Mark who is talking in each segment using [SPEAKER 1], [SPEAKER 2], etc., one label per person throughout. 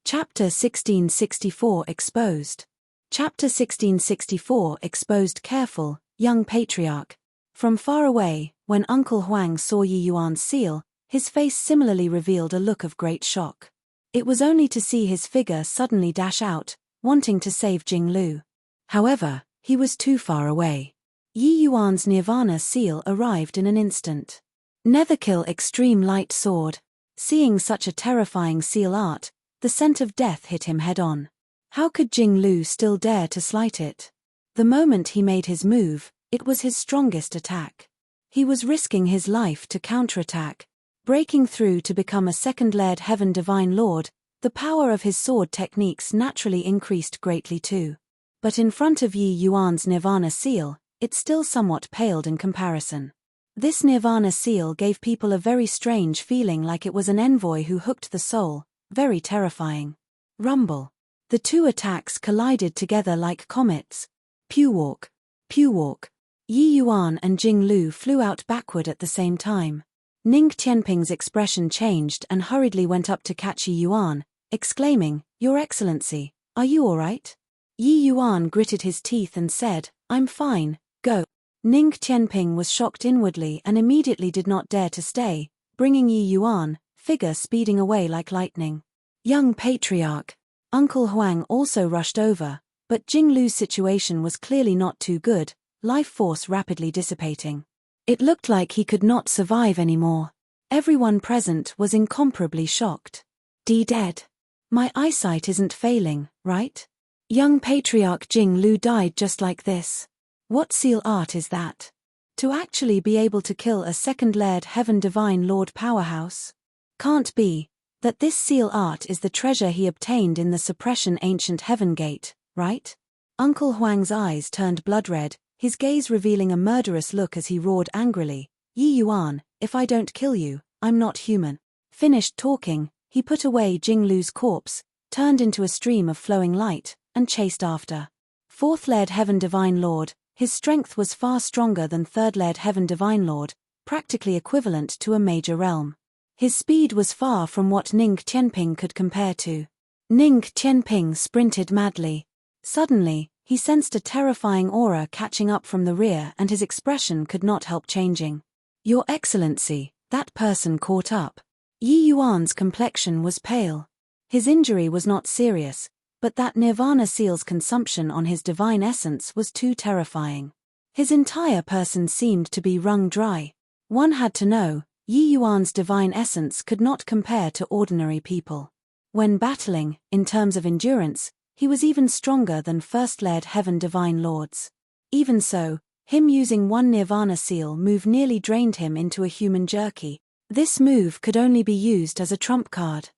[SPEAKER 1] Chapter 1664 Exposed. Chapter 1664 Exposed. Careful, young patriarch. From far away, when Uncle Huang saw Yi Yuan's seal, his face similarly revealed a look of great shock. It was only to see his figure suddenly dash out, wanting to save Jing Lu. However, he was too far away. Yi Yuan's Nirvana seal arrived in an instant. Netherkill Extreme Light Sword. Seeing such a terrifying seal art, the scent of death hit him head-on. How could Jing Lu still dare to slight it? The moment he made his move, it was his strongest attack. He was risking his life to counterattack. Breaking through to become a second-layered Heaven Divine Lord, the power of his sword techniques naturally increased greatly too. But in front of Yi Yuan's Nirvana seal, it still somewhat paled in comparison. This Nirvana seal gave people a very strange feeling, like it was an envoy who hooked the soul, very terrifying. Rumble. The two attacks collided together like comets. Pewalk. Pewalk. Yi Yuan and Jing Lu flew out backward at the same time. Ning Qianping's expression changed and hurriedly went up to catch Yi Yuan, exclaiming, "Your Excellency, are you all right?" Yi Yuan gritted his teeth and said, "I'm fine, go." Ning Qianping was shocked inwardly and immediately did not dare to stay, bringing Yi Yuan, figure speeding away like lightning. Young patriarch. Uncle Huang also rushed over, but Jing Lu's situation was clearly not too good, life force rapidly dissipating. It looked like he could not survive anymore. Everyone present was incomparably shocked. Dead. My eyesight isn't failing, right? Young patriarch Jing Lu died just like this. What seal art is that? To actually be able to kill a second-layered Heaven Divine Lord powerhouse? Can't be. That this seal art is the treasure he obtained in the suppression ancient Heaven Gate, right? Uncle Huang's eyes turned blood-red, his gaze revealing a murderous look as he roared angrily, "Yi Yuan, if I don't kill you, I'm not human." Finished talking, he put away Jing Lu's corpse, turned into a stream of flowing light, and chased after. Fourth-layered Heaven Divine Lord, his strength was far stronger than third-layered Heaven Divine Lord, practically equivalent to a major realm. His speed was far from what Ning Qianping could compare to. Ning Qianping sprinted madly. Suddenly, he sensed a terrifying aura catching up from the rear and his expression could not help changing. "Your Excellency," that person caught up. Yi Yuan's complexion was pale. His injury was not serious, but that Nirvana seal's consumption on his divine essence was too terrifying. His entire person seemed to be wrung dry. One had to know, Yi Yuan's divine essence could not compare to ordinary people. When battling, in terms of endurance, he was even stronger than first-layered Heaven Divine Lords. Even so, him using one Nirvana seal move nearly drained him into a human jerky. This move could only be used as a trump card.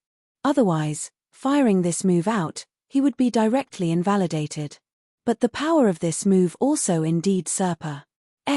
[SPEAKER 1] Otherwise, firing this move out, he would be directly invalidated. But the power of this move also indeed surpassed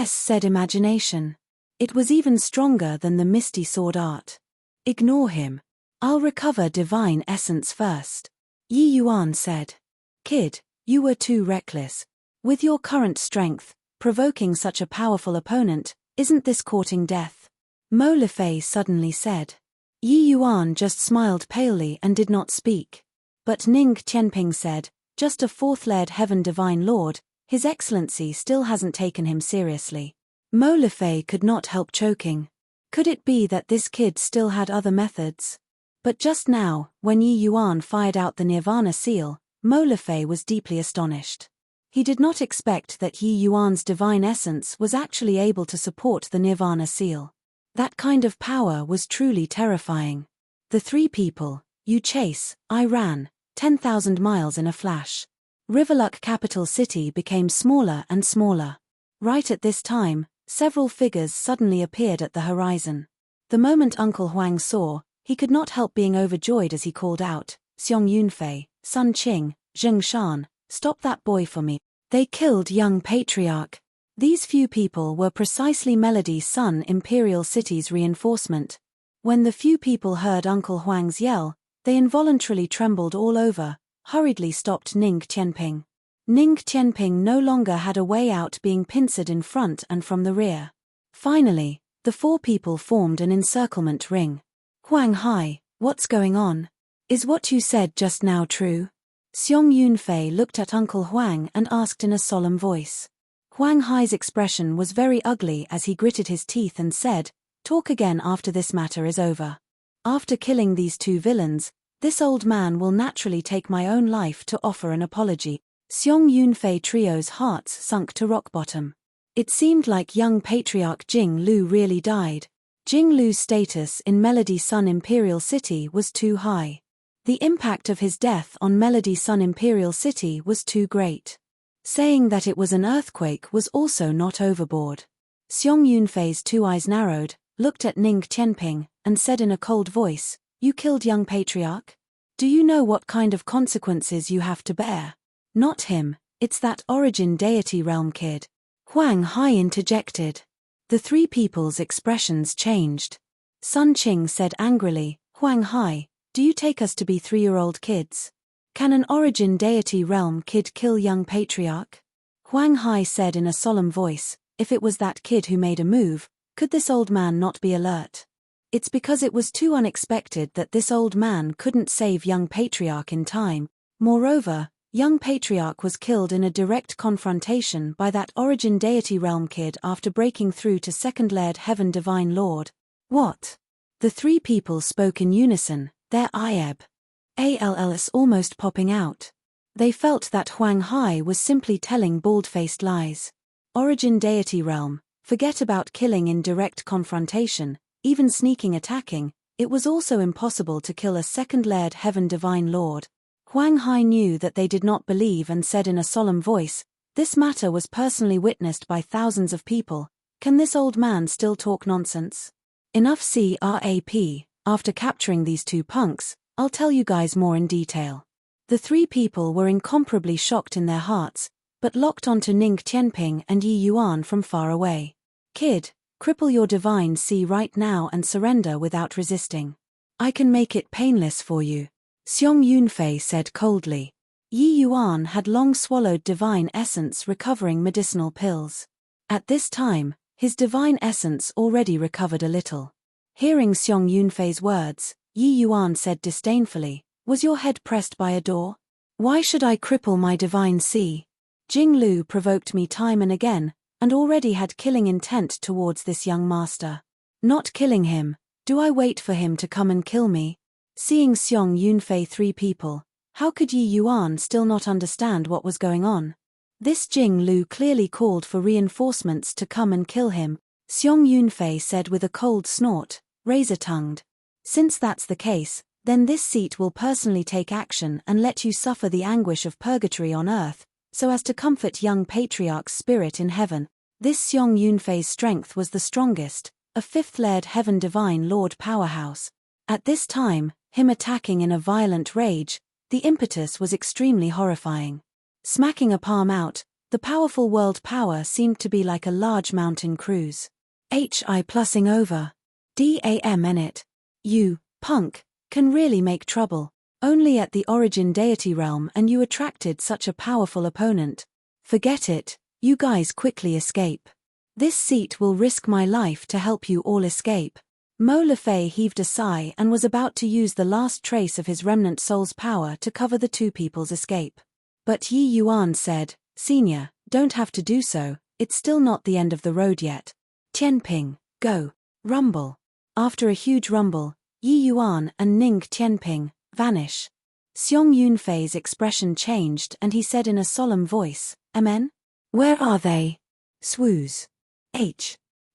[SPEAKER 1] said imagination. It was even stronger than the misty sword art. "Ignore him. I'll recover divine essence first," Yi Yuan said. "Kid, you were too reckless. With your current strength, provoking such a powerful opponent, isn't this courting death?" Mo Lifei suddenly said. Yi Yuan just smiled palely and did not speak. But Ning Qianping said, "Just a fourth-layered Heaven Divine Lord, His Excellency still hasn't taken him seriously." Mo Lifei could not help choking. Could it be that this kid still had other methods? But just now, when Yi Yuan fired out the Nirvana seal, Mo Lifei was deeply astonished. He did not expect that Yi Yuan's divine essence was actually able to support the Nirvana seal. That kind of power was truly terrifying. The three people, you chase, I ran, 10,000 miles in a flash. Riverluck capital city became smaller and smaller. Right at this time, several figures suddenly appeared at the horizon. The moment Uncle Huang saw, he could not help being overjoyed as he called out, "Xiong Yunfei, Sun Qing, Zheng Shan, stop that boy for me." They killed young patriarch. These few people were precisely Melody Sun Imperial City's reinforcement. When the few people heard Uncle Huang's yell, they involuntarily trembled all over, hurriedly stopped Ning Qianping. Ning Qianping no longer had a way out, being pincered in front and from the rear. Finally, the four people formed an encirclement ring. "Huang Hai, what's going on?" Is what you said just now true? Xiong Yunfei looked at Uncle Huang and asked in a solemn voice. Huang Hai's expression was very ugly as he gritted his teeth and said, "Talk again after this matter is over. After killing these two villains, this old man will naturally take my own life to offer an apology." Xiong Yunfei trio's hearts sunk to rock bottom. It seemed like young patriarch Jing Lu really died. Jing Lu's status in Melody Sun Imperial City was too high. The impact of his death on Melody Sun Imperial City was too great. Saying that it was an earthquake was also not overboard. Xiong Yunfei's two eyes narrowed, looked at Ning Qianping, and said in a cold voice, "You killed young patriarch? Do you know what kind of consequences you have to bear?" "Not him, it's that origin deity realm kid," Huang Hai interjected. The three people's expressions changed. Sun Qing said angrily, "Huang Hai, do you take us to be 3-year-old kids? Can an origin deity realm kid kill young patriarch?" Huang Hai said in a solemn voice, "If it was that kid who made a move, could this old man not be alert? It's because it was too unexpected that this old man couldn't save young patriarch in time. Moreover, young patriarch was killed in a direct confrontation by that origin deity realm kid after breaking through to second-layered heaven divine lord." "What?" The three people spoke in unison, their ALLs almost popping out. They felt that Huang Hai was simply telling bald-faced lies. Origin deity realm, forget about killing in direct confrontation, even sneaking attacking, it was also impossible to kill a second-layered heaven divine lord. Huang Hai knew that they did not believe and said in a solemn voice, "This matter was personally witnessed by thousands of people. Can this old man still talk nonsense? Enough crap, after capturing these two punks, I'll tell you guys more in detail." The three people were incomparably shocked in their hearts, but locked onto Ning Qianping and Yi Yuan from far away. "Kid, cripple your divine C right now and surrender without resisting. I can make it painless for you," Xiong Yunfei said coldly. Yi Yuan had long swallowed divine essence recovering medicinal pills. At this time, his divine essence already recovered a little. Hearing Xiong Yunfei's words, Yi Yuan said disdainfully, "Was your head pressed by a door? Why should I cripple my divine C? Jing Lu provoked me time and again, and already had killing intent towards this young master. Not killing him, do I wait for him to come and kill me?" Seeing Xiong Yunfei three people, how could Yi Yuan still not understand what was going on? This Jing Lu clearly called for reinforcements to come and kill him. Xiong Yunfei said with a cold snort, razor-tongued, "Since that's the case, then this seat will personally take action and let you suffer the anguish of purgatory on earth, so as to comfort young patriarch's spirit in heaven." This Xiong Yunfei's strength was the strongest, a fifth-layered heaven divine lord powerhouse. At this time, him attacking in a violent rage, the impetus was extremely horrifying. Smacking a palm out, the powerful world power seemed to be like a large mountain cruise. "Hi plussing over. Damn it. You, punk, can really make trouble. Only at the origin deity realm and you attracted such a powerful opponent. Forget it, you guys quickly escape. This seat will risk my life to help you all escape." Mo Lefei heaved a sigh and was about to use the last trace of his remnant soul's power to cover the two people's escape. But Yi Yuan said, "Senior, don't have to do so, it's still not the end of the road yet. Tianping, go." Rumble. After a huge rumble, Yi Yuan and Ning Tianping vanish. Xiong Yunfei's expression changed and he said in a solemn voice, "Amen? Where are they?" Swoos.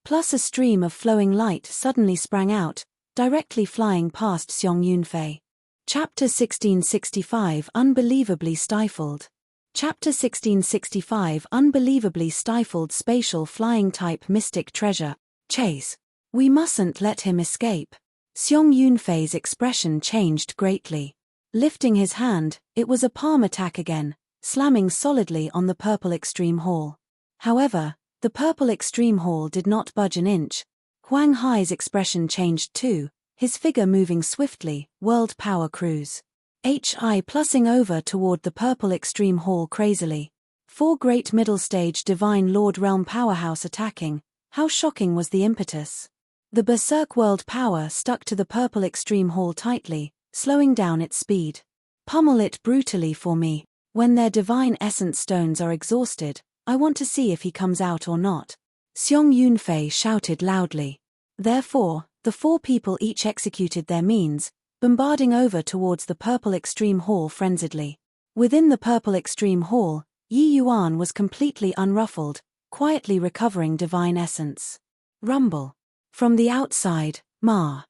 [SPEAKER 1] Plus a stream of flowing light suddenly sprang out, directly flying past Xiong Yunfei. Chapter 1665 Unbelievably Stifled. Chapter 1665 Unbelievably Stifled Spatial Flying Type Mystic Treasure. Chase. We mustn't let him escape. Xiong Yunfei's expression changed greatly. Lifting his hand, it was a palm attack again, slamming solidly on the purple extreme hall. However, the purple extreme hall did not budge an inch. Huang Hai's expression changed too, his figure moving swiftly, world power cruise. Plussing over toward the purple extreme hall crazily. Four great middle stage divine lord realm powerhouse attacking, how shocking was the impetus. The berserk world power stuck to the purple extreme hall tightly, slowing down its speed. Pummel it brutally for me. When their divine essence stones are exhausted, I want to see if he comes out or not. Xiong Yunfei shouted loudly. Therefore, the 4 people each executed their means, bombarding over towards the Purple Extreme Hall frenziedly. Within the Purple Extreme Hall, Yi Yuan was completely unruffled, quietly recovering divine essence. Rumble. From the outside, Ma's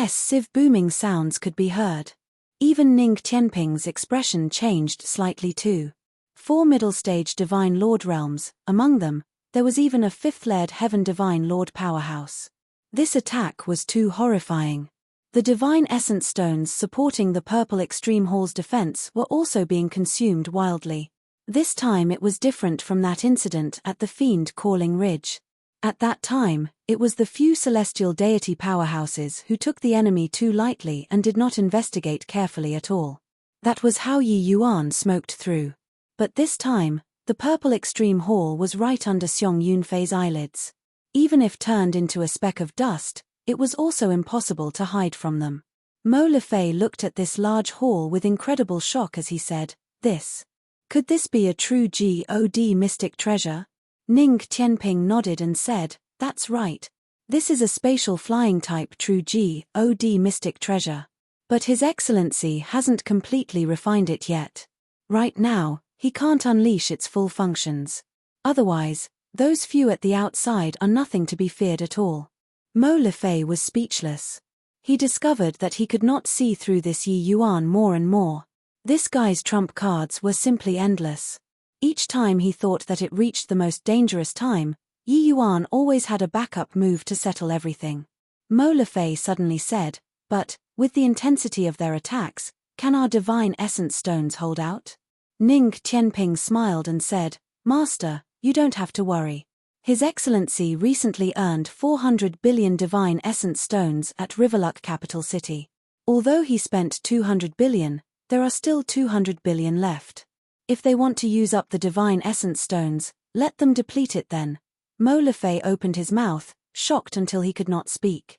[SPEAKER 1] sieve booming sounds could be heard. Even Ning Tianping's expression changed slightly too. 4 middle-stage Divine Lord realms, among them, there was even a 5th-layered Heaven Divine Lord powerhouse. This attack was too horrifying. The Divine Essence stones supporting the Purple Extreme Hall's defense were also being consumed wildly. This time it was different from that incident at the Fiend Calling Ridge. At that time, it was the few celestial deity powerhouses who took the enemy too lightly and did not investigate carefully at all. That was how Yi Yuan smoked through. But this time, the Purple Extreme Hall was right under Xiong Yunfei's eyelids. Even if turned into a speck of dust, it was also impossible to hide from them. Mo Lefei looked at this large hall with incredible shock as he said, Could this be a true God mystic treasure? Ning Tianping nodded and said, That's right. This is a spatial flying type true God mystic treasure. But His Excellency hasn't completely refined it yet. Right now, he can't unleash its full functions. Otherwise, those few at the outside are nothing to be feared at all. Mo Lefei was speechless. He discovered that he could not see through this Yi Yuan more and more. This guy's trump cards were simply endless. Each time he thought that it reached the most dangerous time, Yi Yuan always had a backup move to settle everything. Mo Lefei suddenly said, But, with the intensity of their attacks, can our divine essence stones hold out? Ning Tianping smiled and said, Master, you don't have to worry. His Excellency recently earned 400 billion divine essence stones at Riverluck capital city. Although he spent 200 billion, there are still 200 billion left. If they want to use up the divine essence stones, let them deplete it then. Mo Lefei opened his mouth, shocked until he could not speak.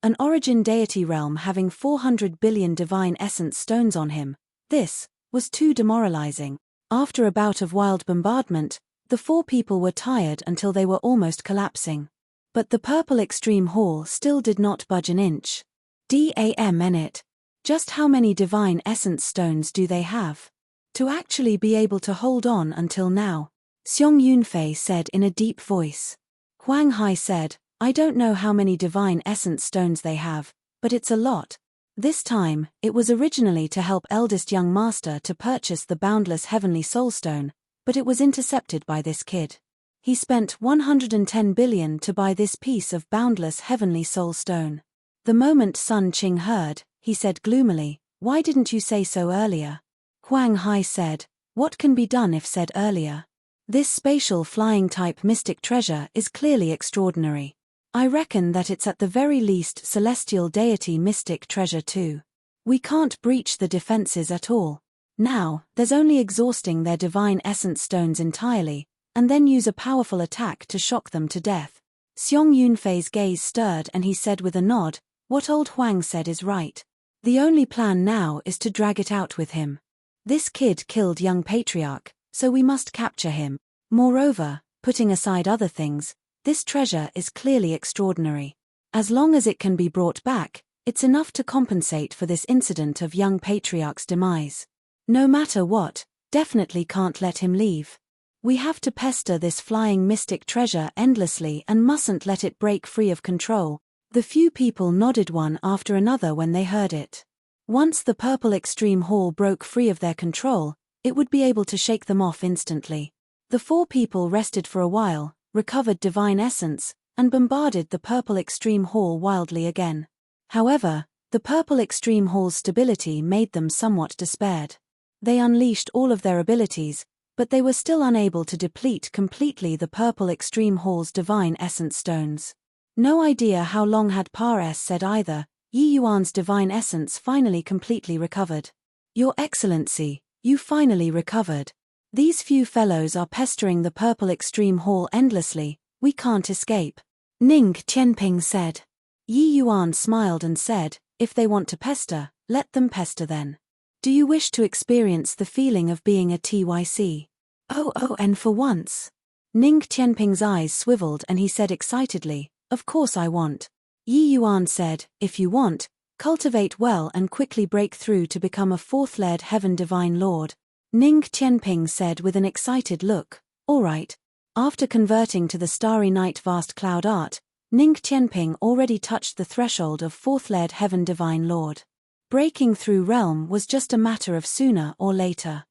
[SPEAKER 1] An origin deity realm having 400 billion divine essence stones on him, this was too demoralizing. After a bout of wild bombardment, the 4 people were tired until they were almost collapsing. But the Purple Extreme Hall still did not budge an inch. Damn it. Just how many divine essence stones do they have? To actually be able to hold on until now, Xiong Yunfei said in a deep voice. Huang Hai said, I don't know how many divine essence stones they have, but it's a lot. This time, it was originally to help eldest young master to purchase the boundless heavenly soulstone, but it was intercepted by this kid. He spent 110 billion to buy this piece of boundless heavenly soulstone. The moment Sun Qing heard, he said gloomily, Why didn't you say so earlier? Huang Hai said, What can be done if said earlier? This spatial flying type mystic treasure is clearly extraordinary. I reckon that it's at the very least celestial deity mystic treasure too. We can't breach the defenses at all. Now, there's only exhausting their divine essence stones entirely, and then use a powerful attack to shock them to death. Xiong Yunfei's gaze stirred and he said with a nod, What old Huang said is right. The only plan now is to drag it out with him. This kid killed young patriarch, so we must capture him. Moreover, putting aside other things, this treasure is clearly extraordinary. As long as it can be brought back, it's enough to compensate for this incident of young patriarch's demise. No matter what, definitely can't let him leave. We have to pester this flying mystic treasure endlessly and mustn't let it break free of control. The few people nodded one after another when they heard it. Once the Purple Extreme Hall broke free of their control, it would be able to shake them off instantly. The 4 people rested for a while, recovered divine essence, and bombarded the Purple Extreme Hall wildly again. However, the Purple Extreme Hall's stability made them somewhat despaired. They unleashed all of their abilities, but they were still unable to deplete completely the Purple Extreme Hall's divine essence stones. No idea how long had Pares said either. Yi Yuan's divine essence finally completely recovered. Your Excellency, you finally recovered. These few fellows are pestering the Purple Extreme Hall endlessly, we can't escape. Ning Tianping said. Yi Yuan smiled and said, If they want to pester, let them pester then. Do you wish to experience the feeling of being a TYC? Oh, and for once. Ning Qianping's eyes swiveled and he said excitedly, of course I want. Yi Yuan said, if you want, cultivate well and quickly break through to become a fourth-layered heaven divine lord. Ning Qianping said with an excited look, all right. After converting to the starry night vast cloud art, Ning Qianping already touched the threshold of fourth-layered heaven divine lord. Breaking through realm was just a matter of sooner or later.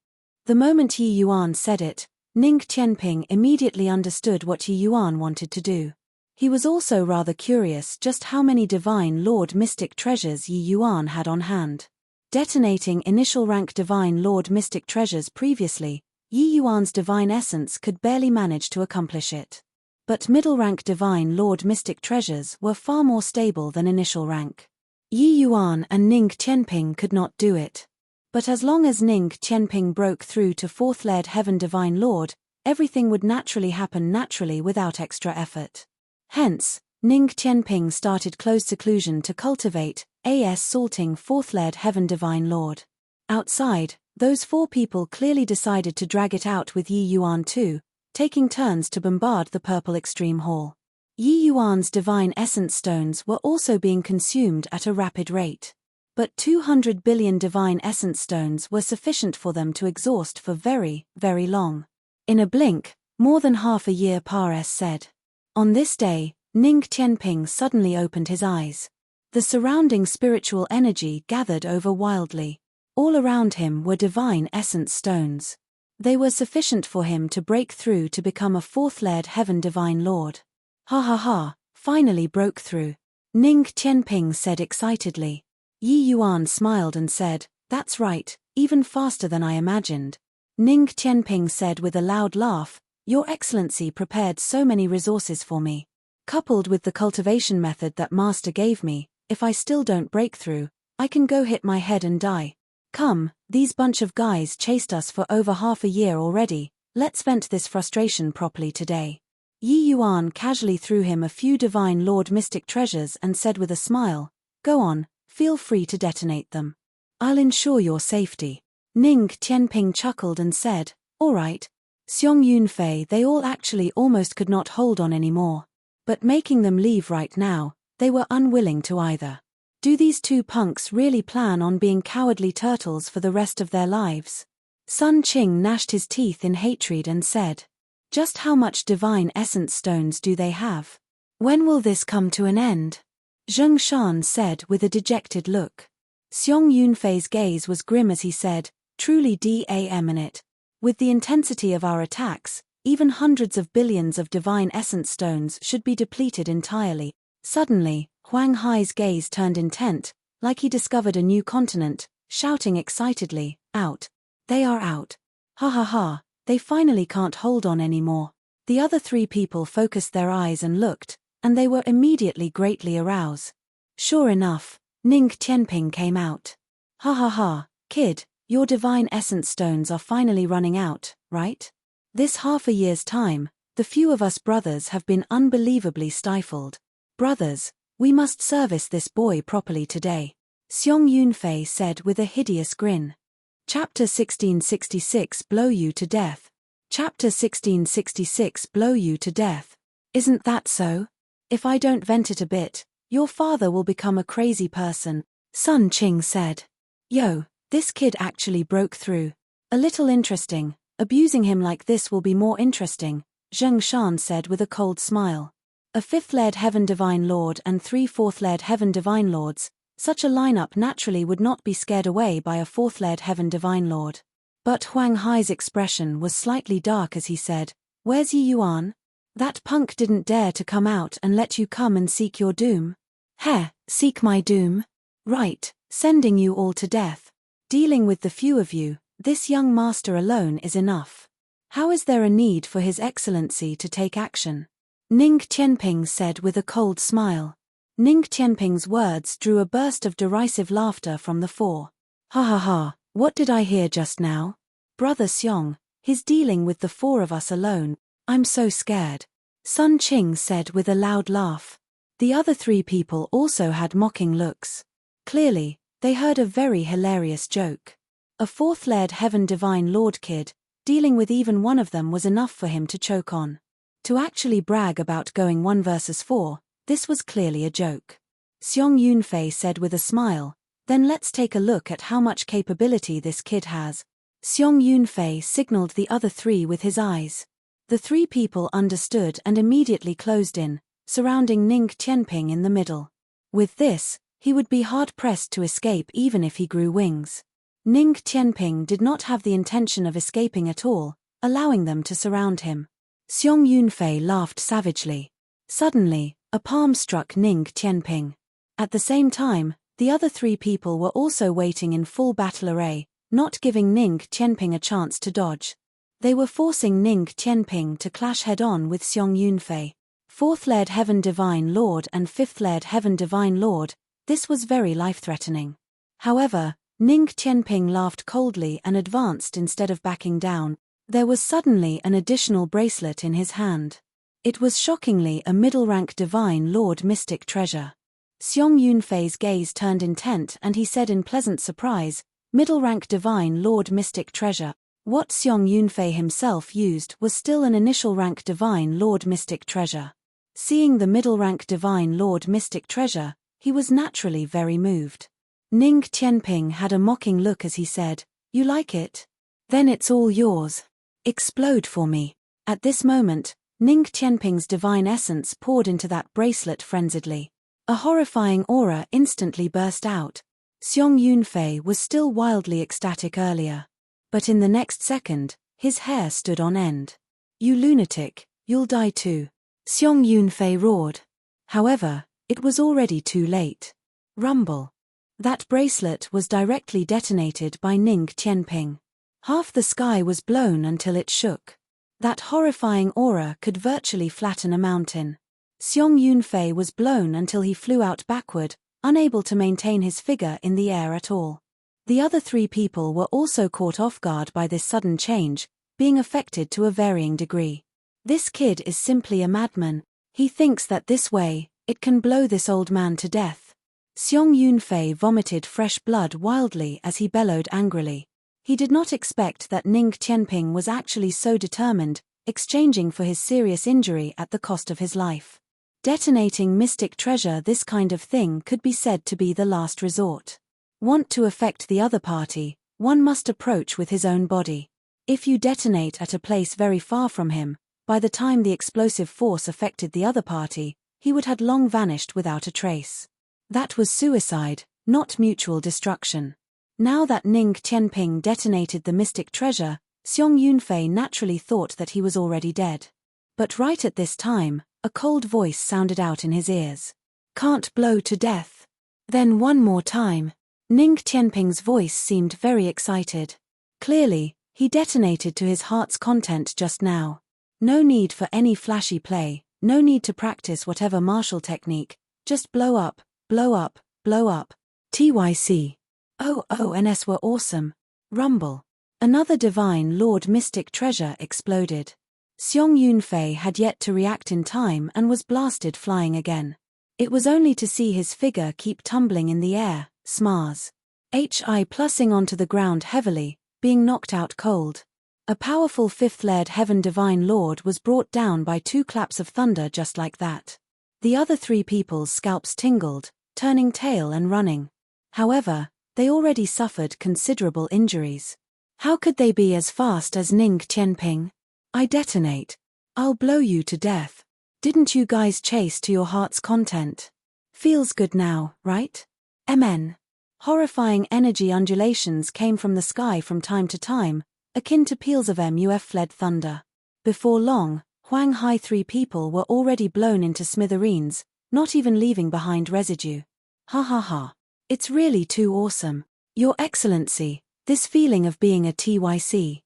[SPEAKER 1] The moment Yi Yuan said it, Ning Qianping immediately understood what Yi Yuan wanted to do. He was also rather curious just how many divine lord mystic treasures Yi Yuan had on hand. Detonating initial rank divine lord mystic treasures previously, Yi Yuan's divine essence could barely manage to accomplish it. But middle rank divine lord mystic treasures were far more stable than initial rank. Yi Yuan and Ning Qianping could not do it. But as long as Ning Qianping broke through to fourth-layered heaven divine lord, everything would naturally happen naturally without extra effort. Hence, Ning Qianping started close seclusion to cultivate salting fourth-layered heaven divine lord. Outside, those four people clearly decided to drag it out with Yi Yuan too, taking turns to bombard the purple extreme hall. Yi Yuan's divine essence stones were also being consumed at a rapid rate. But 200 billion divine essence stones were sufficient for them to exhaust for very, very long. In a blink, more than half a year said. On this day, Ning Qianping suddenly opened his eyes. The surrounding spiritual energy gathered over wildly. All around him were divine essence stones. They were sufficient for him to break through to become a fourth-layered heaven divine lord. Ha ha ha, finally broke through. Ning Qianping said excitedly. Yi Yuan smiled and said, that's right, even faster than I imagined. Ning Qianping said with a loud laugh, Your Excellency prepared so many resources for me. Coupled with the cultivation method that Master gave me, if I still don't break through, I can go hit my head and die. Come, these bunch of guys chased us for over half a year already, let's vent this frustration properly today. Yi Yuan casually threw him a few divine lord mystic treasures and said with a smile, Go on, feel free to detonate them. I'll ensure your safety. Ning Qianping chuckled and said, all right. Xiong Yunfei they all actually almost could not hold on anymore. But making them leave right now, they were unwilling to either. Do these two punks really plan on being cowardly turtles for the rest of their lives? Sun Qing gnashed his teeth in hatred and said, just how much divine essence stones do they have? When will this come to an end? Zheng Shan said with a dejected look. Xiong Yunfei's gaze was grim as he said, truly damn it. With the intensity of our attacks, even hundreds of billions of divine essence stones should be depleted entirely. Suddenly, Huang Hai's gaze turned intent, like he discovered a new continent, shouting excitedly, out. They are out. Ha ha ha, they finally can't hold on anymore. The other three people focused their eyes and looked, and they were immediately greatly aroused. Sure enough, Ning Qianping came out. Ha ha ha, kid, your divine essence stones are finally running out, right? This half a year's time, the few of us brothers have been unbelievably stifled. Brothers, we must service this boy properly today. Xiong Yunfei said with a hideous grin. Chapter 1666 Blow you to death. Chapter 1666 Blow you to death. Isn't that so? If I don't vent it a bit, your father will become a crazy person, Sun Qing said. Yo, this kid actually broke through. A little interesting, abusing him like this will be more interesting, Zheng Shan said with a cold smile. A fifth-layered heaven divine lord and 3 fourth-layered heaven divine lords, such a lineup naturally would not be scared away by a fourth-layered heaven divine lord. But Huang Hai's expression was slightly dark as he said, Where's Yi Yuan? That punk didn't dare to come out and let you come and seek your doom. Heh, seek my doom? Right, sending you all to death. Dealing with the few of you, this young master alone is enough. How is there a need for His Excellency to take action? Ning Qianping said with a cold smile. Ning Qianping's words drew a burst of derisive laughter from the four. Ha ha ha, what did I hear just now? Brother Xiong, he's dealing with the 4 of us alone, I'm so scared. Sun Qing said with a loud laugh. The other 3 people also had mocking looks. Clearly, they heard a very hilarious joke. A fourth-layered Heaven Divine Lord kid, dealing with even one of them was enough for him to choke on. To actually brag about going 1 versus 4, this was clearly a joke. Xiong Yunfei said with a smile, then let's take a look at how much capability this kid has. Xiong Yunfei signaled the other 3 with his eyes. The 3 people understood and immediately closed in, surrounding Ning Qianping in the middle. With this, he would be hard-pressed to escape even if he grew wings. Ning Qianping did not have the intention of escaping at all, allowing them to surround him. Xiong Yunfei laughed savagely. Suddenly, a palm struck Ning Qianping. At the same time, the other 3 people were also waiting in full battle array, not giving Ning Qianping a chance to dodge. They were forcing Ning Qianping to clash head-on with Xiong Yunfei. 4th-layered Heaven Divine Lord and 5th-layered Heaven Divine Lord, this was very life-threatening. However, Ning Qianping laughed coldly and advanced instead of backing down. There was suddenly an additional bracelet in his hand. It was shockingly a middle-rank Divine Lord mystic treasure. Xiong Yunfei's gaze turned intent and he said in pleasant surprise, middle-rank Divine Lord mystic treasure. What Xiong Yunfei himself used was still an initial-rank Divine Lord mystic treasure. Seeing the middle-rank Divine Lord mystic treasure, he was naturally very moved. Ning Qianping had a mocking look as he said, "You like it? Then it's all yours. Explode for me." At this moment, Ning Qianping's divine essence poured into that bracelet frenziedly. A horrifying aura instantly burst out. Xiong Yunfei was still wildly ecstatic earlier. But in the next second, his hair stood on end. "You lunatic, you'll die too," Xiong Yunfei roared. However, it was already too late. Rumble. That bracelet was directly detonated by Ning Qianping. Half the sky was blown until it shook. That horrifying aura could virtually flatten a mountain. Xiong Yunfei was blown until he flew out backward, unable to maintain his figure in the air at all. The other 3 people were also caught off guard by this sudden change, being affected to a varying degree. This kid is simply a madman. He thinks that this way, it can blow this old man to death. Xiong Yunfei vomited fresh blood wildly as he bellowed angrily. He did not expect that Ning Qianping was actually so determined, exchanging for his serious injury at the cost of his life. Detonating mystic treasure, this kind of thing could be said to be the last resort. Want to affect the other party, one must approach with his own body. If you detonate at a place very far from him, by the time the explosive force affected the other party, he would have long vanished without a trace. That was suicide, not mutual destruction. Now that Ning Qianping detonated the mystic treasure, Xiong Yunfei naturally thought that he was already dead. But right at this time, a cold voice sounded out in his ears. "Can't blow to death." Then one more time. Ning Qianping's voice seemed very excited. Clearly, he detonated to his heart's content just now. No need for any flashy play, no need to practice whatever martial technique, just blow up, blow up, blow up. TYC. OONS were awesome. Rumble. Another Divine Lord mystic treasure exploded. Xiong Yunfei had yet to react in time and was blasted flying again. It was only to see his figure keep tumbling in the air, smars. HI plussing onto the ground heavily, being knocked out cold. A powerful 5th-layered Heaven Divine Lord was brought down by 2 claps of thunder just like that. The other 3 people's scalps tingled, turning tail and running. However, they already suffered considerable injuries. How could they be as fast as Ning Qianping? "I detonate. I'll blow you to death. Didn't you guys chase to your heart's content? Feels good now, right? MN." Horrifying energy undulations came from the sky from time to time, akin to peals of MUF-fled thunder. Before long, Huang Hai 3 people were already blown into smithereens, not even leaving behind residue. "Ha ha ha. It's really too awesome. Your Excellency, this feeling of being a TYC.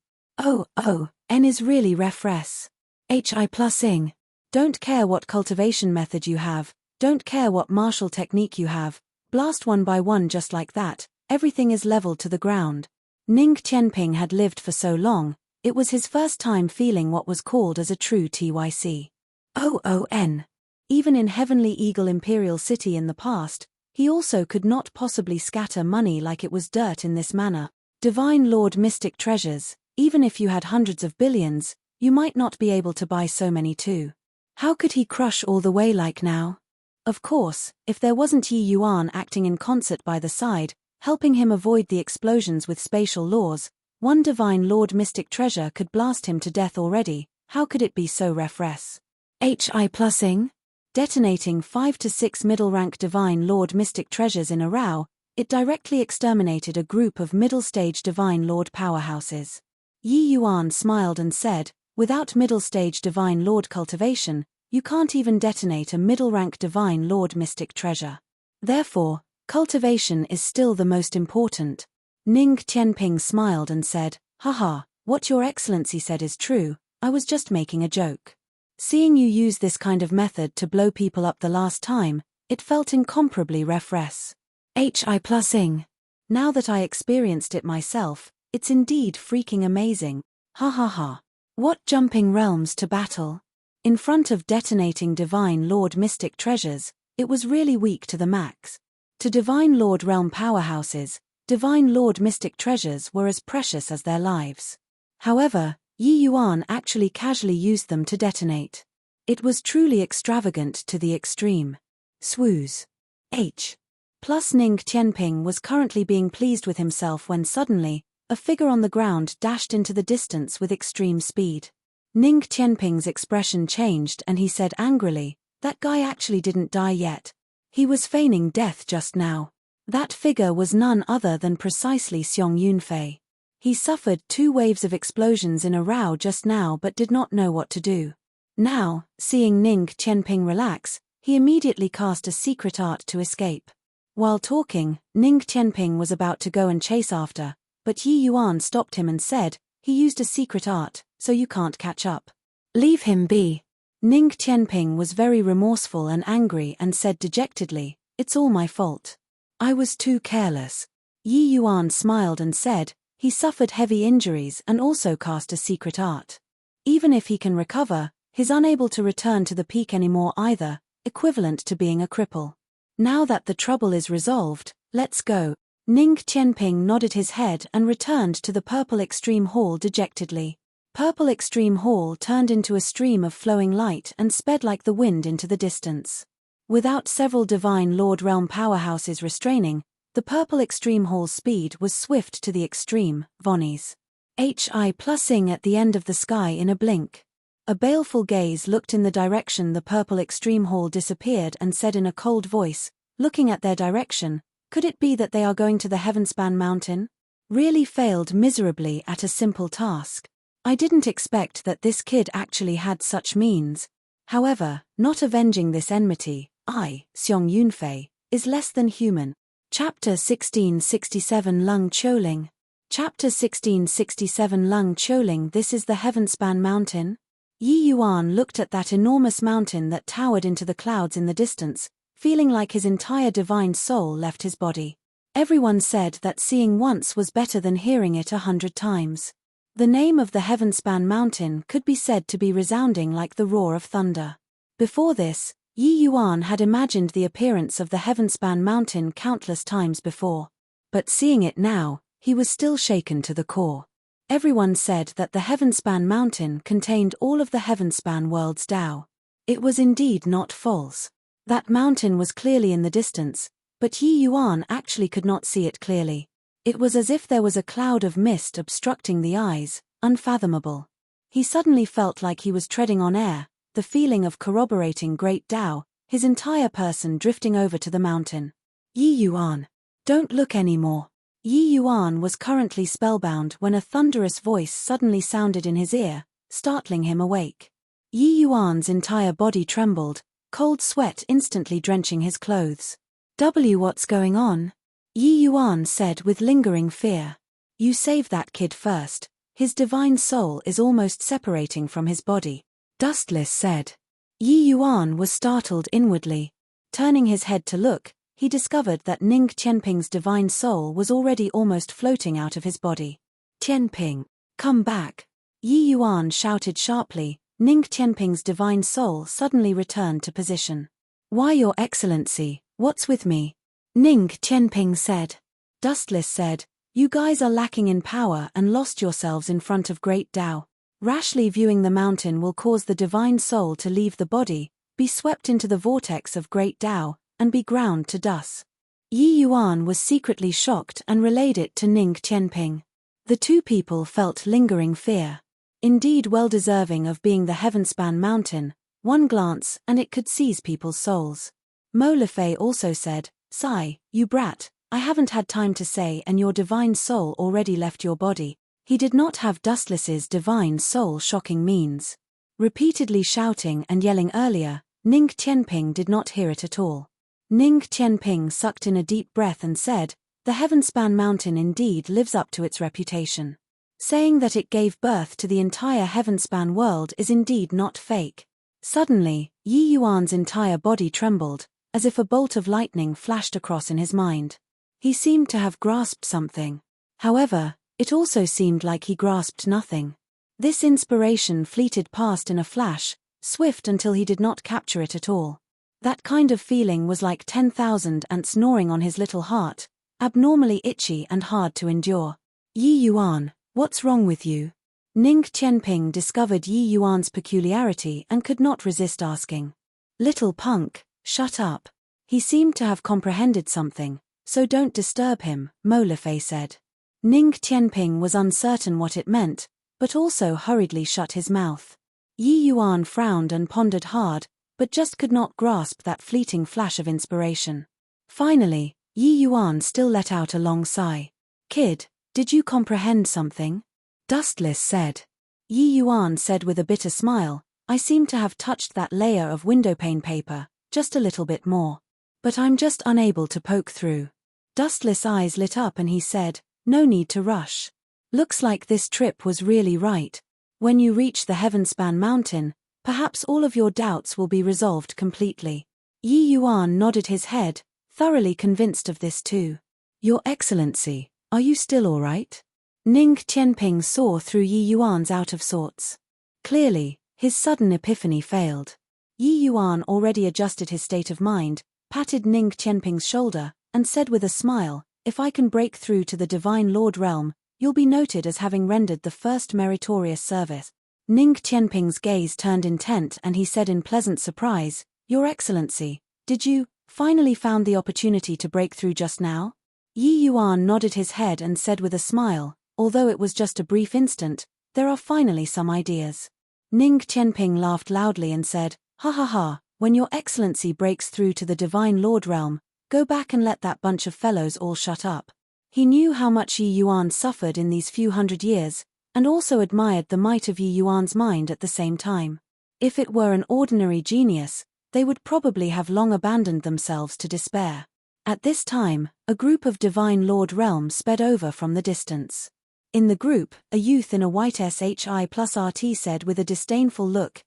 [SPEAKER 1] N is really refresh. HI plussing. Don't care what cultivation method you have, don't care what martial technique you have, blast one by one just like that, everything is leveled to the ground." Ning Qianping had lived for so long, it was his first time feeling what was called as a true TYC. OON. Even in Heavenly Eagle Imperial City in the past, He also could not possibly scatter money like it was dirt in this manner. Divine Lord Mystic treasures, even if you had hundreds of billions, you might not be able to buy so many too. How could he crush all the way like now? Of course, if there wasn't Yi Yuan acting in concert by the side, helping him avoid the explosions with spatial laws, one Divine Lord Mystic treasure could blast him to death already. How could it be so refres? HI plusing? Detonating 5 to 6 middle-rank Divine Lord Mystic treasures in a row, it directly exterminated a group of middle-stage Divine Lord powerhouses. Yi Yuan smiled and said, without middle-stage Divine Lord cultivation, you can't even detonate a middle-rank Divine Lord Mystic treasure. Therefore, cultivation is still the most important. Ning Tianping smiled and said, haha, what Your Excellency said is true, I was just making a joke. Seeing you use this kind of method to blow people up the last time, it felt incomparably refres. HI plusing. Now that I experienced it myself, it's indeed freaking amazing. Ha ha ha. What jumping realms to battle. In front of detonating Divine Lord Mystic treasures, it was really weak to the max. To Divine Lord realm powerhouses, Divine Lord Mystic treasures were as precious as their lives. However, Yi Yuan actually casually used them to detonate. It was truly extravagant to the extreme. Swoos. H. Plus Ning Tianping was currently being pleased with himself when suddenly, a figure on the ground dashed into the distance with extreme speed. Ning Tianping's expression changed and he said angrily, that guy actually didn't die yet. He was feigning death just now. That figure was none other than precisely Xiong Yunfei. He suffered 2 waves of explosions in a row just now but did not know what to do. Now, seeing Ning Tianping relax, he immediately cast a secret art to escape. While talking, Ning Tianping was about to go and chase after, but Yi Yuan stopped him and said, he used a secret art, so you can't catch up. Leave him be. Ning Tianping was very remorseful and angry and said dejectedly, it's all my fault. I was too careless. Yi Yuan smiled and said, he suffered heavy injuries and also cast a secret art. Even if he can recover, he's unable to return to the peak anymore either, equivalent to being a cripple. Now that the trouble is resolved, let's go. Ning Tianping nodded his head and returned to the Purple Extreme Hall dejectedly. Purple Extreme Hall turned into a stream of flowing light and sped like the wind into the distance. Without several Divine Lord Realm powerhouses restraining, the Purple Extreme Hall's speed was swift to the extreme. Vonnies. HI plusing at the end of the sky in a blink. A baleful gaze looked in the direction the Purple Extreme Hall disappeared and said in a cold voice, looking at their direction, could it be that they are going to the Heavenspan Mountain? Really failed miserably at a simple task. I didn't expect that this kid actually had such means. However, not avenging this enmity, I, Xiong Yunfei, is less than human. Chapter 1667 Lung Choling. Chapter 1667 Lung Choling. This is the Heavenspan Mountain? Yi Yuan looked at that enormous mountain that towered into the clouds in the distance, feeling like his entire divine soul left his body. Everyone said that seeing once was better than hearing it 100 times. The name of the Heavenspan Mountain could be said to be resounding like the roar of thunder. Before this, Yi Yuan had imagined the appearance of the Heavenspan Mountain countless times before. But seeing it now, he was still shaken to the core. Everyone said that the Heavenspan Mountain contained all of the Heavenspan world's Tao. It was indeed not false. That mountain was clearly in the distance, but Yi Yuan actually could not see it clearly. It was as if there was a cloud of mist obstructing the eyes, unfathomable. He suddenly felt like he was treading on air, the feeling of corroborating great Tao, his entire person drifting over to the mountain. Yi Yuan. Don't look anymore. Yi Yuan was currently spellbound when a thunderous voice suddenly sounded in his ear, startling him awake. Yi Yuan's entire body trembled, cold sweat instantly drenching his clothes. What's going on? Yi Yuan said with lingering fear. You save that kid first, his divine soul is almost separating from his body. Dustless said. Yi Yuan was startled inwardly. Turning his head to look, he discovered that Ning Tianping's divine soul was already almost floating out of his body. Tianping, come back. Yi Yuan shouted sharply. Ning Tianping's divine soul suddenly returned to position. Why, Your Excellency, what's with me? Ning Qianping said. Dustless said, "You guys are lacking in power and lost yourselves in front of great Tao. Rashly viewing the mountain will cause the divine soul to leave the body, be swept into the vortex of great Tao, and be ground to dust." Yi Yuan was secretly shocked and relayed it to Ning Qianping. The two people felt lingering fear. Indeed well deserving of being the heaven-span mountain, one glance and it could seize people's souls. Mo Lefei also said, "Sigh, you brat, I haven't had time to say and your divine soul already left your body." He did not have Dustless's divine soul shocking means. Repeatedly shouting and yelling earlier, Ning Qianping did not hear it at all. Ning Qianping sucked in a deep breath and said, "The heaven-span mountain indeed lives up to its reputation. Saying that it gave birth to the entire heaven-span world is indeed not fake." Suddenly, Yi Yuan's entire body trembled, as if a bolt of lightning flashed across in his mind. He seemed to have grasped something. However, it also seemed like he grasped nothing. This inspiration fleeted past in a flash, swift until he did not capture it at all. That kind of feeling was like 10,000 ants gnawing on his little heart, abnormally itchy and hard to endure. "Yi Yuan, what's wrong with you?" Ning Qianping discovered Yi Yuan's peculiarity and could not resist asking. "Little punk, shut up. He seemed to have comprehended something, so don't disturb him," Mo Lefei said. Ning Qianping was uncertain what it meant, but also hurriedly shut his mouth. Yi Yuan frowned and pondered hard, but just could not grasp that fleeting flash of inspiration. Finally, Yi Yuan still let out a long sigh. "Kid, did you comprehend something?" Dustless said. Yi Yuan said with a bitter smile, "I seem to have touched that layer of windowpane paper, just a little bit more. But I'm just unable to poke through." Dustless' eyes lit up and he said, "No need to rush. Looks like this trip was really right. When you reach the Heavenspan Mountain, perhaps all of your doubts will be resolved completely." Yi Yuan nodded his head, thoroughly convinced of this too. "Your Excellency, are you still all right?" Ning Qianping saw through Yi Yuan's out of sorts. Clearly, his sudden epiphany failed. Yi Yuan already adjusted his state of mind, patted Ning Qianping's shoulder, and said with a smile, "If I can break through to the Divine Lord realm, you'll be noted as having rendered the first meritorious service." Ning Qianping's gaze turned intent and he said in pleasant surprise, "Your Excellency, did you finally found the opportunity to break through just now?" Yi Yuan nodded his head and said with a smile, "Although it was just a brief instant, there are finally some ideas." Ning Qianping laughed loudly and said, "Ha ha ha, when your Excellency breaks through to the Divine Lord realm, go back and let that bunch of fellows all shut up." He knew how much Yi Yuan suffered in these few hundred years, and also admired the might of Yi Yuan's mind at the same time. If it were an ordinary genius, they would probably have long abandoned themselves to despair. At this time, a group of Divine Lord realms sped over from the distance. In the group, a youth in a white SHI+RT said with a disdainful look,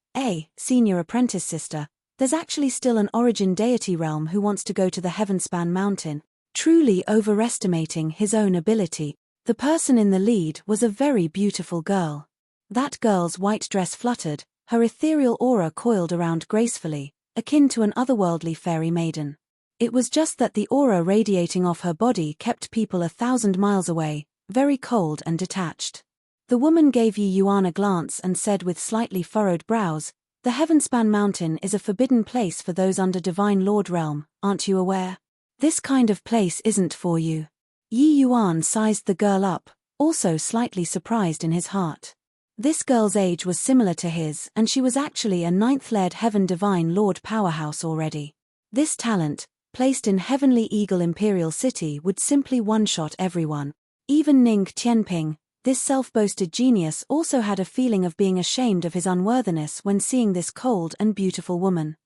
[SPEAKER 1] Senior Apprentice Sister, there's actually still an origin deity realm who wants to go to the Heavenspan Mountain, truly overestimating his own ability." The person in the lead was a very beautiful girl. That girl's white dress fluttered, her ethereal aura coiled around gracefully, akin to an otherworldly fairy maiden. It was just that the aura radiating off her body kept people 1,000 miles away, very cold and detached. The woman gave Yi Yuan a glance and said with slightly furrowed brows, "The Heavenspan Mountain is a forbidden place for those under Divine Lord realm, aren't you aware? This kind of place isn't for you." Yi Yuan sized the girl up, also slightly surprised in his heart. This girl's age was similar to his and she was actually a 9th-layered Heaven Divine Lord powerhouse already. This talent, placed in Heavenly Eagle Imperial City, would simply one-shot everyone. Even Ning Qianping, this self-boasted genius, also had a feeling of being ashamed of his unworthiness when seeing this cold and beautiful woman.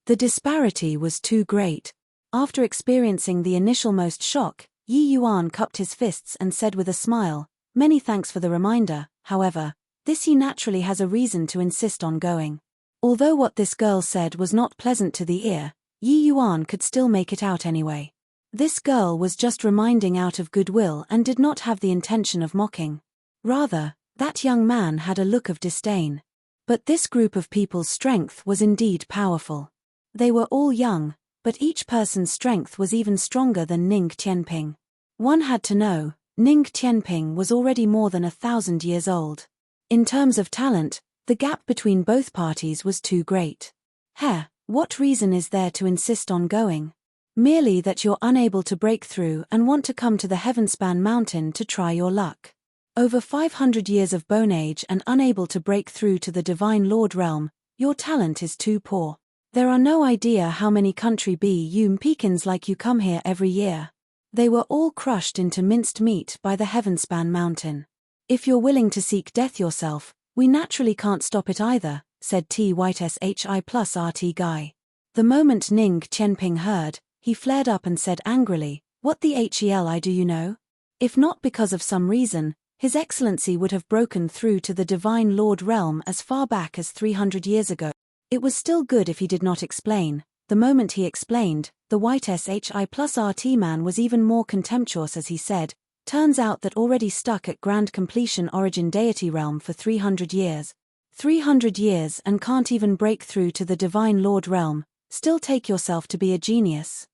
[SPEAKER 1] The disparity was too great. After experiencing the initial most shock, Yi Yuan cupped his fists and said with a smile, "Many thanks for the reminder, however, this he naturally has a reason to insist on going." Although what this girl said was not pleasant to the ear, Yi Yuan could still make it out anyway. This girl was just reminding out of goodwill and did not have the intention of mocking. Rather, that young man had a look of disdain. But this group of people's strength was indeed powerful. They were all young, But each person's strength was even stronger than Ning Qianping. One had to know, Ning Qianping was already more than 1,000 years old. In terms of talent, the gap between both parties was too great. What reason is there to insist on going? Merely that you're unable to break through and want to come to the Heavenspan Mountain to try your luck. Over 500 years of bone age and unable to break through to the Divine Lord realm, your talent is too poor. There are no idea how many country B.U. Pekins like you come here every year. They were all crushed into minced meat by the Heavenspan Mountain. If you're willing to seek death yourself, we naturally can't stop it either, said T-White-SHI plus RT guy. The moment Ning Qianping heard, he flared up and said angrily, "What the hell do you know? If not because of some reason, His Excellency would have broken through to the Divine Lord realm as far back as 300 years ago." It was still good if he did not explain. The moment he explained, the white SHI plus RT man was even more contemptuous as he said, "Turns out that already stuck at Grand Completion Origin Deity Realm for 300 years. 300 years and can't even break through to the Divine Lord realm, still take yourself to be a genius.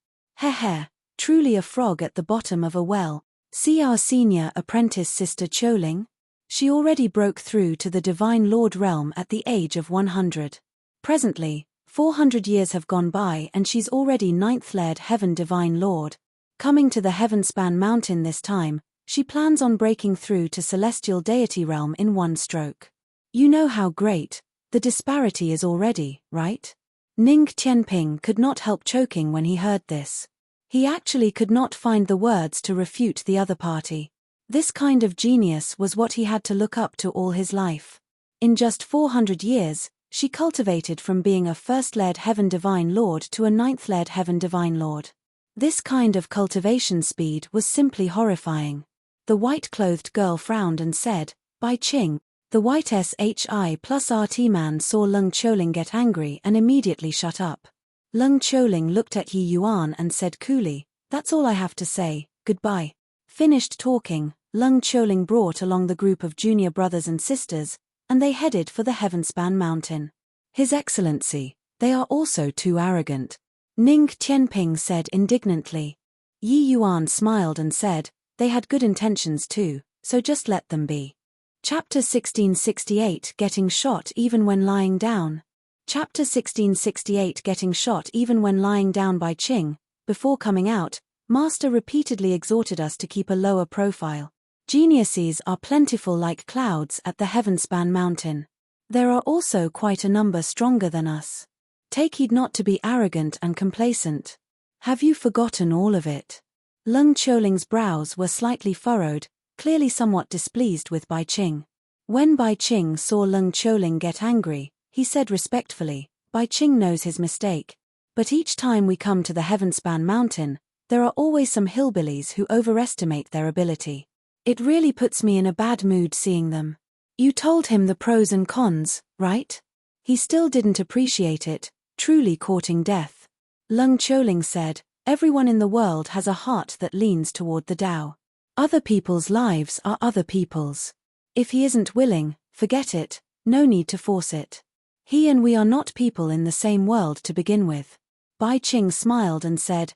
[SPEAKER 1] Truly a frog at the bottom of a well. See our senior apprentice sister Choling? She already broke through to the Divine Lord realm at the age of 100. Presently, 400 years have gone by and she's already 9th Laird Heaven Divine Lord. Coming to the Heavenspan Mountain this time, she plans on breaking through to Celestial Deity Realm in one stroke. You know how great the disparity is already, right?" Ning Qianping could not help choking when he heard this. He actually could not find the words to refute the other party. This kind of genius was what he had to look up to all his life. In just 400 years, she cultivated from being a 1st Laird Heaven Divine Lord to a 9th Laird Heaven Divine Lord. This kind of cultivation speed was simply horrifying. The white-clothed girl frowned and said, "Bai Qing." The white SHI plus RT man saw Leng Choling get angry and immediately shut up. Leng Choling looked at Yi Yuan and said coolly, "That's all I have to say, goodbye." Finished talking, Leng Choling brought along the group of junior brothers and sisters, and they headed for the Heavenspan Mountain. "His Excellency, they are also too arrogant," Ning Qianping said indignantly. Yi Yuan smiled and said, "They had good intentions too, so just let them be." Chapter 1668 Getting Shot Even When Lying Down. Chapter 1668 Getting Shot Even When Lying Down by Qing. Before coming out, Master repeatedly exhorted us to keep a lower profile. Geniuses are plentiful like clouds at the Heavenspan Mountain. There are also quite a number stronger than us. Take heed not to be arrogant and complacent. Have you forgotten all of it? Leng Choling's brows were slightly furrowed, clearly somewhat displeased with Bai Qing. When Bai Qing saw Leng Choling get angry, he said respectfully, "Bai Qing knows his mistake. But each time we come to the Heavenspan Mountain, there are always some hillbillies who overestimate their ability. It really puts me in a bad mood seeing them." You told him the pros and cons, right? He still didn't appreciate it, truly courting death. Leng Choling said, "Everyone in the world has a heart that leans toward the Tao. Other people's lives are other people's. If he isn't willing, forget it, no need to force it. He and we are not people in the same world to begin with." Bai Qing smiled and said,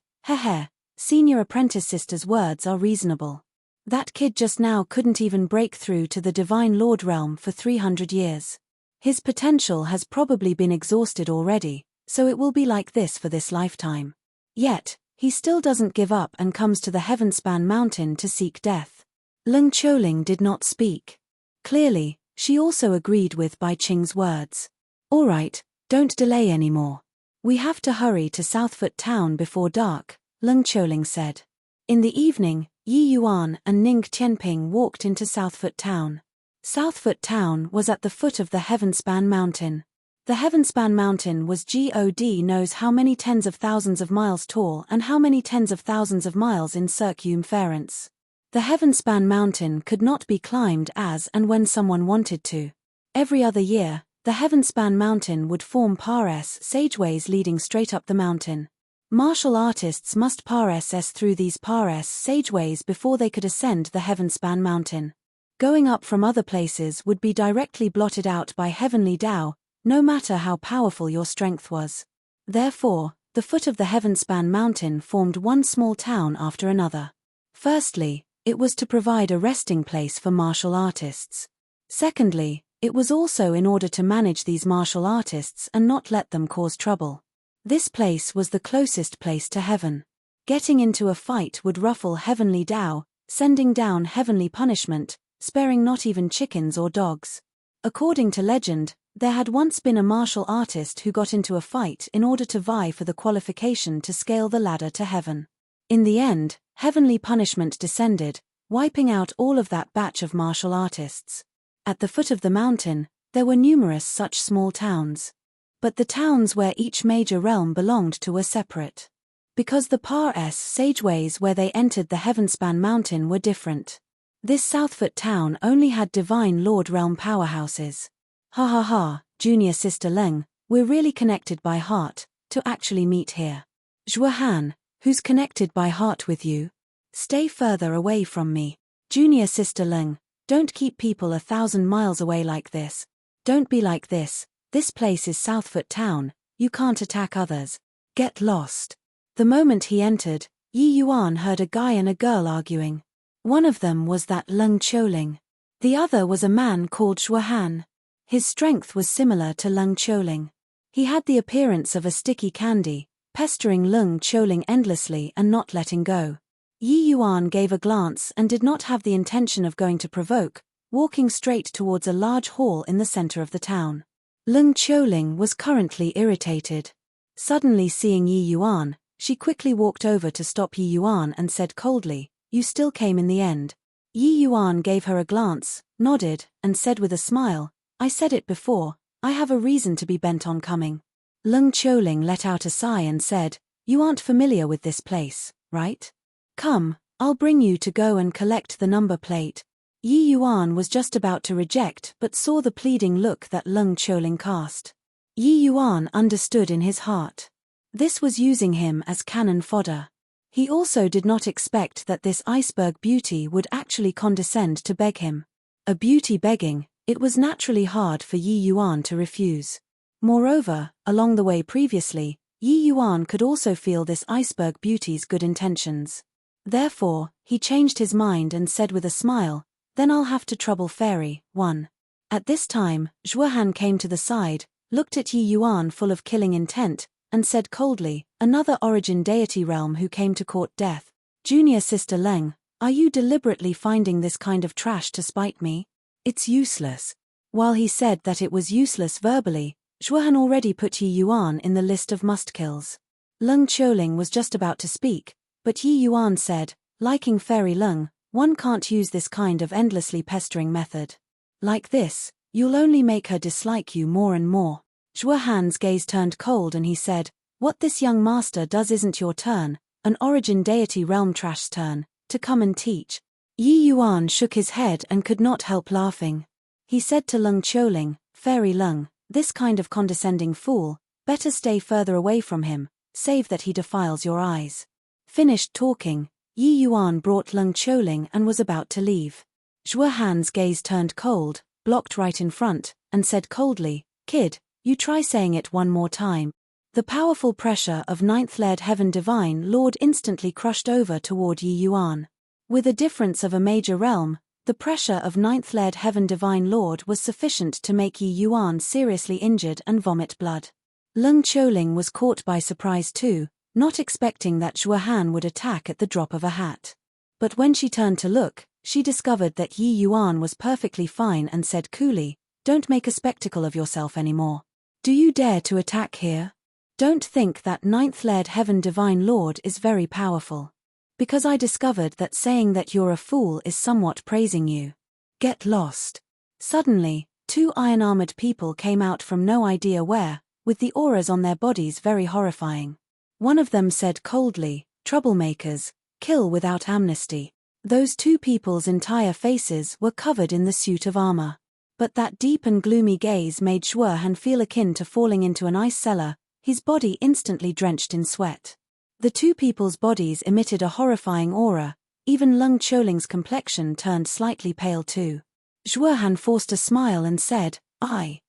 [SPEAKER 1] Senior apprentice sister's words are reasonable. That kid just now couldn't even break through to the Divine Lord realm for 300 years. His potential has probably been exhausted already, so it will be like this for this lifetime. Yet, he still doesn't give up and comes to the Heavenspan Mountain to seek death. Leng Choling did not speak. Clearly, she also agreed with Bai Qing's words. "All right, don't delay anymore. We have to hurry to Southfoot Town before dark," Leng Choling said. In the evening, Yi Yuan and Ning Qianping walked into Southfoot Town. Southfoot Town was at the foot of the Heavenspan Mountain. The Heavenspan Mountain was God knows how many tens of thousands of miles tall and how many tens of thousands of miles in circumference. The Heavenspan Mountain could not be climbed as and when someone wanted to. Every other year, the Heavenspan Mountain would form pares sageways leading straight up the mountain. Martial artists must pares through these pares sageways before they could ascend the Heavenspan Mountain. Going up from other places would be directly blotted out by heavenly Tao, no matter how powerful your strength was. Therefore, the foot of the Heavenspan mountain formed one small town after another. Firstly, it was to provide a resting place for martial artists. Secondly, it was also in order to manage these martial artists and not let them cause trouble. This place was the closest place to heaven. Getting into a fight would ruffle heavenly Tao, sending down heavenly punishment, sparing not even chickens or dogs. According to legend, there had once been a martial artist who got into a fight in order to vie for the qualification to scale the ladder to heaven. In the end, heavenly punishment descended, wiping out all of that batch of martial artists. At the foot of the mountain, there were numerous such small towns. But the towns where each major realm belonged to were separate. Because the passageways where they entered the Heavenspan mountain were different. This Southfoot town only had Divine Lord realm powerhouses. Ha ha ha, junior sister Leng, we're really connected by heart, to actually meet here. Zhuohan, who's connected by heart with you? Stay further away from me. Junior sister Leng, don't keep people 1,000 miles away like this. Don't be like this. This place is Southfoot town, you can't attack others. Get lost. The moment he entered, Yi Yuan heard a guy and a girl arguing. One of them was that Leng Qiuling. The other was a man called Zhuohan. His strength was similar to Leng Qiuling. He had the appearance of a sticky candy, pestering Leng Qiuling endlessly and not letting go. Yi Yuan gave a glance and did not have the intention of going to provoke, walking straight towards a large hall in the center of the town. Leng Qiuling was currently irritated. Suddenly seeing Yi Yuan, she quickly walked over to stop Yi Yuan and said coldly, "You still came in the end." Yi Yuan gave her a glance, nodded, and said with a smile, "I said it before, I have a reason to be bent on coming." Leng Qiuling let out a sigh and said, "You aren't familiar with this place, right? Come, I'll bring you to go and collect the number plate." Yi Yuan was just about to reject but saw the pleading look that Leng Qiuling cast. Yi Yuan understood in his heart. This was using him as cannon fodder. He also did not expect that this iceberg beauty would actually condescend to beg him. A beauty begging, it was naturally hard for Yi Yuan to refuse. Moreover, along the way previously, Yi Yuan could also feel this iceberg beauty's good intentions. Therefore, he changed his mind and said with a smile, "Then I'll have to trouble Fairy 1. At this time, Zhuohan came to the side, looked at Yi Yuan full of killing intent, and said coldly, "Another origin deity realm who came to court death. Junior sister Leng, are you deliberately finding this kind of trash to spite me? It's useless." While he said that it was useless verbally, Zhuohan already put Yi Yuan in the list of must-kills. Leng Qiuling was just about to speak, but Yi Yuan said, "Liking Fairy Leng, one can't use this kind of endlessly pestering method. Like this, you'll only make her dislike you more and more." Zhuohan's gaze turned cold and he said, "What this young master does isn't your turn, an origin deity realm trash's turn, to come and teach." Yi Yuan shook his head and could not help laughing. He said to Leng Qiuling, "Fairy Leng, this kind of condescending fool, better stay further away from him, save that he defiles your eyes." Finished talking, Yi Yuan brought Leng Qiuling and was about to leave. Zhuohan's gaze turned cold, blocked right in front, and said coldly, "Kid, you try saying it one more time." The powerful pressure of ninth-led Heaven Divine Lord instantly crushed over toward Yi Yuan. With a difference of a major realm, the pressure of ninth-led Heaven Divine Lord was sufficient to make Yi Yuan seriously injured and vomit blood. Leng Qiuling was caught by surprise too, not expecting that Zhuohan would attack at the drop of a hat. But when she turned to look, she discovered that Yi Yuan was perfectly fine and said coolly, "Don't make a spectacle of yourself anymore. Do you dare to attack here? Don't think that ninth-led Heaven Divine Lord is very powerful. Because I discovered that saying that you're a fool is somewhat praising you. Get lost." Suddenly, 2 iron-armored people came out from no idea where, with the auras on their bodies very horrifying. One of them said coldly, "Troublemakers, kill without amnesty." Those 2 people's entire faces were covered in the suit of armor. But that deep and gloomy gaze made Zhuohan feel akin to falling into an ice cellar, his body instantly drenched in sweat. The 2 people's bodies emitted a horrifying aura, even Leng Qiuling's complexion turned slightly pale too. Zhuohan forced a smile and said, I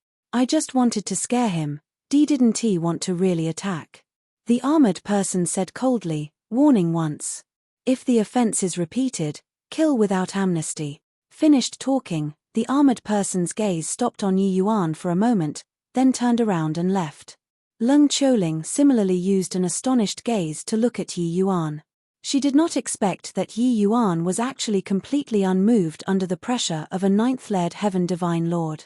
[SPEAKER 1] just wanted to scare him, didn't he want to really attack?" The armored person said coldly, warning once. If the offense is repeated, kill without amnesty. Finished talking, the armored person's gaze stopped on Yi Yuan for a moment, then turned around and left. Leng Qiuling similarly used an astonished gaze to look at Yi Yuan. She did not expect that Yi Yuan was actually completely unmoved under the pressure of a ninth-layered heaven divine lord.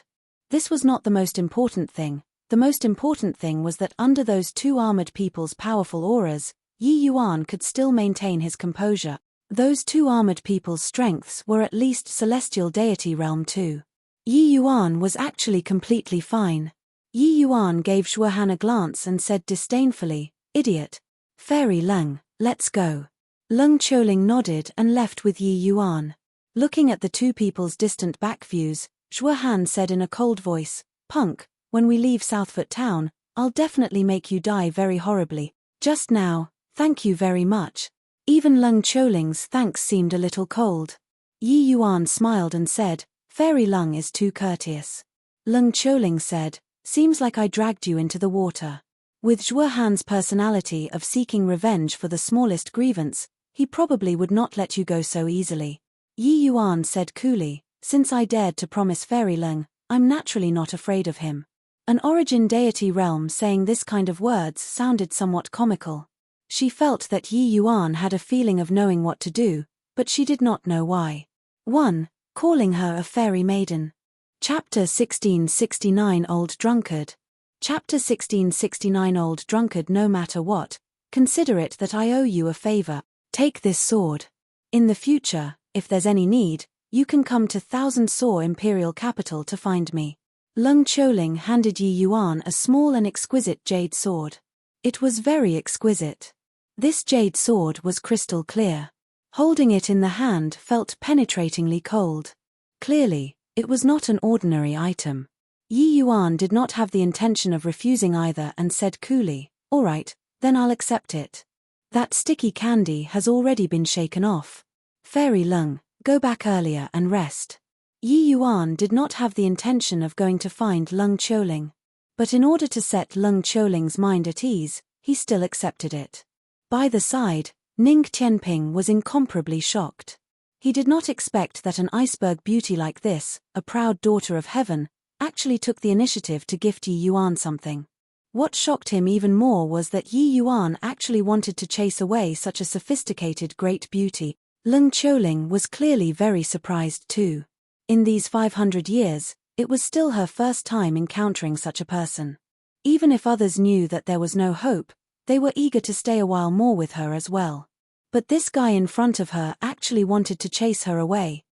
[SPEAKER 1] This was not the most important thing. The most important thing was that under those two armored people's powerful auras, Yi Yuan could still maintain his composure. Those two armored people's strengths were at least celestial deity realm too. Yi Yuan was actually completely fine. Yi Yuan gave Shuohan a glance and said disdainfully, "Idiot. Fairy Leng, let's go." Leng Qiuling nodded and left with Yi Yuan. Looking at the two people's distant back views, Shuohan said in a cold voice, "Punk, when we leave Southfoot Town, I'll definitely make you die very horribly. Just now, thank you very much." Even Leng Qiuling's thanks seemed a little cold. Yi Yuan smiled and said, "Fairy Leng is too courteous." Leng Qiuling said, "Seems like I dragged you into the water." With Shuohan's personality of seeking revenge for the smallest grievance, he probably would not let you go so easily. Yi Yuan said coolly, "Since I dared to promise Fairy Leng, I'm naturally not afraid of him." An origin deity realm saying this kind of words sounded somewhat comical. She felt that Yi Yuan had a feeling of knowing what to do, but she did not know why. 1. Calling her a fairy maiden. Chapter 1669 Old Drunkard. Chapter 1669 Old Drunkard. No matter what, consider it that I owe you a favor. Take this sword. In the future, if there's any need, you can come to Thousand Saw Imperial Capital to find me. Leng Qiuling handed Yi Yuan a small and exquisite jade sword. It was very exquisite. This jade sword was crystal clear. Holding it in the hand felt penetratingly cold. Clearly, it was not an ordinary item. Yi Yuan did not have the intention of refusing either and said coolly, "All right, then I'll accept it. That sticky candy has already been shaken off. Fairy Leng, go back earlier and rest." Yi Yuan did not have the intention of going to find Leng Qiuling. But in order to set Leng Qiuling's mind at ease, he still accepted it. By the side, Ning Tianping was incomparably shocked. He did not expect that an iceberg beauty like this, a proud daughter of heaven, actually took the initiative to gift Yi Yuan something. What shocked him even more was that Yi Yuan actually wanted to chase away such a sophisticated great beauty. Leng Qiuling was clearly very surprised too. In these 500 years, it was still her first time encountering such a person. Even if others knew that there was no hope, they were eager to stay a while more with her as well. But this guy in front of her actually wanted to chase her away.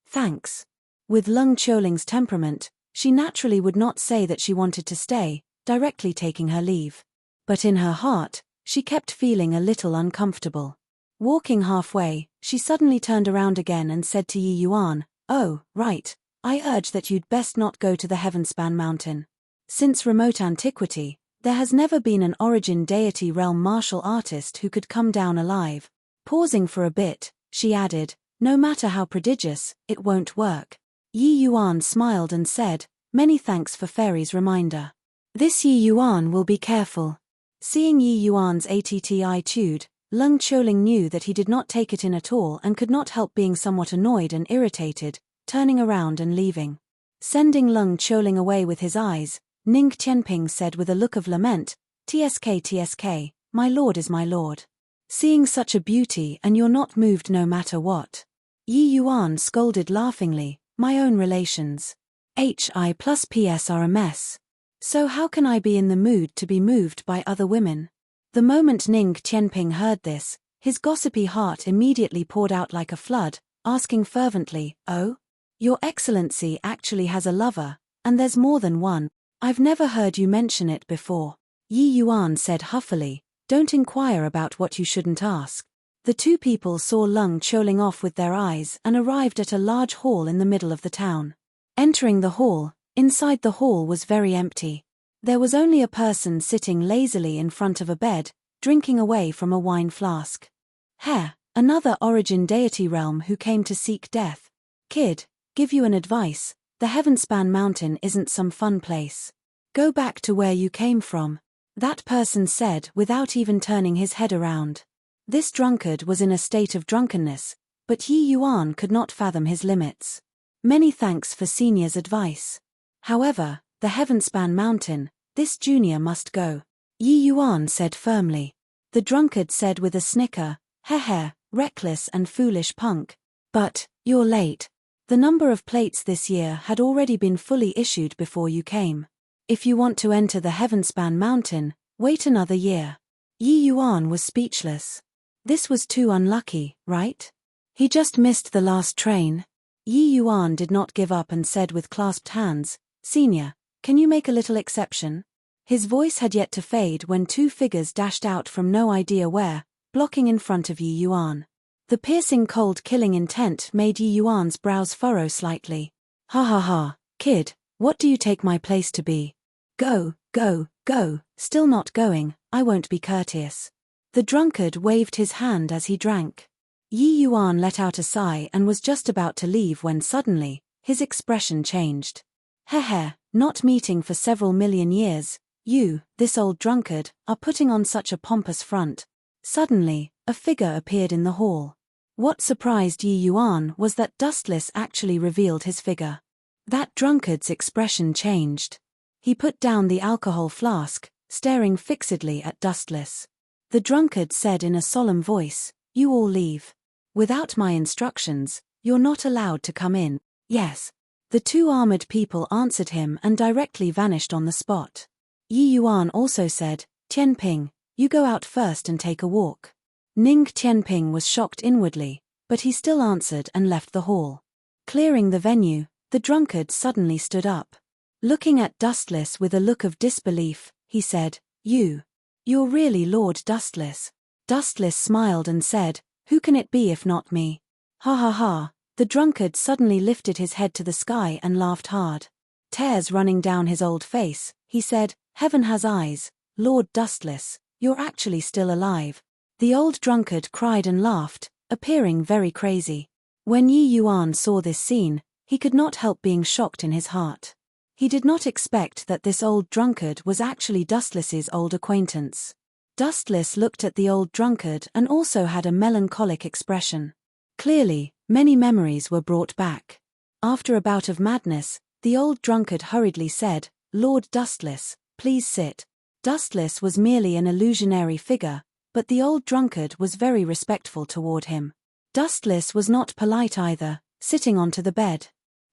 [SPEAKER 1] Thanks. With Leng Qiuling's temperament, she naturally would not say that she wanted to stay, directly taking her leave. But in her heart, she kept feeling a little uncomfortable. Walking halfway, she suddenly turned around again and said to Yi Yuan, "Oh, right, I urge that you'd best not go to the Heavenspan Mountain. Since remote antiquity, there has never been an origin deity realm martial artist who could come down alive." Pausing for a bit, she added, "No matter how prodigious, it won't work." Yi Yuan smiled and said, "Many thanks for Fairy's reminder. This Yi Yuan will be careful." Seeing Yi Yuan's attitude, Leng Qiuling knew that he did not take it in at all and could not help being somewhat annoyed and irritated, turning around and leaving. Sending Leng Qiuling away with his eyes, Ning Tianping said with a look of lament, "TSK, my lord is my lord. Seeing such a beauty and you're not moved no matter what." Yi Yuan scolded laughingly, "My own relations. HI plus PS are a mess. So how can I be in the mood to be moved by other women?" The moment Ning Tianping heard this, his gossipy heart immediately poured out like a flood, asking fervently, "Oh? Your Excellency actually has a lover, and there's more than one. I've never heard you mention it before." Yi Yuan said huffily, "Don't inquire about what you shouldn't ask." The two people saw Leng Qiuling off with their eyes and arrived at a large hall in the middle of the town. Entering the hall, inside the hall was very empty. There was only a person sitting lazily in front of a bed, drinking away from a wine flask. Another origin deity realm who came to seek death. "Kid, give you an advice, the Heavenspan Mountain isn't some fun place. Go back to where you came from. That person said without even turning his head around. This drunkard was in a state of drunkenness, but Yi Yuan could not fathom his limits. Many thanks for senior's advice. However, the Heavenspan Mountain, this junior must go. Yi Yuan said firmly. The drunkard said with a snicker, heh, reckless and foolish punk. But, you're late. The number of plates this year had already been fully issued before you came. If you want to enter the Heavenspan Mountain, wait another year. Yi Yuan was speechless. This was too unlucky, right? He just missed the last train. Yi Yuan did not give up and said with clasped hands, Senior, can you make a little exception? His voice had yet to fade when two figures dashed out from no idea where, blocking in front of Yi Yuan. The piercing cold killing intent made Yi Yuan's brows furrow slightly. Ha ha ha, kid, what do you take my place to be? Go, still not going, I won't be courteous. The drunkard waved his hand as he drank. Yi Yuan let out a sigh and was just about to leave when suddenly, his expression changed. Heh, not meeting for several million years, you, this old drunkard, are putting on such a pompous front. Suddenly, a figure appeared in the hall. What surprised Yi Yuan was that Dustless actually revealed his figure. That drunkard's expression changed. He put down the alcohol flask, staring fixedly at Dustless. The drunkard said in a solemn voice, You all leave. Without my instructions, you're not allowed to come in. Yes. The two armored people answered him and directly vanished on the spot. Yi Yuan also said, Tianping, you go out first and take a walk. Ning Tianping was shocked inwardly, but he still answered and left the hall. Clearing the venue, the drunkard suddenly stood up. Looking at Dustless with a look of disbelief, he said, You're really Lord Dustless. Dustless smiled and said, Who can it be if not me? Ha ha ha, the drunkard suddenly lifted his head to the sky and laughed hard. Tears running down his old face, he said, Heaven has eyes, Lord Dustless, you're actually still alive. The old drunkard cried and laughed, appearing very crazy. When Yi Yuan saw this scene, he could not help being shocked in his heart. He did not expect that this old drunkard was actually Dustless's old acquaintance. Dustless looked at the old drunkard and also had a melancholic expression. Clearly, many memories were brought back. After a bout of madness, the old drunkard hurriedly said, Lord Dustless, please sit. Dustless was merely an illusionary figure, but the old drunkard was very respectful toward him. Dustless was not polite either, sitting onto the bed.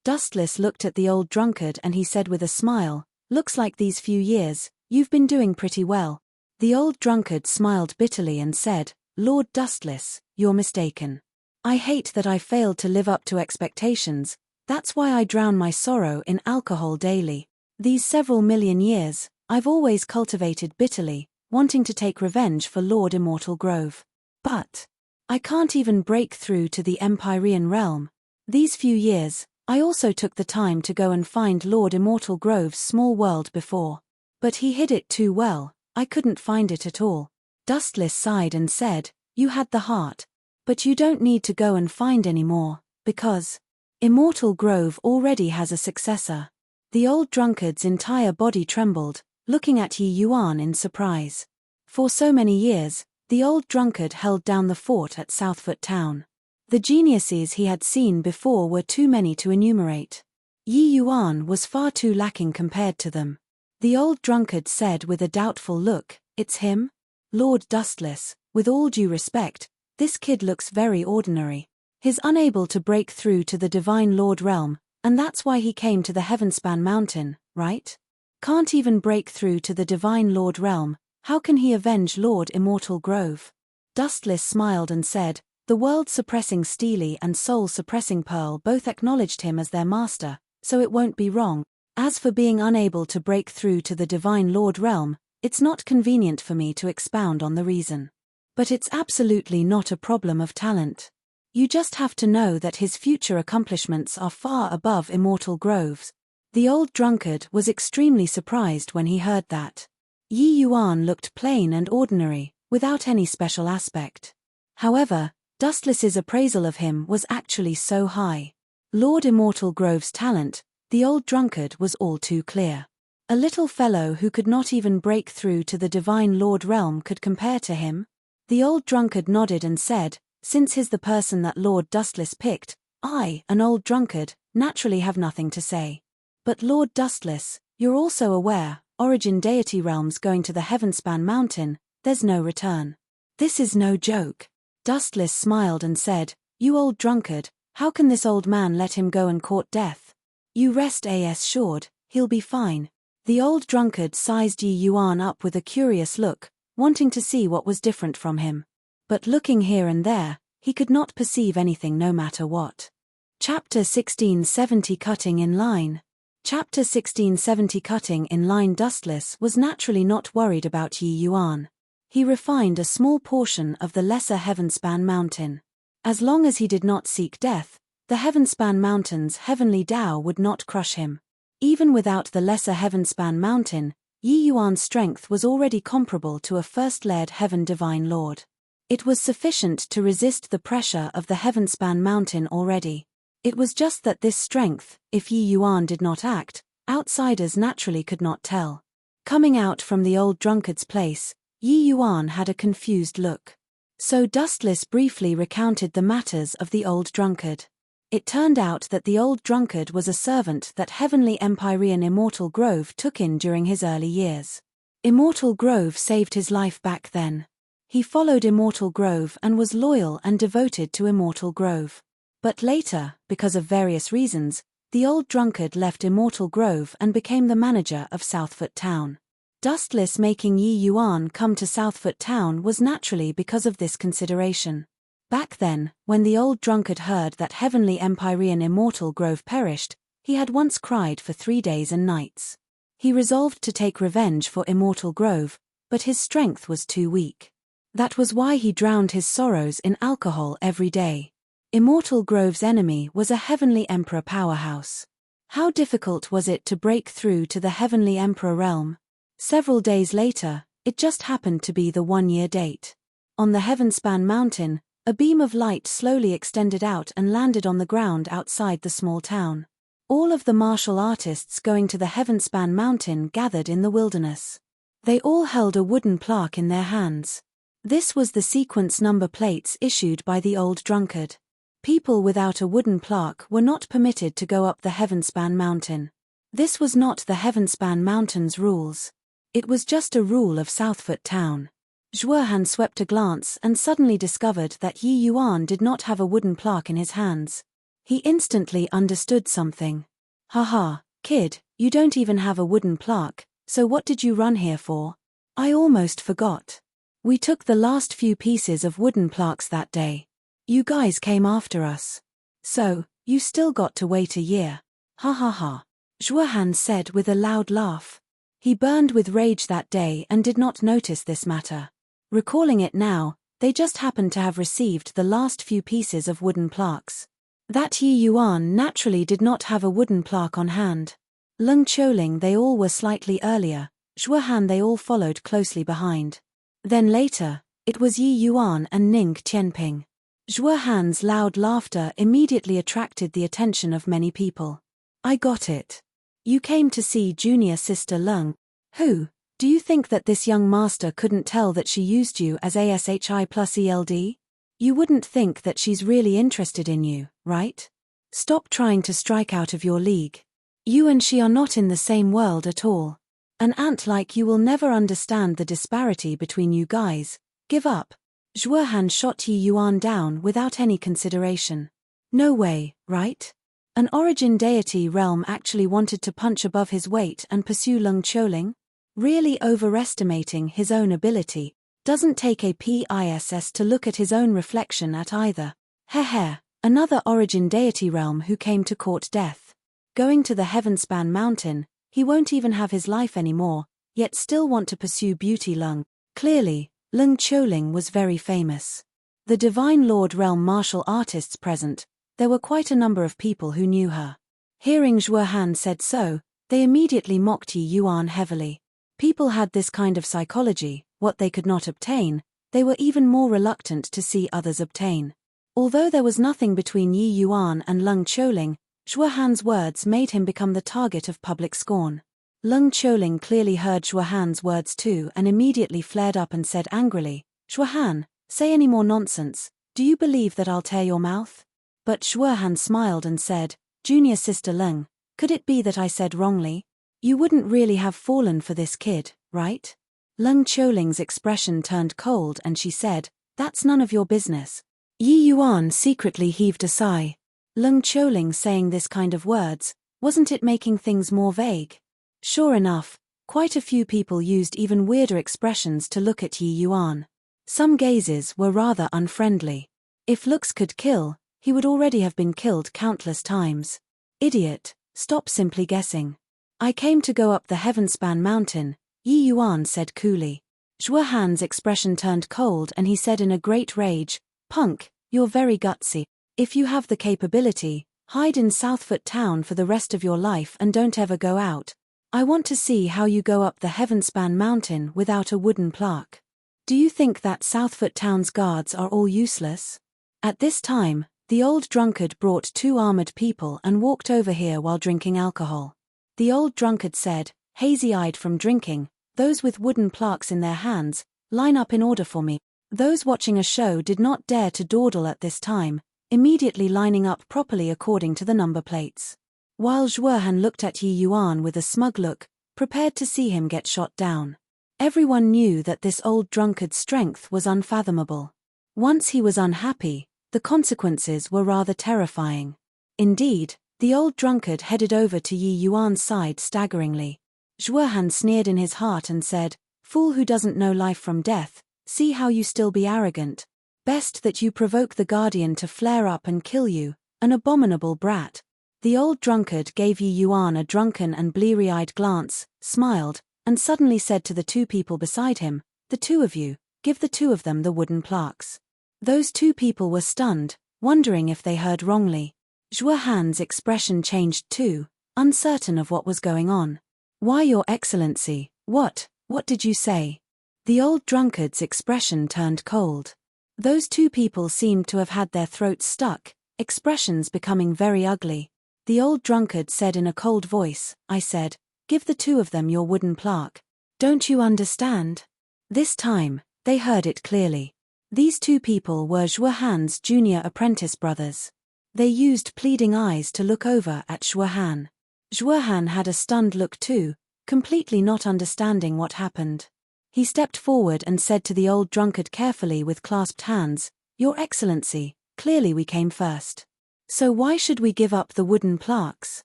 [SPEAKER 1] Dustless looked at the old drunkard and he said with a smile, Looks like these few years, you've been doing pretty well. The old drunkard smiled bitterly and said, Lord Dustless, you're mistaken. I hate that I failed to live up to expectations, that's why I drown my sorrow in alcohol daily. These several million years, I've always cultivated bitterly, wanting to take revenge for Lord Immortal Grove. But I can't even break through to the Empyrean realm. These few years, I also took the time to go and find Lord Immortal Grove's small world before. But he hid it too well, I couldn't find it at all. Dustless sighed and said, You had the heart. But you don't need to go and find any more, because Immortal Grove already has a successor. The old drunkard's entire body trembled, looking at Yi Yuan in surprise. For so many years, the old drunkard held down the fort at Southfoot Town. The geniuses he had seen before were too many to enumerate. Yi Yuan was far too lacking compared to them. The old drunkard said with a doubtful look, It's him? Lord Dustless, with all due respect, this kid looks very ordinary. He's unable to break through to the Divine Lord realm, and that's why he came to the Heavenspan Mountain, right? Can't even break through to the Divine Lord realm, how can he avenge Lord Immortal Grove? Dustless smiled and said, The world-suppressing Steely and soul-suppressing Pearl both acknowledged him as their master, so it won't be wrong. As for being unable to break through to the Divine Lord realm, it's not convenient for me to expound on the reason. But it's absolutely not a problem of talent. You just have to know that his future accomplishments are far above Immortal Grove's. The old drunkard was extremely surprised when he heard that. Yi Yuan looked plain and ordinary, without any special aspect. However, Dustless's appraisal of him was actually so high. Lord Immortal Grove's talent, the old drunkard was all too clear. A little fellow who could not even break through to the Divine Lord realm could compare to him? The old drunkard nodded and said, since he's the person that Lord Dustless picked, I, an old drunkard, naturally have nothing to say. But Lord Dustless, you're also aware, origin deity realms going to the Heavenspan Mountain, there's no return. This is no joke. Dustless smiled and said, you old drunkard, how can this old man let him go and court death? You rest assured, he'll be fine. The old drunkard sized Yi Yuan up with a curious look, wanting to see what was different from him. But looking here and there, he could not perceive anything no matter what. Chapter 1670 Cutting in Line. Chapter 1670 Cutting in Line. Dustless was naturally not worried about Yi Yuan. He refined a small portion of the lesser Heavenspan Mountain. As long as he did not seek death, the Heavenspan Mountain's heavenly Tao would not crush him. Even without the lesser Heavenspan Mountain, Yi Yuan's strength was already comparable to a first-layered Heaven Divine Lord. It was sufficient to resist the pressure of the Heavenspan Mountain already. It was just that this strength, if Yi Yuan did not act, outsiders naturally could not tell. Coming out from the old drunkard's place, Yi Yuan had a confused look. So Dustless briefly recounted the matters of the old drunkard. It turned out that the old drunkard was a servant that Heavenly Empyrean Immortal Grove took in during his early years. Immortal Grove saved his life back then. He followed Immortal Grove and was loyal and devoted to Immortal Grove. But later, because of various reasons, the old drunkard left Immortal Grove and became the manager of Southfoot Town. Dustless making Yi Yuan come to Southfoot Town was naturally because of this consideration. Back then, when the old drunkard heard that Heavenly Empyrean Immortal Grove perished, he had once cried for 3 days and nights. He resolved to take revenge for Immortal Grove, but his strength was too weak. That was why he drowned his sorrows in alcohol every day. Immortal Grove's enemy was a Heavenly Emperor powerhouse. How difficult was it to break through to the Heavenly Emperor realm? Several days later, it just happened to be the 1-year date. On the Heavenspan Mountain, a beam of light slowly extended out and landed on the ground outside the small town. All of the martial artists going to the Heavenspan Mountain gathered in the wilderness. They all held a wooden plaque in their hands. This was the sequence number plates issued by the old drunkard. People without a wooden plaque were not permitted to go up the Heavenspan Mountain. This was not the Heavenspan Mountain's rules. It was just a rule of Southfoot Town. Zhuohan swept a glance and suddenly discovered that Yi Yuan did not have a wooden plaque in his hands. He instantly understood something. Haha, kid, you don't even have a wooden plaque, so what did you run here for? I almost forgot. We took the last few pieces of wooden plaques that day. You guys came after us. So, you still got to wait a year. Ha ha ha. Zhuohan said with a loud laugh. He burned with rage that day and did not notice this matter. Recalling it now, they just happened to have received the last few pieces of wooden plaques. That Yi Yuan naturally did not have a wooden plaque on hand. Leng Qiuling they all were slightly earlier, Zhuohan they all followed closely behind. Then later, it was Yi Yuan and Ning Qianping. Zhuohan's loud laughter immediately attracted the attention of many people. I got it. You came to see junior sister Leng. Who? Do you think that this young master couldn't tell that she used you as ASHI plus ELD? You wouldn't think that she's really interested in you, right? Stop trying to strike out of your league. You and she are not in the same world at all. An ant like you will never understand the disparity between you guys. Give up. Zhuohan shot Yi Yuan down without any consideration. No way, right? An origin deity realm actually wanted to punch above his weight and pursue Leng Qiuling? Really overestimating his own ability, doesn't take a PISS to look at his own reflection at either. Heh, another origin deity realm who came to court death. Going to the Heavenspan Mountain, he won't even have his life anymore, yet still want to pursue beauty Leng. Clearly, Leng Qiuling was very famous. The Divine Lord realm martial artists present, there were quite a number of people who knew her. Hearing Zhuohan said so, they immediately mocked Yi Yuan heavily. People had this kind of psychology, what they could not obtain, they were even more reluctant to see others obtain. Although there was nothing between Yi Yuan and Leng Qiuling, Zhuohan's words made him become the target of public scorn. Lung Choling clearly heard Shuahan's words too and immediately flared up and said angrily, Shuahan, say any more nonsense, do you believe that I'll tear your mouth? But Shuahan smiled and said, Junior Sister Lung, could it be that I said wrongly? You wouldn't really have fallen for this kid, right? Lung Choling's expression turned cold and she said, that's none of your business. Yi Yuan secretly heaved a sigh. Lung Choling saying this kind of words, wasn't it making things more vague? Sure enough, quite a few people used even weirder expressions to look at Yi Yuan. Some gazes were rather unfriendly. If looks could kill, he would already have been killed countless times. Idiot, stop simply guessing. I came to go up the Heavenspan mountain, Yi Yuan said coolly. Shuahan's expression turned cold and he said in a great rage, Punk, you're very gutsy. If you have the capability, hide in Southfoot Town for the rest of your life and don't ever go out. I want to see how you go up the Heavenspan mountain without a wooden plaque. Do you think that Southfoot Town's guards are all useless? At this time, the old drunkard brought 2 armored people and walked over here while drinking alcohol. The old drunkard said, hazy-eyed from drinking, those with wooden plaques in their hands, line up in order for me. Those watching a show did not dare to dawdle at this time, immediately lining up properly according to the number plates. While Shuahan looked at Yi Yuan with a smug look, prepared to see him get shot down. Everyone knew that this old drunkard's strength was unfathomable. Once he was unhappy, the consequences were rather terrifying. Indeed, the old drunkard headed over to Yi Yuan's side staggeringly. Shuahan sneered in his heart and said, Fool who doesn't know life from death, see how you still be arrogant. Best that you provoke the guardian to flare up and kill you, an abominable brat. The old drunkard gave Yi Yuan a drunken and bleary-eyed glance, smiled, and suddenly said to the 2 people beside him, the 2 of you, give the 2 of them the wooden plaques. Those 2 people were stunned, wondering if they heard wrongly. Shuahan's expression changed too, uncertain of what was going on. Why, Your Excellency, what did you say? The old drunkard's expression turned cold. Those 2 people seemed to have had their throats stuck, expressions becoming very ugly. The old drunkard said in a cold voice, I said, give the 2 of them your wooden plaque. Don't you understand? This time, they heard it clearly. These 2 people were Shuahan's junior apprentice brothers. They used pleading eyes to look over at Shuahan. Shuahan had a stunned look too, completely not understanding what happened. He stepped forward and said to the old drunkard carefully with clasped hands, Your Excellency, clearly we came first. So why should we give up the wooden plaques?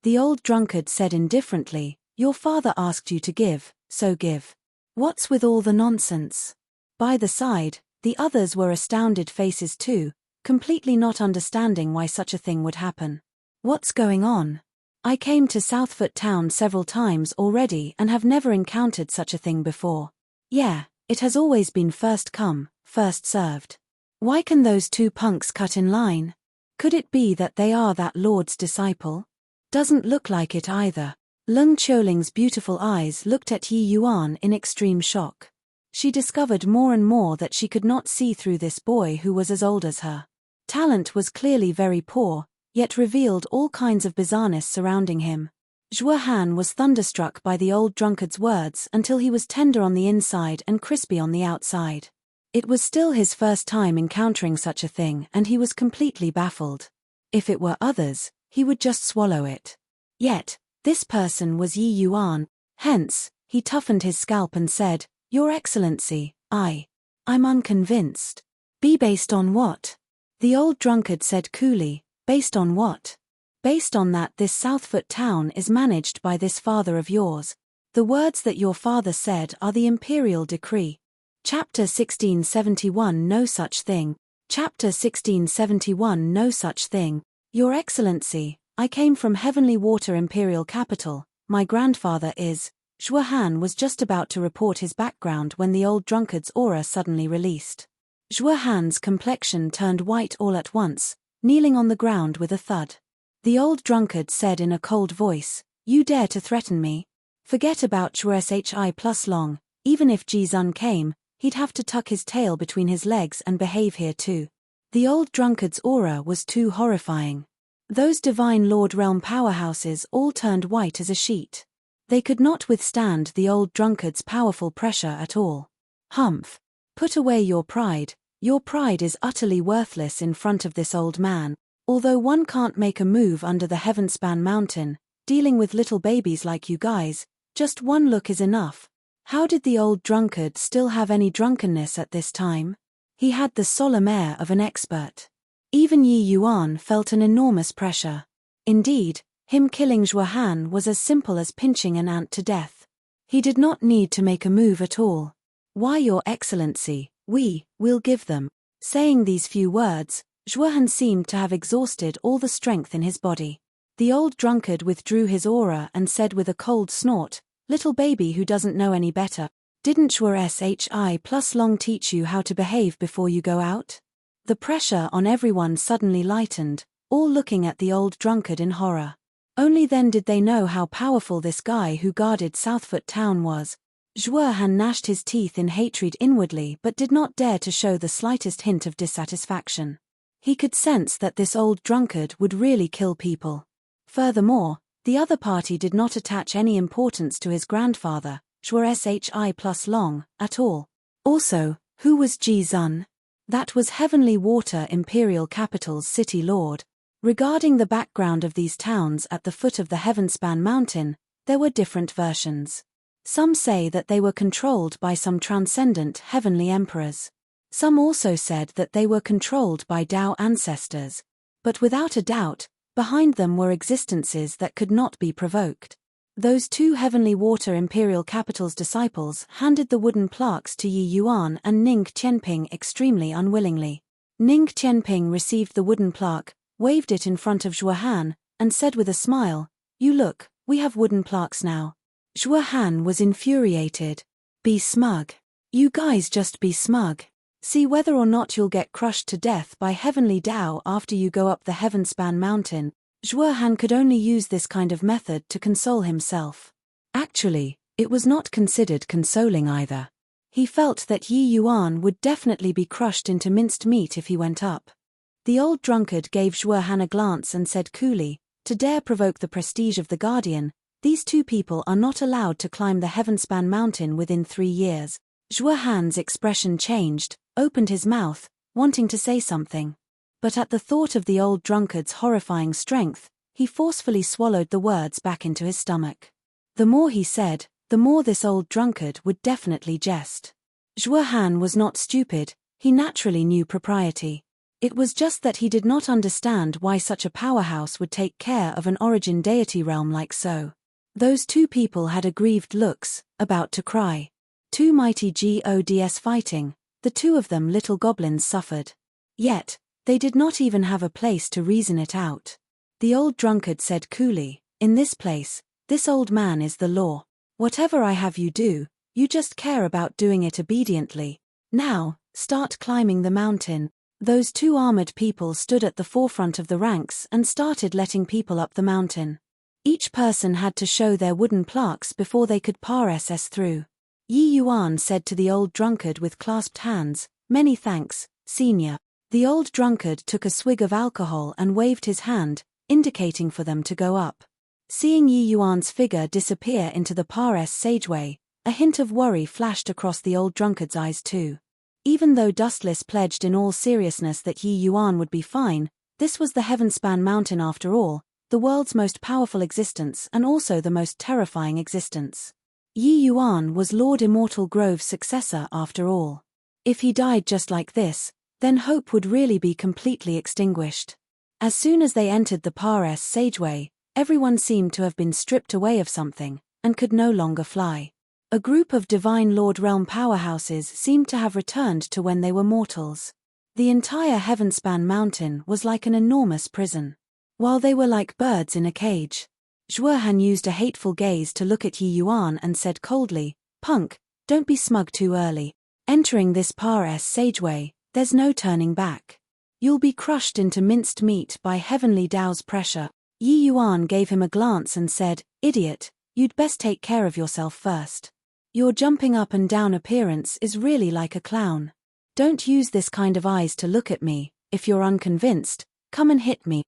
[SPEAKER 1] The old drunkard said indifferently, Your father asked you to give, so give. What's with all the nonsense? By the side, the others were astounded faces too, completely not understanding why such a thing would happen. What's going on? I came to Southfoot Town several times already and have never encountered such a thing before. Yeah, it has always been first come, first served. Why can those 2 punks cut in line? Could it be that they are that Lord's disciple? Doesn't look like it either. Lung Choling's beautiful eyes looked at Yi Yuan in extreme shock. She discovered more and more that she could not see through this boy who was as old as her. Talent was clearly very poor, yet revealed all kinds of bizarreness surrounding him. Shuahan was thunderstruck by the old drunkard's words until he was tender on the inside and crispy on the outside. It was still his first time encountering such a thing and he was completely baffled. If it were others, he would just swallow it. Yet, this person was Yi Yuan, hence, he toughened his scalp and said, Your Excellency, I'm unconvinced. Be based on what? The old drunkard said coolly, based on what? Based on that this Southfoot Town is managed by this father of yours. The words that your father said are the imperial decree. Chapter 1671 No such thing. Chapter 1671 No such thing. Your Excellency, I came from Heavenly Water Imperial Capital, my grandfather is. Shuahan was just about to report his background when the old drunkard's aura suddenly released. Shuahan's complexion turned white all at once, kneeling on the ground with a thud. The old drunkard said in a cold voice, You dare to threaten me? Forget about Shuashi plus long, even if Jizun came, he'd have to tuck his tail between his legs and behave here too. The old drunkard's aura was too horrifying. Those divine Lord Realm powerhouses all turned white as a sheet. They could not withstand the old drunkard's powerful pressure at all. Humph! Put away your pride is utterly worthless in front of this old man. Although one can't make a move under the heaven-span mountain, dealing with little babies like you guys, just one look is enough. How did the old drunkard still have any drunkenness at this time? He had the solemn air of an expert. Even Yi Yuan felt an enormous pressure. Indeed, him killing Zhuo Han was as simple as pinching an ant to death. He did not need to make a move at all. Why, Your Excellency, we'll give them. Saying these few words, Zhuo Han seemed to have exhausted all the strength in his body. The old drunkard withdrew his aura and said with a cold snort, "Little baby who doesn't know any better, didn't your SHI+Long teach you how to behave before you go out?" The pressure on everyone suddenly lightened, all looking at the old drunkard in horror. Only then did they know how powerful this guy who guarded Southfoot Town was. Zhuo Han gnashed his teeth in hatred inwardly but did not dare to show the slightest hint of dissatisfaction. He could sense that this old drunkard would really kill people. Furthermore, the other party did not attach any importance to his grandfather, Zhuo SHI+Long, at all. Also, who was Ji Zun? That was Heavenly Water Imperial Capital's city lord. Regarding the background of these towns at the foot of the Heavenspan Mountain, there were different versions. Some say that they were controlled by some transcendent heavenly emperors. Some also said that they were controlled by Tao ancestors. But without a doubt, behind them were existences that could not be provoked. Those two Heavenly Water Imperial Capital's disciples handed the wooden plaques to Yi Yuan and Ning Qianping extremely unwillingly. Ning Qianping received the wooden plaque, waved it in front of Zhuo Han, and said with a smile, "You look, we have wooden plaques now." Zhuo Han was infuriated. "Be smug. You guys just be smug. See whether or not you'll get crushed to death by heavenly Tao after you go up the Heavenspan Mountain." Zhuo Han could only use this kind of method to console himself. Actually, it was not considered consoling either. He felt that Yi Yuan would definitely be crushed into minced meat if he went up. The old drunkard gave Zhuo Han a glance and said coolly, "To dare provoke the prestige of the Guardian, these two people are not allowed to climb the Heavenspan Mountain within 3 years." Zhuo Han's expression changed, opened his mouth, wanting to say something. But at the thought of the old drunkard's horrifying strength, he forcefully swallowed the words back into his stomach. The more he said, the more this old drunkard would definitely jest. Zhuo Han was not stupid, he naturally knew propriety. It was just that he did not understand why such a powerhouse would take care of an origin deity realm like so. Those two people had aggrieved looks, about to cry. Two mighty gods fighting, the two of them little goblins suffered. Yet, they did not even have a place to reason it out. The old drunkard said coolly, "In this place, this old man is the law. Whatever I have you do, you just care about doing it obediently. Now, start climbing the mountain." Those two armored people stood at the forefront of the ranks and started letting people up the mountain. Each person had to show their wooden plaques before they could pass through. Yi Yuan said to the old drunkard with clasped hands, "Many thanks, senior." The old drunkard took a swig of alcohol and waved his hand, indicating for them to go up. Seeing Yi Yuan's figure disappear into the passageway, a hint of worry flashed across the old drunkard's eyes too. Even though Dustless pledged in all seriousness that Yi Yuan would be fine, this was the Heavenspan Mountain after all, the world's most powerful existence and also the most terrifying existence. Yi Yuan was Lord Immortal Grove's successor after all. If he died just like this, then hope would really be completely extinguished. As soon as they entered the passageway, everyone seemed to have been stripped away of something, and could no longer fly. A group of Divine Lord Realm powerhouses seemed to have returned to when they were mortals. The entire Heavenspan Mountain was like an enormous prison. While they were like birds in a cage. Zhuo Han used a hateful gaze to look at Yi Yuan and said coldly, "Punk, don't be smug too early. Entering this passageway, there's no turning back. You'll be crushed into minced meat by heavenly Tao's pressure." Yi Yuan gave him a glance and said, "Idiot, you'd best take care of yourself first. Your jumping up and down appearance is really like a clown. Don't use this kind of eyes to look at me. If you're unconvinced, come and hit me.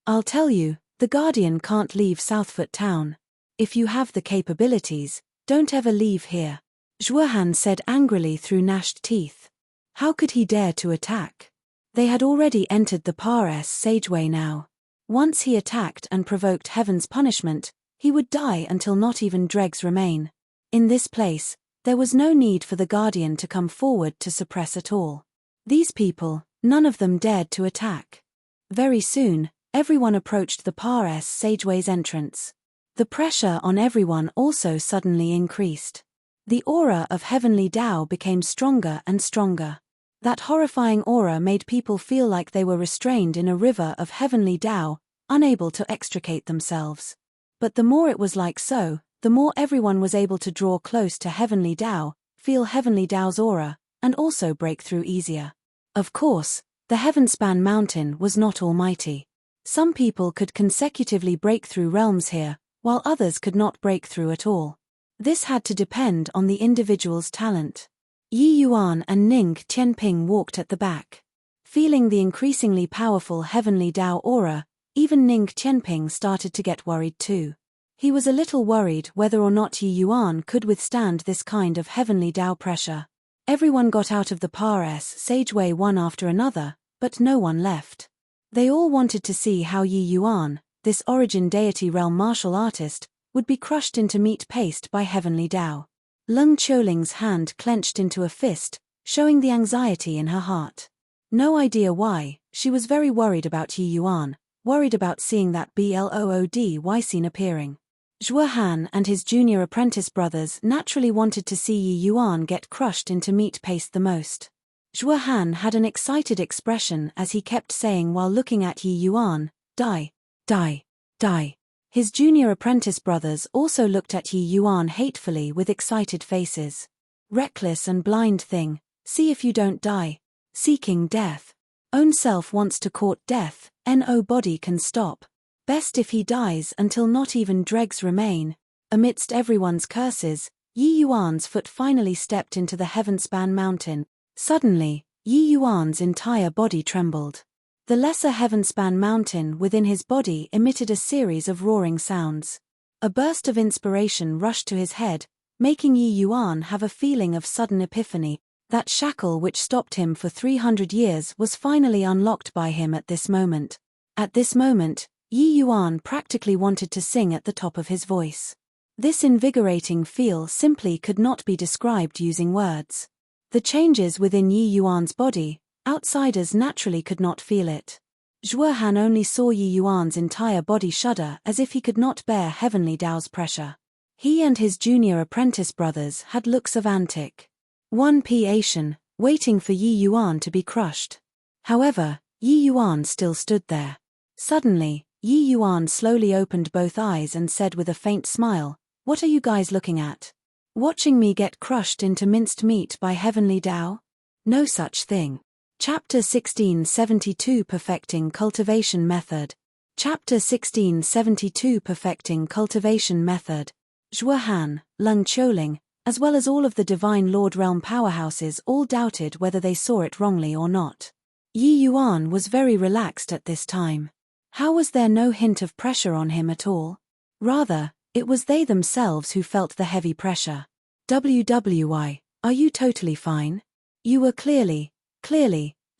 [SPEAKER 1] I'll tell you, the Guardian can't leave Southfoot Town. If you have the capabilities, don't ever leave here. Zhuohan said angrily through gnashed teeth. How could he dare to attack? They had already entered the Pares Sageway now. Once he attacked and provoked heaven's punishment, he would die until not even dregs remain. In this place, there was no need for the Guardian to come forward to suppress at all. These people, none of them dared to attack. Very soon, everyone approached the Pares Sageway's entrance. The pressure on everyone also suddenly increased. The aura of heavenly Tao became stronger and stronger. That horrifying aura made people feel like they were restrained in a river of heavenly Tao, unable to extricate themselves. But the more it was like so, the more everyone was able to draw close to heavenly Tao, feel heavenly Tao's aura, and also break through easier. Of course, the Heavenspan Mountain was not almighty. Some people could consecutively break through realms here, while others could not break through at all. This had to depend on the individual's talent. Yi Yuan and Ning Qianping walked at the back. Feeling the increasingly powerful heavenly Tao aura, even Ning Qianping started to get worried too. He was a little worried whether or not Yi Yuan could withstand this kind of heavenly Tao pressure. Everyone got out of the Pares Sageway one after another, but no one left. They all wanted to see how Yi Yuan, this origin deity realm martial artist, would be crushed into meat paste by heavenly Tao. Leng Qiuling's hand clenched into a fist, showing the anxiety in her heart. No idea why, she was very worried about Yi Yuan, worried about seeing that Bloody scene appearing. Zhuohan and his junior apprentice brothers naturally wanted to see Yi Yuan get crushed into meat paste the most. Zhuohan had an excited expression as he kept saying while looking at Yi Yuan, "Die, die, die." His junior apprentice brothers also looked at Yi Yuan hatefully with excited faces. Reckless and blind thing, see if you don't die. Seeking death. Own self wants to court death, no body can stop. Best if he dies until not even dregs remain. Amidst everyone's curses, Yi Yuan's foot finally stepped into the Heavenspan Mountain. Suddenly, Yi Yuan's entire body trembled. The lesser Heavenspan Mountain within his body emitted a series of roaring sounds. A burst of inspiration rushed to his head, making Yi Yuan have a feeling of sudden epiphany. That shackle which stopped him for 300 years was finally unlocked by him at this moment. At this moment, Yi Yuan practically wanted to sing at the top of his voice. This invigorating feel simply could not be described using words. The changes within Yi Yuan's body, outsiders naturally could not feel it. Zhuohan only saw Yi Yuan's entire body shudder as if he could not bear heavenly Tao's pressure. He and his junior apprentice brothers had looks of antic. One patient, waiting for Yi Yuan to be crushed. However, Yi Yuan still stood there. Suddenly, Yi Yuan slowly opened both eyes and said with a faint smile, "What are you guys looking at? Watching me get crushed into minced meat by heavenly Tao? No such thing." Chapter 1672 Perfecting Cultivation Method. Chapter 1672 Perfecting Cultivation Method. Zhuohan, Leng Qiuling, as well as all of the Divine Lord Realm powerhouses all doubted whether they saw it wrongly or not. Yi Yuan was very relaxed at this time. How was there no hint of pressure on him at all? Rather, it was they themselves who felt the heavy pressure. "WWY, are you totally fine? You were clearly,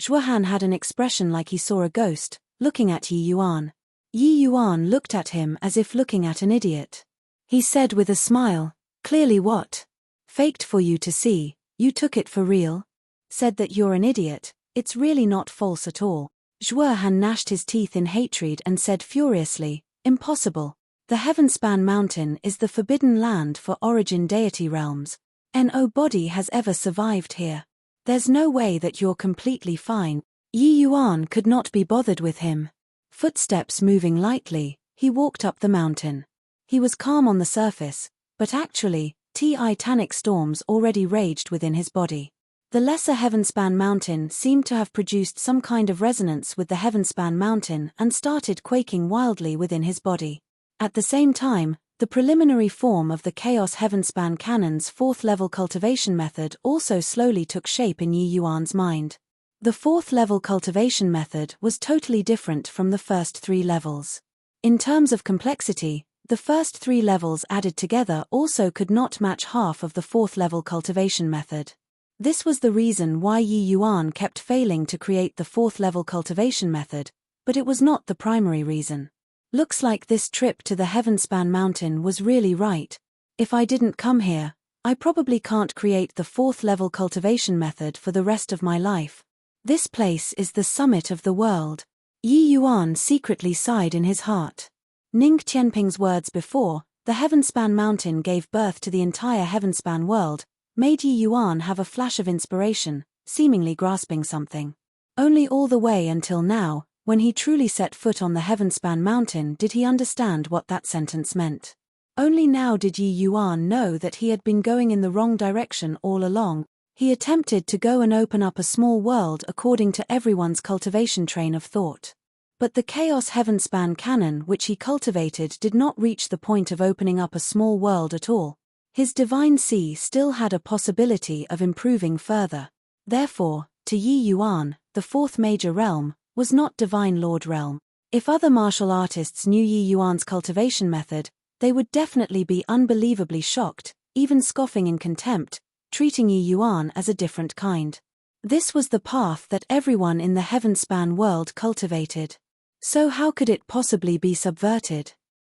[SPEAKER 1] Zhuohan had an expression like he saw a ghost, looking at Yi Yuan. Yi Yuan looked at him as if looking at an idiot. He said with a smile, "Clearly what? Faked for you to see, you took it for real? Said that you're an idiot, it's really not false at all." Zhuohan gnashed his teeth in hatred and said furiously, "Impossible. The Heavenspan Mountain is the forbidden land for origin deity realms. No body has ever survived here. There's no way that you're completely fine." Yi Yuan could not be bothered with him. Footsteps moving lightly, he walked up the mountain. He was calm on the surface, but actually, titanic storms already raged within his body. The lesser Heavenspan Mountain seemed to have produced some kind of resonance with the Heavenspan Mountain and started quaking wildly within his body. At the same time, the preliminary form of the Chaos Heavenspan Cannon's 4th-level cultivation method also slowly took shape in Yi Yuan's mind. The 4th-level cultivation method was totally different from the first 3 levels. In terms of complexity, The first 3 levels added together also could not match half of the 4th level cultivation method. This was the reason why Yi Yuan kept failing to create the 4th level cultivation method, but it was not the primary reason. Looks like this trip to the Heavenspan Mountain was really right. If I didn't come here, I probably can't create the 4th level cultivation method for the rest of my life. This place is the summit of the world. Yi Yuan secretly sighed in his heart. Ning Qianping's words before, the Heavenspan Mountain gave birth to the entire Heavenspan world, made Yi Yuan have a flash of inspiration, seemingly grasping something. Only all the way until now, when he truly set foot on the Heavenspan Mountain, did he understand what that sentence meant. Only now did Yi Yuan know that he had been going in the wrong direction all along. He attempted to go and open up a small world according to everyone's cultivation train of thought. But the Chaos Heavenspan canon which he cultivated did not reach the point of opening up a small world at all. His divine sea still had a possibility of improving further. Therefore, to Yi Yuan, the 4th major realm was not Divine Lord realm. If other martial artists knew Yi Yuan's cultivation method, they would definitely be unbelievably shocked, even scoffing in contempt, treating Yi Yuan as a different kind. This was the path that everyone in the Heavenspan world cultivated. So how could it possibly be subverted?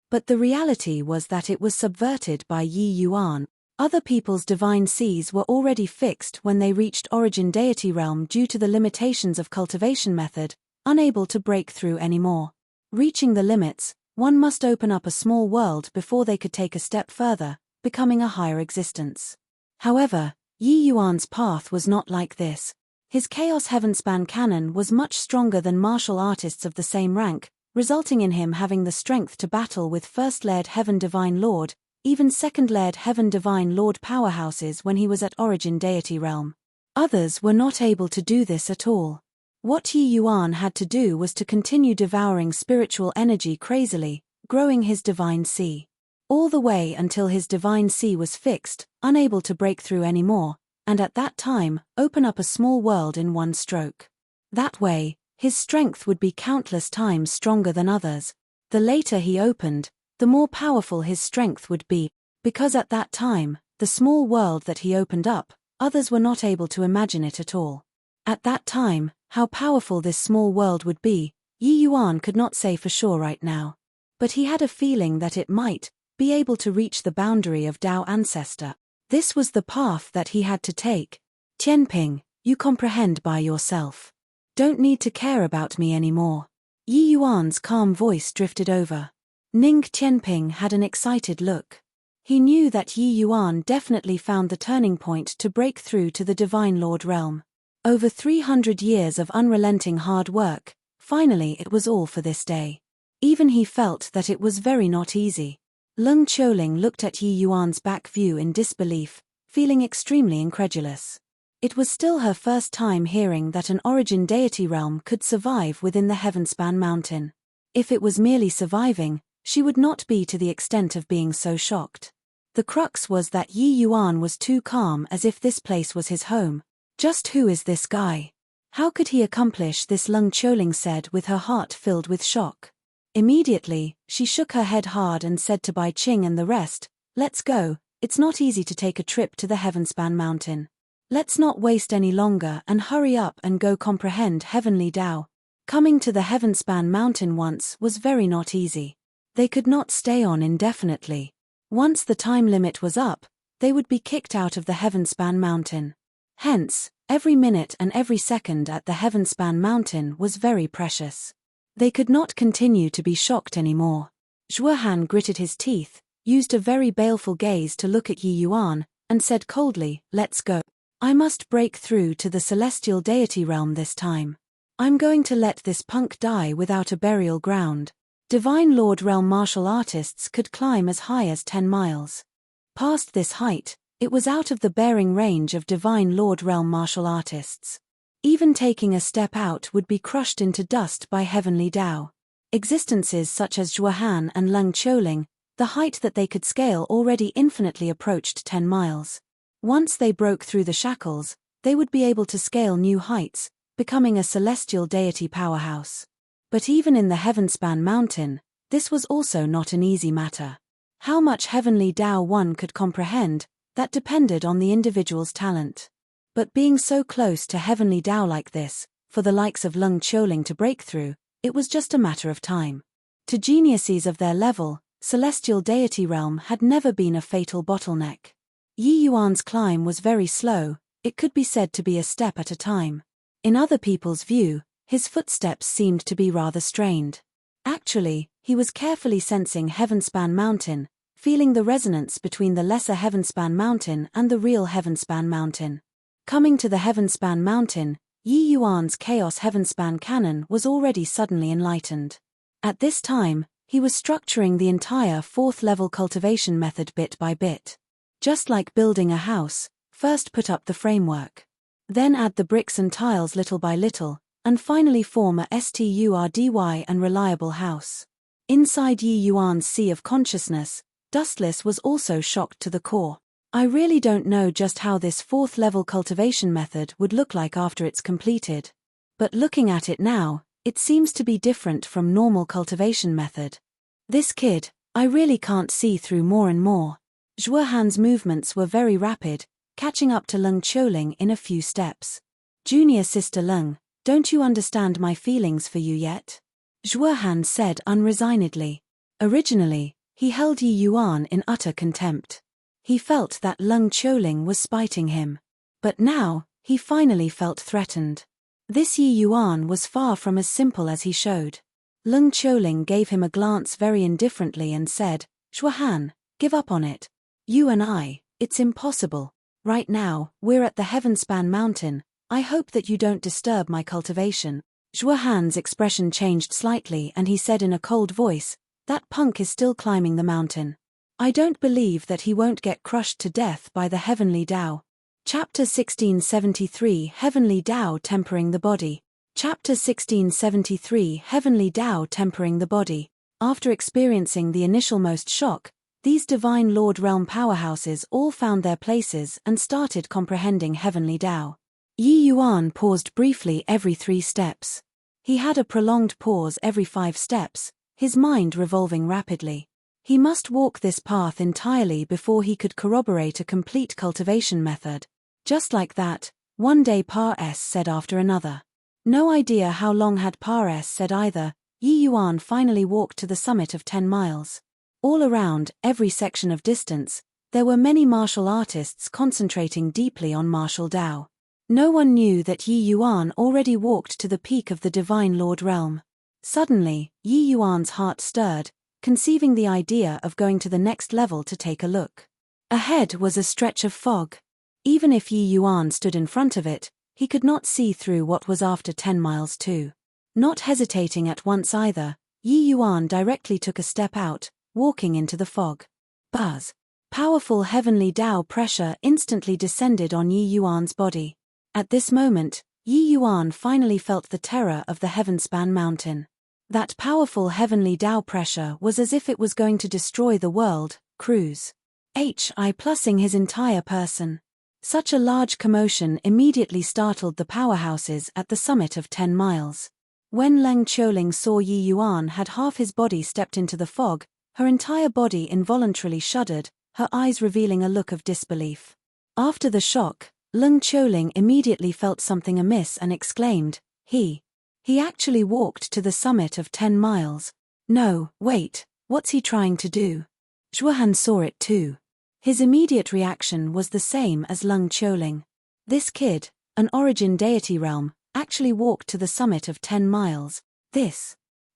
[SPEAKER 1] But the reality was that it was subverted by Yi Yuan. Other people's divine seas were already fixed when they reached Origin Deity realm due to the limitations of cultivation method, unable to break through anymore. Reaching the limits, one must open up a small world before they could take a step further, becoming a higher existence. However, Yi Yuan's path was not like this. His Chaos Heavenspan canon was much stronger than martial artists of the same rank, resulting in him having the strength to battle with First-Layered Heaven Divine Lord, even Second-Layered Heaven Divine Lord powerhouses when he was at Origin Deity realm. Others were not able to do this at all. What Yi Yuan had to do was to continue devouring spiritual energy crazily, growing his divine sea. All the way until his divine sea was fixed, unable to break through anymore, and at that time, open up a small world in one stroke. That way, his strength would be countless times stronger than others. The later he opened, the more powerful his strength would be, because at that time, the small world that he opened up, others were not able to imagine it at all. At that time, how powerful this small world would be, Yi Yuan could not say for sure right now. But he had a feeling that it might be able to reach the boundary of Tao Ancestor. This was the path that he had to take. Qianping, you comprehend by yourself. Don't need to care about me anymore. Yi Yuan's calm voice drifted over. Ning Qianping had an excited look. He knew that Yi Yuan definitely found the turning point to break through to the Divine Lord realm. Over 300 years of unrelenting hard work, finally it was all for this day. Even he felt that it was very not easy. Leng Qiuling looked at Yi Yuan's back view in disbelief, feeling extremely incredulous. It was still her first time hearing that an Origin Deity realm could survive within the Heavenspan Mountain. If it was merely surviving, she would not be to the extent of being so shocked. The crux was that Yi Yuan was too calm, as if this place was his home. Just who is this guy? How could he accomplish this? Leng Qiuling said with her heart filled with shock. Immediately, she shook her head hard and said to Bai Qing and the rest, "Let's go, it's not easy to take a trip to the Heavenspan Mountain. Let's not waste any longer and hurry up and go comprehend Heavenly Tao." Coming to the Heavenspan Mountain once was very not easy. They could not stay on indefinitely. Once the time limit was up, they would be kicked out of the Heavenspan Mountain. Hence, every minute and every second at the Heavenspan Mountain was very precious. They could not continue to be shocked anymore. Zhuohan gritted his teeth, used a very baleful gaze to look at Yi Yuan, and said coldly, "Let's go. I must break through to the celestial deity realm this time. I'm going to let this punk die without a burial ground." Divine Lord realm martial artists could climb as high as 10 miles. Past this height, it was out of the bearing range of Divine Lord realm martial artists. Even taking a step out would be crushed into dust by Heavenly Tao. Existences such as Zhuohan and Leng Qiuling, the height that they could scale already infinitely approached 10 miles. Once they broke through the shackles, they would be able to scale new heights, becoming a celestial deity powerhouse. But even in the Heavenspan Mountain, This was also not an easy matter. How much heavenly Tao one could comprehend, that depended on the individual's talent. But being so close to heavenly Tao like this, for the likes of Leng Qiuling to break through, it was just a matter of time. To geniuses of their level, celestial deity realm had never been a fatal bottleneck. Yi Yuan's climb was very slow, it could be said to be a step at a time. In other people's view, his footsteps seemed to be rather strained. Actually, he was carefully sensing Heavenspan Mountain, feeling the resonance between the lesser Heavenspan Mountain and the real Heavenspan Mountain. Coming to the Heavenspan Mountain, Yi Yuan's Chaos Heavenspan Cannon was already suddenly enlightened. At this time, he was structuring the entire fourth-level cultivation method bit by bit. Just like building a house, first put up the framework. Then add the bricks and tiles little by little, and finally form a sturdy and reliable house. Inside Yi Yuan's sea of consciousness, Dustless was also shocked to the core. I really don't know just how this fourth-level cultivation method would look like after it's completed. But looking at it now, it seems to be different from normal cultivation method. This kid, I really can't see through more and more. Zhuohan's movements were very rapid, catching up to Leng Qiuling in a few steps. Junior sister Leng, don't you understand my feelings for you yet? Zhuohan said unresignedly. Originally, he held Yi Yuan in utter contempt. He felt that Leng Qiuling was spiting him. But now, he finally felt threatened. This Yi Yuan was far from as simple as he showed. Leng Qiuling gave him a glance very indifferently and said, Zhuohan, give up on it. You and I, it's impossible. Right now, we're at the Heavenspan Mountain. I hope that you don't disturb my cultivation. Zhuohan's expression changed slightly and he said in a cold voice, that punk is still climbing the mountain. I don't believe that he won't get crushed to death by the heavenly Tao. Chapter 1673 Heavenly Tao Tempering the Body. Chapter 1673 Heavenly Tao Tempering the Body. After experiencing the initial most shock, these Divine Lord Realm powerhouses all found their places and started comprehending heavenly Tao. Yi Yuan paused briefly every 3 steps. He had a prolonged pause every 5 steps, his mind revolving rapidly. He must walk this path entirely before he could corroborate a complete cultivation method. Just like that, one day Pa S said after another. No idea how long had Pa S said either. Yi Yuan finally walked to the summit of 10 miles. All around, every section of distance, there were many martial artists concentrating deeply on martial Tao. No one knew that Yi Yuan already walked to the peak of the Divine Lord Realm. Suddenly, Yi Yuan's heart stirred, conceiving the idea of going to the next level to take a look. Ahead was a stretch of fog. Even if Yi Yuan stood in front of it, he could not see through what was after 10 miles too. Not hesitating at once either, Yi Yuan directly took a step out, walking into the fog. Buzz. Powerful heavenly Tao pressure instantly descended on Yi Yuan's body. At this moment, Yi Yuan finally felt the terror of the Heavenspan Mountain. That powerful heavenly Tao pressure was as if it was going to destroy the world, cruise. Plusing his entire person. Such a large commotion immediately startled the powerhouses at the summit of 10 miles. When Leng Qiuling saw Yi Yuan had half his body stepped into the fog, her entire body involuntarily shuddered, her eyes revealing a look of disbelief. After the shock, Leng Qiuling immediately felt something amiss and exclaimed, He actually walked to the summit of 10 miles. No, wait, what's he trying to do? Zhuohan saw it too. His immediate reaction was the same as Leng Qiuling. This kid, an origin deity realm, actually walked to the summit of 10 miles.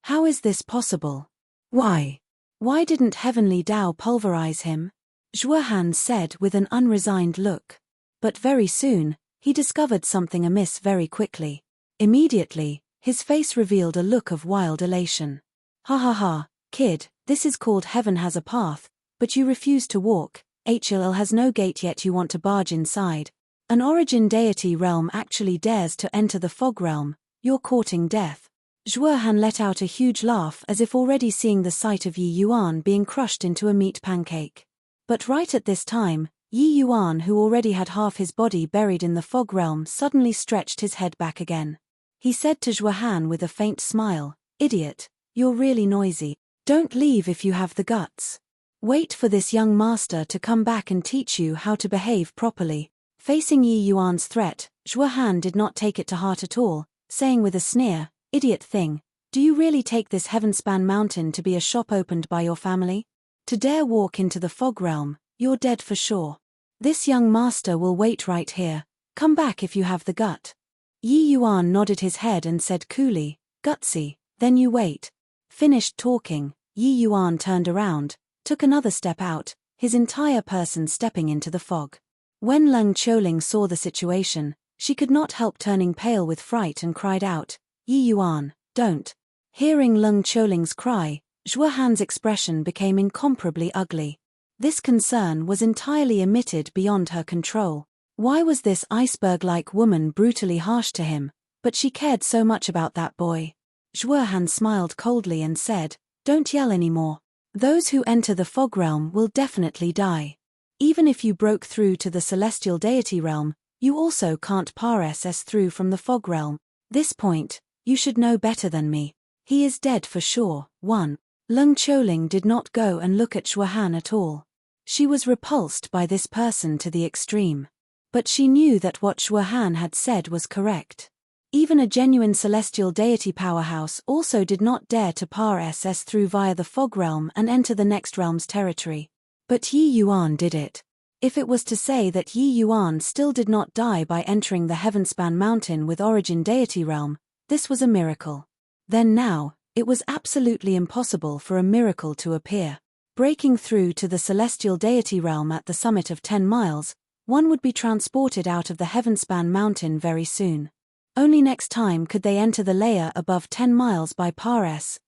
[SPEAKER 1] How is this possible? Why didn't heavenly Tao pulverize him? Zhuohan said with an unresigned look. But very soon, he discovered something amiss very quickly. Immediately, his face revealed a look of wild elation. Ha ha ha, kid, this is called Heaven Has a Path, but you refuse to walk. HLL has no gate yet you want to barge inside. An origin deity realm actually dares to enter the fog realm, you're courting death. Zhuohan let out a huge laugh as if already seeing the sight of Yi Yuan being crushed into a meat pancake. But right at this time, Yi Yuan, who already had half his body buried in the fog realm, suddenly stretched his head back again. He said to Zhuohan with a faint smile, Idiot, you're really noisy. Don't leave if you have the guts. Wait for this young master to come back and teach you how to behave properly. Facing Yi Yuan's threat, Zhuo Han did not take it to heart at all, saying with a sneer, "Idiot thing, do you really take this heaven-span mountain to be a shop opened by your family? To dare walk into the fog realm, you're dead for sure. This young master will wait right here, come back if you have the gut." Yi Yuan nodded his head and said coolly, "Gutsy, then you wait." Finished talking, Yi Yuan turned around, took another step out, his entire person stepping into the fog. When Leng Qiuling saw the situation, she could not help turning pale with fright and cried out, "Yi Yuan, don't." Hearing Leng Qiuling's cry, Zhuo Han's expression became incomparably ugly. This concern was entirely emitted beyond her control. Why was this iceberg-like woman brutally harsh to him, but she cared so much about that boy? Zhuo Han smiled coldly and said, "Don't yell anymore. Those who enter the fog realm will definitely die. Even if you broke through to the celestial deity realm, you also can't pass through from the fog realm. This point, you should know better than me. He is dead for sure." 1. Leng Qiuling did not go and look at Zhuo Han at all. She was repulsed by this person to the extreme. But she knew that what Zhuo Han had said was correct. Even a genuine celestial deity powerhouse also did not dare to pass through via the fog realm and enter the next realm's territory. But Yi Yuan did it. If it was to say that Yi Yuan still did not die by entering the Heavenspan Mountain with origin deity realm, this was a miracle. Then now, it was absolutely impossible for a miracle to appear. Breaking through to the celestial deity realm at the summit of 10 miles, one would be transported out of the Heavenspan Mountain very soon. Only next time could they enter the layer above 10 miles by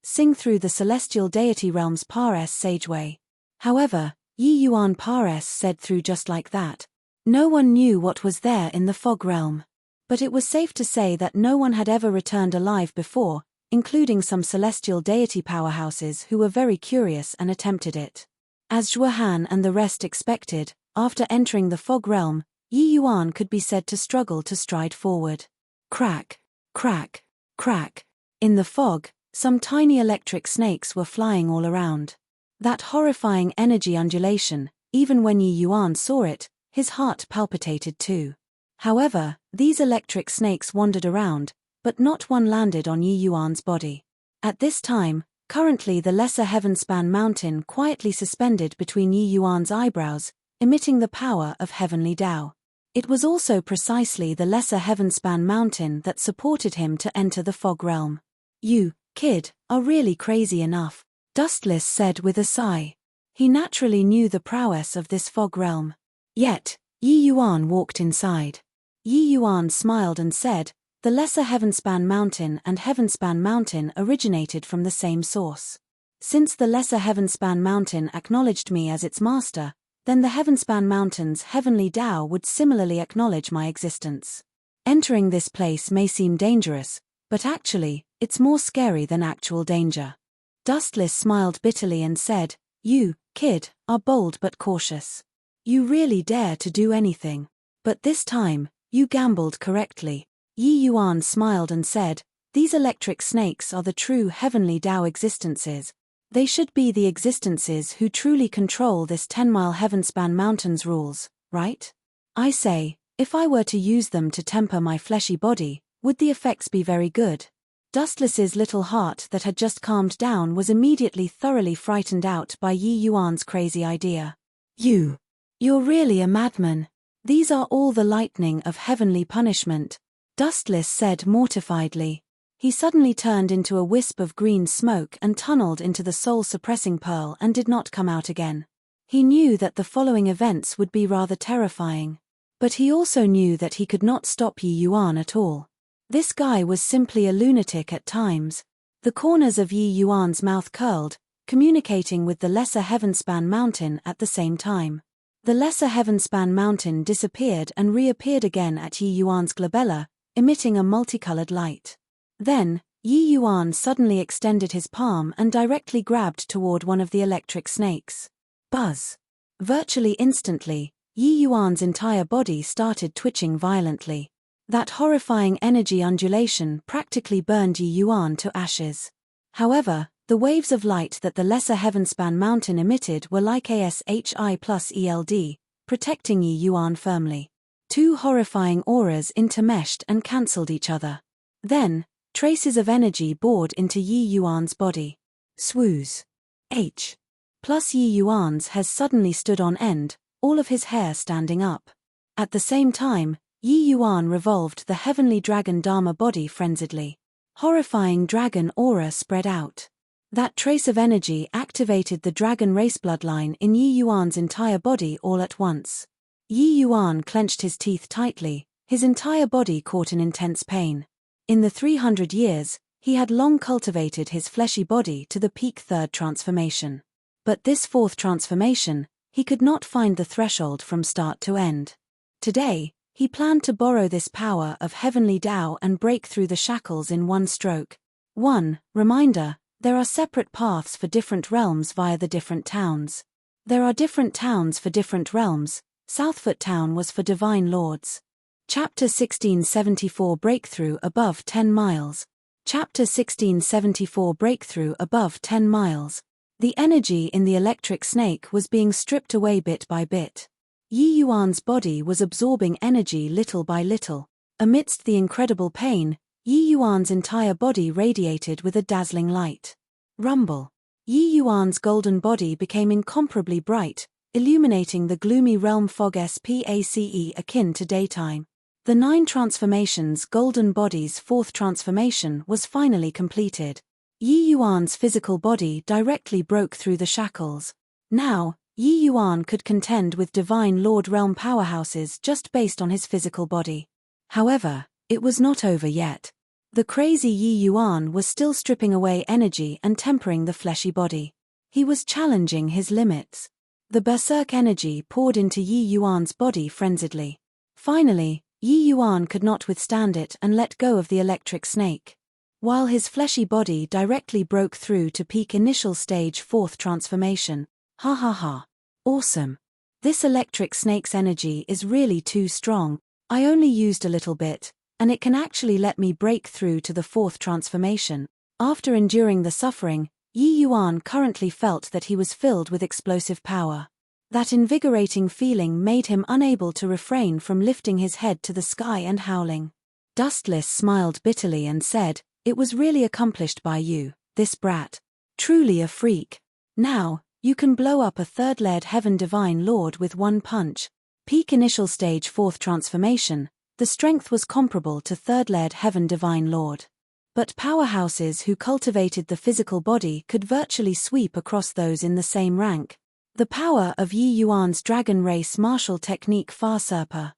[SPEAKER 1] sing through the celestial deity realm's sageway. However, Yi Yuan said through just like that. No one knew what was there in the fog realm. But it was safe to say that no one had ever returned alive before, including some celestial deity powerhouses who were very curious and attempted it. As Zhuo Han and the rest expected, after entering the fog realm, Yi Yuan could be said to struggle to stride forward. Crack, crack, crack. In the fog, some tiny electric snakes were flying all around. That horrifying energy undulation, even when Yi Yuan saw it, his heart palpitated too. However, these electric snakes wandered around, but not one landed on Yi Yuan's body. At this time, currently the lesser Heavenspan Mountain quietly suspended between Yi Yuan's eyebrows, emitting the power of heavenly Tao. It was also precisely the lesser Heavenspan Mountain that supported him to enter the fog realm. "You, kid, are really crazy enough," Dustless said with a sigh. He naturally knew the prowess of this fog realm. Yet, Yi Yuan walked inside. Yi Yuan smiled and said, "The lesser Heavenspan Mountain and Heavenspan Mountain originated from the same source. Since the lesser Heavenspan Mountain acknowledged me as its master, then the Heavenspan Mountain's heavenly Tao would similarly acknowledge my existence. Entering this place may seem dangerous, but actually, it's more scary than actual danger." Dustless smiled bitterly and said, "You, kid, are bold but cautious. You really dare to do anything. But this time, you gambled correctly." Yi Yuan smiled and said, "These electric snakes are the true heavenly Tao existences. They should be the existences who truly control this 10-mile Heavenspan Mountain's rules, right? I say, if I were to use them to temper my fleshy body, would the effects be very good?" Dustless's little heart that had just calmed down was immediately thoroughly frightened out by Yi Yuan's crazy idea. You're really a madman. These are all the lightning of heavenly punishment," Dustless said mortifiedly. He suddenly turned into a wisp of green smoke and tunneled into the soul-suppressing pearl and did not come out again. He knew that the following events would be rather terrifying. But he also knew that he could not stop Yi Yuan at all. This guy was simply a lunatic at times. The corners of Yi Yuan's mouth curled, communicating with the lesser Heavenspan Mountain at the same time. The lesser Heavenspan Mountain disappeared and reappeared again at Yi Yuan's glabella, emitting a multicolored light. Then, Yi Yuan suddenly extended his palm and directly grabbed toward one of the electric snakes. Buzz! Virtually instantly, Yi Yuan's entire body started twitching violently. That horrifying energy undulation practically burned Yi Yuan to ashes. However, The waves of light that the lesser Heavenspan mountain emitted were like ASHI plus ELD, protecting Yi Yuan firmly. Two horrifying auras intermeshed and cancelled each other. Then, traces of energy bored into Yi Yuan's body. Swooze. H. Plus Yi Yuan's has suddenly stood on end, all of his hair standing up. At the same time, Yi Yuan revolved the heavenly dragon Dharma body frenziedly. Horrifying dragon aura spread out. That trace of energy activated the dragon race bloodline in Yi Yuan's entire body all at once. Yi Yuan clenched his teeth tightly, his entire body caught in intense pain. In the 300 years, he had long cultivated his fleshy body to the peak third transformation. But this fourth transformation, he could not find the threshold from start to end. Today, he planned to borrow this power of heavenly Tao and break through the shackles in one stroke. 1. Reminder, there are separate paths for different realms via the different towns. There are different towns for different realms. Southfoot Town was for Divine Lords. Chapter 1674 Breakthrough above 10 miles. Chapter 1674 Breakthrough above 10 miles. The energy in the electric snake was being stripped away bit by bit. Yi Yuan's body was absorbing energy little by little. Amidst the incredible pain, Yi Yuan's entire body radiated with a dazzling light. Rumble. Yi Yuan's golden body became incomparably bright, illuminating the gloomy realm fog space akin to daytime. The 9 transformations golden body's 4th transformation was finally completed. Yi Yuan's physical body directly broke through the shackles. Now, Yi Yuan could contend with Divine Lord realm powerhouses just based on his physical body. However, it was not over yet. The crazy Yi Yuan was still stripping away energy and tempering the fleshy body. He was challenging his limits. The berserk energy poured into Yi Yuan's body frenziedly. Finally, Yi Yuan could not withstand it and let go of the electric snake. While his fleshy body directly broke through to peak initial stage 4th transformation. Ha ha ha. Awesome. This electric snake's energy is really too strong. I only used a little bit, and it can actually let me break through to the 4th transformation. After enduring the suffering, Yi Yuan currently felt that he was filled with explosive power. That invigorating feeling made him unable to refrain from lifting his head to the sky and howling. Dustless smiled bitterly and said, "It was really accomplished by you, this brat. Truly a freak. Now, you can blow up a third-layered heaven divine lord with one punch." Peak initial stage 4th transformation, the strength was comparable to third-layered heaven divine lord. But powerhouses who cultivated the physical body could virtually sweep across those in the same rank. The power of Yi Yuan's dragon race martial technique far surpassed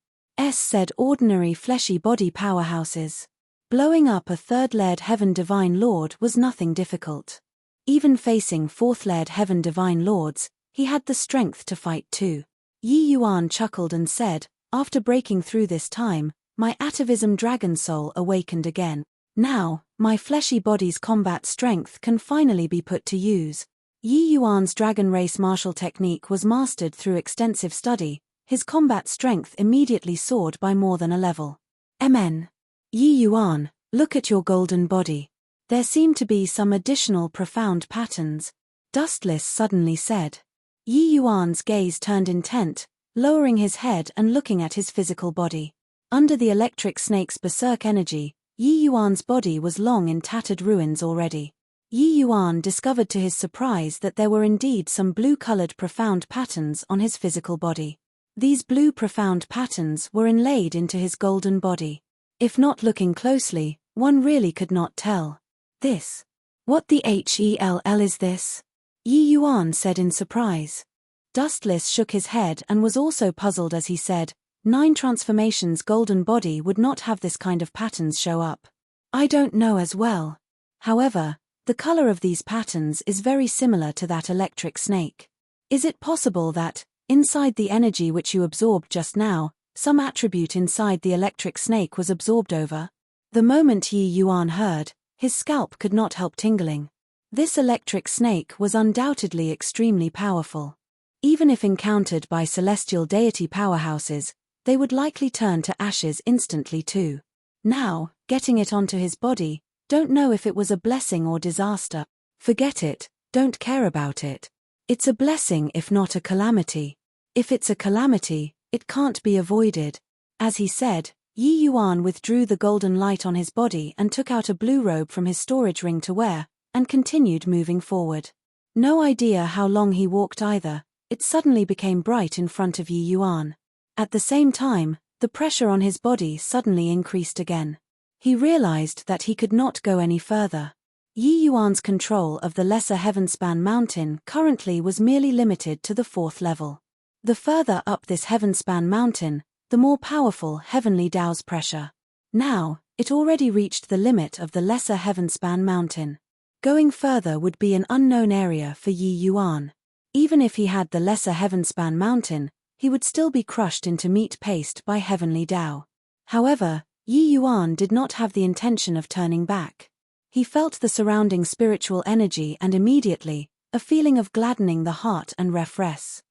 [SPEAKER 1] said ordinary fleshy body powerhouses. Blowing up a third-layered heaven divine lord was nothing difficult. Even facing 4th-layered heaven divine lords, he had the strength to fight too. Yi Yuan chuckled and said, "After breaking through this time, my atavism dragon soul awakened again. Now, my fleshy body's combat strength can finally be put to use." Yi Yuan's dragon race martial technique was mastered through extensive study. His combat strength immediately soared by more than a level. Mn. Yi Yuan, look at your golden body. There seem to be some additional profound patterns. Dustless suddenly said. Yi Yuan's gaze turned intent, lowering his head and looking at his physical body. Under the electric snake's berserk energy, Yi Yuan's body was long in tattered ruins already. Yi Yuan discovered to his surprise that there were indeed some blue-colored profound patterns on his physical body. These blue profound patterns were inlaid into his golden body. If not looking closely, one really could not tell. This. What the hell is this? Yi Yuan said in surprise. Dustless shook his head and was also puzzled as he said, 9 transformations golden body would not have this kind of patterns show up. I don't know as well. However, the color of these patterns is very similar to that electric snake. Is it possible that, inside the energy which you absorbed just now, some attribute inside the electric snake was absorbed over? The moment Yi Yuan heard, his scalp could not help tingling. This electric snake was undoubtedly extremely powerful. Even if encountered by celestial deity powerhouses, they would likely turn to ashes instantly too. Now, getting it onto his body, don't know if it was a blessing or disaster. Forget it, don't care about it. It's a blessing if not a calamity. If it's a calamity, it can't be avoided. As he said, Yi Yuan withdrew the golden light on his body and took out a blue robe from his storage ring to wear, and continued moving forward. No idea how long he walked either, it suddenly became bright in front of Yi Yuan. At the same time, the pressure on his body suddenly increased again. He realized that he could not go any further. Yi Yuan's control of the lesser Heavenspan mountain currently was merely limited to the 4th level. The further up this Heavenspan mountain, the more powerful Heavenly Tao's pressure. Now, it already reached the limit of the lesser Heavenspan mountain. Going further would be an unknown area for Yi Yuan. Even if he had the lesser Heavenspan mountain, he would still be crushed into meat paste by Heavenly Tao. However, Yi Yuan did not have the intention of turning back. He felt the surrounding spiritual energy and immediately, a feeling of gladdening the heart and refresh.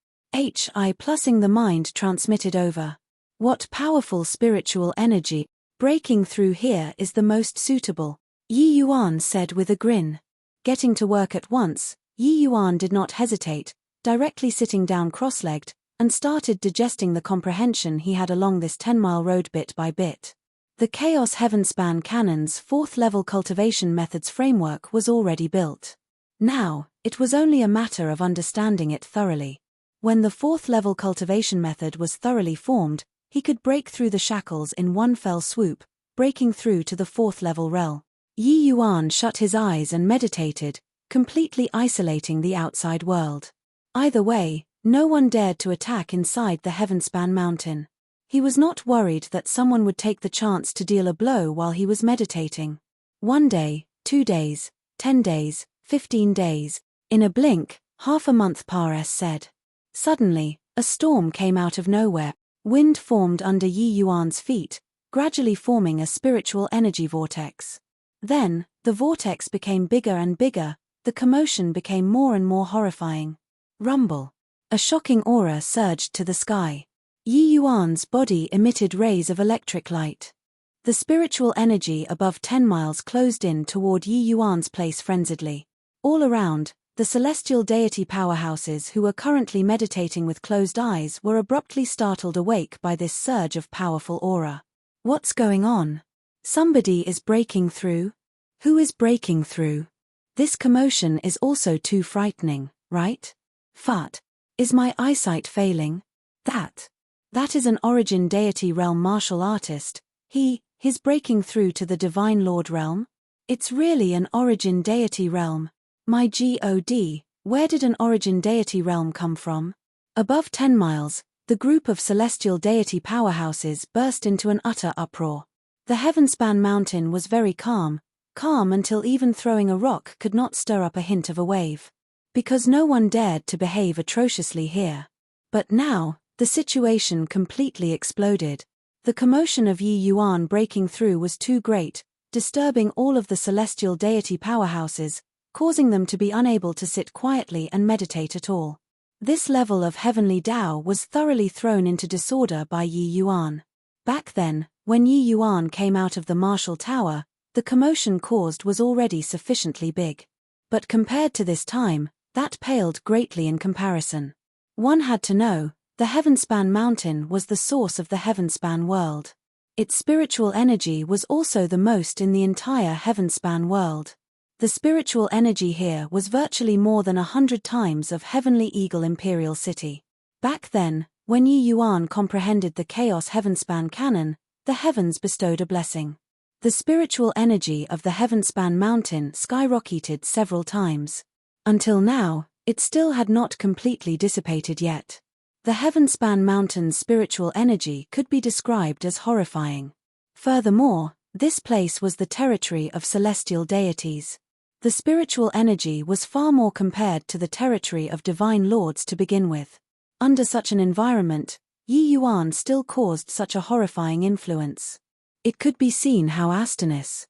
[SPEAKER 1] Plusing the mind transmitted over. What powerful spiritual energy, breaking through here is the most suitable, Yi Yuan said with a grin. Getting to work at once, Yi Yuan did not hesitate, directly sitting down cross-legged, and started digesting the comprehension he had along this 10-mile road bit by bit. The Chaos Heavenspan Cannon's 4th-level cultivation methods framework was already built. Now, it was only a matter of understanding it thoroughly. When the 4th-level cultivation method was thoroughly formed, he could break through the shackles in one fell swoop, breaking through to the 4th-level realm. Yi Yuan shut his eyes and meditated, completely isolating the outside world. Either way, no one dared to attack inside the Heavenspan mountain. He was not worried that someone would take the chance to deal a blow while he was meditating. 1 day, 2 days, 10 days, 15 days, in a blink, half a month Pares said. Suddenly, a storm came out of nowhere. Wind formed under Yi Yuan's feet, gradually forming a spiritual energy vortex. Then, the vortex became bigger and bigger, the commotion became more and more horrifying. Rumble. A shocking aura surged to the sky. Yi Yuan's body emitted rays of electric light. The spiritual energy above 10 miles closed in toward Yi Yuan's place frenziedly. All around, the celestial deity powerhouses who were currently meditating with closed eyes were abruptly startled awake by this surge of powerful aura. What's going on? Somebody is breaking through? Who is breaking through? This commotion is also too frightening, right? Fut. Is my eyesight failing? That is an origin deity realm martial artist. He's breaking through to the Divine Lord realm? It's really an origin deity realm. My God, where did an origin deity realm come from? Above 10 miles, the group of celestial deity powerhouses burst into an utter uproar. The Heavenspan mountain was very calm until even throwing a rock could not stir up a hint of a wave. Because no one dared to behave atrociously here. But now, the situation completely exploded. The commotion of Yi Yuan breaking through was too great, disturbing all of the celestial deity powerhouses, causing them to be unable to sit quietly and meditate at all. This level of heavenly Tao was thoroughly thrown into disorder by Yi Yuan. Back then, when Yi Yuan came out of the martial tower, the commotion caused was already sufficiently big. But compared to this time, that paled greatly in comparison. One had to know, the Heavenspan mountain was the source of the Heavenspan world. Its spiritual energy was also the most in the entire Heavenspan world. The spiritual energy here was virtually more than 100 times of Heavenly Eagle Imperial City. Back then, when Yi Yuan comprehended the Chaos Heavenspan canon, the heavens bestowed a blessing. The spiritual energy of the Heavenspan mountain skyrocketed several times. Until now, it still had not completely dissipated yet. The Heavenspan mountain's spiritual energy could be described as horrifying. Furthermore, this place was the territory of celestial deities. The spiritual energy was far more compared to the territory of divine lords to begin with. Under such an environment, Yi Yuan still caused such a horrifying influence. It could be seen how Astonis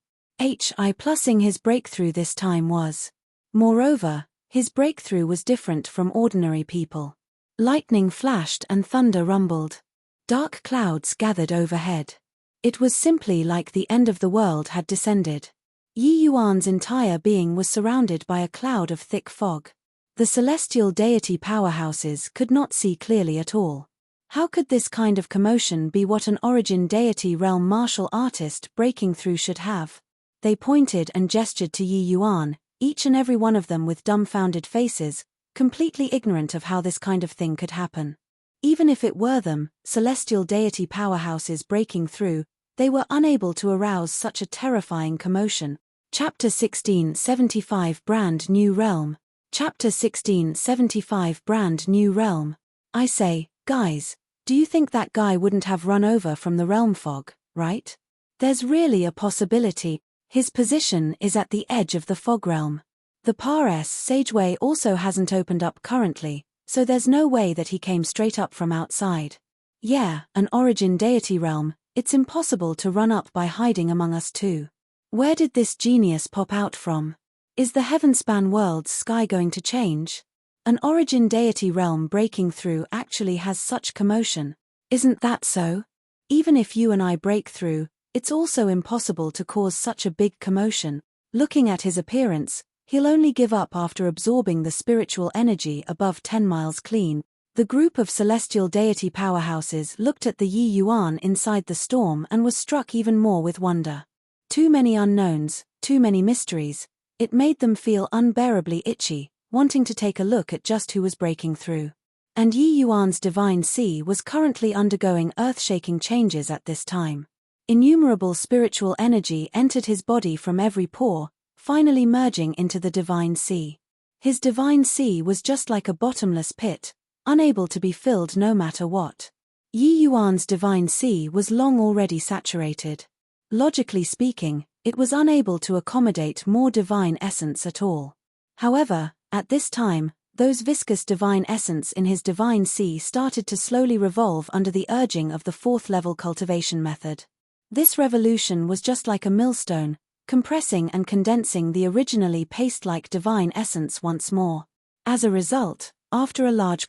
[SPEAKER 1] plusing his breakthrough this time was. Moreover, his breakthrough was different from ordinary people. Lightning flashed and thunder rumbled. Dark clouds gathered overhead. It was simply like the end of the world had descended. Yi Yuan's entire being was surrounded by a cloud of thick fog. The celestial deity powerhouses could not see clearly at all. How could this kind of commotion be what an origin deity realm martial artist breaking through should have? They pointed and gestured to Yi Yuan, each and every one of them with dumbfounded faces, completely ignorant of how this kind of thing could happen. Even if it were them, celestial deity powerhouses breaking through, they were unable to arouse such a terrifying commotion. Chapter 1675 Brand New Realm. Chapter 1675 Brand New Realm. I say, guys, do you think that guy wouldn't have run over from the realm fog, right? There's really a possibility. His position is at the edge of the fog realm. The Pares Sageway also hasn't opened up currently, so there's no way that he came straight up from outside. Yeah, an origin deity realm, it's impossible to run up by hiding among us too. Where did this genius pop out from? Is the Heavenspan world's sky going to change? An origin deity realm breaking through actually has such commotion. Isn't that so? Even if you and I break through, it's also impossible to cause such a big commotion. Looking at his appearance, he'll only give up after absorbing the spiritual energy above 10 miles clean. The group of celestial deity powerhouses looked at the Yi Yuan inside the storm and was struck even more with wonder. Too many unknowns, too many mysteries. It made them feel unbearably itchy, wanting to take a look at just who was breaking through. And Yi Yuan's divine sea was currently undergoing earth-shaking changes at this time. Innumerable spiritual energy entered his body from every pore, finally merging into the divine sea. His divine sea was just like a bottomless pit, unable to be filled no matter what. Yi Yuan's divine sea was long already saturated. Logically speaking, it was unable to accommodate more divine essence at all. However, at this time, those viscous divine essence in his divine sea started to slowly revolve under the urging of the fourth-level cultivation method. This revolution was just like a millstone, compressing and condensing the originally paste-like divine essence once more. As a result, after a large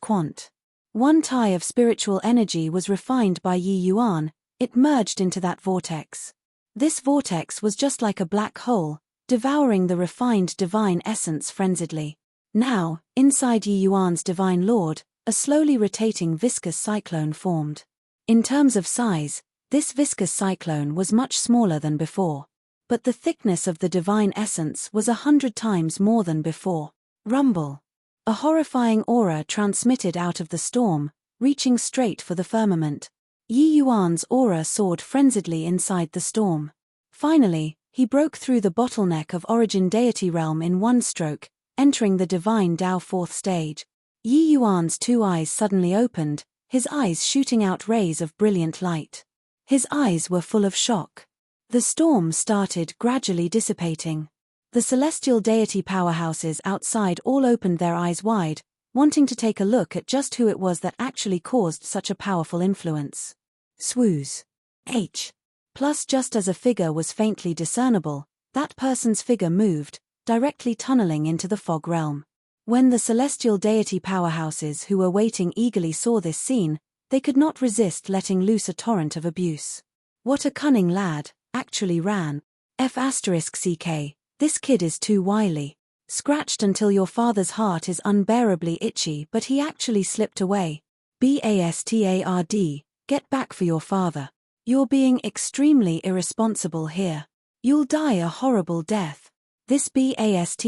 [SPEAKER 1] one tie of spiritual energy was refined by Yi Yuan, it merged into that vortex. This vortex was just like a black hole, devouring the refined divine essence frenziedly. Now, inside Yi Yuan's divine lord, a slowly rotating viscous cyclone formed. In terms of size, this viscous cyclone was much smaller than before. But the thickness of the divine essence was 100 times more than before. Rumble. A horrifying aura transmitted out of the storm, reaching straight for the firmament. Yi Yuan's aura soared frenziedly inside the storm. Finally, he broke through the bottleneck of origin deity realm in one stroke, entering the divine Tao fourth stage. Yi Yuan's two eyes suddenly opened, his eyes shooting out rays of brilliant light. His eyes were full of shock. The storm started gradually dissipating. The celestial deity powerhouses outside all opened their eyes wide, wanting to take a look at just who it was that actually caused such a powerful influence. Swooze. Plus just as a figure was faintly discernible, that person's figure moved, directly tunneling into the fog realm. When the celestial deity powerhouses who were waiting eagerly saw this scene, they could not resist letting loose a torrent of abuse. What a cunning lad, actually ran. F***ck, this kid is too wily. Scratched until your father's heart is unbearably itchy, but he actually slipped away. Bastard, get back for your father. You're being extremely irresponsible here. You'll die a horrible death. This bastard,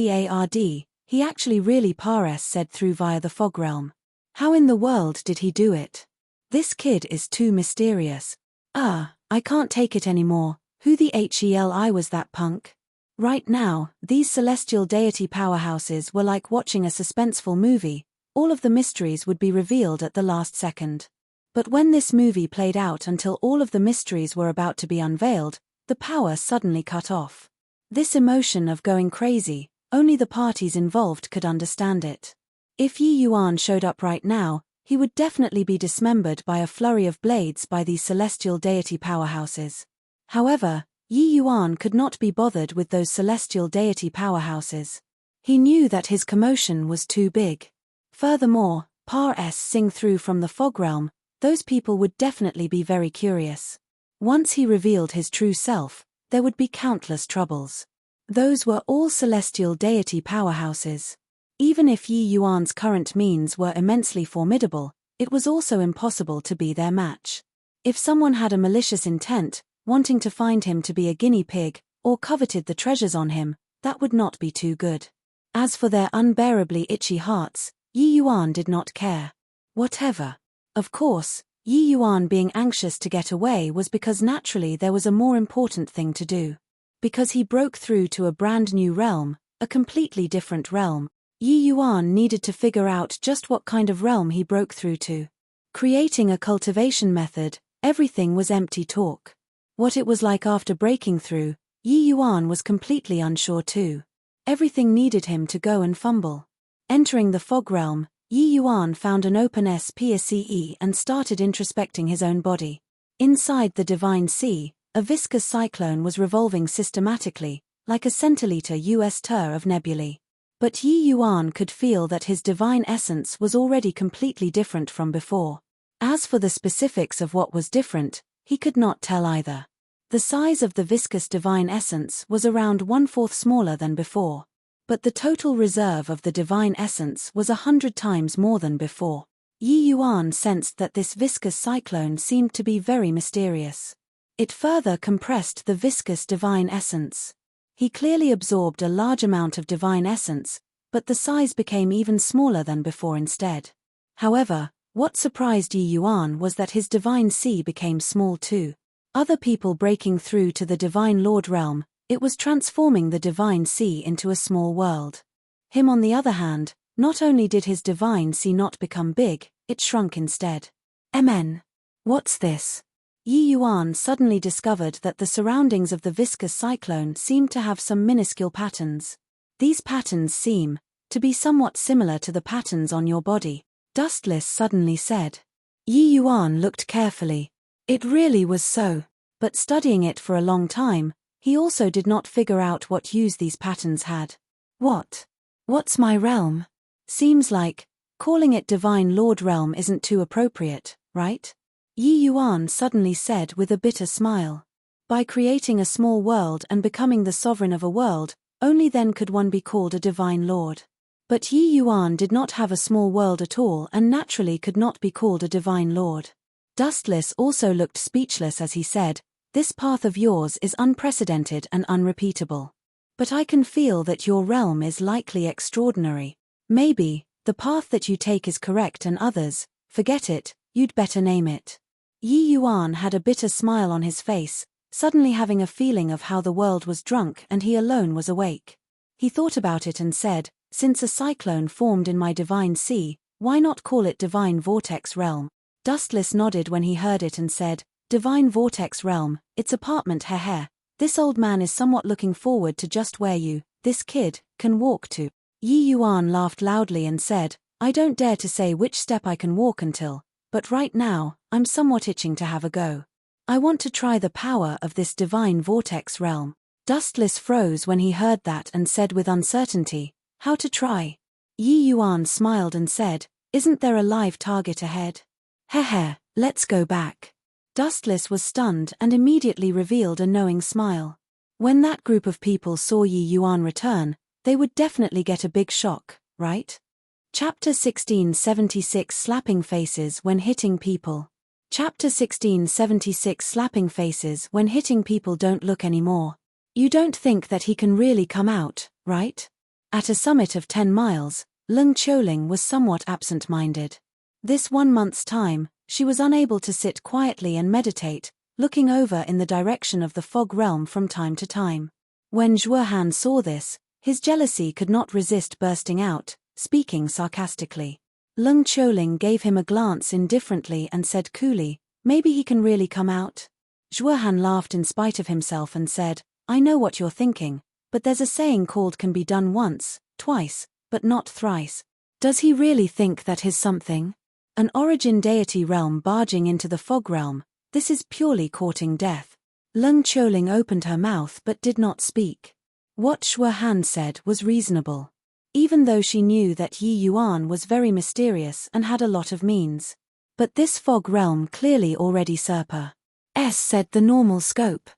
[SPEAKER 1] he actually really Pares said through via the fog realm. How in the world did he do it? This kid is too mysterious. I can't take it anymore. Who the hell was that punk? Right now, these celestial deity powerhouses were like watching a suspenseful movie. All of the mysteries would be revealed at the last second. But when this movie played out until all of the mysteries were about to be unveiled, the power suddenly cut off. This emotion of going crazy, only the parties involved could understand it. If Yi Yuan showed up right now, he would definitely be dismembered by a flurry of blades by these celestial deity powerhouses. However, Yi Yuan could not be bothered with those celestial deity powerhouses. He knew that his commotion was too big. Furthermore, Pares sing through from the fog realm, those people would definitely be very curious. Once he revealed his true self, there would be countless troubles. Those were all celestial deity powerhouses. Even if Yi Yuan's current means were immensely formidable, it was also impossible to be their match. If someone had a malicious intent, wanting to find him to be a guinea pig, or coveted the treasures on him, that would not be too good. As for their unbearably itchy hearts, Yi Yuan did not care. Whatever. Of course, Yi Yuan being anxious to get away was because naturally there was a more important thing to do. Because he broke through to a brand new realm, a completely different realm, Yi Yuan needed to figure out just what kind of realm he broke through to. Creating a cultivation method, everything was empty talk. What it was like after breaking through, Yi Yuan was completely unsure too. Everything needed him to go and fumble. Entering the fog realm, Yi Yuan found an open SPSCE and started introspecting his own body. Inside the divine sea, a viscous cyclone was revolving systematically, like a centiliter US tur of nebulae. But Yi Yuan could feel that his divine essence was already completely different from before. As for the specifics of what was different, he could not tell either. The size of the viscous divine essence was around 1/4 smaller than before. But the total reserve of the divine essence was 100 times more than before. Yi Yuan sensed that this viscous cyclone seemed to be very mysterious. It further compressed the viscous divine essence. He clearly absorbed a large amount of divine essence, but the size became even smaller than before instead. However, what surprised Yi Yuan was that his divine sea became small too. Other people breaking through to the divine lord realm, it was transforming the divine sea into a small world. Him on the other hand, not only did his divine sea not become big, it shrunk instead. Amen. What's this? Yi Yuan suddenly discovered that the surroundings of the viscous cyclone seemed to have some minuscule patterns. These patterns seem to be somewhat similar to the patterns on your body, Dustless suddenly said. Yi Yuan looked carefully. It really was so. But studying it for a long time, he also did not figure out what use these patterns had. What's my realm? Seems like calling it Divine Lord Realm isn't too appropriate, right? Yi Yuan suddenly said with a bitter smile. By creating a small world and becoming the sovereign of a world, only then could one be called a Divine Lord. But Yi Yuan did not have a small world at all and naturally could not be called a Divine Lord. Dustless also looked speechless as he said, "This path of yours is unprecedented and unrepeatable. But I can feel that your realm is likely extraordinary. Maybe, the path that you take is correct and others, forget it, you'd better name it." Yi Yuan had a bitter smile on his face, suddenly having a feeling of how the world was drunk and he alone was awake. He thought about it and said, "Since a cyclone formed in my divine sea, why not call it Divine Vortex Realm?" Dustless nodded when he heard it and said, "Divine Vortex Realm, it's apartment heh. This old man is somewhat looking forward to just where you, this kid, can walk to." Yi Yuan laughed loudly and said, "I don't dare to say which step I can walk until, but right now, I'm somewhat itching to have a go. I want to try the power of this Divine Vortex Realm." Dustless froze when he heard that and said with uncertainty, "How to try?" Yi Yuan smiled and said, "Isn't there a live target ahead? Heh, let's go back." Dustless was stunned and immediately revealed a knowing smile. When that group of people saw Yi Yuan return, they would definitely get a big shock, right? Chapter 1676 Slapping Faces When Hitting People. Chapter 1676 Slapping Faces When Hitting People Don't look anymore. You don't think that he can really come out, right? At a summit of 10 miles, Lung Choling was somewhat absent-minded. This 1 month's time, she was unable to sit quietly and meditate, looking over in the direction of the fog realm from time to time. When Zhuohan saw this, his jealousy could not resist bursting out, speaking sarcastically. Lung Choling gave him a glance indifferently and said coolly, "Maybe he can really come out?" Zhuohan laughed in spite of himself and said, "I know what you're thinking, but there's a saying called can be done once, twice, but not thrice. Does he really think that his something? An origin deity realm barging into the fog realm, this is purely courting death." Lung Choling opened her mouth but did not speak. What Zhuohan said was reasonable. Even though she knew that Yi Yuan was very mysterious and had a lot of means. But this fog realm clearly already surpassed the normal scope.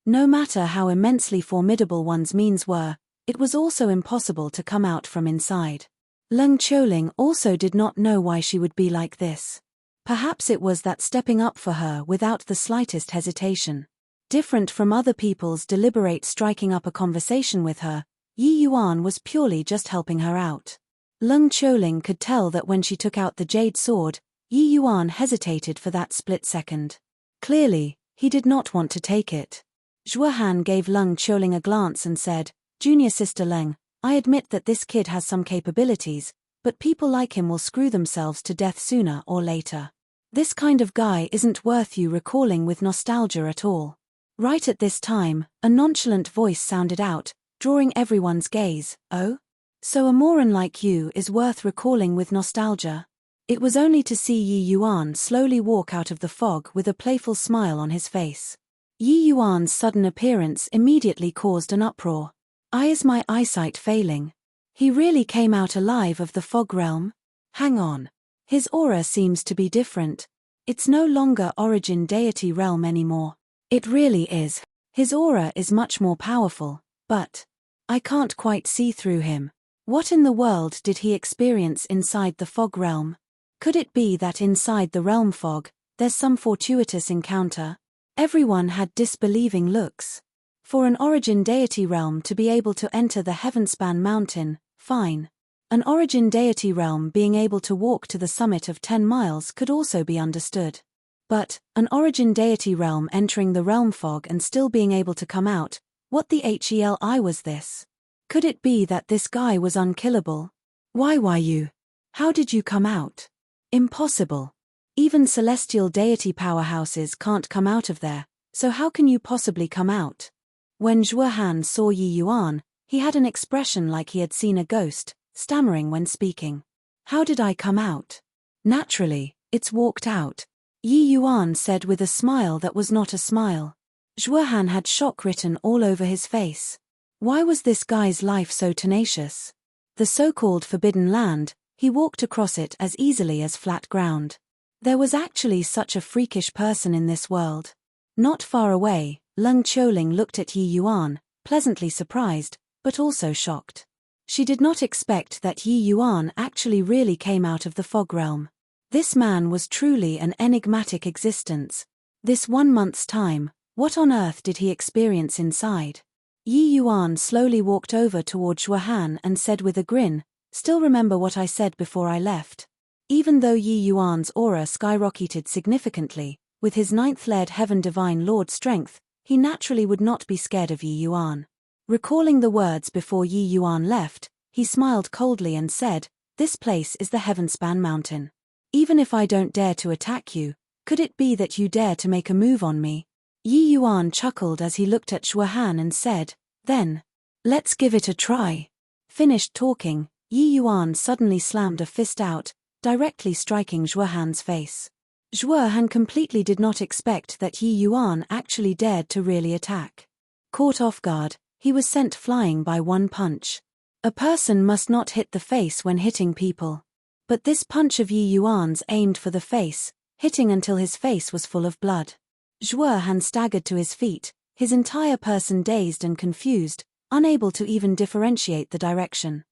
[SPEAKER 1] No matter how immensely formidable one's means were, it was also impossible to come out from inside. Leng Qiuling also did not know why she would be like this. Perhaps it was that stepping up for her without the slightest hesitation. Different from other people's deliberate striking up a conversation with her, Yi Yuan was purely just helping her out. Leng Qiuling could tell that when she took out the jade sword, Yi Yuan hesitated for that split second. Clearly, he did not want to take it. Zhuo Han gave Leng Qiuling a glance and said, "Junior Sister Leng, I admit that this kid has some capabilities, but people like him will screw themselves to death sooner or later. This kind of guy isn't worth you recalling with nostalgia at all." Right at this time, a nonchalant voice sounded out, drawing everyone's gaze. "Oh? So a moron like you is worth recalling with nostalgia?" It was only to see Yi Yuan slowly walk out of the fog with a playful smile on his face. Yi Yuan's sudden appearance immediately caused an uproar. Is my eyesight failing? He really came out alive of the fog realm? Hang on. His aura seems to be different. It's no longer origin deity realm anymore. It really is. His aura is much more powerful, but I can't quite see through him. What in the world did he experience inside the fog realm? Could it be that inside the realm fog, there's some fortuitous encounter? Everyone had disbelieving looks. For an origin deity realm to be able to enter the Heavenspan mountain, fine. An origin deity realm being able to walk to the summit of 10 miles could also be understood. But, an origin deity realm entering the realm fog and still being able to come out, what the hell was this? Could it be that this guy was unkillable? Why you? How did you come out? Impossible. Even celestial deity powerhouses can't come out of there, so how can you possibly come out? When Zhuo Han saw Yi Yuan, he had an expression like he had seen a ghost, stammering when speaking. How did I come out? Naturally, it's walked out. Yi Yuan said with a smile that was not a smile. Zhuo Han had shock written all over his face. Why was this guy's life so tenacious? The so-called Forbidden Land, he walked across it as easily as flat ground. There was actually such a freakish person in this world. Not far away, Leng Qiuling looked at Yi Yuan, pleasantly surprised, but also shocked. She did not expect that Yi Yuan actually really came out of the fog realm. This man was truly an enigmatic existence. This 1 month's time, what on earth did he experience inside? Yi Yuan slowly walked over toward Zhuo Han and said with a grin, "Still remember what I said before I left?" Even though Yi Yuan's aura skyrocketed significantly, with his 9th-led Heaven Divine Lord strength, he naturally would not be scared of Yi Yuan. Recalling the words before Yi Yuan left, he smiled coldly and said, "This place is the Heavenspan mountain. Even if I don't dare to attack you, could it be that you dare to make a move on me?" Yi Yuan chuckled as he looked at Zhuo Han and said, "Then, let's give it a try." Finished talking, Yi Yuan suddenly slammed a fist out, directly striking Zhuo Han's face. Zhuo Han completely did not expect that Yi Yuan actually dared to really attack. Caught off guard, he was sent flying by one punch. A person must not hit the face when hitting people. But this punch of Yi Yuan's aimed for the face, hitting until his face was full of blood. Zhuo Han staggered to his feet, his entire person dazed and confused, unable to even differentiate the direction.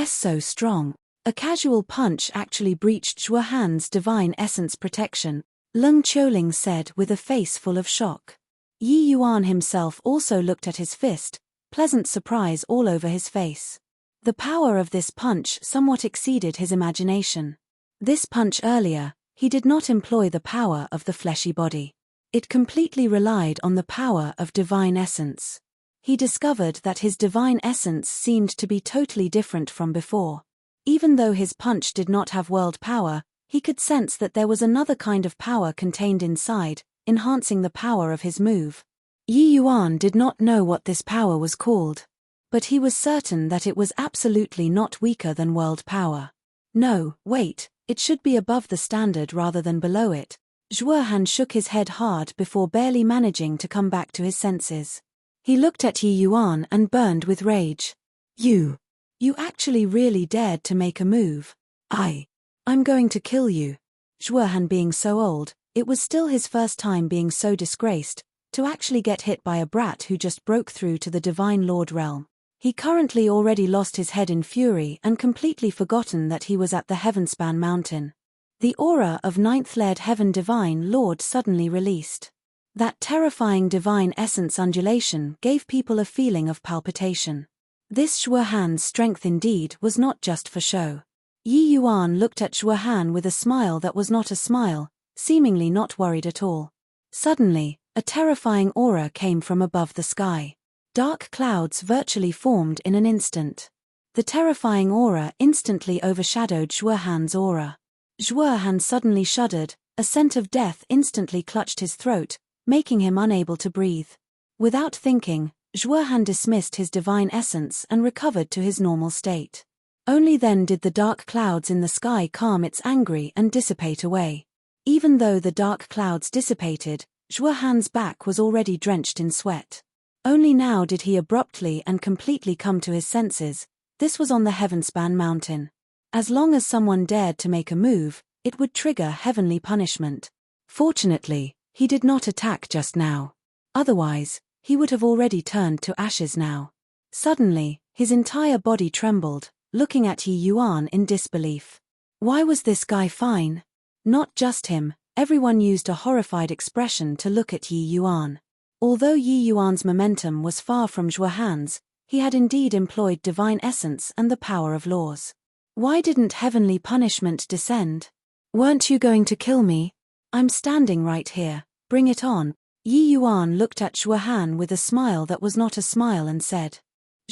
[SPEAKER 1] So strong. A casual punch actually breached Zhuo Han's divine essence protection, Leng Qiuling said with a face full of shock. Yi Yuan himself also looked at his fist, pleasant surprise all over his face. The power of this punch somewhat exceeded his imagination. This punch earlier, he did not employ the power of the fleshy body. It completely relied on the power of divine essence. He discovered that his divine essence seemed to be totally different from before. Even though his punch did not have world power, he could sense that there was another kind of power contained inside, enhancing the power of his move. Yi Yuan did not know what this power was called. But he was certain that it was absolutely not weaker than world power. No, wait, it should be above the standard rather than below it. Zhuo Han shook his head hard before barely managing to come back to his senses. He looked at Yi Yuan and burned with rage. You actually really dared to make a move. I'm going to kill you." Zhuo Han being so old, it was still his first time being so disgraced, to actually get hit by a brat who just broke through to the Divine Lord realm. He currently already lost his head in fury and completely forgotten that he was at the Heavenspan mountain. The aura of ninth-layered Heaven Divine Lord suddenly released. That terrifying divine essence undulation gave people a feeling of palpitation. This Zhuo Han's strength indeed was not just for show. Yi Yuan looked at Zhuo Han with a smile that was not a smile, seemingly not worried at all. Suddenly, a terrifying aura came from above the sky. Dark clouds virtually formed in an instant. The terrifying aura instantly overshadowed Zhuo Han's aura. Zhuo Han suddenly shuddered, a scent of death instantly clutched his throat, making him unable to breathe. Without thinking, Zhuo Han dismissed his divine essence and recovered to his normal state. Only then did the dark clouds in the sky calm its angry and dissipate away. Even though the dark clouds dissipated, Zhuo Han's back was already drenched in sweat. Only now did he abruptly and completely come to his senses. This was on the Heavenspan mountain. As long as someone dared to make a move, it would trigger heavenly punishment. Fortunately, he did not attack just now. Otherwise, he would have already turned to ashes now. Suddenly, his entire body trembled, looking at Yi Yuan in disbelief. Why was this guy fine? Not just him, everyone used a horrified expression to look at Yi Yuan. Although Yi Yuan's momentum was far from Zhuo Han's, he had indeed employed divine essence and the power of laws. Why didn't heavenly punishment descend? Weren't you going to kill me? I'm standing right here, bring it on. Yi Yuan looked at Zhuo Han with a smile that was not a smile and said.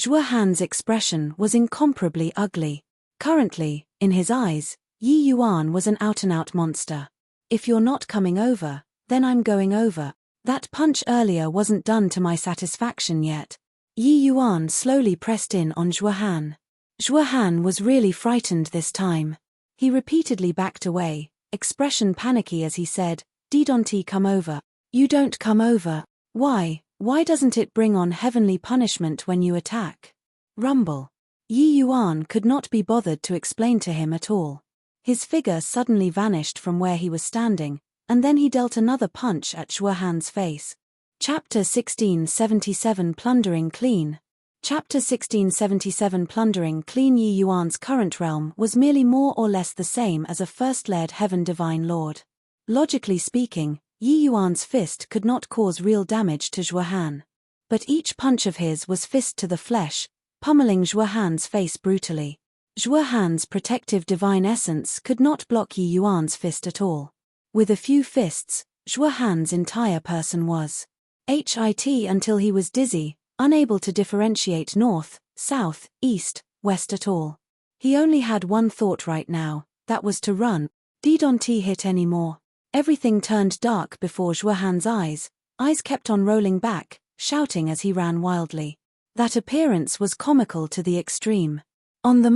[SPEAKER 1] Zhuo Han's expression was incomparably ugly. Currently, in his eyes, Yi Yuan was an out-and-out monster. If you're not coming over, then I'm going over. That punch earlier wasn't done to my satisfaction yet. Yi Yuan slowly pressed in on Zhuo Han. Zhuo Han was really frightened this time. He repeatedly backed away, expression panicky as he said, "Don't come over." You don't come over. Why doesn't it bring on heavenly punishment when you attack? Rumble. Yi Yuan could not be bothered to explain to him at all. His figure suddenly vanished from where he was standing, and then he dealt another punch at Zhuo Han's face. Chapter 1677 Plundering Clean. Chapter 1677 Plundering Clean. Yi Yuan's current realm was merely more or less the same as a first-layered Heaven Divine Lord. Logically speaking, Yi Yuan's fist could not cause real damage to Zhuo Han. But each punch of his was fist to the flesh, pummeling Zhuo Han's face brutally. Zhuo Han's protective divine essence could not block Yi Yuan's fist at all. With a few fists, Zhuo Han's entire person was hit until he was dizzy, unable to differentiate north, south, east, west at all. He only had one thought right now, that was to run. Don't hit anymore. Everything turned dark before Zhuo Han's eyes kept on rolling back, shouting as he ran wildly. That appearance was comical to the extreme. On the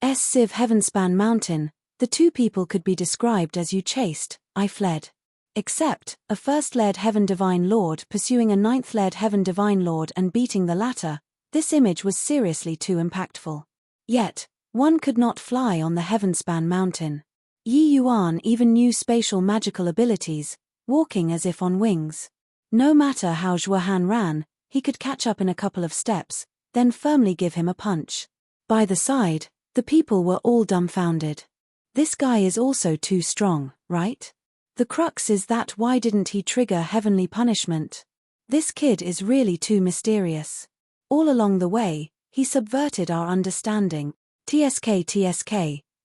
[SPEAKER 1] Massive Heavenspan mountain, the two people could be described as you chased, I fled. Except, a first-layered Heaven Divine Lord pursuing a ninth-layered Heaven Divine Lord and beating the latter, this image was seriously too impactful. Yet, one could not fly on the Heavenspan mountain. Yi Yuan even knew spatial magical abilities, walking as if on wings. No matter how Zhuo Han ran, he could catch up in a couple of steps, then firmly give him a punch. By the side, the people were all dumbfounded. This guy is also too strong, right? The crux is that why didn't he trigger heavenly punishment? This kid is really too mysterious. All along the way, he subverted our understanding. TSK.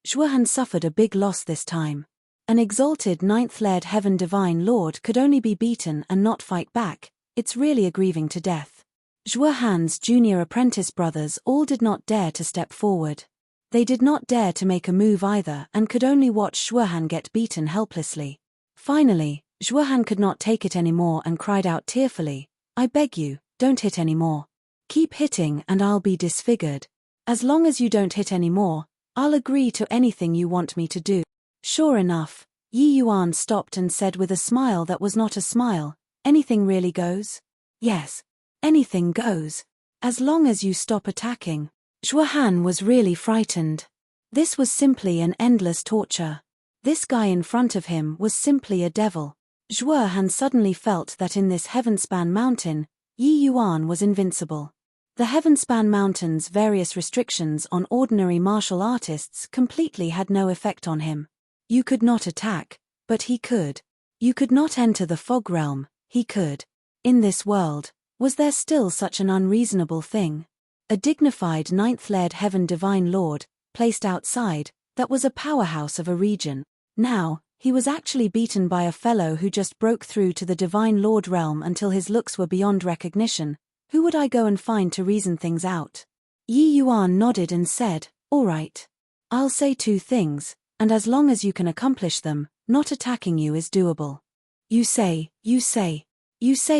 [SPEAKER 1] Zhuo Han suffered a big loss this time. An exalted ninth-layered Heaven Divine Lord could only be beaten and not fight back. It's really a grieving to death. Zhuo Han's junior apprentice brothers all did not dare to step forward. They did not dare to make a move either and could only watch Zhuo Han get beaten helplessly. Finally, Zhuo Han could not take it anymore and cried out tearfully, "I beg you, don't hit anymore. Keep hitting and I'll be disfigured. As long as you don't hit anymore, I'll agree to anything you want me to do." Sure enough, Yi Yuan stopped and said with a smile that was not a smile, "Anything really goes?" "Yes. Anything goes. As long as you stop attacking." Zhuo Han was really frightened. This was simply an endless torture. This guy in front of him was simply a devil. Zhuo Han suddenly felt that in this heaven-span mountain, Yi Yuan was invincible. The heaven-span mountain's various restrictions on ordinary martial artists completely had no effect on him. You could not attack, but he could. You could not enter the fog realm, he could. In this world, was there still such an unreasonable thing? A dignified ninth-layered heaven divine lord, placed outside, that was a powerhouse of a region. Now, he was actually beaten by a fellow who just broke through to the divine lord realm until his looks were beyond recognition. Who would I go and find to reason things out? Yi Yuan nodded and said, "All right. I'll say 2 things, and as long as you can accomplish them, not attacking you is doable." You say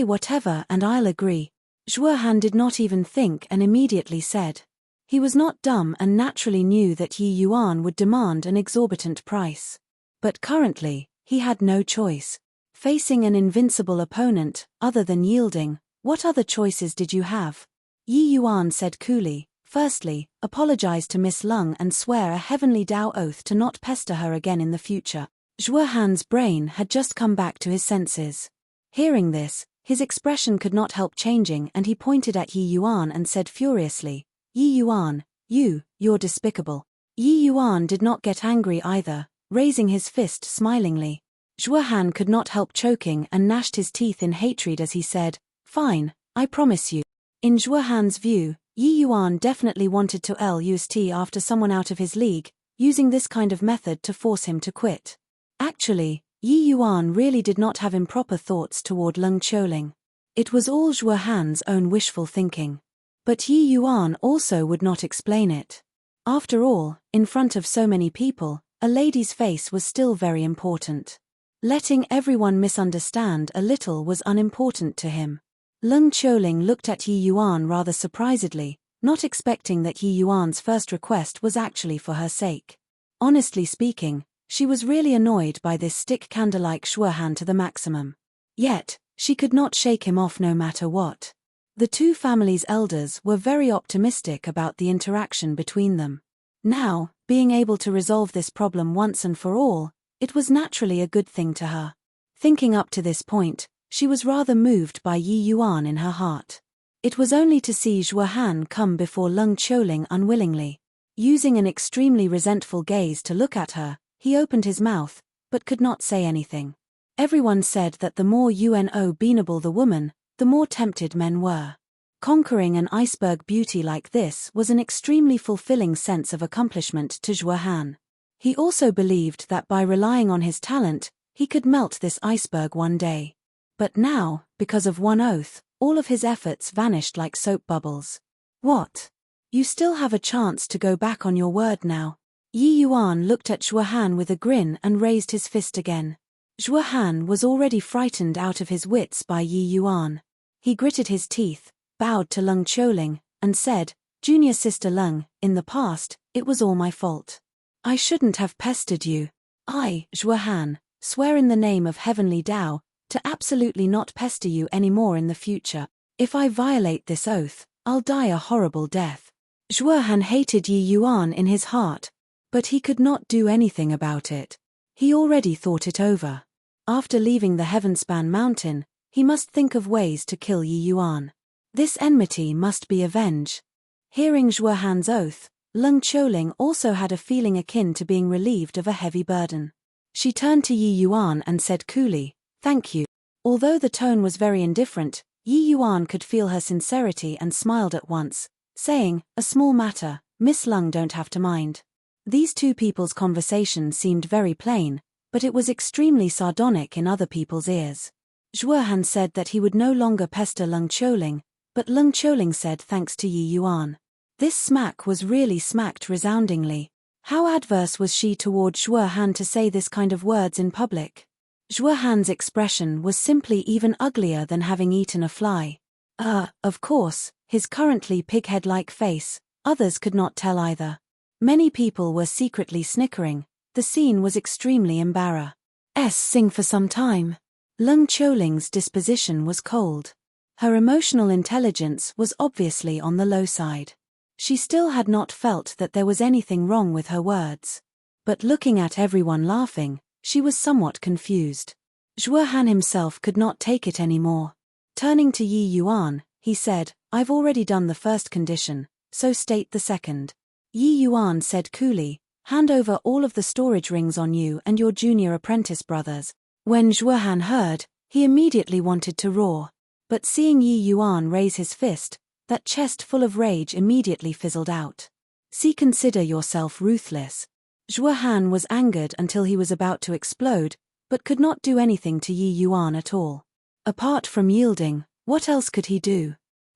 [SPEAKER 1] whatever and I'll agree. Zhuo Han did not even think and immediately said. He was not dumb and naturally knew that Yi Yuan would demand an exorbitant price. But currently, he had no choice. Facing an invincible opponent, other than yielding, what other choices did you have? Yi Yuan said coolly, "Firstly, apologize to Miss Lung and swear a heavenly Tao oath to not pester her again in the future." Zhuo Han's brain had just come back to his senses. Hearing this, his expression could not help changing and he pointed at Yi Yuan and said furiously, "Yi Yuan, you're despicable." Yi Yuan did not get angry either, raising his fist smilingly. Zhuo Han could not help choking and gnashed his teeth in hatred as he said, "Fine, I promise you." In Zhuo Han's view, Yi Yuan definitely wanted to lose after someone out of his league, using this kind of method to force him to quit. Actually, Yi Yuan really did not have improper thoughts toward Lung Qiuling. It was all Zhuo Han's own wishful thinking. But Yi Yuan also would not explain it. After all, in front of so many people, a lady's face was still very important. Letting everyone misunderstand a little was unimportant to him. Lung Qiuling looked at Yi Yuan rather surprisedly, not expecting that Yi Yuan's first request was actually for her sake. Honestly speaking, she was really annoyed by this stick-candle-like Zhuo Han to the maximum. Yet, she could not shake him off no matter what. The 2 families' elders were very optimistic about the interaction between them. Now, being able to resolve this problem once and for all, it was naturally a good thing to her. Thinking up to this point, she was rather moved by Yi Yuan in her heart. It was only to see Zhuo Han come before Lung Qiuling unwillingly. Using an extremely resentful gaze to look at her, he opened his mouth, but could not say anything. Everyone said that the more beanable the woman, the more tempted men were. Conquering an iceberg beauty like this was an extremely fulfilling sense of accomplishment to Zhuo Han. He also believed that by relying on his talent, he could melt this iceberg one day. But now, because of one oath, all of his efforts vanished like soap bubbles. What? You still have a chance to go back on your word now. Yi Yuan looked at Zhuo Han with a grin and raised his fist again. Zhuo Han was already frightened out of his wits by Yi Yuan. He gritted his teeth, bowed to Lung Qiuling, and said, "Junior sister Lung, in the past, it was all my fault. I shouldn't have pestered you. I, Zhuo Han, swear in the name of Heavenly Tao, to absolutely not pester you anymore in the future. If I violate this oath, I'll die a horrible death." Zhuo Han hated Yi Yuan in his heart, but he could not do anything about it. He already thought it over. After leaving the Heavenspan Mountain, he must think of ways to kill Yi Yuan. This enmity must be avenged. Hearing Zhuo Han's oath, Lung Qiuling also had a feeling akin to being relieved of a heavy burden. She turned to Yi Yuan and said coolly, "Thank you." Although the tone was very indifferent, Yi Yuan could feel her sincerity and smiled at once, saying, "A small matter, Miss Lung don't have to mind." These 2 people's conversation seemed very plain, but it was extremely sardonic in other people's ears. Zhuo Han said that he would no longer pester Lung Qiuling, but Lung Qiuling said thanks to Yi Yuan. This smack was really smacked resoundingly. How adverse was she toward Zhuo Han to say this kind of words in public? Zhuo Han's expression was simply even uglier than having eaten a fly. Of course, his currently pighead-like face, others could not tell either. Many people were secretly snickering. The scene was extremely embarrassing for some time. Lung Qiuling's disposition was cold. Her emotional intelligence was obviously on the low side. She still had not felt that there was anything wrong with her words. But looking at everyone laughing, she was somewhat confused. Zhuo Han himself could not take it anymore. Turning to Yi Yuan, he said, "I've already done the first condition, so state the second." Yi Yuan said coolly, "Hand over all of the storage rings on you and your junior apprentice brothers." When Zhuo Han heard, he immediately wanted to roar. But seeing Yi Yuan raise his fist, that chest full of rage immediately fizzled out. "See, consider yourself ruthless." Zhuo Han was angered until he was about to explode, but could not do anything to Yi Yuan at all. Apart from yielding, what else could he do?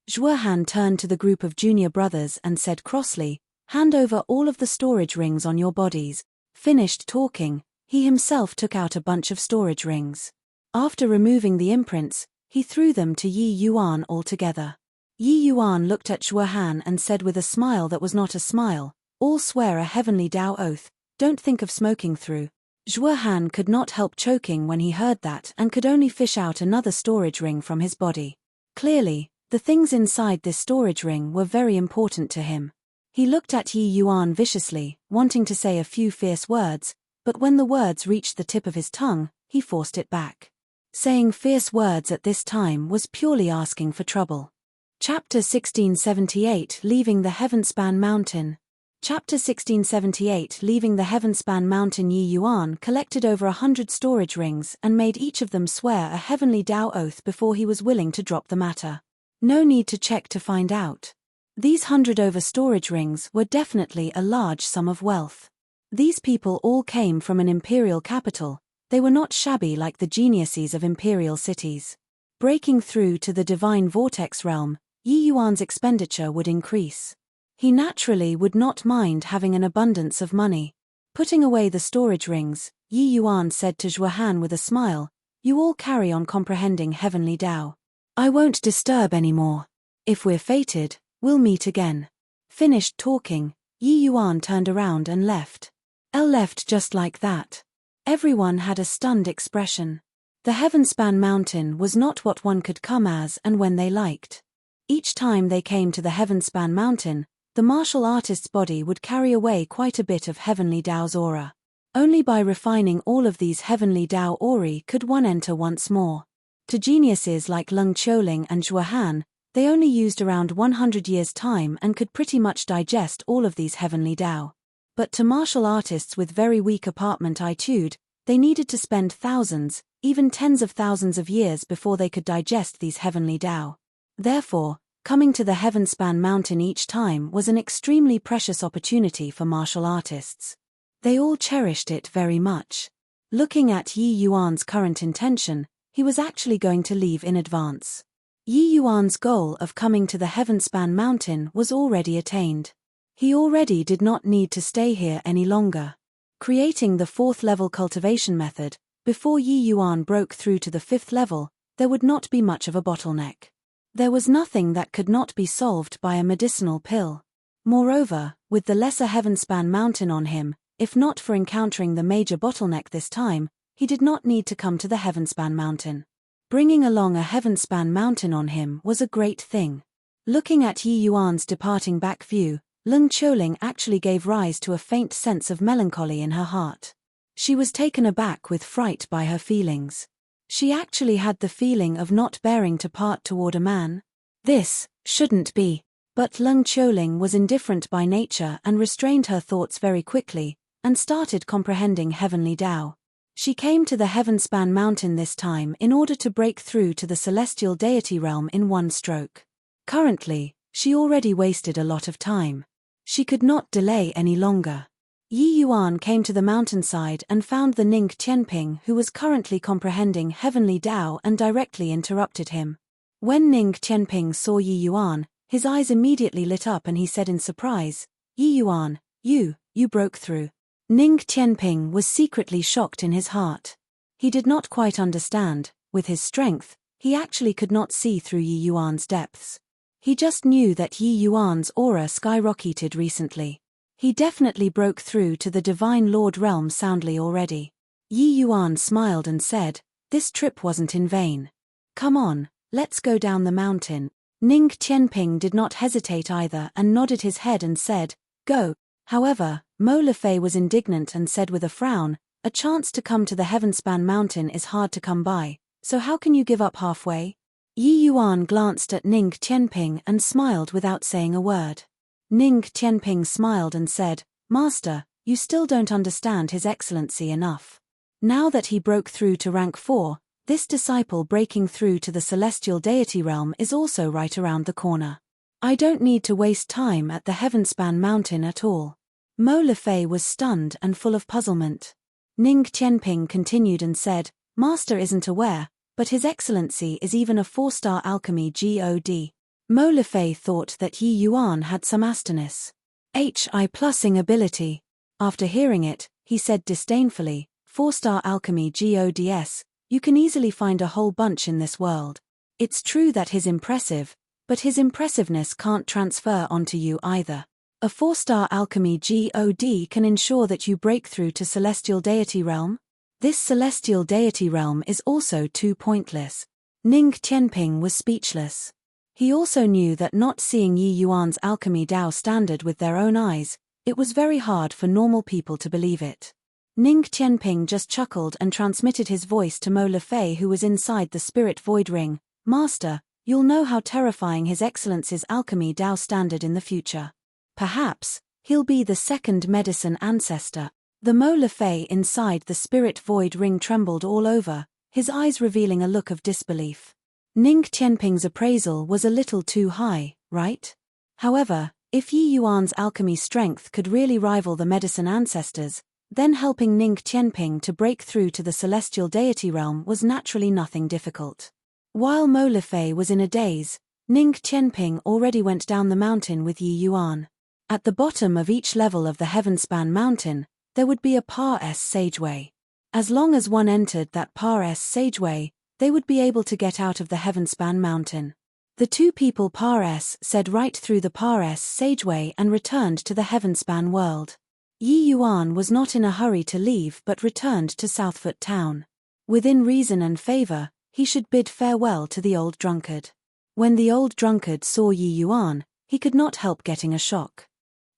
[SPEAKER 1] Zhuo Han turned to the group of junior brothers and said crossly, "Hand over all of the storage rings on your bodies." Finished talking, he himself took out a bunch of storage rings. After removing the imprints, he threw them to Yi Yuan altogether. Yi Yuan looked at Zhuo Han and said with a smile that was not a smile, "All swear a heavenly Tao oath, don't think of smoking through." Zhuo Han could not help choking when he heard that and could only fish out another storage ring from his body. Clearly, the things inside this storage ring were very important to him. He looked at Yi Yuan viciously, wanting to say a few fierce words, but when the words reached the tip of his tongue, he forced it back. Saying fierce words at this time was purely asking for trouble. Chapter 1678 Leaving the Heavenspan Mountain. Chapter 1678 Leaving the Heavenspan Mountain. Yi Yuan collected over 100 storage rings and made each of them swear a heavenly Tao oath before he was willing to drop the matter. No need to check to find out. These 100 over storage rings were definitely a large sum of wealth. These people all came from an imperial capital. They were not shabby like the geniuses of imperial cities. Breaking through to the divine vortex realm, Yi Yuan's expenditure would increase. He naturally would not mind having an abundance of money. Putting away the storage rings, Yi Yuan said to Zhuo Han with a smile, "You all carry on comprehending heavenly Tao. I won't disturb anymore. If we're fated, we'll meet again." Finished talking, Yi Yuan turned around and left. Left just like that. Everyone had a stunned expression. The Heavenspan Mountain was not what one could come as and when they liked. Each time they came to the Heavenspan Mountain, the martial artist's body would carry away quite a bit of heavenly Tao's aura. Only by refining all of these heavenly Tao auri could one enter once more. To geniuses like Leng Qiuling and Zhuo Han, they only used around 100 years' time and could pretty much digest all of these heavenly Tao. But to martial artists with very weak apparentitude, they needed to spend thousands, even tens of thousands of years before they could digest these heavenly Tao. Therefore, coming to the Heavenspan Mountain each time was an extremely precious opportunity for martial artists. They all cherished it very much. Looking at Yi Yuan's current intention, he was actually going to leave in advance. Yi Yuan's goal of coming to the Heavenspan Mountain was already attained. He already did not need to stay here any longer. Creating the 4th level cultivation method, before Yi Yuan broke through to the 5th level, there would not be much of a bottleneck. There was nothing that could not be solved by a medicinal pill. Moreover, with the lesser Heavenspan Mountain on him, if not for encountering the major bottleneck this time, he did not need to come to the Heavenspan Mountain. Bringing along a Heavenspan Mountain on him was a great thing. Looking at Yi Yuan's departing back view, Leng Qiuling actually gave rise to a faint sense of melancholy in her heart. She was taken aback with fright by her feelings. She actually had the feeling of not bearing to part toward a man. This shouldn't be. But Leng Qiuling was indifferent by nature and restrained her thoughts very quickly, and started comprehending heavenly Tao. She came to the Heavenspan Mountain this time in order to break through to the celestial deity realm in one stroke. Currently, she already wasted a lot of time. She could not delay any longer. Yi Yuan came to the mountainside and found the Ning Tianping, who was currently comprehending heavenly Tao, and directly interrupted him. When Ning Tianping saw Yi Yuan, his eyes immediately lit up and he said in surprise, "Yi Yuan, you broke through." Ning Tianping was secretly shocked in his heart. He did not quite understand. With his strength, he actually could not see through Yi Yuan's depths. He just knew that Yi Yuan's aura skyrocketed recently. He definitely broke through to the Divine Lord realm soundly already. Yi Yuan smiled and said, "This trip wasn't in vain. Come on, let's go down the mountain." Ning Tianping did not hesitate either and nodded his head and said, "Go." However, Mo Lefei was indignant and said with a frown, A chance to come to the Heavenspan Mountain is hard to come by, so how can you give up halfway? Yi Yuan glanced at Ning Qianping and smiled without saying a word. Ning Qianping smiled and said, Master, you still don't understand His Excellency enough. Now that he broke through to rank 4, this disciple breaking through to the celestial deity realm is also right around the corner. I don't need to waste time at the Heavenspan Mountain at all. Mo Lefei was stunned and full of puzzlement. Ning Qianping continued and said, Master isn't aware, but His Excellency is even a 4-star alchemy god. Mo Lefei thought that Yi Yuan had some astonis. HI+ing ability. After hearing it, he said disdainfully, 4-star alchemy gods, you can easily find a whole bunch in this world. It's true that he's impressive, but his impressiveness can't transfer onto you either. A 4-star alchemy god can ensure that you break through to celestial deity realm? This celestial deity realm is also too pointless. Ning Qianping was speechless. He also knew that not seeing Yi Yuan's alchemy Dao standard with their own eyes, it was very hard for normal people to believe it. Ning Qianping just chuckled and transmitted his voice to Mo Lefei, who was inside the spirit void ring. Master, you'll know how terrifying His Excellency's alchemy Dao standard in the future. Perhaps, he'll be the second medicine ancestor. The Mo Lefei inside the spirit void ring trembled all over, his eyes revealing a look of disbelief. Ning Qianping's appraisal was a little too high, right? However, if Yi Yuan's alchemy strength could really rival the medicine ancestors, then helping Ning Qianping to break through to the celestial deity realm was naturally nothing difficult. While Mo Lefei was in a daze, Ning Qianping already went down the mountain with Yi Yuan. At the bottom of each level of the Heavenspan Mountain, there would be a Par S sageway. As long as one entered that Par S sageway, they would be able to get out of the Heavenspan Mountain. The two people Par S said right through the Par S sageway and returned to the Heavenspan world. Yi Yuan was not in a hurry to leave but returned to Southfoot Town. Within reason and favor, he should bid farewell to the old drunkard. When the old drunkard saw Yi Yuan, he could not help getting a shock.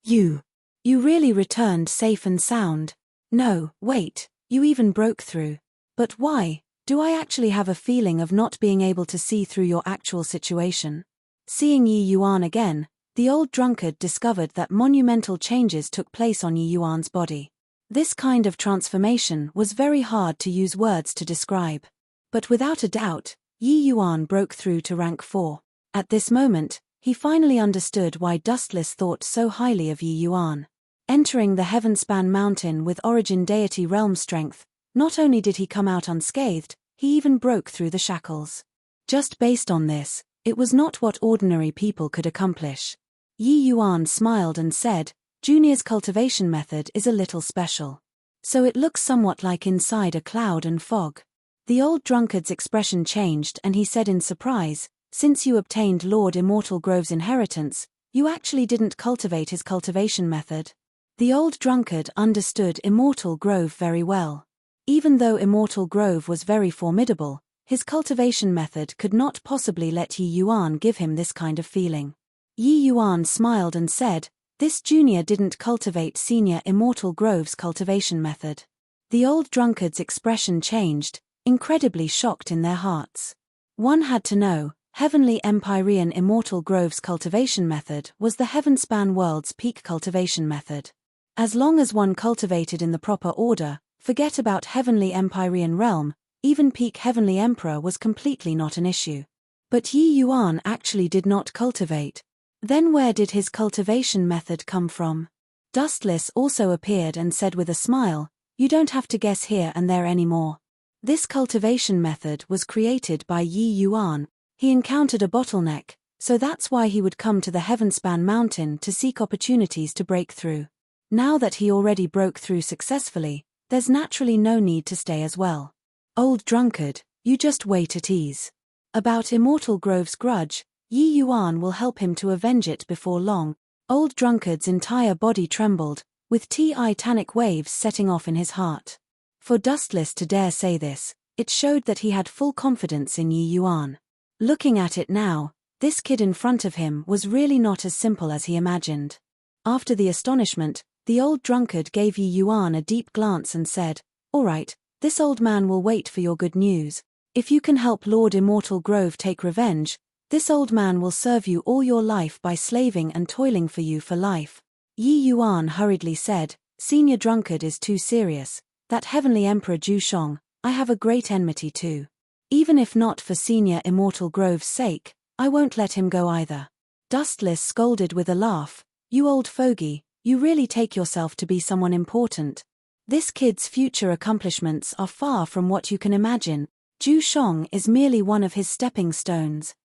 [SPEAKER 1] You really returned safe and sound. No, wait, you even broke through. But why? Do I actually have a feeling of not being able to see through your actual situation? Seeing Yi Yuan again, the old drunkard discovered that monumental changes took place on Yi Yuan's body. This kind of transformation was very hard to use words to describe. But without a doubt, Yi Yuan broke through to rank 4. At this moment, he finally understood why Dustless thought so highly of Yi Yuan. Entering the Heavenspan Mountain with origin deity realm strength, not only did he come out unscathed, he even broke through the shackles. Just based on this, it was not what ordinary people could accomplish. Yi Yuan smiled and said, Junior's cultivation method is a little special. So it looks somewhat like inside a cloud and fog. The old drunkard's expression changed and he said in surprise, since you obtained Lord Immortal Grove's inheritance, you actually didn't cultivate his cultivation method. The old drunkard understood Immortal Grove very well. Even though Immortal Grove was very formidable, his cultivation method could not possibly let Yi Yuan give him this kind of feeling. Yi Yuan smiled and said, this junior didn't cultivate Senior Immortal Grove's cultivation method. The old drunkard's expression changed, incredibly shocked in their hearts. One had to know, Heavenly Empyrean Immortal Grove's cultivation method was the Heavenspan world's peak cultivation method. As long as one cultivated in the proper order, forget about Heavenly Empyrean realm, even peak Heavenly Emperor was completely not an issue. But Yi Yuan actually did not cultivate. Then where did his cultivation method come from? Dustless also appeared and said with a smile, you don't have to guess here and there anymore. This cultivation method was created by Yi Yuan. He encountered a bottleneck, so that's why he would come to the Heavenspan Mountain to seek opportunities to break through. Now that he already broke through successfully, there's naturally no need to stay as well. Old drunkard, you just wait at ease. About Immortal Grove's grudge, Yi Yuan will help him to avenge it before long. Old drunkard's entire body trembled, with titanic waves setting off in his heart. For Dustless to dare say this, it showed that he had full confidence in Yi Yuan. Looking at it now, this kid in front of him was really not as simple as he imagined. After the astonishment, the old drunkard gave Yi Yuan a deep glance and said, All right, this old man will wait for your good news. If you can help Lord Immortal Grove take revenge, this old man will serve you all your life by slaving and toiling for you for life. Yi Yuan hurriedly said, Senior Drunkard is too serious. That heavenly Emperor Zhu Shong, I have a great enmity too. Even if not for Senior Immortal Grove's sake, I won't let him go either. Dustless scolded with a laugh, You old fogey, you really take yourself to be someone important. This kid's future accomplishments are far from what you can imagine. Zhu Shong is merely one of his stepping stones.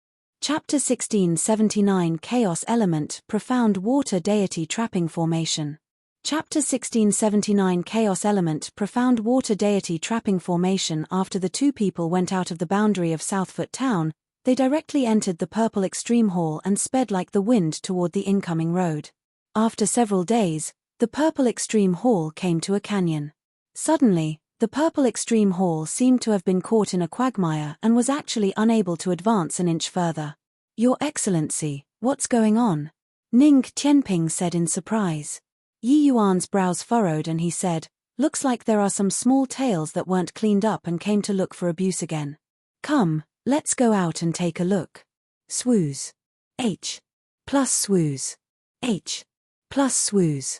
[SPEAKER 1] Chapter 1679 Chaos Element Profound Water Deity Trapping Formation. Chapter 1679 Chaos Element Profound Water Deity Trapping Formation. After the two people went out of the boundary of Southfoot Town, they directly entered the Purple Extreme Hall and sped like the wind toward the incoming road. After several days, the Purple Extreme Hall came to a canyon. Suddenly, the Purple Extreme Hall seemed to have been caught in a quagmire and was actually unable to advance an inch further. Your Excellency, what's going on? Ning Tianping said in surprise. Yi Yuan's brows furrowed and he said, Looks like there are some small tails that weren't cleaned up and came to look for abuse again. Come, let's go out and take a look. Swooze. H. Plus swooze. H. Plus swooze.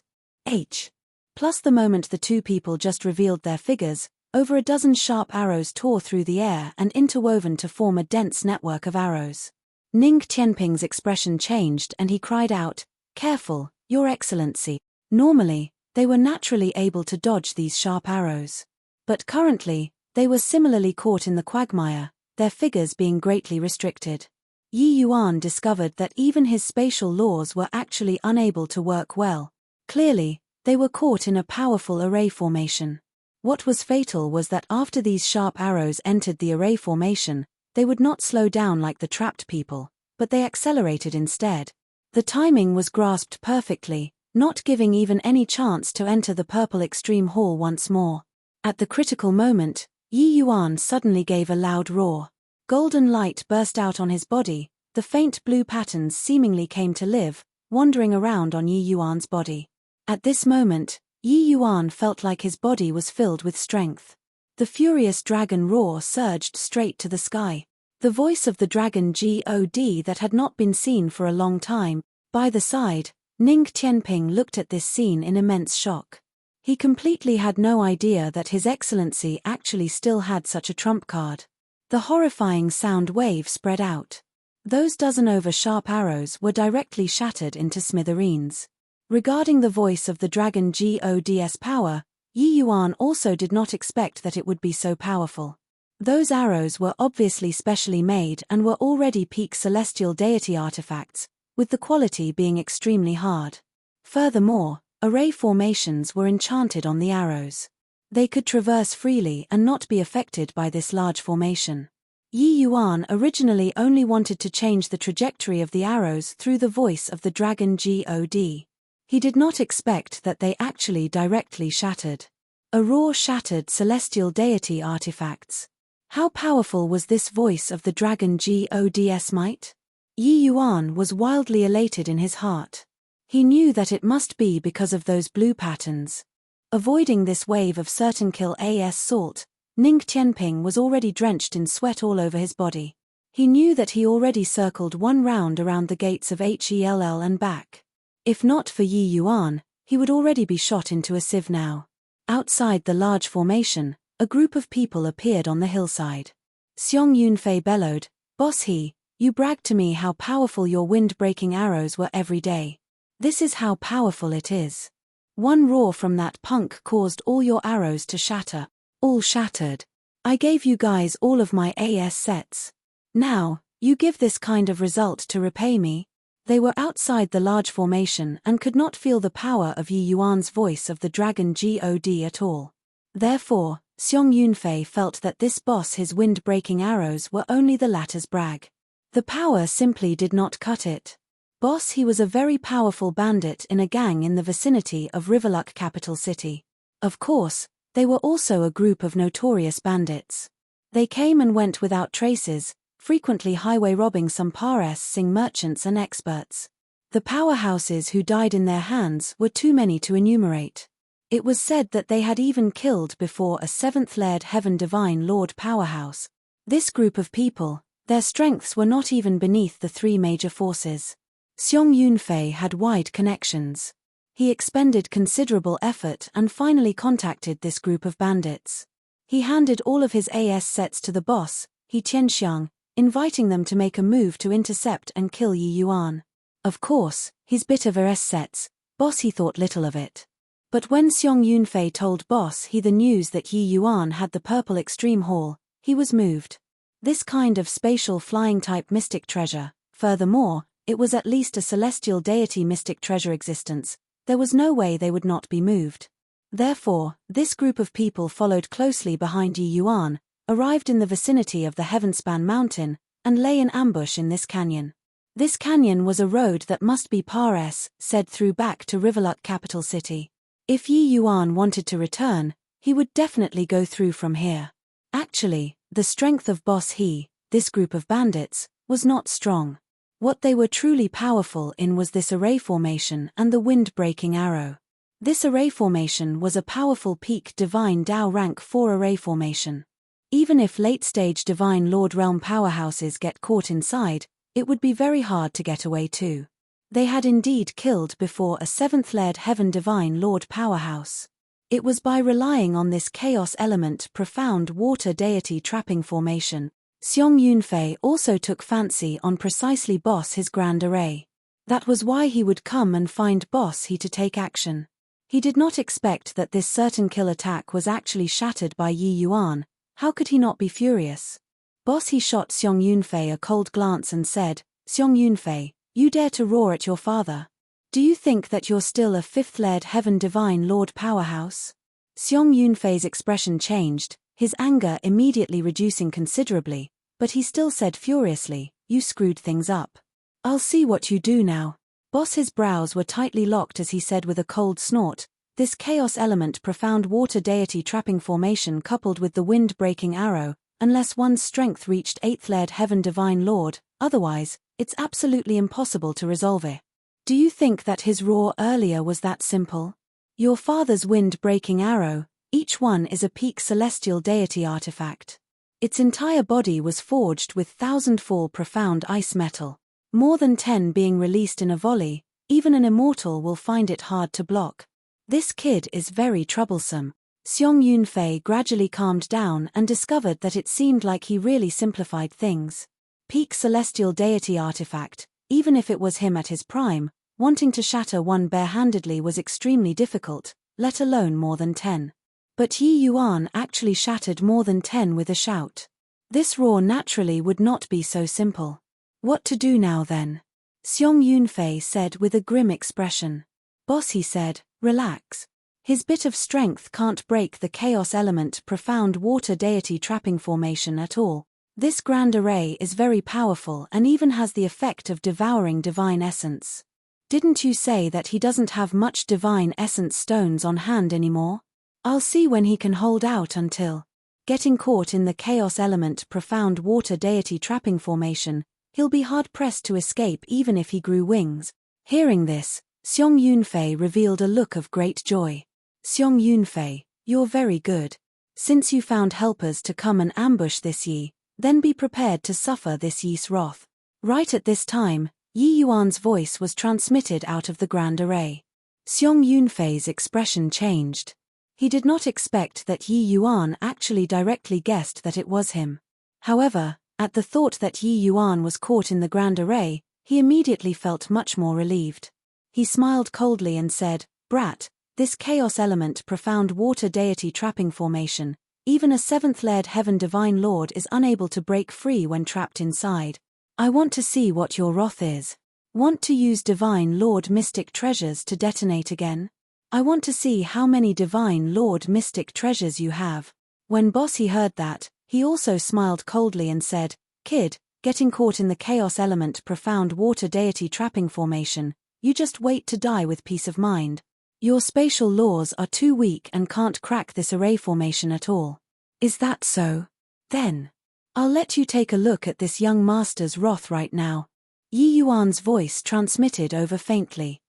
[SPEAKER 1] H. Plus the moment the two people just revealed their figures, over a dozen sharp arrows tore through the air and interwoven to form a dense network of arrows. Ning Tianping's expression changed and he cried out, Careful, Your Excellency. Normally, they were naturally able to dodge these sharp arrows. But currently, they were similarly caught in the quagmire, their figures being greatly restricted. Yi Yuan discovered that even his spatial laws were actually unable to work well. Clearly, they were caught in a powerful array formation. What was fatal was that after these sharp arrows entered the array formation, they would not slow down like the trapped people, but they accelerated instead. The timing was grasped perfectly, not giving even any chance to enter the Purple Extreme Hall once more. At the critical moment, Yi Yuan suddenly gave a loud roar. Golden light burst out on his body, the faint blue patterns seemingly came to live, wandering around on Yi Yuan's body. At this moment, Yi Yuan felt like his body was filled with strength. The furious dragon roar surged straight to the sky. The voice of the dragon God that had not been seen for a long time. By the side, Ning Tianping looked at this scene in immense shock. He completely had no idea that His Excellency actually still had such a trump card. The horrifying sound wave spread out. Those dozen over sharp arrows were directly shattered into smithereens. Regarding the voice of the dragon God's power, Yi Yuan also did not expect that it would be so powerful. Those arrows were obviously specially made and were already peak celestial deity artifacts, with the quality being extremely hard. Furthermore, array formations were enchanted on the arrows. They could traverse freely and not be affected by this large formation. Yi Yuan originally only wanted to change the trajectory of the arrows through the voice of the dragon God. He did not expect that they actually directly shattered. A roar shattered celestial deity artifacts. How powerful was this voice of the dragon God's might? Yi Yuan was wildly elated in his heart. He knew that it must be because of those blue patterns. Avoiding this wave of certain kill as salt, Ning Tianping was already drenched in sweat all over his body. He knew that he already circled one round around the gates of Hell and back. If not for Yi Yuan, he would already be shot into a sieve now. Outside the large formation, a group of people appeared on the hillside. Xiong Yunfei bellowed, Boss He, you bragged to me how powerful your wind-breaking arrows were every day. This is how powerful it is. One roar from that punk caused all your arrows to shatter. All shattered. I gave you guys all of my AS sets. Now, you give this kind of result to repay me? They were outside the large formation and could not feel the power of Yi Yuan's voice of the dragon God at all. Therefore, Xiong Yunfei felt that this boss his wind-breaking arrows were only the latter's brag. The power simply did not cut it. Boss he was a very powerful bandit in a gang in the vicinity of Riverluck capital city. Of course, they were also a group of notorious bandits. They came and went without traces, frequently highway robbing some Parsing merchants and experts. The powerhouses who died in their hands were too many to enumerate. It was said that they had even killed before a seventh-layered Heaven Divine Lord powerhouse. This group of people, their strengths were not even beneath the three major forces. Xiong Yunfei had wide connections. He expended considerable effort and finally contacted this group of bandits. He handed all of his AS sets to the boss, He Tianxiang, inviting them to make a move to intercept and kill Yi Yuan. Of course, his bit of AS sets, boss he thought little of it. But when Xiong Yunfei told boss he the news that Yi Yuan had the purple extreme hall, he was moved. This kind of spatial flying-type mystic treasure, furthermore, it was at least a celestial deity mystic treasure existence, there was no way they would not be moved. Therefore, this group of people followed closely behind Yi Yuan, arrived in the vicinity of the Heavenspan mountain, and lay in ambush in this canyon. This canyon was a road that must be Pares, said through back to Riverluck capital city. If Yi Yuan wanted to return, he would definitely go through from here. Actually, the strength of Boss He, this group of bandits, was not strong. What they were truly powerful in was this array formation and the wind-breaking arrow. This array formation was a powerful peak Divine Dao rank 4 array formation. Even if late-stage Divine Lord Realm powerhouses get caught inside, it would be very hard to get away too. They had indeed killed before a 7th-layered Heaven Divine Lord powerhouse. It was by relying on this chaos element profound water deity trapping formation. Xiong Yunfei also took fancy on precisely Boss His grand array. That was why he would come and find Boss He to take action. He did not expect that this certain kill attack was actually shattered by Yi Yuan. How could he not be furious? Boss He shot Xiong Yunfei a cold glance and said, Xiong Yunfei, you dare to roar at your father? Do you think that you're still a 5th-layered Heaven Divine Lord powerhouse? Xiong Yunfei's expression changed, his anger immediately reducing considerably, but he still said furiously, you screwed things up. I'll see what you do now. Boss His brows were tightly locked as he said with a cold snort, this chaos element profound water deity trapping formation coupled with the wind-breaking arrow, unless one's strength reached 8th-layered Heaven Divine Lord, otherwise, it's absolutely impossible to resolve it. Do you think that his roar earlier was that simple? Your father's wind-breaking arrow, each one is a peak celestial deity artifact. Its entire body was forged with thousandfall profound ice metal. More than 10 being released in a volley, even an immortal will find it hard to block. This kid is very troublesome. Xiong Yunfei gradually calmed down and discovered that it seemed like he really simplified things. Peak celestial deity artifact, even if it was him at his prime, wanting to shatter one barehandedly was extremely difficult, let alone more than 10. But Yi Yuan actually shattered more than 10 with a shout. This roar naturally would not be so simple. What to do now then? Xiong Yunfei said with a grim expression. Boss, he said, relax. His bit of strength can't break the chaos element profound water deity trapping formation at all. This grand array is very powerful and even has the effect of devouring divine essence. Didn't you say that he doesn't have much divine essence stones on hand anymore? I'll see when he can hold out until getting caught in the chaos element profound water deity trapping formation, he'll be hard-pressed to escape even if he grew wings. Hearing this, Xiong Yunfei revealed a look of great joy. Xiong Yunfei, you're very good. Since you found helpers to come and ambush this Yi, then be prepared to suffer this Yi's wrath. Right at this time, Yi Yuan's voice was transmitted out of the grand array. Xiong Yunfei's expression changed. He did not expect that Yi Yuan actually directly guessed that it was him. However, at the thought that Yi Yuan was caught in the grand array, he immediately felt much more relieved. He smiled coldly and said, Brat, this chaos element profound water deity trapping formation, even a 7th-layered Heaven Divine Lord is unable to break free when trapped inside. I want to see what your wrath is. Want to use Divine Lord mystic treasures to detonate again? I want to see how many Divine Lord mystic treasures you have. When Bossy heard that, he also smiled coldly and said, Kid, getting caught in the chaos element profound water deity trapping formation, you just wait to die with peace of mind. Your spatial laws are too weak and can't crack this array formation at all. Is that so? Then I'll let you take a look at this young master's wrath right now. Yi Yuan's voice transmitted over faintly.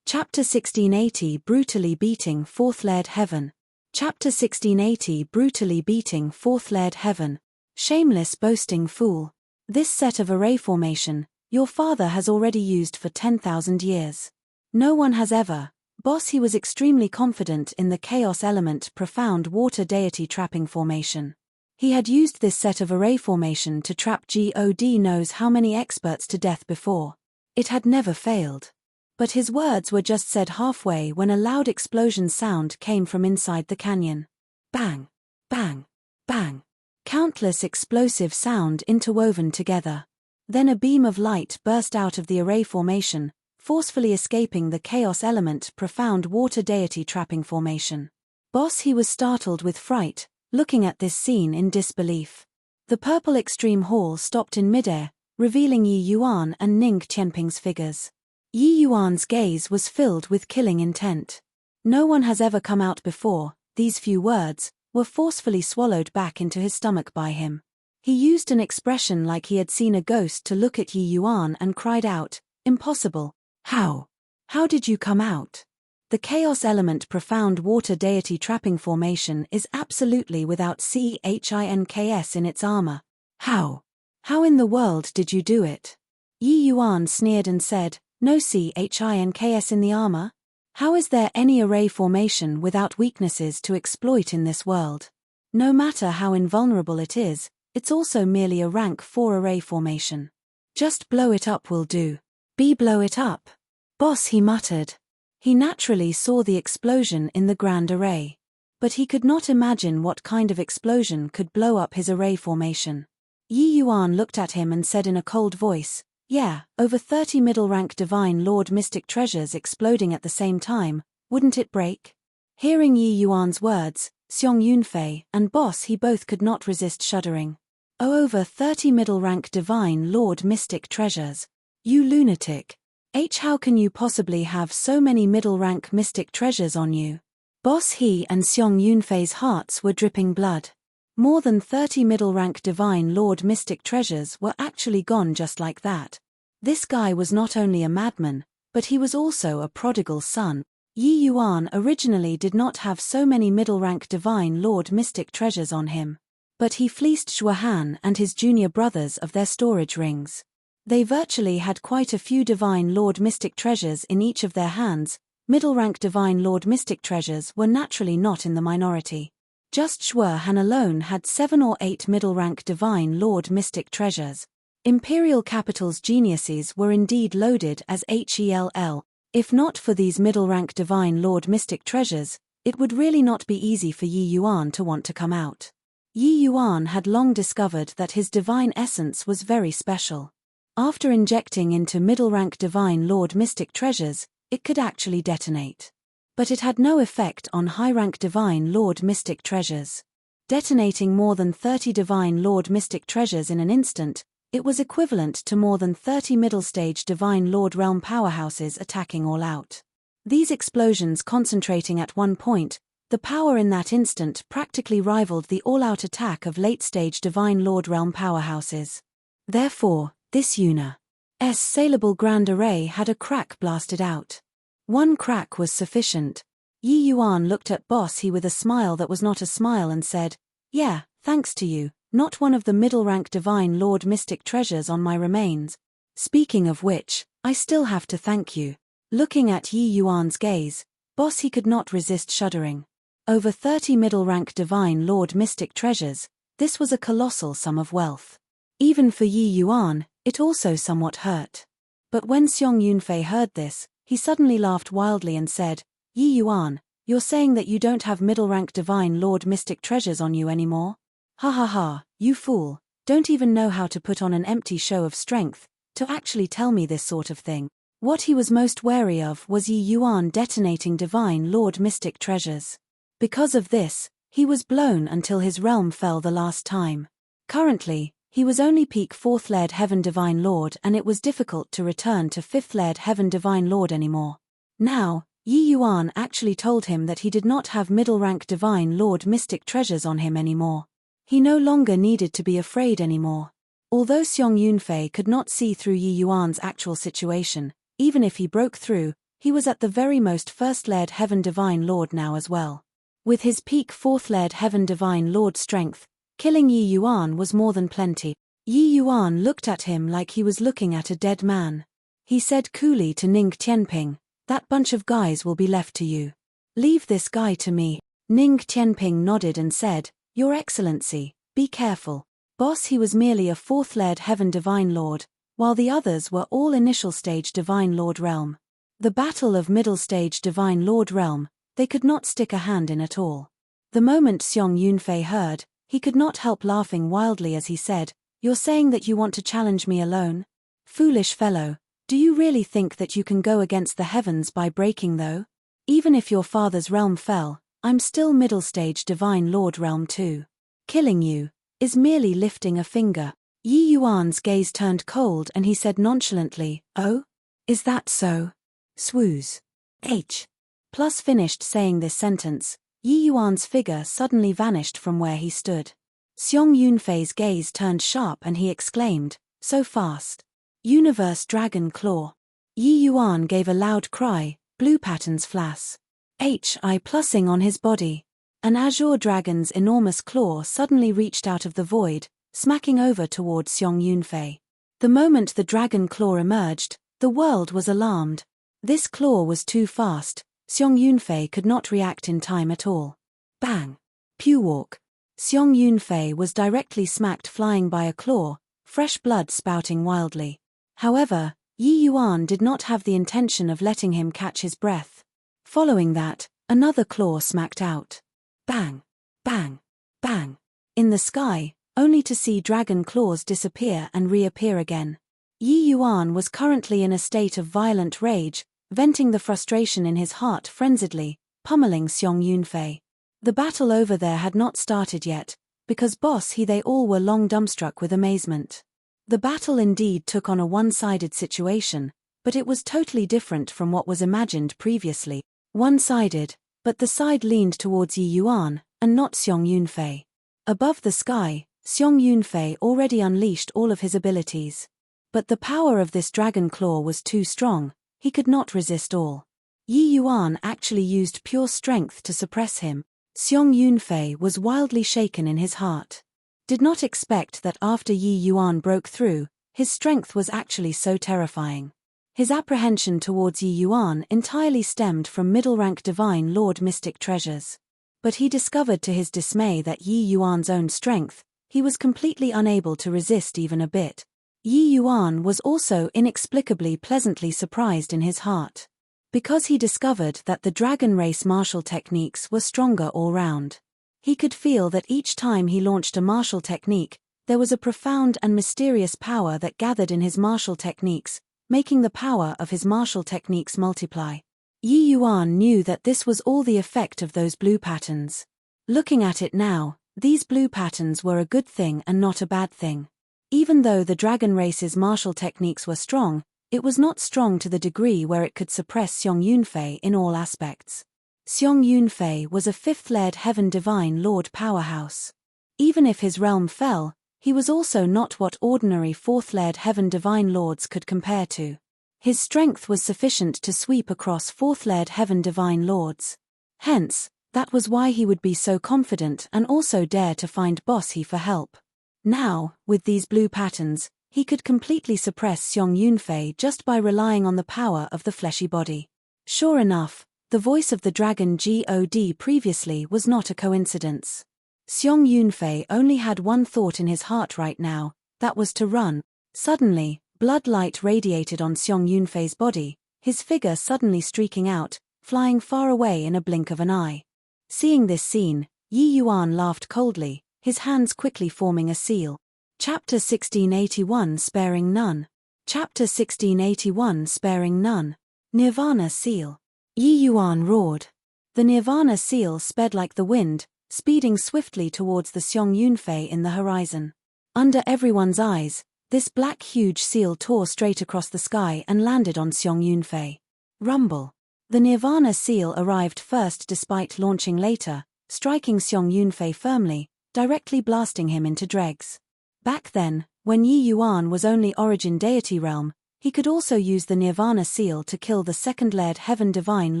[SPEAKER 1] Chapter 1680 Brutally Beating Fourth Laird Heaven. Chapter 1680 Brutally Beating Fourth Laird Heaven. Shameless boasting fool. This set of array formation, your father has already used for 10,000 years. No one has ever. Boss, he was extremely confident in the chaos element profound water deity trapping formation. He had used this set of array formation to trap God knows how many experts to death before. It had never failed. But his words were just said halfway when a loud explosion sound came from inside the canyon. Bang! Bang! Bang! Countless explosive sound interwoven together. Then a beam of light burst out of the array formation, forcefully escaping the chaos element profound water deity trapping formation. Boss, he was startled with fright, looking at this scene in disbelief. The purple extreme hall stopped in midair, revealing Yi Yuan and Ning Qianping's figures. Yi Yuan's gaze was filled with killing intent. No one has ever come out before. These few words were forcefully swallowed back into his stomach by him. He used an expression like he had seen a ghost to look at Yi Yuan and cried out, "Impossible. How? How did you come out?" The chaos element profound water deity trapping formation is absolutely without CHINKS in its armor. How? How in the world did you do it? Yi Yuan sneered and said, "No CHINKS in the armor? How is there any array formation without weaknesses to exploit in this world? No matter how invulnerable it is, it's also merely a rank 4 array formation. Just blow it up will do." Blow it up. Boss, he muttered. He naturally saw the explosion in the grand array. But he could not imagine what kind of explosion could blow up his array formation. Yi Yuan looked at him and said in a cold voice, "Yeah, over 30 middle-rank Divine Lord Mystic treasures exploding at the same time, wouldn't it break?" Hearing Yi Yuan's words, Xiong Yunfei and Boss he both could not resist shuddering. "Oh, over 30 middle-rank Divine Lord Mystic treasures. You lunatic. How can you possibly have so many middle-rank mystic treasures on you?" Boss he and Xiong Yunfei's hearts were dripping blood. More than 30 middle-rank Divine Lord Mystic treasures were actually gone just like that. This guy was not only a madman, but he was also a prodigal son. Yi Yuan originally did not have so many middle-rank Divine Lord Mystic treasures on him. But he fleeced Zhuohan and his junior brothers of their storage rings. They virtually had quite a few Divine Lord Mystic treasures in each of their hands. Middle-rank Divine Lord Mystic treasures were naturally not in the minority. Just Zhuohan alone had 7 or 8 middle-rank Divine Lord Mystic treasures. Imperial Capital's geniuses were indeed loaded as HELL. If not for these middle-rank Divine Lord Mystic treasures, it would really not be easy for Yi Yuan to want to come out. Yi Yuan had long discovered that his divine essence was very special. After injecting into middle-rank Divine Lord Mystic treasures, it could actually detonate. But it had no effect on high-rank Divine Lord Mystic treasures. Detonating more than 30 Divine Lord Mystic treasures in an instant, it was equivalent to more than 30 middle-stage Divine Lord Realm powerhouses attacking all out. These explosions concentrating at one point, the power in that instant practically rivaled the all-out attack of late-stage Divine Lord Realm powerhouses. Therefore, this Yuna's saleable grand array had a crack blasted out. One crack was sufficient. Yi Yuan looked at Boss he with a smile that was not a smile and said, "Yeah, thanks to you, not one of the middle-rank Divine Lord Mystic treasures on my remains. Speaking of which, I still have to thank you." Looking at Yi Yuan's gaze, Boss he could not resist shuddering. Over 30 middle-rank Divine Lord Mystic treasures, this was a colossal sum of wealth. Even for Yi Yuan, it also somewhat hurt. But when Xiong Yunfei heard this, he suddenly laughed wildly and said, "Yi Yuan, you're saying that you don't have middle-rank Divine Lord Mystic treasures on you anymore? Ha ha ha, you fool, don't even know how to put on an empty show of strength, to actually tell me this sort of thing." What he was most wary of was Yi Yuan detonating Divine Lord Mystic treasures. Because of this, he was blown until his realm fell the last time. Currently, he was only peak 4th Laird Heaven Divine Lord and it was difficult to return to 5th Laird Heaven Divine Lord anymore. Now, Yi Yuan actually told him that he did not have middle-rank Divine Lord Mystic treasures on him anymore. He no longer needed to be afraid anymore. Although Xiong Yunfei could not see through Yi Yuan's actual situation, even if he broke through, he was at the very most first-layered Heaven Divine Lord now as well. With his peak fourth-layered Heaven Divine Lord strength, killing Yi Yuan was more than plenty. Yi Yuan looked at him like he was looking at a dead man. He said coolly to Ning Tianping, "That bunch of guys will be left to you. Leave this guy to me." Ning Tianping nodded and said, "Your Excellency, be careful. Boss, he was merely a fourth-layered Heaven Divine Lord, while the others were all initial stage Divine Lord realm. The battle of middle stage Divine Lord realm, they could not stick a hand in at all." The moment Xiong Yunfei heard, he could not help laughing wildly as he said, "You're saying that you want to challenge me alone? Foolish fellow, do you really think that you can go against the heavens by breaking though? Even if your father's realm fell, I'm still middle stage Divine Lord realm too. Killing you is merely lifting a finger." Yi Yuan's gaze turned cold and he said nonchalantly, "Oh? Is that so? Swooze. H." Plus finished saying this sentence, Yi Yuan's figure suddenly vanished from where he stood. Xiong Yunfei's gaze turned sharp and he exclaimed, "So fast. Universe Dragon Claw." Yi Yuan gave a loud cry, blue patterns flash. HI plusing on his body. An azure dragon's enormous claw suddenly reached out of the void, smacking over toward Xiong Yunfei. The moment the dragon claw emerged, the world was alarmed. This claw was too fast, Xiong Yunfei could not react in time at all. Bang! Pew walk. Xiong Yunfei was directly smacked flying by a claw, fresh blood spouting wildly. However, Yi Yuan did not have the intention of letting him catch his breath. Following that, another claw smacked out. Bang! Bang! Bang! In the sky, only to see dragon claws disappear and reappear again. Yi Yuan was currently in a state of violent rage, venting the frustration in his heart frenziedly, pummeling Xiong Yunfei. The battle over there had not started yet, because they all were long dumbstruck with amazement. The battle indeed took on a one-sided situation, but it was totally different from what was imagined previously. One-sided, but the side leaned towards Yi Yuan, and not Xiong Yunfei. Above the sky, Xiong Yunfei already unleashed all of his abilities. But the power of this dragon claw was too strong, he could not resist all. Yi Yuan actually used pure strength to suppress him. Xiong Yunfei was wildly shaken in his heart. Did not expect that after Yi Yuan broke through, his strength was actually so terrifying. His apprehension towards Yi Yuan entirely stemmed from middle-rank Divine Lord mystic treasures. But he discovered to his dismay that Yi Yuan's own strength, he was completely unable to resist even a bit. Yi Yuan was also inexplicably pleasantly surprised in his heart. Because he discovered that the dragon race martial techniques were stronger all round. He could feel that each time he launched a martial technique, there was a profound and mysterious power that gathered in his martial techniques, making the power of his martial techniques multiply. Yi Yuan knew that this was all the effect of those blue patterns. Looking at it now, these blue patterns were a good thing and not a bad thing. Even though the dragon race's martial techniques were strong, it was not strong to the degree where it could suppress Xiong Yunfei in all aspects. Xiong Yunfei was a fifth-layered Heaven Divine Lord powerhouse. Even if his realm fell, he was also not what ordinary fourth-layered Heaven Divine Lords could compare to. His strength was sufficient to sweep across fourth-layered Heaven Divine Lords. Hence, that was why he would be so confident and also dare to find He for help. Now, with these blue patterns, he could completely suppress Xiong Yunfei just by relying on the power of the fleshy body. Sure enough, the voice of the dragon God previously was not a coincidence. Xiong Yunfei only had one thought in his heart right now, that was to run. Suddenly, blood light radiated on Xiong Yunfei's body, his figure suddenly streaking out, flying far away in a blink of an eye. Seeing this scene, Yi Yuan laughed coldly, his hands quickly forming a seal. Chapter 1681 Sparing None. Chapter 1681 Sparing None. Nirvana Seal. Yi Yuan roared. The Nirvana Seal sped like the wind, speeding swiftly towards the Xiong Yunfei in the horizon. Under everyone's eyes, this black huge seal tore straight across the sky and landed on Xiong Yunfei. Rumble. The Nirvana Seal arrived first despite launching later, striking Xiong Yunfei firmly, directly blasting him into dregs. Back then, when Yi Yuan was only Origin Deity Realm, He could also use the Nirvana seal to kill the second-layered Heaven Divine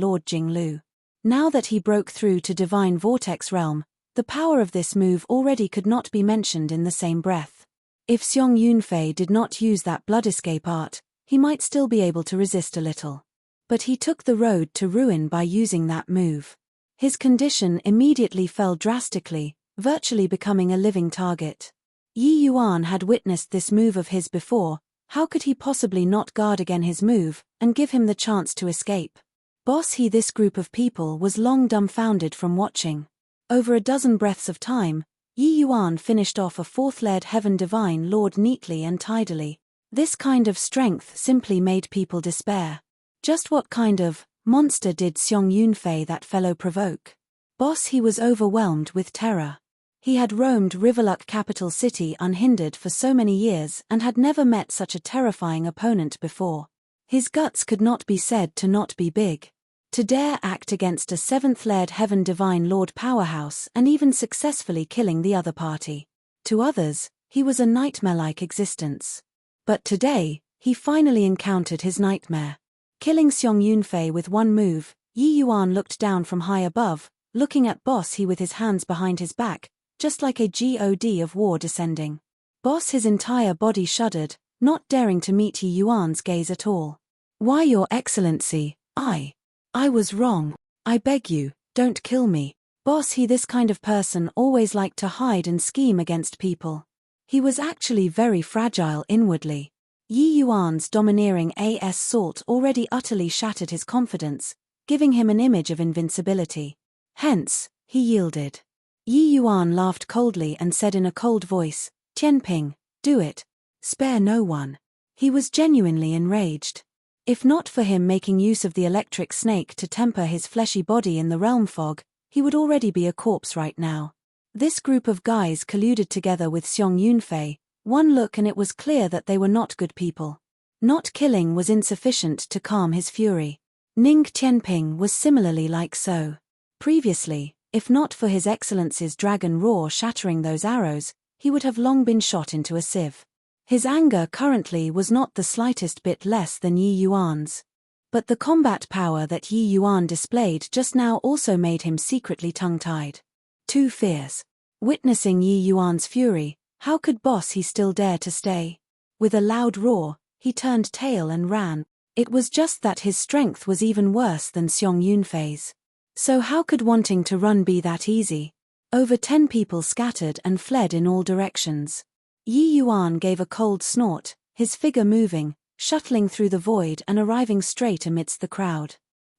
[SPEAKER 1] Lord Jing-Lu. Now that he broke through to Divine Vortex Realm, the power of this move already could not be mentioned in the same breath. If Xiong Yunfei did not use that blood escape art, he might still be able to resist a little. But he took the road to ruin by using that move. His condition immediately fell drastically, virtually becoming a living target. Yi Yuan had witnessed this move of his before. How could he possibly not guard against his move, and give him the chance to escape? This group of people was long dumbfounded from watching. Over a dozen breaths of time, Yi Yuan finished off a fourth-layered Heaven Divine Lord neatly and tidily. This kind of strength simply made people despair. Just what kind of monster did Xiong Yunfei that fellow provoke? He was overwhelmed with terror. He had roamed Riverluck capital city unhindered for so many years and had never met such a terrifying opponent before. His guts could not be said to not be big. To dare act against a seventh-layered Heaven Divine Lord powerhouse and even successfully killing the other party. To others, he was a nightmare-like existence. But today, he finally encountered his nightmare. Killing Xiong Yunfei with one move, Yi Yuan looked down from high above, looking at He with his hands behind his back, just like a god of war descending. His entire body shuddered, not daring to meet Yi Yuan's gaze at all. "Why, Your Excellency, I was wrong. I beg you, don't kill me." This kind of person always liked to hide and scheme against people. He was actually very fragile inwardly. Yi Yuan's domineering assault already utterly shattered his confidence, giving him an image of invincibility. Hence, he yielded. Yi Yuan laughed coldly and said in a cold voice, "Tianping, do it. Spare no one." He was genuinely enraged. If not for him making use of the electric snake to temper his fleshy body in the realm fog, he would already be a corpse right now. This group of guys colluded together with Xiong Yunfei. One look and it was clear that they were not good people. Not killing was insufficient to calm his fury. Ning Tianping was similarly like so. Previously, if not for His Excellency's dragon roar shattering those arrows, he would have long been shot into a sieve. His anger currently was not the slightest bit less than Yi Yuan's. But the combat power that Yi Yuan displayed just now also made him secretly tongue-tied. Two fears. Witnessing Yi Yuan's fury, how could he still dare to stay? With a loud roar, he turned tail and ran. It was just that his strength was even worse than Xiong Yunfei's. So how could wanting to run be that easy? Over 10 people scattered and fled in all directions. Yi Yuan gave a cold snort, his figure moving, shuttling through the void and arriving straight amidst the crowd.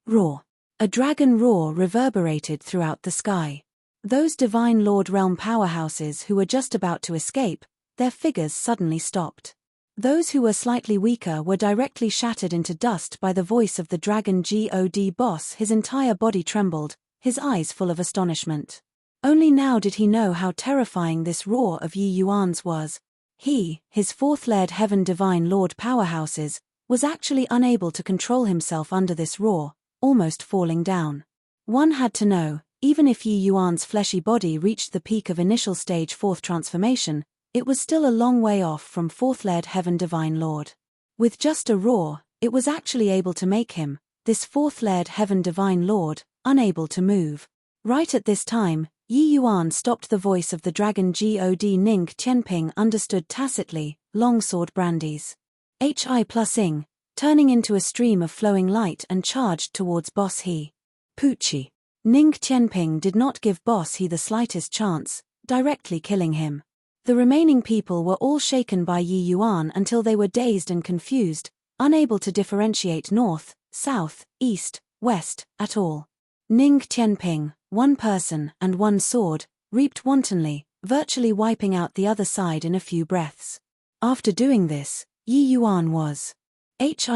[SPEAKER 1] Roar. A dragon roar reverberated throughout the sky. Those Divine Lord Realm powerhouses who were just about to escape, their figures suddenly stopped. Those who were slightly weaker were directly shattered into dust by the voice of the dragon god boss. His entire body trembled, his eyes full of astonishment. Only now did he know how terrifying this roar of Yi Yuan's was. His fourth-layered Heaven Divine Lord powerhouses, was actually unable to control himself under this roar, almost falling down. One had to know, even if Yi Yuan's fleshy body reached the peak of initial stage 4th transformation, it was still a long way off from fourth-layered Heaven Divine Lord. With just a roar, it was actually able to make him, this fourth-layered Heaven Divine Lord, unable to move. Right at this time, Yi Yuan stopped the voice of the dragon god Ning Tianping understood tacitly, longsword brandies. Hi+ing, turning into a stream of flowing light and charged towards He. Poochie. Ning Tianping did not give He the slightest chance, directly killing him. The remaining people were all shaken by Yi Yuan until they were dazed and confused, unable to differentiate north, south, east, west, at all. Ning Tianping, one person and one sword, reaped wantonly, virtually wiping out the other side in a few breaths. After doing this, Yi Yuan was hit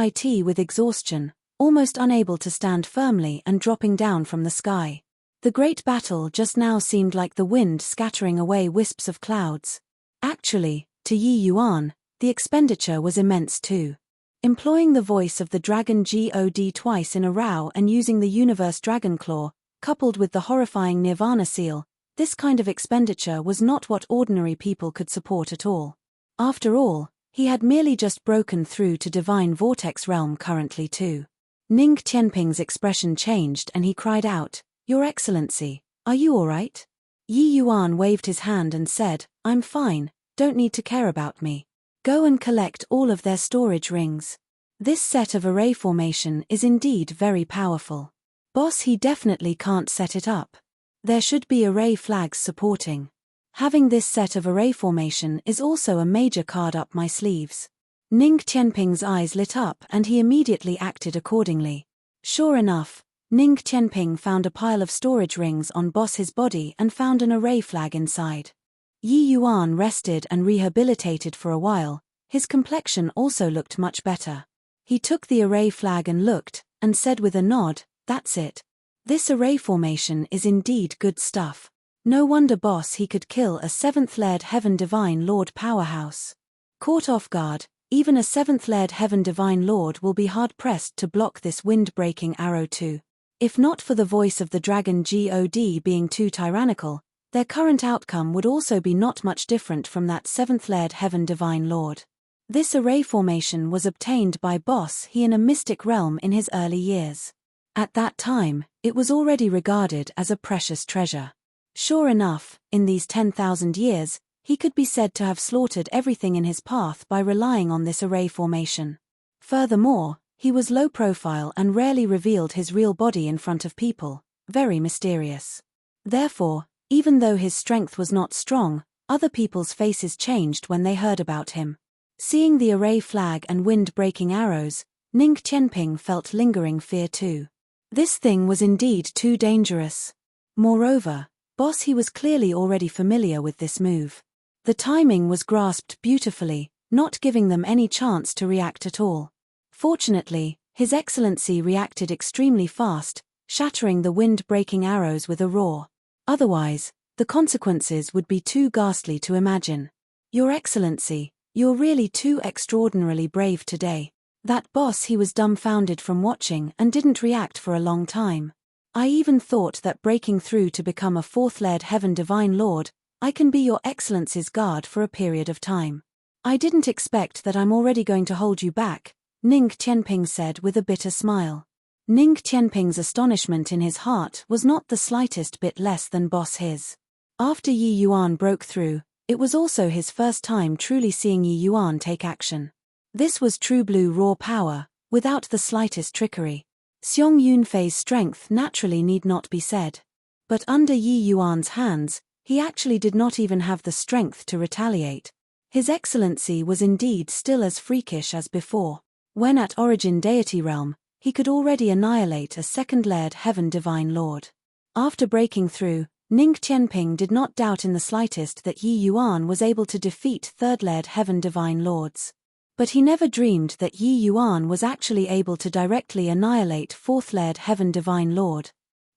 [SPEAKER 1] with exhaustion, almost unable to stand firmly and dropping down from the sky. The great battle just now seemed like the wind scattering away wisps of clouds. Actually, to Yi Yuan, the expenditure was immense too. Employing the voice of the dragon god twice in a row and using the universe dragon claw, coupled with the horrifying Nirvana seal, this kind of expenditure was not what ordinary people could support at all. After all, He had merely just broken through to divine vortex realm currently too. Ning Qianping's expression changed and he cried out, "Your Excellency, are you alright?" Yi Yuan waved his hand and said, "I'm fine, don't need to care about me. Go and collect all of their storage rings. This set of array formation is indeed very powerful. Boss, he definitely can't set it up. There should be array flags supporting. Having this set of array formation is also a major card up my sleeves." Ning Qianping's eyes lit up and he immediately acted accordingly. Sure enough, Ning Qianping found a pile of storage rings on Boss's body and found an array flag inside. Yi Yuan rested and rehabilitated for a while. His complexion also looked much better. He took the array flag and looked, and said with a nod, "That's it. This array formation is indeed good stuff. No wonder Boss he could kill a 7th layered Heaven Divine Lord powerhouse." Caught off guard, even a 7th layered Heaven Divine Lord will be hard-pressed to block this wind-breaking arrow too. If not for the voice of the dragon God being too tyrannical, their current outcome would also be not much different from that 7th layered Heaven Divine Lord. This array formation was obtained by Boss he in a mystic realm in his early years. At that time, it was already regarded as a precious treasure. Sure enough, in these 10,000 years, he could be said to have slaughtered everything in his path by relying on this array formation. Furthermore, he was low profile and rarely revealed his real body in front of people, very mysterious. Therefore, even though his strength was not strong, other people's faces changed when they heard about him. Seeing the array flag and wind-breaking arrows, Ning Qianping felt lingering fear too. This thing was indeed too dangerous. Moreover, Boss he was clearly already familiar with this move. The timing was grasped beautifully, not giving them any chance to react at all. Fortunately, His Excellency reacted extremely fast, shattering the wind-breaking arrows with a roar. Otherwise, the consequences would be too ghastly to imagine. "Your Excellency, you're really too extraordinarily brave today." That Boss he was dumbfounded from watching and didn't react for a long time. "I even thought that breaking through to become a 4th layered Heaven Divine Lord, I can be your Excellency's guard for a period of time. I didn't expect that I'm already going to hold you back," Ning Qianping said with a bitter smile. Ning Qianping's astonishment in his heart was not the slightest bit less than Boss his. After Yi Yuan broke through, it was also his first time truly seeing Yi Yuan take action. This was true blue raw power, without the slightest trickery. Xiong Yunfei's strength naturally need not be said. But under Yi Yuan's hands, he actually did not even have the strength to retaliate. His Excellency was indeed still as freakish as before. When at Origin Deity Realm, he could already annihilate a 2nd layered Heaven Divine Lord. After breaking through, Ning Qianping did not doubt in the slightest that Yi Yuan was able to defeat 3rd layered Heaven Divine Lords. But he never dreamed that Yi Yuan was actually able to directly annihilate 4th layered Heaven Divine Lord.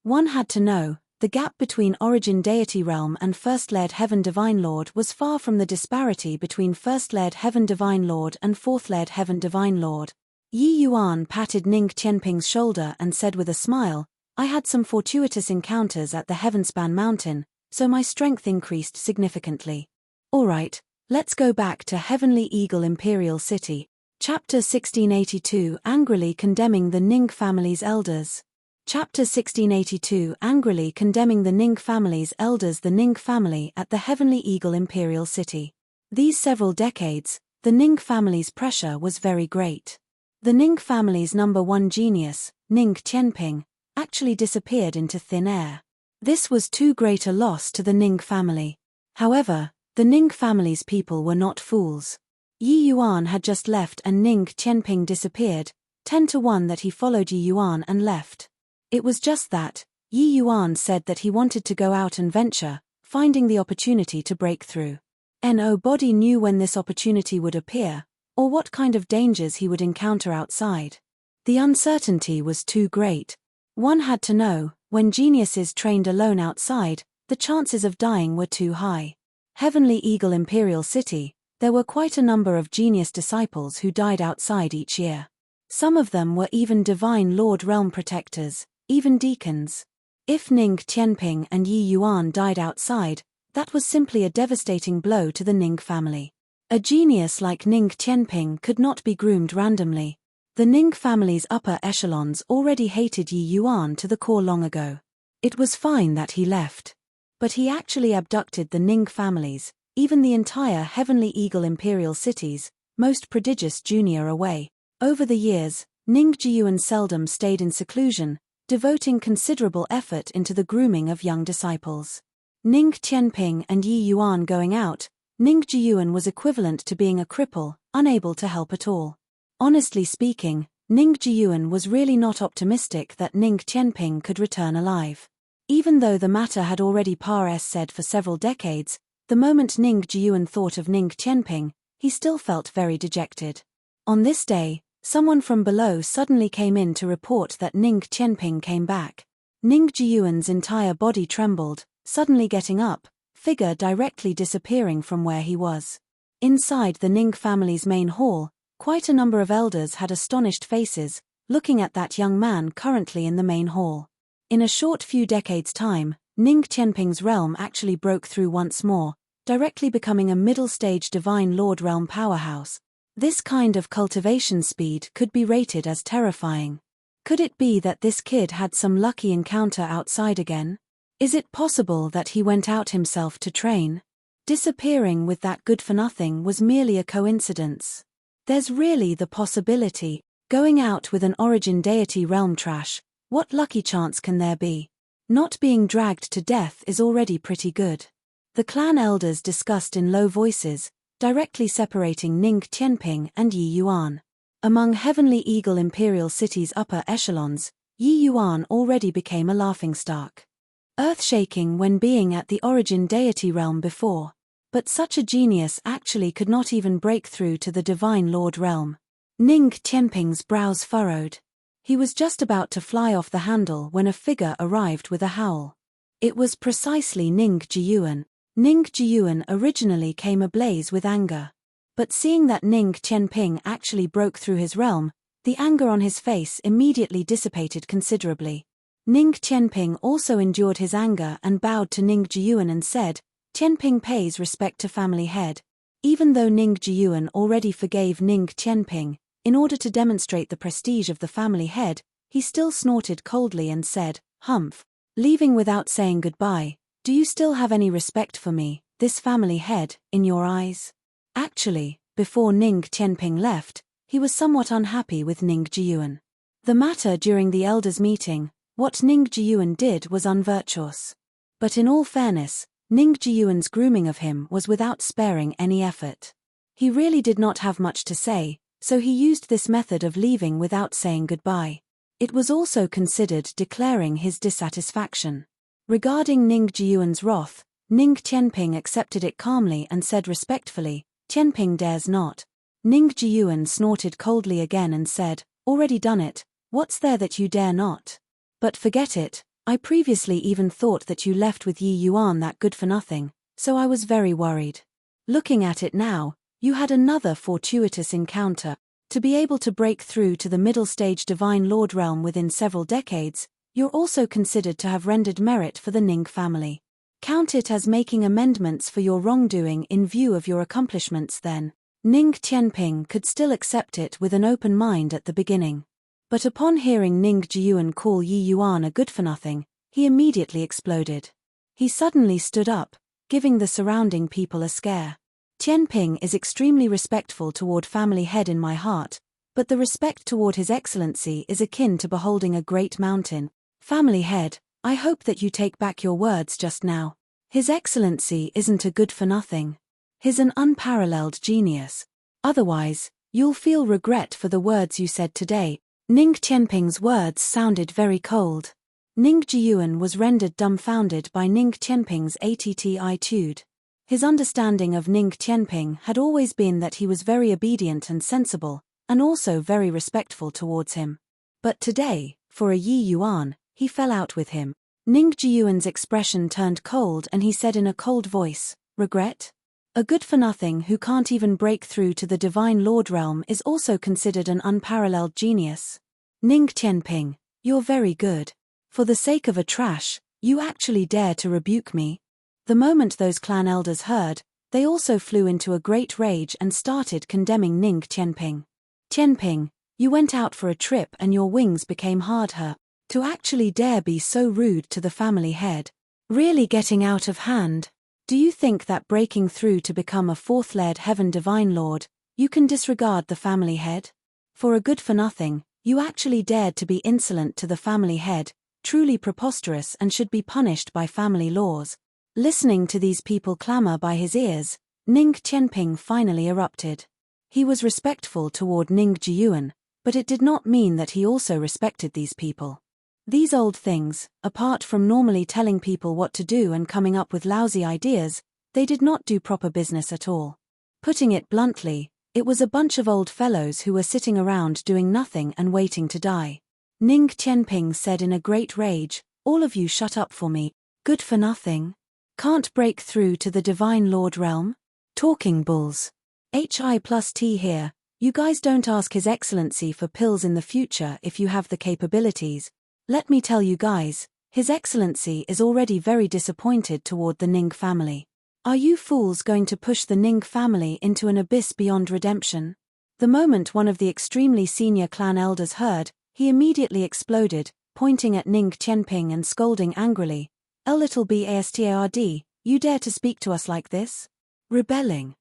[SPEAKER 1] One had to know, the gap between Origin Deity Realm and 1st layered Heaven Divine Lord was far from the disparity between 1st layered Heaven Divine Lord and 4th layered Heaven Divine Lord. Yi Yuan patted Ning Qianping's shoulder and said with a smile, "I had some fortuitous encounters at the Heavenspan Mountain, so my strength increased significantly. Alright, let's go back to Heavenly Eagle Imperial City." Chapter 1682 Angrily condemning the Ning family's elders. Chapter 1682 Angrily condemning the Ning family's elders. The Ning family at the Heavenly Eagle Imperial City. These several decades, the Ning family's pressure was very great. The Ning family's number one genius, Ning Qianping, actually disappeared into thin air. This was too great a loss to the Ning family. However, the Ning family's people were not fools. Yi Yuan had just left and Ning Qianping disappeared, 10 to 1 that he followed Yi Yuan and left. It was just that, Yi Yuan said that he wanted to go out and venture, finding the opportunity to break through. Nobody knew when this opportunity would appear, or what kind of dangers he would encounter outside. The uncertainty was too great. One had to know, when geniuses trained alone outside, the chances of dying were too high. Heavenly Eagle Imperial City, there were quite a number of genius disciples who died outside each year. Some of them were even Divine Lord Realm Protectors, even deacons. If Ning Qianping and Yi Yuan died outside, that was simply a devastating blow to the Ning family. A genius like Ning Qianping could not be groomed randomly. The Ning family's upper echelons already hated Yi Yuan to the core long ago. It was fine that he left. But he actually abducted the Ning families, even the entire Heavenly Eagle imperial cities, most prodigious junior away. Over the years, Ning Jiyuan seldom stayed in seclusion, devoting considerable effort into the grooming of young disciples. Ning Qianping and Yi Yuan going out, Ning Jiyuan was equivalent to being a cripple, unable to help at all. Honestly speaking, Ning Jiyuan was really not optimistic that Ning Qianping could return alive. Even though the matter had already said for several decades, the moment Ning Jiyuan thought of Ning Qianping, he still felt very dejected. On this day, someone from below suddenly came in to report that Ning Qianping came back. Ning Jiyuan's entire body trembled, suddenly getting up, figure directly disappearing from where he was. Inside the Ning family's main hall, quite a number of elders had astonished faces, looking at that young man currently in the main hall. In a short few decades' time, Ning Qianping's realm actually broke through once more, directly becoming a middle-stage Divine Lord realm powerhouse. This kind of cultivation speed could be rated as terrifying. Could it be that this kid had some lucky encounter outside again? Is it possible that he went out himself to train? Disappearing with that good-for-nothing was merely a coincidence. There's really the possibility, going out with an origin deity realm trash, what lucky chance can there be? Not being dragged to death is already pretty good. The clan elders discussed in low voices, directly separating Ning Qianping and Yi Yuan. Among Heavenly Eagle imperial cities' upper echelons, Yi Yuan already became a laughingstock. Earth-shaking when being at the origin deity realm before. But such a genius actually could not even break through to the Divine Lord realm. Ning Qianping's brows furrowed. He was just about to fly off the handle when a figure arrived with a howl. It was precisely Ning Jiyuan. Ning Jiyuan originally came ablaze with anger. But seeing that Ning Qianping actually broke through his realm, the anger on his face immediately dissipated considerably. Ning Qianping also endured his anger and bowed to Ning Jiyuan and said, "Qianping pays respect to family head." Even though Ning Jiyuan already forgave Ning Qianping, in order to demonstrate the prestige of the family head, he still snorted coldly and said, "Humph. Leaving without saying goodbye, do you still have any respect for me, this family head, in your eyes?" Actually, before Ning Qianping left, he was somewhat unhappy with Ning Jiyuan. The matter during the elders' meeting, what Ning Jiyuan did was unvirtuous. But in all fairness, Ning Jiyuan's grooming of him was without sparing any effort. He really did not have much to say, so he used this method of leaving without saying goodbye. It was also considered declaring his dissatisfaction. Regarding Ning Jiyuan's wrath, Ning Qianping accepted it calmly and said respectfully, "Qianping dares not." Ning Jiyuan snorted coldly again and said, "Already done it, what's there that you dare not? But forget it. I previously even thought that you left with Yi Yuan that good-for-nothing, so I was very worried. Looking at it now, you had another fortuitous encounter. To be able to break through to the middle-stage Divine Lord realm within several decades, you're also considered to have rendered merit for the Ning family. Count it as making amendments for your wrongdoing in view of your accomplishments then." Ning Qianping could still accept it with an open mind at the beginning. But upon hearing Ning Jiyuan call Yi Yuan a good-for-nothing, he immediately exploded. He suddenly stood up, giving the surrounding people a scare. "Qianping is extremely respectful toward family head in my heart, but the respect toward His Excellency is akin to beholding a great mountain. Family head, I hope that you take back your words just now. His Excellency isn't a good-for-nothing. He's an unparalleled genius. Otherwise, you'll feel regret for the words you said today." Ning Qianping's words sounded very cold. Ning Jiyuan was rendered dumbfounded by Ning Qianping's attitude. His understanding of Ning Qianping had always been that he was very obedient and sensible, and also very respectful towards him. But today, for a Yi Yuan, he fell out with him. Ning Jiyuan's expression turned cold and he said in a cold voice, "Regret? A good-for-nothing who can't even break through to the Divine Lord realm is also considered an unparalleled genius. Ning Qianping, you're very good. For the sake of a trash, you actually dare to rebuke me?" The moment those clan elders heard, They also flew into a great rage and started condemning Ning Qianping. Qianping, you went out for a trip and your wings became hard. To actually dare be so rude to the family head. Really getting out of hand. Do you think that breaking through to become a fourth-layered heaven divine lord, you can disregard the family head? For a good-for-nothing, you actually dared to be insolent to the family head, truly preposterous and should be punished by family laws. Listening to these people clamor by his ears, Ning Qianping finally erupted. He was respectful toward Ning Jiyuan, but it did not mean that he also respected these people. These old things, apart from normally telling people what to do and coming up with lousy ideas, they did not do proper business at all. Putting it bluntly, it was a bunch of old fellows who were sitting around doing nothing and waiting to die. Ning Qianping said in a great rage, "All of you shut up for me, good for nothing. Can't break through to the Divine Lord realm? Talking bulls. HI+T here, you guys don't ask His Excellency for pills in the future if you have the capabilities. Let me tell you guys, His Excellency is already very disappointed toward the Ning family. Are you fools going to push the Ning family into an abyss beyond redemption?" The moment one of the extremely senior clan elders heard, he immediately exploded, pointing at Ning Qianping and scolding angrily, "Little bastard, you dare to speak to us like this? Rebelling.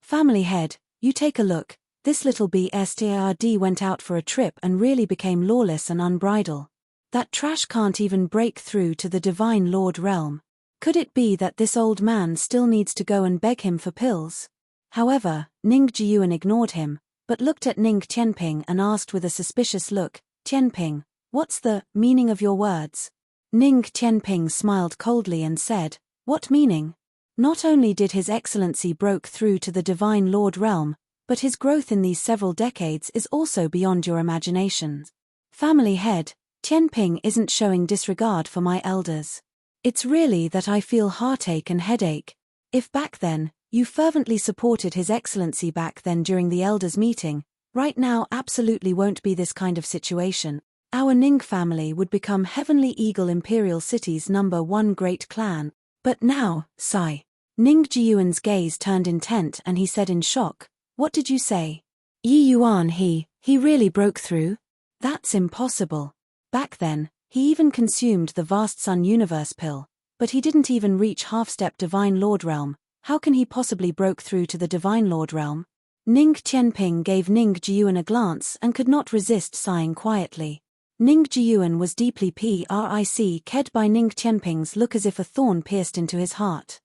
[SPEAKER 1] Family head, you take a look, this little bastard went out for a trip and really became lawless and unbridled. That trash can't even break through to the Divine Lord realm. Could it be that this old man still needs to go and beg him for pills?" However, Ning Jiyuan ignored him, but looked at Ning Qianping and asked with a suspicious look, "Qianping, what's the meaning of your words?" Ning Qianping smiled coldly and said, "What meaning? Not only did His Excellency broke through to the Divine Lord realm, but his growth in these several decades is also beyond your imaginations. Family head, Qianping isn't showing disregard for my elders. It's really that I feel heartache and headache. If back then, you fervently supported His Excellency back then during the elders' meeting, right now absolutely won't be this kind of situation. Our Ning family would become Heavenly Eagle Imperial City's #1 great clan. But now, sigh." Ning Jiyuan's gaze turned intent and he said in shock, "What did you say? Yi Yuan he really broke through? That's impossible. Back then, he even consumed the vast Sun Universe pill, but he didn't even reach half-step Divine Lord realm. How can he possibly broke through to the Divine Lord realm?" Ning Qianping gave Ning Jiyuan a glance and could not resist sighing quietly. Ning Jiyuan was deeply pricked by Ning Qianping's look as if a thorn pierced into his heart.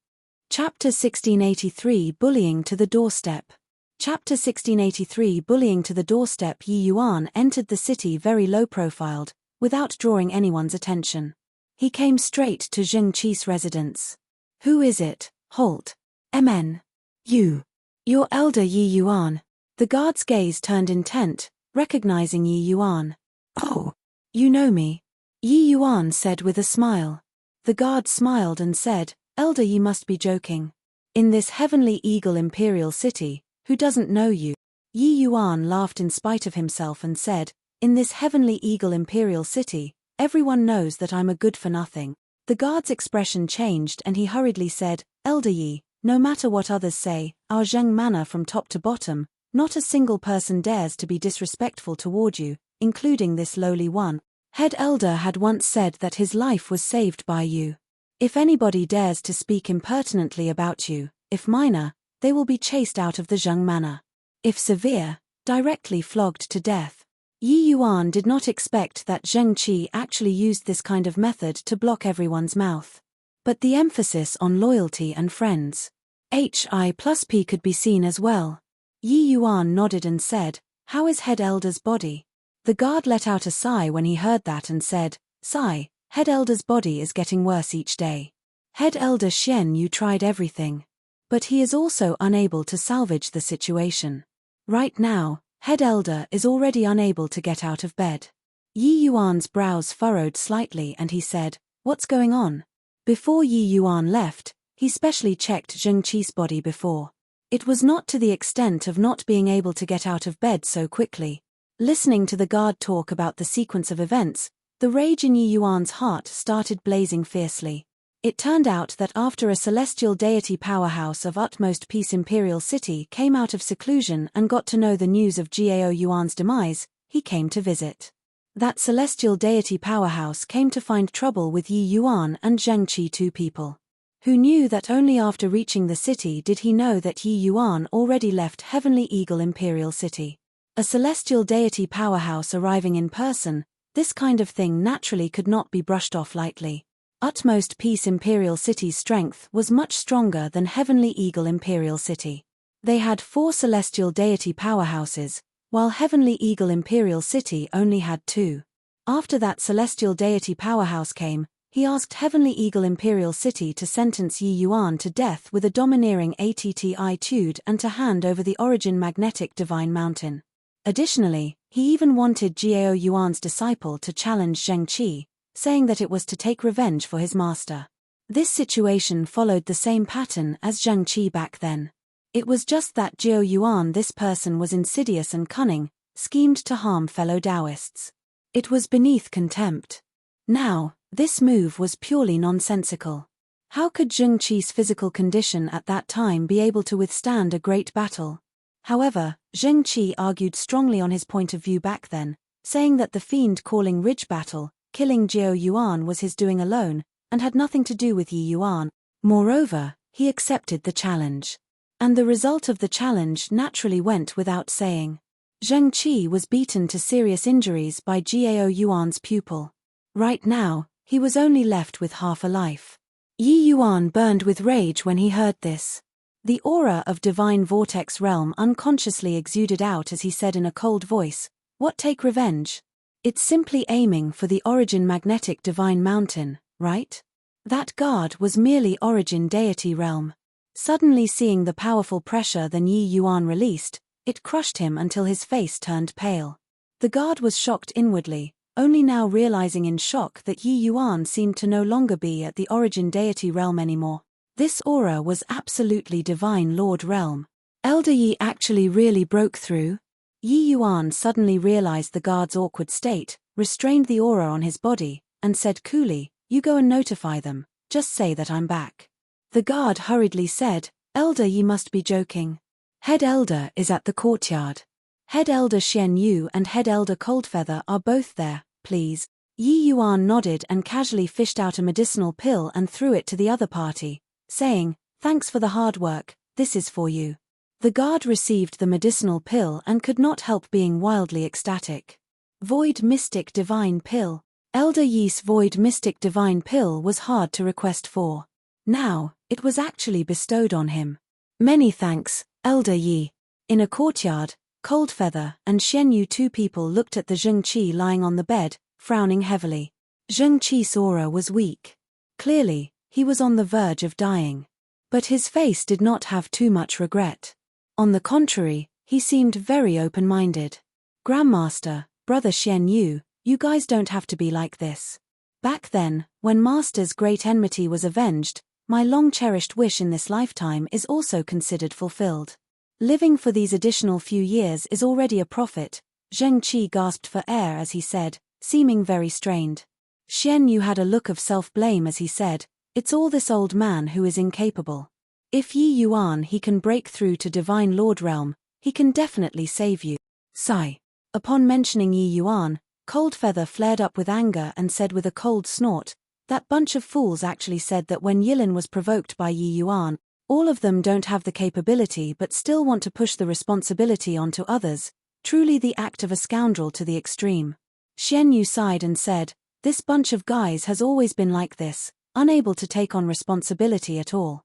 [SPEAKER 1] Chapter 1683 Bullying to the Doorstep. Chapter 1683 Bullying to the Doorstep. Yi Yuan entered the city very low-profiled, without drawing anyone's attention. He came straight to Zheng Qi's residence. "Who is it, Holt? MN. You. Your elder Yi Yuan." The guard's gaze turned intent, recognizing Yi Yuan. "Oh. You know me?" Yi Yuan said with a smile. The guard smiled and said, "Elder, you must be joking. In this Heavenly Eagle Imperial City, who doesn't know you?" Yi Yuan laughed in spite of himself and said, "In this Heavenly Eagle Imperial City, everyone knows that I'm a good-for-nothing." The guard's expression changed and he hurriedly said, "Elder Yi, no matter what others say, our Zheng manor from top to bottom, not a single person dares to be disrespectful toward you, including this lowly one. Head elder had once said that his life was saved by you. If anybody dares to speak impertinently about you, if minor, they will be chased out of the Zheng manor. If severe, directly flogged to death." Yi Yuan did not expect that Zheng Qi actually used this kind of method to block everyone's mouth. But the emphasis on loyalty and friends. HI+P could be seen as well. Yi Yuan nodded and said, "How is head elder's body?" The guard let out a sigh when he heard that and said, "Sigh, head elder's body is getting worse each day. Head elder Xian, you tried everything. But he is also unable to salvage the situation. Right now, head elder is already unable to get out of bed." Yi Yuan's brows furrowed slightly and he said, "What's going on?" Before Yi Yuan left, he specially checked Zheng Qi's body before. It was not to the extent of not being able to get out of bed so quickly. Listening to the guard talk about the sequence of events, the rage in Yi Yuan's heart started blazing fiercely. It turned out that after a celestial deity powerhouse of utmost peace Imperial City came out of seclusion and got to know the news of Gao Yuan's demise, he came to visit. That celestial deity powerhouse came to find trouble with Yi Yuan and Zheng Qi, two people who knew that only after reaching the city did he know that Yi Yuan already left Heavenly Eagle Imperial City. A celestial deity powerhouse arriving in person, this kind of thing naturally could not be brushed off lightly. Utmost Peace Imperial City's strength was much stronger than Heavenly Eagle Imperial City. They had 4 celestial deity powerhouses, while Heavenly Eagle Imperial City only had 2. After that celestial deity powerhouse came, he asked Heavenly Eagle Imperial City to sentence Yi Yuan to death with a domineering attitude and to hand over the origin magnetic divine mountain. Additionally, he even wanted Gao Yuan's disciple to challenge Zheng Qi, saying that it was to take revenge for his master. This situation followed the same pattern as Zheng Qi back then. It was just that Gao Yuan, this person, was insidious and cunning, schemed to harm fellow Taoists. It was beneath contempt. Now, this move was purely nonsensical. How could Zheng Qi's physical condition at that time be able to withstand a great battle? However, Zheng Qi argued strongly on his point of view back then, saying that the fiend calling Ridge battle, killing Gao Yuan, was his doing alone, and had nothing to do with Yi Yuan. Moreover, he accepted the challenge. And the result of the challenge naturally went without saying. Zheng Qi was beaten to serious injuries by Gao Yuan's pupil. Right now, he was only left with half a life. Yi Yuan burned with rage when he heard this. The aura of divine vortex realm unconsciously exuded out as he said in a cold voice, "What, take revenge? It's simply aiming for the origin magnetic divine mountain, right?" That guard was merely origin deity realm. Suddenly seeing the powerful pressure that Yi Yuan released, it crushed him until his face turned pale. The guard was shocked inwardly, only now realizing in shock that Yi Yuan seemed to no longer be at the origin deity realm anymore. This aura was absolutely divine lord realm. Elder Yi actually really broke through? Yi Yuan suddenly realized the guard's awkward state, restrained the aura on his body, and said coolly, "You go and notify them, just say that I'm back." The guard hurriedly said, "Elder Yi must be joking. Head Elder is at the courtyard. Head Elder Xian Yu and Head Elder Coldfeather are both there, please." Yi Yuan nodded and casually fished out a medicinal pill and threw it to the other party, saying, "Thanks for the hard work, this is for you." The guard received the medicinal pill and could not help being wildly ecstatic. Void Mystic Divine Pill. Elder Yi's Void Mystic Divine Pill was hard to request for. Now, it was actually bestowed on him. "Many thanks, Elder Yi." In a courtyard, Coldfeather and Xian Yu, two people, looked at the Zheng Qi lying on the bed, frowning heavily. Zheng Qi's aura was weak. Clearly, he was on the verge of dying. But his face did not have too much regret. On the contrary, he seemed very open-minded. "Grandmaster, Brother Xian Yu, you guys don't have to be like this. Back then, when Master's great enmity was avenged, my long-cherished wish in this lifetime is also considered fulfilled. Living for these additional few years is already a profit." Zheng Qi gasped for air as he said, seeming very strained. Xian Yu had a look of self-blame as he said, "It's all this old man who is incapable. If Yi Yuan he can break through to Divine Lord Realm, he can definitely save you." Sigh. Upon mentioning Yi Yuan, Coldfeather flared up with anger and said with a cold snort, "That bunch of fools actually said that when Yilin was provoked by Yi Yuan, all of them don't have the capability but still want to push the responsibility onto others, truly the act of a scoundrel to the extreme." Xian Yu sighed and said, "This bunch of guys has always been like this, unable to take on responsibility at all.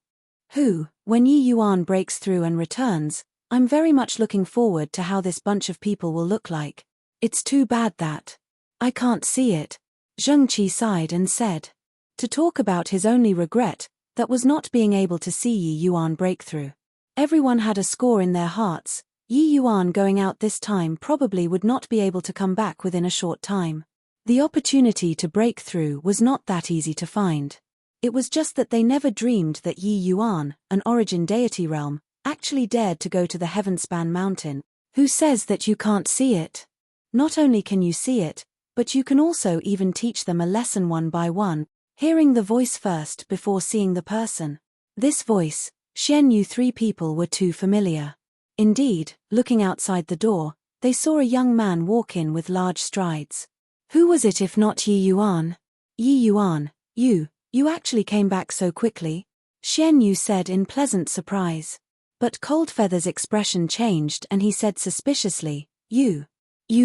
[SPEAKER 1] When Yi Yuan breaks through and returns, I'm very much looking forward to how this bunch of people will look like. It's too bad that I can't see it." Zheng Qi sighed and said. To talk about his only regret, that was not being able to see Yi Yuan break through. Everyone had a score in their hearts. Yi Yuan going out this time probably would not be able to come back within a short time. The opportunity to break through was not that easy to find. It was just that they never dreamed that Yi Yuan, an origin deity realm, actually dared to go to the Heavenspan mountain. Who says that you can't see it? Not only can you see it, but you can also even teach them a lesson one by one. hearing the voice first before seeing the person. This voice, Xian knew three people were too familiar. Indeed, looking outside the door, they saw a young man walk in with large strides. Who was it if not Yi Yuan? Yi Yuan, you actually came back so quickly? Xian Yu said in pleasant surprise. But Coldfeather's expression changed and he said suspiciously, You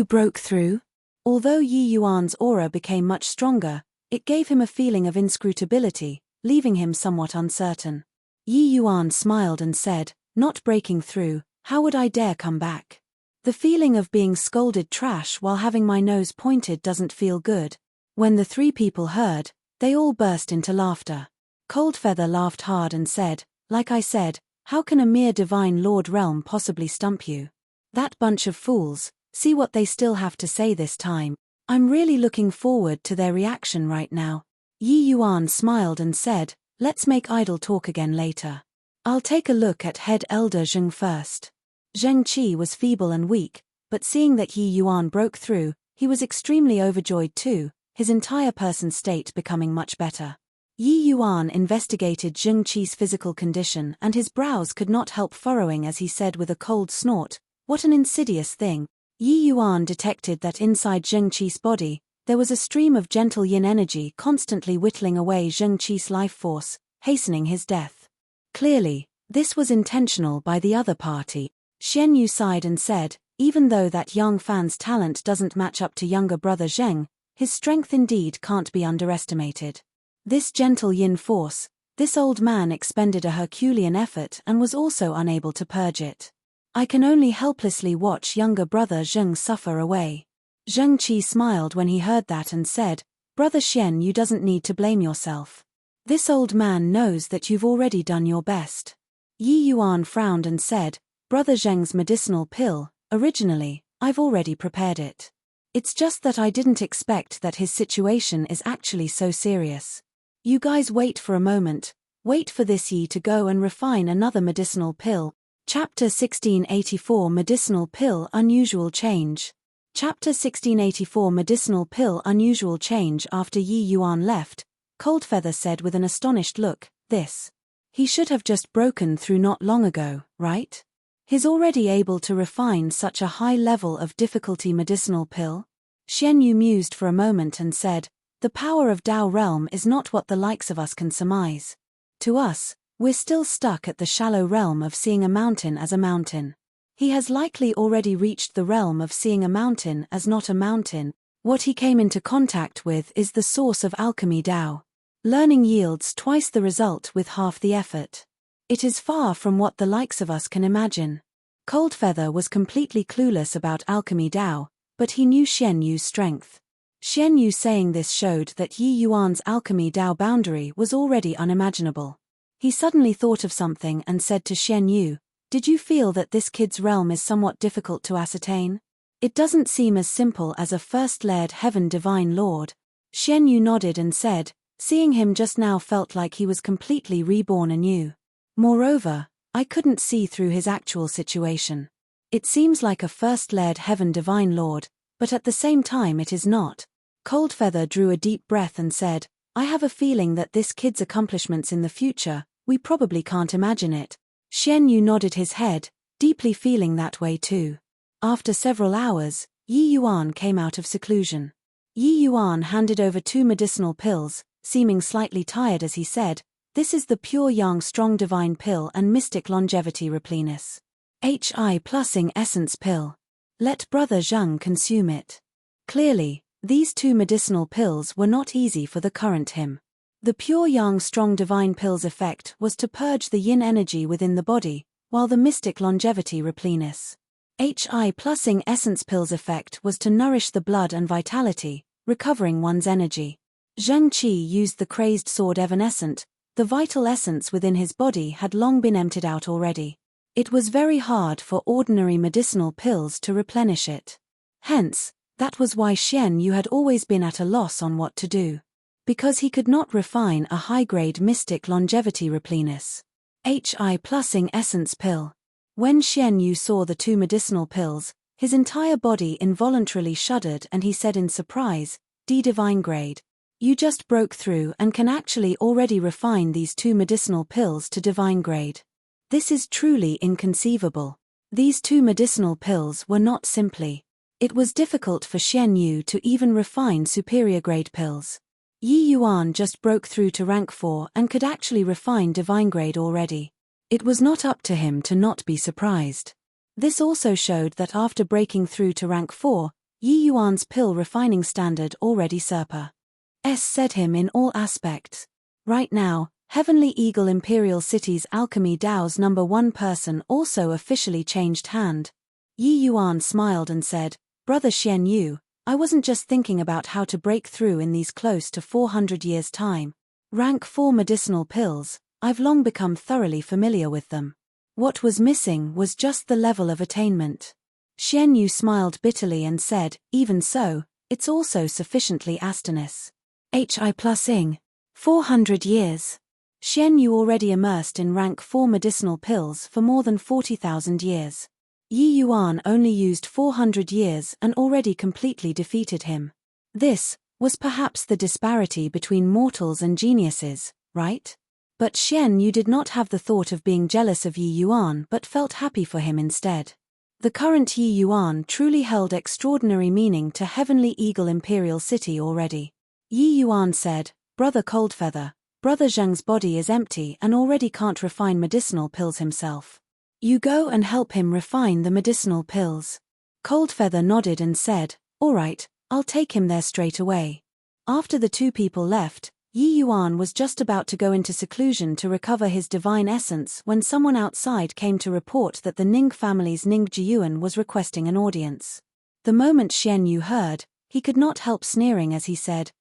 [SPEAKER 1] broke through? Although Yi Yuan's aura became much stronger, it gave him a feeling of inscrutability, leaving him somewhat uncertain. Yi Yuan smiled and said, Not breaking through, how would I dare come back? The feeling of being scolded trash while having my nose pointed doesn't feel good. When the three people heard, they all burst into laughter. Coldfeather laughed hard and said, Like I said, how can a mere divine lord realm possibly stump you? That bunch of fools, see what they still have to say this time. I'm really looking forward to their reaction right now. Yi Yuan smiled and said, Let's make idle talk again later. I'll take a look at head elder Zheng first. Zheng Qi was feeble and weak, but seeing that Yi Yuan broke through, he was extremely overjoyed too, his entire person's state becoming much better. Yi Yuan investigated Zheng Qi's physical condition and his brows could not help furrowing as he said with a cold snort, What an insidious thing. Yi Yuan detected that inside Zheng Qi's body, there was a stream of gentle yin energy constantly whittling away Zheng Qi's life force, hastening his death. Clearly, this was intentional by the other party. Xian Yu sighed and said, Even though that young fan's talent doesn't match up to younger brother Zheng, his strength indeed can't be underestimated. This gentle yin force, this old man expended a Herculean effort and was also unable to purge it. I can only helplessly watch younger brother Zheng suffer away. Zheng Qi smiled when he heard that and said, Brother Xian, you doesn't need to blame yourself. This old man knows that you've already done your best. Yi Yuan frowned and said, Brother Zheng's medicinal pill, originally, I've already prepared it. It's just that I didn't expect that his situation is actually so serious. You guys wait for a moment, wait for this Yi to go and refine another medicinal pill. Chapter 1684 Medicinal Pill Unusual Change. Chapter 1684 Medicinal Pill Unusual Change. After Yi Yuan left, Coldfeather said with an astonished look, This. He should have just broken through not long ago, right? He's already able to refine such a high level of difficulty medicinal pill? Xian Yu mused for a moment and said, The power of Dao realm is not what the likes of us can surmise. To us, we're still stuck at the shallow realm of seeing a mountain as a mountain. He has likely already reached the realm of seeing a mountain as not a mountain. What he came into contact with is the source of alchemy Dao. Learning yields twice the result with half the effort. It is far from what the likes of us can imagine. Coldfeather was completely clueless about alchemy Dao, but he knew Xian Yu's strength. Xian Yu saying this showed that Yi Yuan's alchemy Dao boundary was already unimaginable. He suddenly thought of something and said to Xian Yu, Did you feel that this kid's realm is somewhat difficult to ascertain? It doesn't seem as simple as a first-layered heaven divine lord. Xian Yu nodded and said, Seeing him just now felt like he was completely reborn anew. Moreover, I couldn't see through his actual situation. It seems like a first-layered heaven divine lord, but at the same time it is not. Coldfeather drew a deep breath and said, I have a feeling that this kid's accomplishments in the future, we probably can't imagine it. Xian Yu nodded his head, deeply feeling that way too. After several hours, Yi Yuan came out of seclusion. Yi Yuan handed over 2 medicinal pills, seeming slightly tired as he said, This is the pure yang strong divine pill and mystic longevity replenis. HI plusing essence pill. Let brother Zheng consume it. Clearly, these 2 medicinal pills were not easy for the current him. The pure yang strong divine pill's effect was to purge the yin energy within the body, while the mystic longevity replenis. HI plusing essence pill's effect was to nourish the blood and vitality, recovering one's energy. Zheng Qi used the crazed sword evanescent. The vital essence within his body had long been emptied out already. It was very hard for ordinary medicinal pills to replenish it. Hence, that was why Xian Yu had always been at a loss on what to do. Because he could not refine a high-grade mystic longevity replenis. HI plusing essence pill. When Xian Yu saw the 2 medicinal pills, his entire body involuntarily shuddered and he said in surprise, D divine grade. You just broke through and can actually already refine these 2 medicinal pills to divine grade. This is truly inconceivable. These 2 medicinal pills were not simply. It was difficult for Xian Yu to even refine superior grade pills. Yi Yuan just broke through to rank 4 and could actually refine divine grade already. It was not up to him to not be surprised. This also showed that after breaking through to rank 4, Yi Yuan's pill refining standard already surpassed him in all aspects. Right now, Heavenly Eagle Imperial City's Alchemy Dao's number 1 person also officially changed hand. Yi Yuan smiled and said, "Brother Xian Yu, I wasn't just thinking about how to break through in these close to 400 years' time. Rank 4 medicinal pills, I've long become thoroughly familiar with them. What was missing was just the level of attainment." Xian Yu smiled bitterly and said, "Even so, it's also sufficiently astonished. Hi plus ing. 400 years. Xian Yu already immersed in rank 4 medicinal pills for more than 40,000 years. Yi Yuan only used 400 years and already completely defeated him. This was perhaps the disparity between mortals and geniuses, right? But Xian Yu did not have the thought of being jealous of Yi Yuan but felt happy for him instead. The current Yi Yuan truly held extraordinary meaning to Heavenly Eagle Imperial City already. Yi Yuan said, "Brother Coldfeather, Brother Zheng's body is empty and already can't refine medicinal pills himself. You go and help him refine the medicinal pills." Coldfeather nodded and said, "All right, I'll take him there straight away." After the 2 people left, Yi Yuan was just about to go into seclusion to recover his divine essence when someone outside came to report that the Ning family's Ning Jiyuan was requesting an audience. The moment Xian Yu heard, he could not help sneering as he said,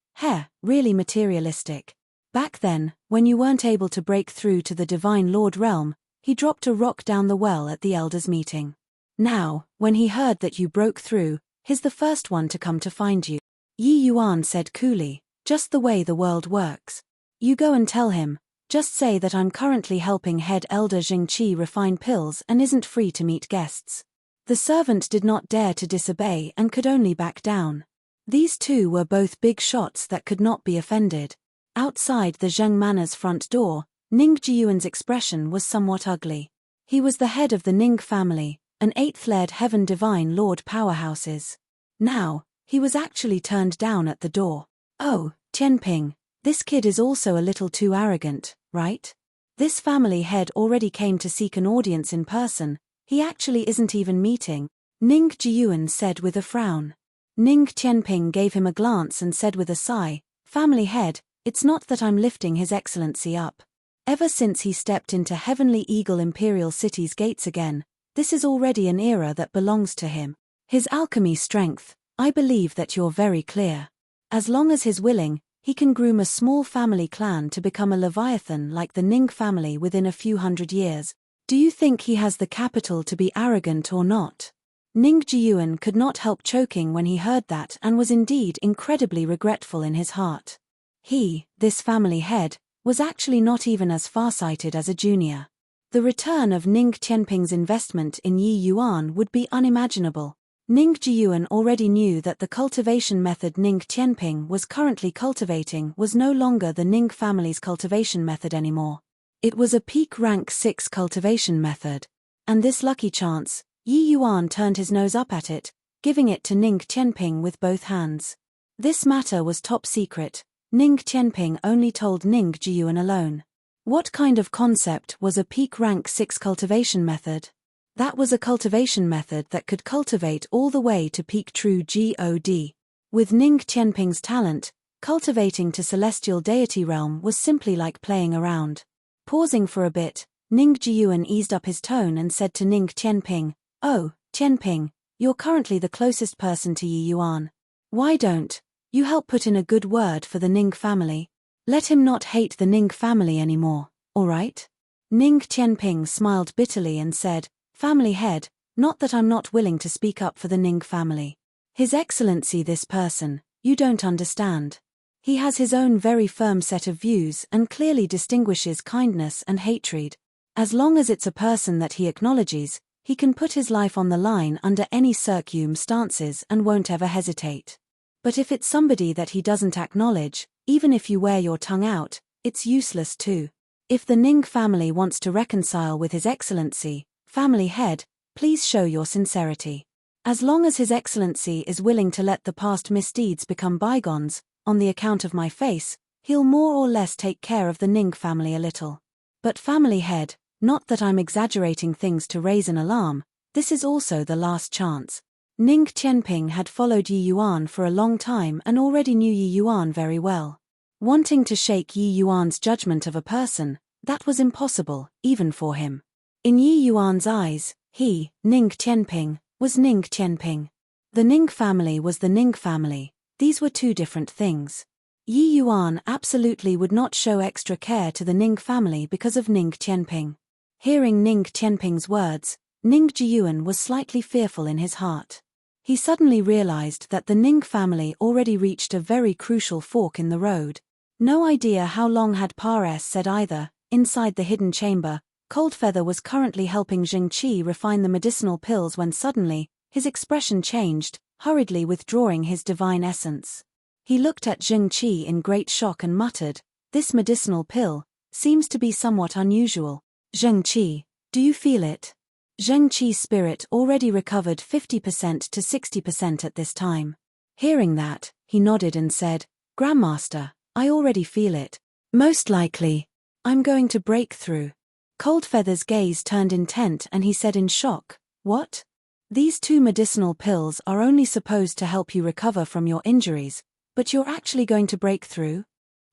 [SPEAKER 1] really materialistic. Back then, when you weren't able to break through to the Divine Lord realm, he dropped a rock down the well at the elders' meeting. Now, when he heard that you broke through, he's the first one to come to find you." Yi Yuan said coolly, "Just the way the world works. You go and tell him, just say that I'm currently helping head elder Jingqi refine pills and isn't free to meet guests." The servant did not dare to disobey and could only back down. These 2 were both big shots that could not be offended. Outside the Zheng Manor's front door, Ning Jiyuan's expression was somewhat ugly. He was the head of the Ning family, an 8th-layered Heaven Divine Lord powerhouses. Now, he was actually turned down at the door. "Oh, Tianping, this kid is also a little too arrogant, right? This family head already came to seek an audience in person, he actually isn't even meeting," Ning Jiyuan said with a frown. Ning Tianping gave him a glance and said with a sigh, "Family head, it's not that I'm lifting His Excellency up. Ever since he stepped into Heavenly Eagle Imperial City's gates again, this is already an era that belongs to him. His alchemy strength, I believe that you're very clear. As long as he's willing, he can groom a small family clan to become a leviathan like the Ning family within a few hundred years. Do you think he has the capital to be arrogant or not?" Ning Jiyuan could not help choking when he heard that and was indeed incredibly regretful in his heart. He, this family head, was actually not even as farsighted as a junior. The return of Ning Tianping's investment in Yi Yuan would be unimaginable. Ning Jiyuan already knew that the cultivation method Ning Tianping was currently cultivating was no longer the Ning family's cultivation method anymore. It was a peak rank 6 cultivation method. And this lucky chance, Yi Yuan turned his nose up at it, giving it to Ning Tianping with both hands. This matter was top secret. Ning Tianping only told Ning Jiyuan alone. What kind of concept was a peak rank 6 cultivation method? That was a cultivation method that could cultivate all the way to peak true God. With Ning Tianping's talent, cultivating to celestial deity realm was simply like playing around. Pausing for a bit, Ning Jiyuan eased up his tone and said to Ning Tianping, "Oh, Tianping, you're currently the closest person to Yi Yuan. Why don't you help put in a good word for the Ning family? Let him not hate the Ning family anymore, alright?" Ning Tianping smiled bitterly and said, "Family head, not that I'm not willing to speak up for the Ning family. His Excellency this person, you don't understand. He has his own very firm set of views and clearly distinguishes kindness and hatred. As long as it's a person that he acknowledges, he can put his life on the line under any circumstances and won't ever hesitate. But if it's somebody that he doesn't acknowledge, even if you wear your tongue out, it's useless too. If the Ning family wants to reconcile with His Excellency, family head, please show your sincerity. As long as His Excellency is willing to let the past misdeeds become bygones, on the account of my face, he'll more or less take care of the Ning family a little. But family head, not that I'm exaggerating things to raise an alarm, this is also the last chance. Ning Qianping had followed Yi Yuan for a long time and already knew Yi Yuan very well. Wanting to shake Yi Yuan's judgment of a person, that was impossible, even for him. In Yi Yuan's eyes, he, Ning Qianping, was Ning Qianping. The Ning family was the Ning family, these were two different things. Yi Yuan absolutely would not show extra care to the Ning family because of Ning Qianping. Hearing Ning Qianping's words, Ning Jiyuan was slightly fearful in his heart. He suddenly realized that the Ning family already reached a very crucial fork in the road. No idea how long had Pares said either. Inside the hidden chamber, Coldfeather was currently helping Zheng Qi refine the medicinal pills when suddenly, his expression changed, hurriedly withdrawing his divine essence. He looked at Zheng Qi in great shock and muttered, "This medicinal pill seems to be somewhat unusual. Zheng Qi, do you feel it?" Zheng Qi's spirit already recovered 50% to 60% at this time. Hearing that, he nodded and said, "Grandmaster, I already feel it. Most likely, I'm going to break through." Coldfeather's gaze turned intent and he said in shock, "What? These two medicinal pills are only supposed to help you recover from your injuries, but you're actually going to break through?"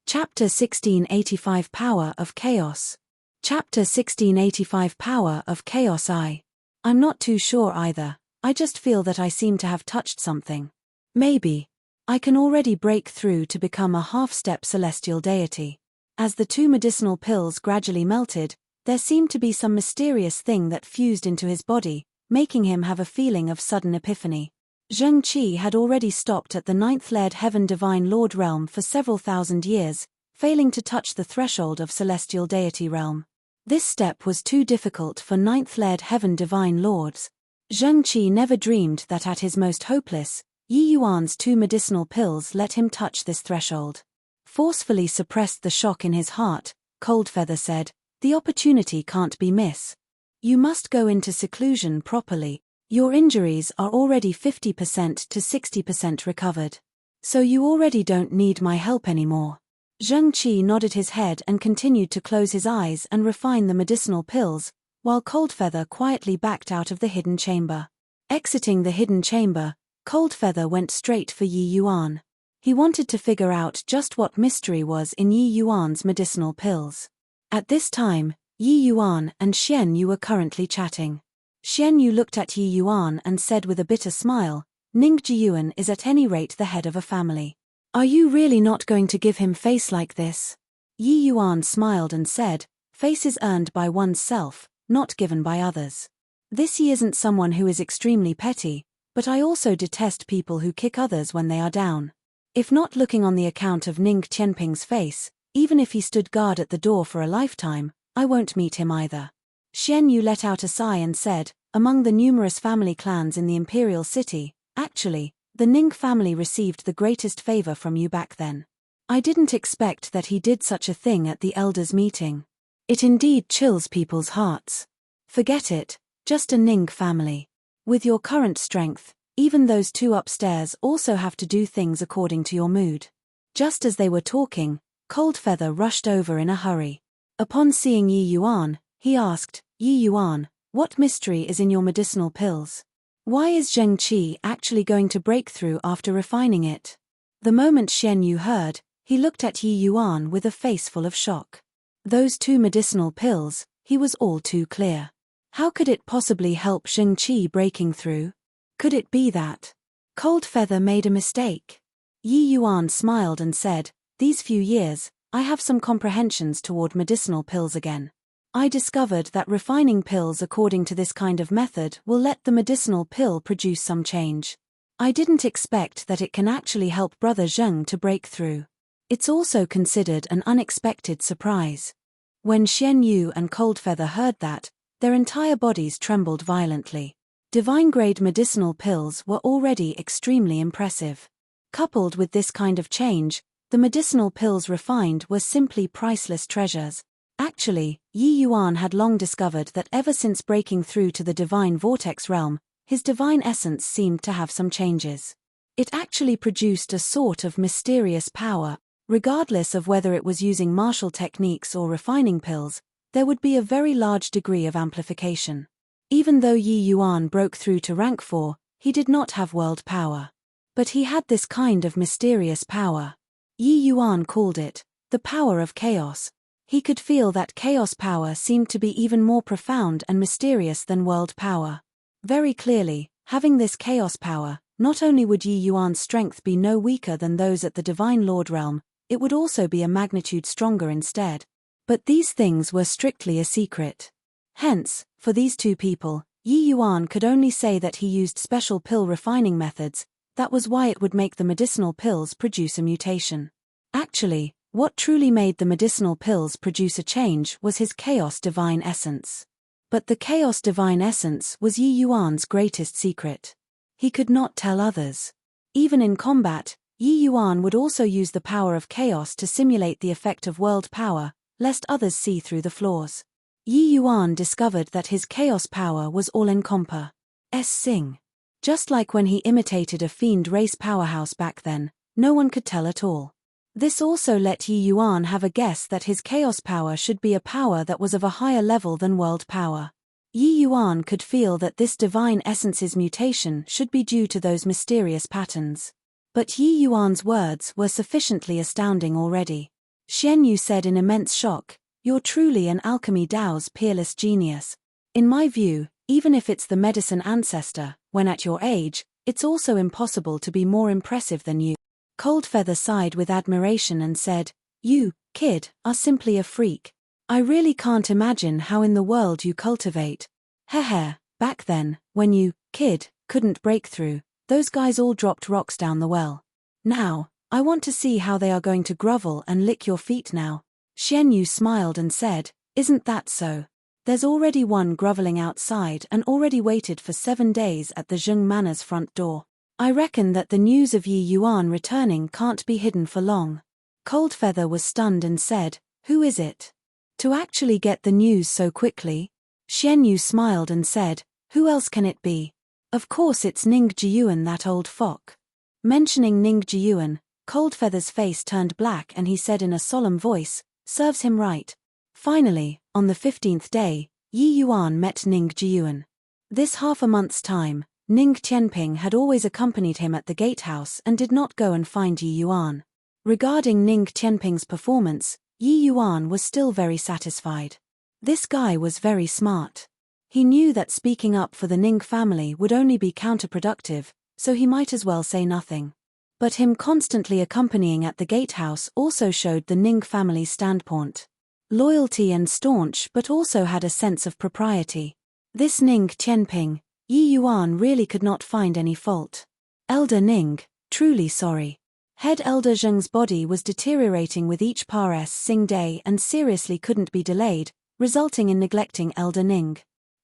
[SPEAKER 1] Chapter 1685 Power of Chaos. Chapter 1685 Power of Chaos. I'm not too sure either, I just feel that I seem to have touched something. Maybe. I can already break through to become a half-step celestial deity. As the two medicinal pills gradually melted, there seemed to be some mysterious thing that fused into his body, making him have a feeling of sudden epiphany. Zheng Qi had already stopped at the ninth-layered Heaven Divine Lord realm for several thousand years, failing to touch the threshold of celestial deity realm. This step was too difficult for ninth-layered Heaven Divine Lords. Zheng Qi never dreamed that at his most hopeless, Yi Yuan's two medicinal pills let him touch this threshold. Forcefully suppressed the shock in his heart, Coldfeather said, "The opportunity can't be missed. You must go into seclusion properly. Your injuries are already 50% to 60% recovered. So you already don't need my help anymore." Zheng Qi nodded his head and continued to close his eyes and refine the medicinal pills, while Coldfeather quietly backed out of the hidden chamber. Exiting the hidden chamber, Coldfeather went straight for Yi Yuan. He wanted to figure out just what mystery was in Yi Yuan's medicinal pills. At this time, Yi Yuan and Xian Yu were currently chatting. Xian Yu looked at Yi Yuan and said with a bitter smile, "Ning Jiyuan is at any rate the head of a family. Are you really not going to give him face like this?" Yi Yuan smiled and said, "Face is earned by one's self, not given by others. This Yi isn't someone who is extremely petty, but I also detest people who kick others when they are down. If not looking on the account of Ning Qianping's face, even if he stood guard at the door for a lifetime, I won't meet him either." Xian Yu let out a sigh and said, "Among the numerous family clans in the imperial city, actually, the Ning family received the greatest favor from you back then. I didn't expect that he did such a thing at the elders' meeting. It indeed chills people's hearts. Forget it, just a Ning family. With your current strength, even those two upstairs also have to do things according to your mood." Just as they were talking, Coldfeather rushed over in a hurry. Upon seeing Yi Yuan, he asked, "Yi Yuan, what mystery is in your medicinal pills? Why is Zheng Qi actually going to break through after refining it?" The moment Xian Yu heard, he looked at Yi Yuan with a face full of shock. Those two medicinal pills, he was all too clear. How could it possibly help Zheng Qi breaking through? Could it be that Coldfeather made a mistake? Yi Yuan smiled and said, "These few years, I have some comprehensions toward medicinal pills again. I discovered that refining pills according to this kind of method will let the medicinal pill produce some change. I didn't expect that it can actually help Brother Zheng to break through. It's also considered an unexpected surprise." When Xian Yu and Coldfeather heard that, their entire bodies trembled violently. Divine-grade medicinal pills were already extremely impressive. Coupled with this kind of change, the medicinal pills refined were simply priceless treasures. Actually, Yi Yuan had long discovered that ever since breaking through to the divine vortex realm, his divine essence seemed to have some changes. It actually produced a sort of mysterious power. Regardless of whether it was using martial techniques or refining pills, there would be a very large degree of amplification. Even though Yi Yuan broke through to rank 4, he did not have world power. But he had this kind of mysterious power. Yi Yuan called it the power of chaos. He could feel that chaos power seemed to be even more profound and mysterious than world power. Very clearly, having this chaos power, not only would Yi Yuan's strength be no weaker than those at the Divine Lord realm, it would also be a magnitude stronger instead. But these things were strictly a secret. Hence, for these two people, Yi Yuan could only say that he used special pill refining methods. That was why it would make the medicinal pills produce a mutation. Actually, what truly made the medicinal pills produce a change was his chaos divine essence. But the chaos divine essence was Yi Yuan's greatest secret. He could not tell others. Even in combat, Yi Yuan would also use the power of chaos to simulate the effect of world power, lest others see through the flaws. Yi Yuan discovered that his chaos power was all-encompassing. Just like when he imitated a fiend race powerhouse back then, no one could tell at all. This also let Yi Yuan have a guess that his chaos power should be a power that was of a higher level than world power. Yi Yuan could feel that this divine essence's mutation should be due to those mysterious patterns. But Yi Yuan's words were sufficiently astounding already. Xian Yu said in immense shock, "You're truly an alchemy Dao's peerless genius. In my view, even if it's the medicine ancestor, when at your age, it's also impossible to be more impressive than you." Coldfeather sighed with admiration and said, "You, kid, are simply a freak. I really can't imagine how in the world you cultivate. Heh, back then, when you, kid, couldn't break through, those guys all dropped rocks down the well. Now, I want to see how they are going to grovel and lick your feet now." Xian Yu smiled and said, "Isn't that so? There's already one groveling outside and already waited for 7 days at the Zheng Manor's front door. I reckon that the news of Yi Yuan returning can't be hidden for long." Coldfeather was stunned and said, "Who is it? To actually get the news so quickly?" Xian Yu smiled and said, "Who else can it be? Of course it's Ning Jiyuan, that old fock." Mentioning Ning Jiyuan, Coldfeather's face turned black and he said in a solemn voice, "Serves him right." Finally, on the 15th day, Yi Yuan met Ning Jiyuan. This half a month's time, Ning Tianping had always accompanied him at the gatehouse and did not go and find Yi Yuan. Regarding Ning Tianping's performance, Yi Yuan was still very satisfied. This guy was very smart. He knew that speaking up for the Ning family would only be counterproductive, so he might as well say nothing. But him constantly accompanying at the gatehouse also showed the Ning family's standpoint. Loyalty and staunch, but also had a sense of propriety. This Ning Tianping, Yi Yuan really could not find any fault. Elder Ning, truly sorry. Head Elder Zheng's body was deteriorating with each passing day and seriously couldn't be delayed, resulting in neglecting Elder Ning.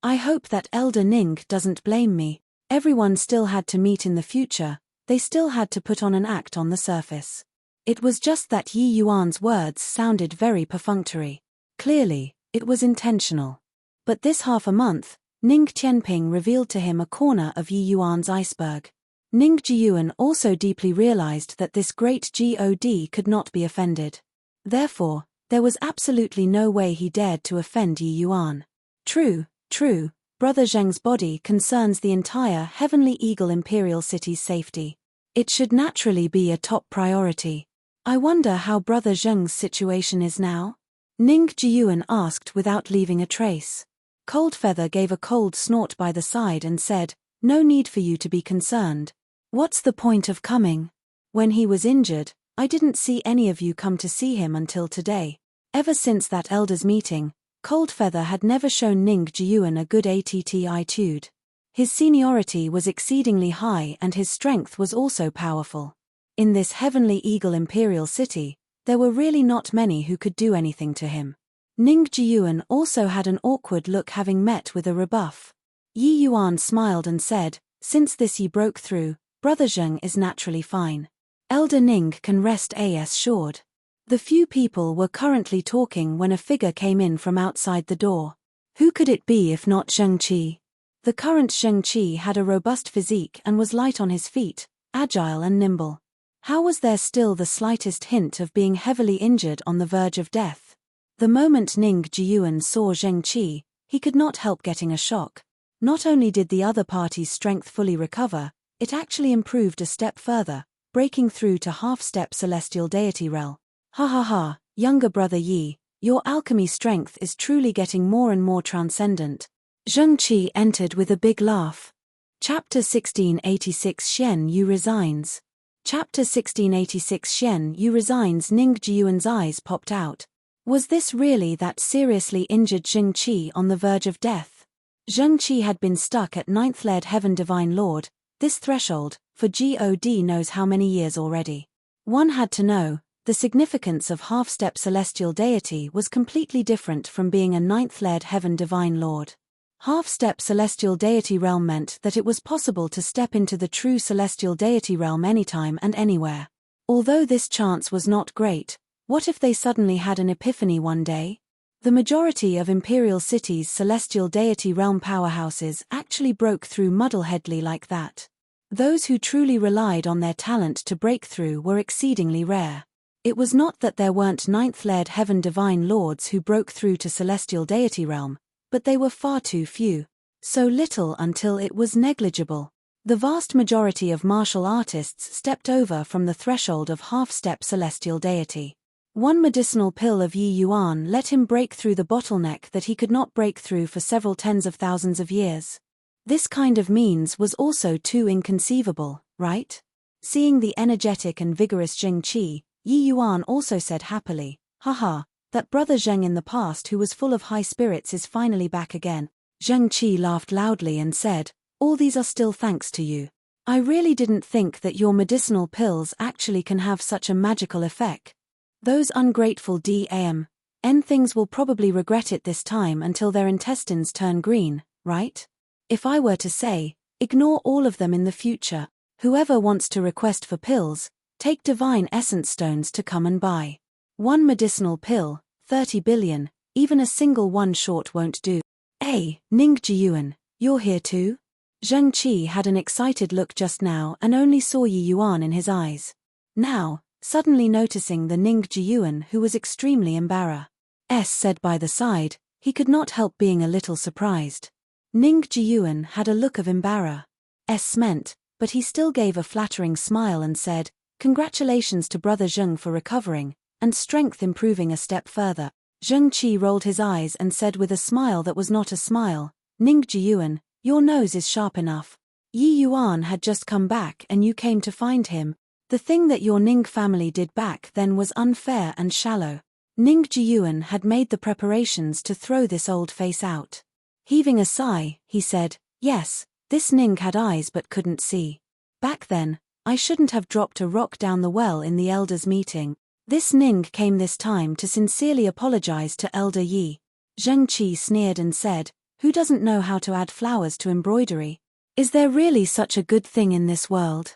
[SPEAKER 1] I hope that Elder Ning doesn't blame me. Everyone still had to meet in the future, they still had to put on an act on the surface. It was just that Yi Yuan's words sounded very perfunctory. Clearly, it was intentional. But this half a month, Ning Tianping revealed to him a corner of Yi Yuan's iceberg. Ning Jiyuan also deeply realized that this great god could not be offended. Therefore, there was absolutely no way he dared to offend Yi Yuan. True, Brother Zheng's body concerns the entire Heavenly Eagle Imperial City's safety. It should naturally be a top priority. I wonder how Brother Zheng's situation is now? Ning Jiyuan asked without leaving a trace. Coldfeather gave a cold snort by the side and said, "No need for you to be concerned. What's the point of coming? When he was injured, I didn't see any of you come to see him until today." Ever since that elders' meeting, Coldfeather had never shown Ning Jiyuan a good attitude. His seniority was exceedingly high and his strength was also powerful. In this Heavenly Eagle Imperial City, there were really not many who could do anything to him. Ning Jiyuan also had an awkward look having met with a rebuff. Yi Yuan smiled and said, "Since this ye broke through, Brother Zheng is naturally fine. Elder Ning can rest assured. The few people were currently talking when a figure came in from outside the door. Who could it be if not Zhengqi? The current Zhengqi had a robust physique and was light on his feet, agile and nimble. How was there still the slightest hint of being heavily injured on the verge of death? The moment Ning Jiyuan saw Zhengqi, he could not help getting a shock. Not only did the other party's strength fully recover, it actually improved a step further, breaking through to half-step celestial deity realm. Ha ha ha, younger brother Yi, your alchemy strength is truly getting more and more transcendent. Zhengqi entered with a big laugh. Chapter 1686 Xian Yu resigns. Chapter 1686 Xian Yu resigns. Ning Jiyuan's eyes popped out. Was this really that seriously injured Zhengqi on the verge of death? Zhengqi had been stuck at 9th Led Heaven Divine Lord, this threshold, for God knows how many years already. One had to know, the significance of half-step celestial deity was completely different from being a 9th Led Heaven Divine Lord. Half-step celestial deity realm meant that it was possible to step into the true celestial deity realm anytime and anywhere. Although this chance was not great, what if they suddenly had an epiphany one day? The majority of Imperial City's celestial deity realm powerhouses actually broke through muddleheadly like that. Those who truly relied on their talent to break through were exceedingly rare. It was not that there weren't 9th Led Heaven Divine Lords who broke through to celestial deity realm, but they were far too few. So little until it was negligible. The vast majority of martial artists stepped over from the threshold of half-step celestial deity. One medicinal pill of Yi Yuan let him break through the bottleneck that he could not break through for several tens of thousands of years. This kind of means was also too inconceivable, right? Seeing the energetic and vigorous Zhengqi, Yi Yuan also said happily, haha, that brother Zheng in the past who was full of high spirits is finally back again. Zhengqi laughed loudly and said, all these are still thanks to you. I really didn't think that your medicinal pills actually can have such a magical effect. Those ungrateful DAM things will probably regret it this time until their intestines turn green, right? If I were to say, ignore all of them in the future, whoever wants to request for pills, take divine essence stones to come and buy. One medicinal pill, 30 billion, even a single one short won't do. Hey, Ning Jiyuan, you're here too? Zhengqi had an excited look just now and only saw Yi Yuan in his eyes. Now, suddenly noticing the Ning Jiyuan who was extremely embarrassed, said by the side, he could not help being a little surprised. Ning Jiyuan had a look of embarrassment, but he still gave a flattering smile and said, congratulations to brother Zheng for recovering, and strength improving a step further. Zhengqi rolled his eyes and said with a smile that was not a smile, Ning Jiyuan, your nose is sharp enough. Yi Yuan had just come back and you came to find him. The thing that your Ning family did back then was unfair and shallow. Ning Jiyuan had made the preparations to throw this old face out. Heaving a sigh, he said, yes, this Ning had eyes but couldn't see. Back then, I shouldn't have dropped a rock down the well in the elders' meeting. This Ning came this time to sincerely apologize to Elder Yi. Zhengqi sneered and said, who doesn't know how to add flowers to embroidery? Is there really such a good thing in this world?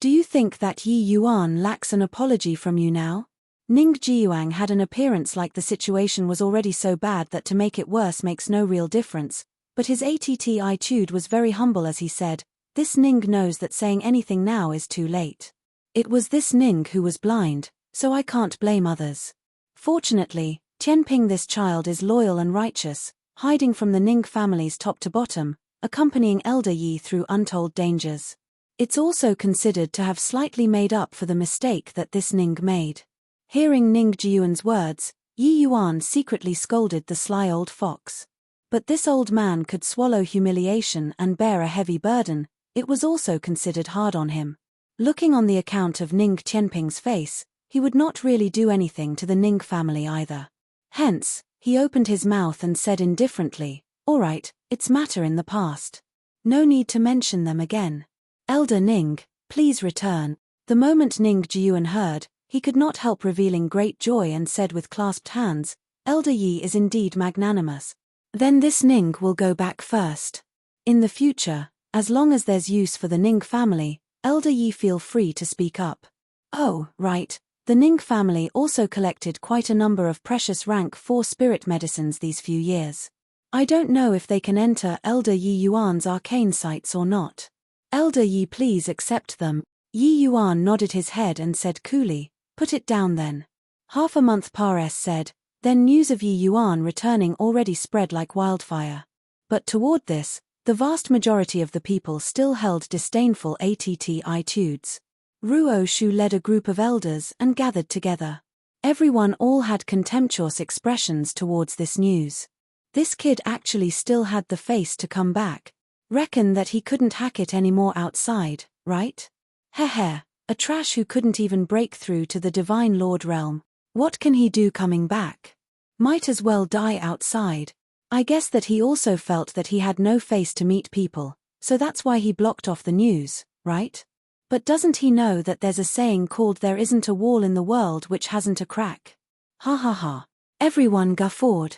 [SPEAKER 1] Do you think that Yi Yuan lacks an apology from you now? Ning Jiyuan had an appearance like the situation was already so bad that to make it worse makes no real difference, but his attitude was very humble as he said, this Ning knows that saying anything now is too late. It was this Ning who was blind, so I can't blame others. Fortunately, Tianping this child is loyal and righteous, hiding from the Ning family's top to bottom, accompanying Elder Yi through untold dangers. It's also considered to have slightly made up for the mistake that this Ning made. Hearing Ning Jiyuan's words, Yi Yuan secretly scolded the sly old fox. But this old man could swallow humiliation and bear a heavy burden, it was also considered hard on him. Looking on the account of Ning Tianping's face, he would not really do anything to the Ning family either. Hence, he opened his mouth and said indifferently, all right, it's matter in the past. No need to mention them again. Elder Ning, please return. The moment Ning Jiyuan heard, he could not help revealing great joy and said with clasped hands, Elder Yi is indeed magnanimous. Then this Ning will go back first. In the future, as long as there's use for the Ning family, Elder Yi feel free to speak up. Oh, right. The Ning family also collected quite a number of precious rank 4 spirit medicines these few years. I don't know if they can enter Elder Yi Yuan's arcane sites or not. Elder Yi, please accept them. Yi Yuan nodded his head and said coolly, put it down then. Half a month Pares said, then news of Yi Yuan returning already spread like wildfire. But toward this, the vast majority of the people still held disdainful attitudes. Ruo Shu led a group of elders and gathered together. Everyone all had contemptuous expressions towards this news. This kid actually still had the face to come back. Reckon that he couldn't hack it anymore outside, right? Heh, a trash who couldn't even break through to the Divine Lord realm. What can he do coming back? Might as well die outside. I guess that he also felt that he had no face to meet people, so that's why he blocked off the news, right? But doesn't he know that there's a saying called there isn't a wall in the world which hasn't a crack? Ha ha ha. Everyone guffawed.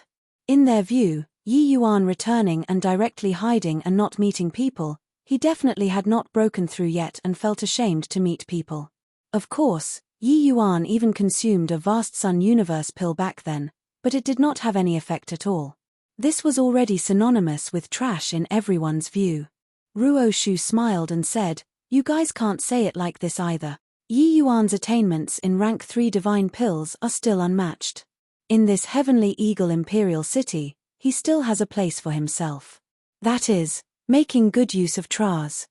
[SPEAKER 1] In their view, Yi Yuan returning and directly hiding and not meeting people, he definitely had not broken through yet and felt ashamed to meet people. Of course, Yi Yuan even consumed a vast Sun Universe pill back then, but it did not have any effect at all. This was already synonymous with trash in everyone's view. Ruo Shu smiled and said, you guys can't say it like this either. Yi Yuan's attainments in rank 3 divine pills are still unmatched. In this heavenly eagle imperial city, he still has a place for himself. That is, making good use of Tras.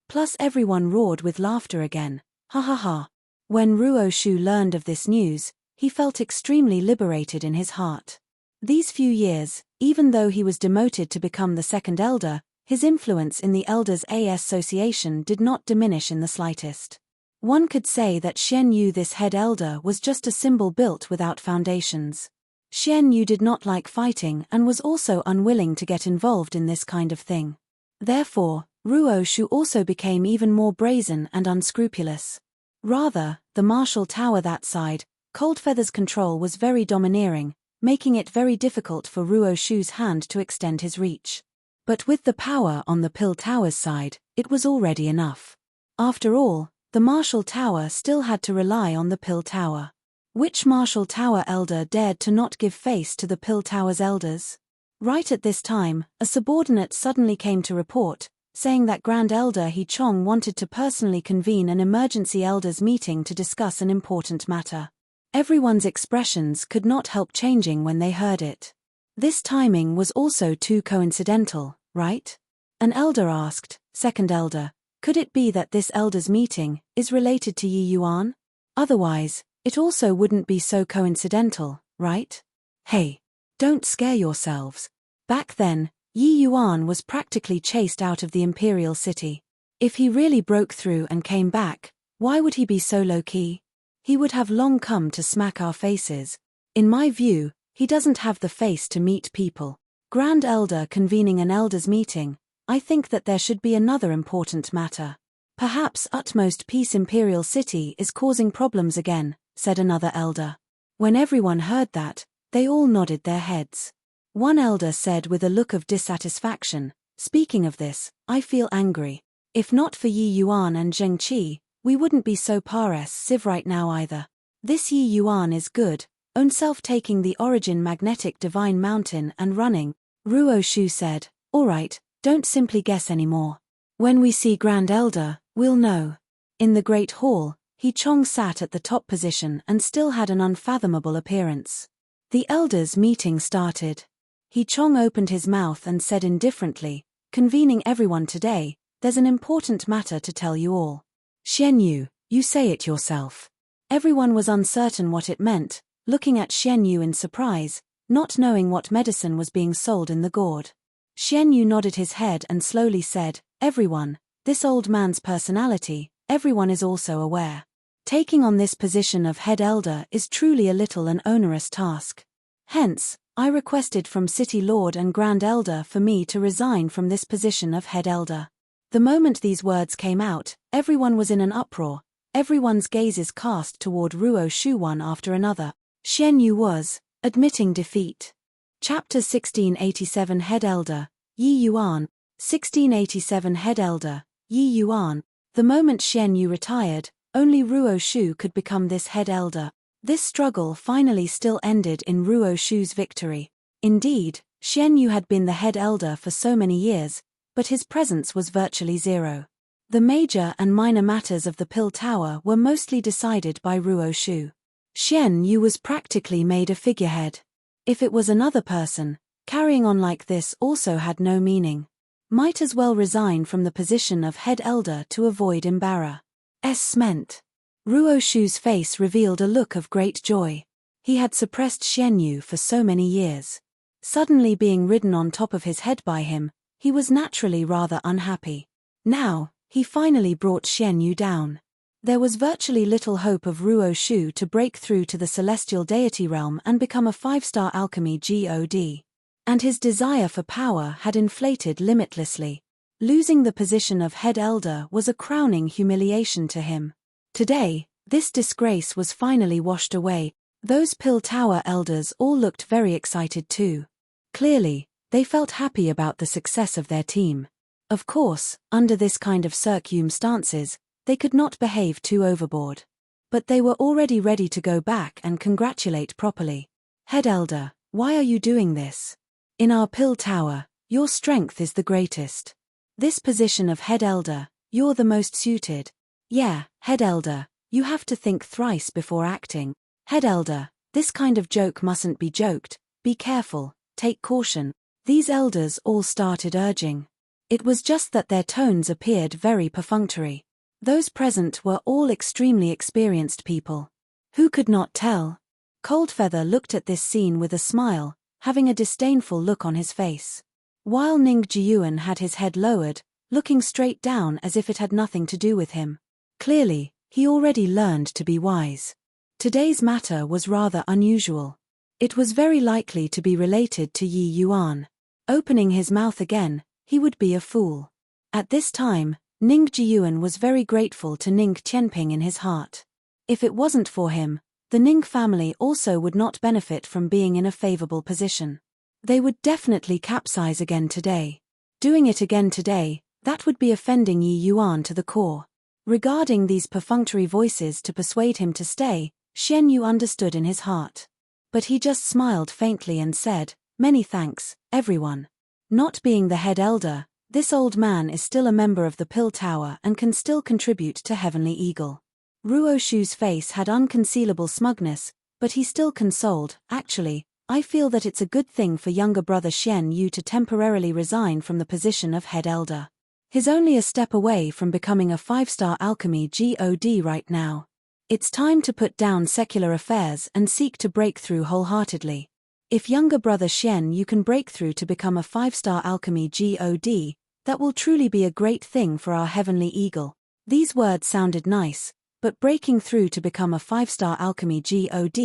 [SPEAKER 1] Plus everyone roared with laughter again. Ha ha ha. When Ruo Shu learned of this news, he felt extremely liberated in his heart. These few years, even though he was demoted to become the second elder, his influence in the Elders Association did not diminish in the slightest. One could say that Xian Yu, this head elder, was just a symbol built without foundations. Xian Yu did not like fighting and was also unwilling to get involved in this kind of thing. Therefore, Ruo Shu also became even more brazen and unscrupulous. Rather, the martial tower that side, Coldfeather's control was very domineering, making it very difficult for Ruo Shu's hand to extend his reach. But with the power on the Pill Tower's side, it was already enough. After all, the Martial Tower still had to rely on the Pill Tower. Which Martial Tower elder dared to not give face to the Pill Tower's elders? Right at this time, a subordinate suddenly came to report, saying that Grand Elder He Chong wanted to personally convene an emergency elders meeting to discuss an important matter. Everyone's expressions could not help changing when they heard it. This timing was also too coincidental, right? An elder asked, second elder, could it be that this elders meeting is related to Yi Yuan? Otherwise, it also wouldn't be so coincidental, right? Hey, don't scare yourselves. Back then, Yi Yuan was practically chased out of the imperial city. If he really broke through and came back, why would he be so low-key? He would have long come to smack our faces. In my view, he doesn't have the face to meet people. Grand Elder convening an elders meeting, I think that there should be another important matter. Perhaps utmost peace imperial city is causing problems again, said another elder. When everyone heard that, they all nodded their heads. One elder said with a look of dissatisfaction, speaking of this, I feel angry. If not for Yi Yuan and Zheng Qi, we wouldn't be so passive right now either. This Yi Yuan is good, own self taking the origin magnetic divine mountain and running. Ruo Shu said, alright, don't simply guess anymore. When we see Grand Elder, we'll know. In the Great Hall, He Chong sat at the top position and still had an unfathomable appearance. The elders' meeting started. He Chong opened his mouth and said indifferently, convening everyone today, there's an important matter to tell you all. Xian Yu, you say it yourself. Everyone was uncertain what it meant, looking at Xian Yu in surprise, not knowing what medicine was being sold in the gourd. Xian Yu nodded his head and slowly said, everyone, this old man's personality, everyone is also aware. Taking on this position of head elder is truly a little an onerous task. Hence, I requested from City Lord and Grand Elder for me to resign from this position of head elder. The moment these words came out, everyone was in an uproar, everyone's gazes cast toward Ruo Shu one after another. Xian Yu was, admitting defeat. Chapter 1687 Head Elder, Yi Yuan, 1687 Head Elder, Yi Yuan. The moment Xian Yu retired, Only Ruo Shu could become this head elder. This struggle finally still ended in Ruo Shu's victory. Indeed, Xian Yu had been the head elder for so many years, but his presence was virtually zero. The major and minor matters of the Pill Tower were mostly decided by Ruo Shu. Xian Yu was practically made a figurehead. If it was another person, carrying on like this also had no meaning. Might as well resign from the position of head elder to avoid embarrassment. Ruo Shu's face revealed a look of great joy. He had suppressed Xian Yu for so many years. Suddenly being ridden on top of his head by him, he was naturally rather unhappy. Now, he finally brought Xian Yu down. There was virtually little hope of Ruo Shu to break through to the celestial deity realm and become a 5-star alchemy god. And his desire for power had inflated limitlessly. Losing the position of head elder was a crowning humiliation to him. Today, this disgrace was finally washed away. Those Pill Tower elders all looked very excited too. Clearly, they felt happy about the success of their team. Of course, under this kind of circumstances, they could not behave too overboard. But they were already ready to go back and congratulate properly. Head elder, why are you doing this? In our Pill Tower, your strength is the greatest. This position of head elder, you're the most suited. Yeah, head elder, you have to think thrice before acting. Head elder, this kind of joke mustn't be joked, be careful, take caution. These elders all started urging. It was just that their tones appeared very perfunctory. Those present were all extremely experienced people. Who could not tell? Coldfeather looked at this scene with a smile, having a disdainful look on his face. While Ning Jiyuan had his head lowered, looking straight down as if it had nothing to do with him. Clearly, he already learned to be wise. Today's matter was rather unusual. It was very likely to be related to Yi Yuan. Opening his mouth again, he would be a fool. At this time, Ning Jiyuan was very grateful to Ning Tianping in his heart. If it wasn't for him, the Ning family also would not benefit from being in a favorable position. They would definitely capsize again today. Doing it again today, that would be offending Yi Yuan to the core. Regarding these perfunctory voices to persuade him to stay, Xian Yu understood in his heart. But he just smiled faintly and said, "Many thanks, everyone." Not being the head elder, this old man is still a member of the Pill Tower and can still contribute to Heavenly Eagle. Ruo Shu's face had unconcealable smugness, but he still consoled, "Actually, I feel that it's a good thing for younger brother Xian Yu to temporarily resign from the position of head elder. He's only a step away from becoming a 5-star alchemy god right now. It's time to put down secular affairs and seek to break through wholeheartedly. If younger brother Xian Yu can break through to become a 5-star alchemy god, that will truly be a great thing for our Heavenly Eagle." These words sounded nice, but breaking through to become a 5-star alchemy god,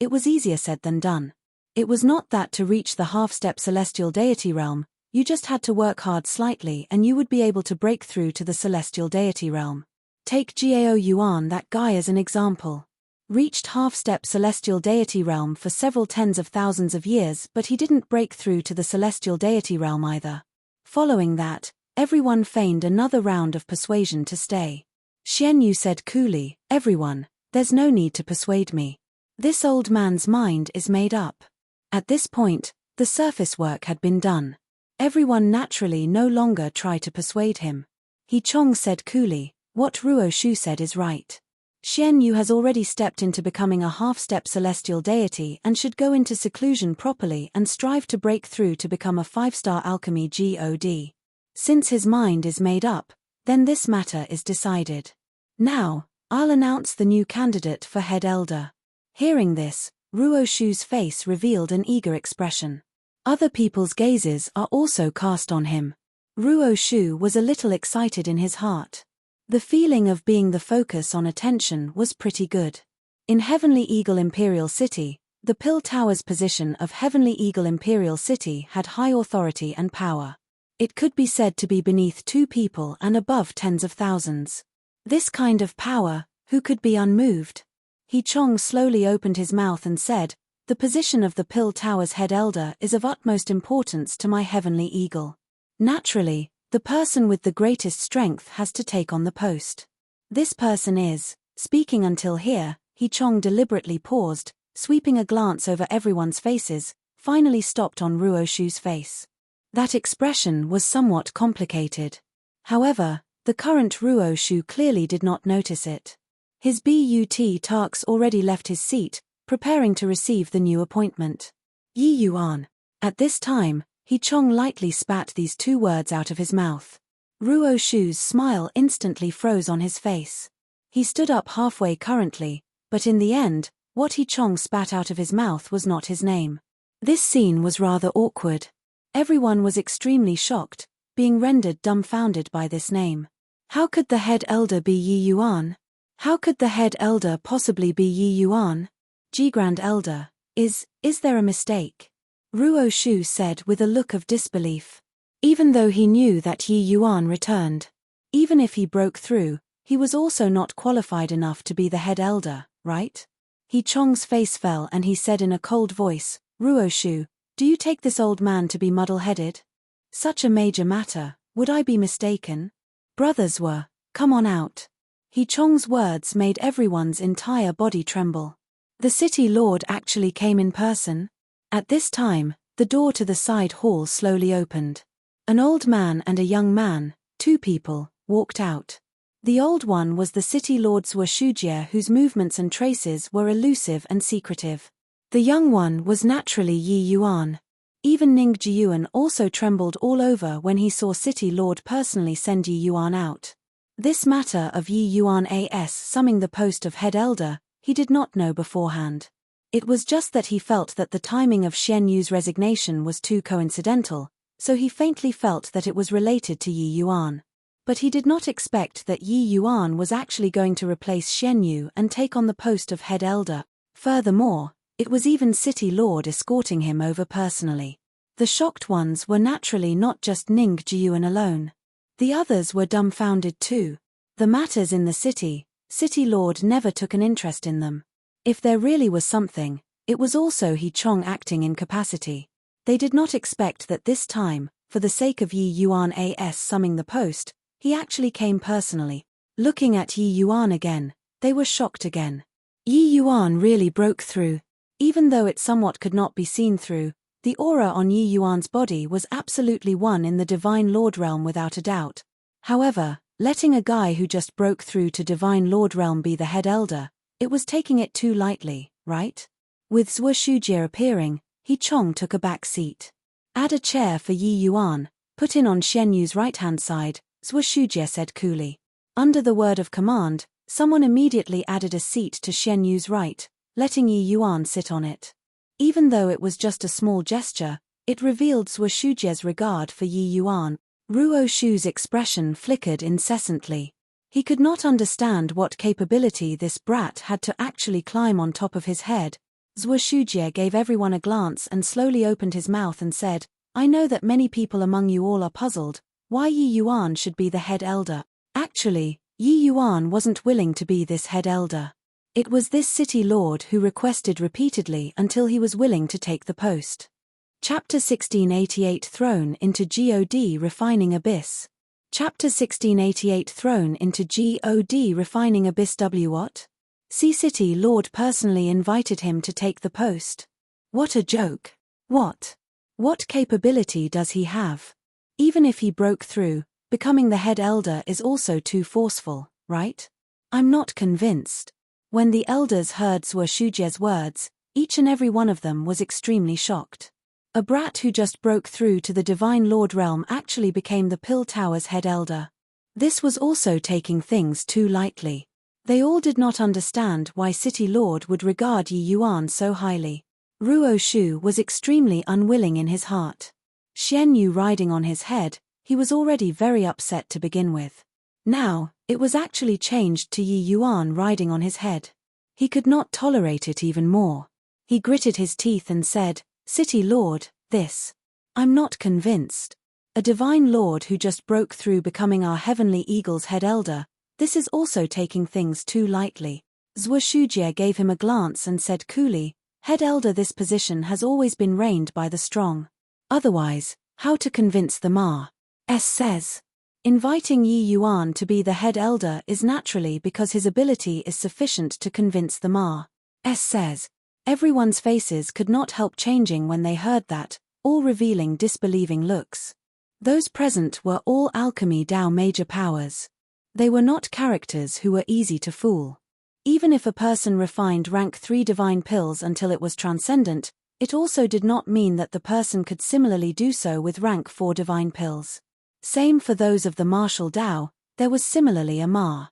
[SPEAKER 1] it was easier said than done. It was not that to reach the half-step celestial deity realm, you just had to work hard slightly and you would be able to break through to the celestial deity realm. Take Gao Yuan, that guy, as an example. Reached half-step celestial deity realm for several tens of thousands of years, but he didn't break through to the celestial deity realm either. Following that, everyone feigned another round of persuasion to stay. Xian Yu said coolly, "Everyone, there's no need to persuade me. This old man's mind is made up." At this point, the surface work had been done. Everyone naturally no longer tried to persuade him. He Chong said coolly, "What Ruo Shu said is right. Xian Yu has already stepped into becoming a half-step celestial deity and should go into seclusion properly and strive to break through to become a 5-star alchemy god. Since his mind is made up, then this matter is decided. Now, I'll announce the new candidate for head elder." Hearing this, Ruo Shu's face revealed an eager expression. Other people's gazes are also cast on him. Ruo Shu was a little excited in his heart. The feeling of being the focus on attention was pretty good. In Heavenly Eagle Imperial City, the Pill Tower's position of Heavenly Eagle Imperial City had high authority and power. It could be said to be beneath 2 people and above tens of thousands. This kind of power, who could be unmoved? He Chong slowly opened his mouth and said, "The position of the Pill Tower's head elder is of utmost importance to my Heavenly Eagle. Naturally, the person with the greatest strength has to take on the post. This person is Speaking until here, He Chong deliberately paused, sweeping a glance over everyone's faces, finally stopped on Ruo Shu's face. That expression was somewhat complicated. However, the current Ruo Shu clearly did not notice it. His BUT Tarks already left his seat, preparing to receive the new appointment. Yi Yuan. At this time, He Chong lightly spat these two words out of his mouth. Ruo Shu's smile instantly froze on his face. He stood up halfway currently, but in the end, what He Chong spat out of his mouth was not his name. This scene was rather awkward. Everyone was extremely shocked, being rendered dumbfounded by this name. How could the head elder be Yi Yuan? How could the head elder possibly be Yi Yuan? Ji Grand Elder, is there a mistake? Ruo Shu said with a look of disbelief. Even though he knew that Yi Yuan returned. Even if he broke through, he was also not qualified enough to be the head elder, right? He Chong's face fell and he said in a cold voice, Ruo Shu, do you take this old man to be muddle-headed? Such a major matter, would I be mistaken? Brothers were, come on out. He Chong's words made everyone's entire body tremble. The city lord actually came in person. At this time, the door to the side hall slowly opened. An old man and a young man, two people, walked out. The old one was the city lord Zhuo Shujie, whose movements and traces were elusive and secretive. The young one was naturally Yi Yuan. Even Ning Jiyuan also trembled all over when he saw city lord personally send Yi Yuan out. This matter of Yi Yuan assuming the post of head elder, he did not know beforehand. It was just that he felt that the timing of Xian Yu's resignation was too coincidental, so he faintly felt that it was related to Yi Yuan. But he did not expect that Yi Yuan was actually going to replace Xian Yu and take on the post of head elder. Furthermore, it was even city lord escorting him over personally. The shocked ones were naturally not just Ning Jiyuan alone. The others were dumbfounded too. The matters in the city lord never took an interest in them. If there really was something, it was also He Chong acting in capacity. They did not expect that this time, for the sake of Yi Yuan summing the post, he actually came personally. Looking at Yi Yuan again, they were shocked again. Yi Yuan really broke through. Even though it somewhat could not be seen through, the aura on Yi Yuan's body was absolutely one in the Divine Lord Realm without a doubt. However, letting a guy who just broke through to Divine Lord Realm be the head elder, it was taking it too lightly, right? With Zhuo Shujie appearing, He Chong took a back seat. Add a chair for Yi Yuan, put in on Xian Yu's right-hand side, Zhuo Shujie said coolly. Under the word of command, someone immediately added a seat to Xian Yu's right, letting Yi Yuan sit on it. Even though it was just a small gesture, it revealed Zhuo Shujie's regard for Yi Yuan. Ruo Shu's expression flickered incessantly. He could not understand what capability this brat had to actually climb on top of his head. Zhuo Shujie gave everyone a glance and slowly opened his mouth and said, I know that many people among you all are puzzled, why Yi Yuan should be the head elder. Actually, Yi Yuan wasn't willing to be this head elder. It was this city lord who requested repeatedly until he was willing to take the post. Chapter 1688 Thrown into God Refining Abyss. Chapter 1688 Thrown into God Refining Abyss. What? City Lord personally invited him to take the post. What a joke. What capability does he have? Even if he broke through, becoming the head elder is also too forceful, right? I'm not convinced. When the elders heard Zhuo Shujie's words, each and every one of them was extremely shocked. A brat who just broke through to the Divine Lord Realm actually became the Pill Tower's head elder. This was also taking things too lightly. They all did not understand why City Lord would regard Yi Yuan so highly. Ruo Shu was extremely unwilling in his heart. Xian Yu riding on his head, he was already very upset to begin with. Now, it was actually changed to Yi Yuan riding on his head. He could not tolerate it even more. He gritted his teeth and said, City Lord, I'm not convinced. A Divine Lord who just broke through becoming our Heavenly Eagle's head elder, this is also taking things too lightly. Zhuo Shujie gave him a glance and said coolly, Head elder, this position has always been reigned by the strong. Otherwise, how to convince the Ma? Says. Inviting Yi Yuan to be the head elder is naturally because his ability is sufficient to convince the Ma. Says. Everyone's faces could not help changing when they heard that, all revealing disbelieving looks. Those present were all alchemy Dao major powers. They were not characters who were easy to fool. Even if a person refined rank 3 divine pills until it was transcendent, it also did not mean that the person could similarly do so with rank 4 divine pills. Same for those of the martial Dao, there was similarly a Ma's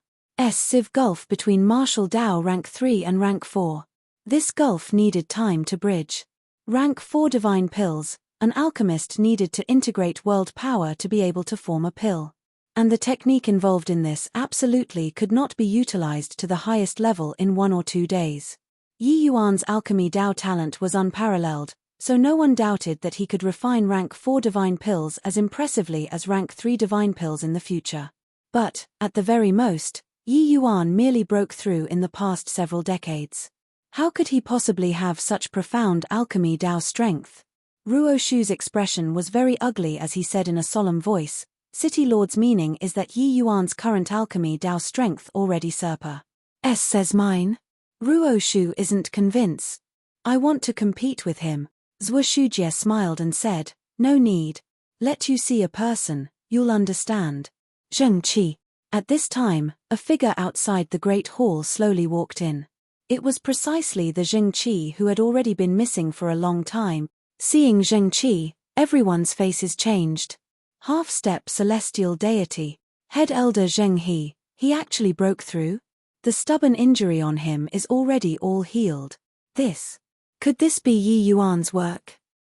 [SPEAKER 1] sieve gulf between martial Dao rank 3 and rank 4. This gulf needed time to bridge. Rank 4 divine pills, an alchemist needed to integrate world power to be able to form a pill. And the technique involved in this absolutely could not be utilized to the highest level in 1 or 2 days. Yi Yuan's alchemy Dao talent was unparalleled, so no one doubted that he could refine rank 4 divine pills as impressively as rank 3 divine pills in the future. But, at the very most, Yi Yuan merely broke through in the past several decades. How could he possibly have such profound alchemy Dao strength? Ruo Shu's expression was very ugly as he said in a solemn voice, City Lord's meaning is that Yi Yuan's current alchemy Dao strength already says mine. Ruo Shu isn't convinced. I want to compete with him. Zhuo Shujie smiled and said, no need. Let you see a person, you'll understand. Zheng Qi. At this time, a figure outside the great hall slowly walked in. It was precisely the Zheng Qi who had already been missing for a long time. Seeing Zheng Qi, everyone's faces changed. Half-step celestial deity, head elder Zheng he actually broke through? The stubborn injury on him is already all healed. Could this be Yi Yuan's work?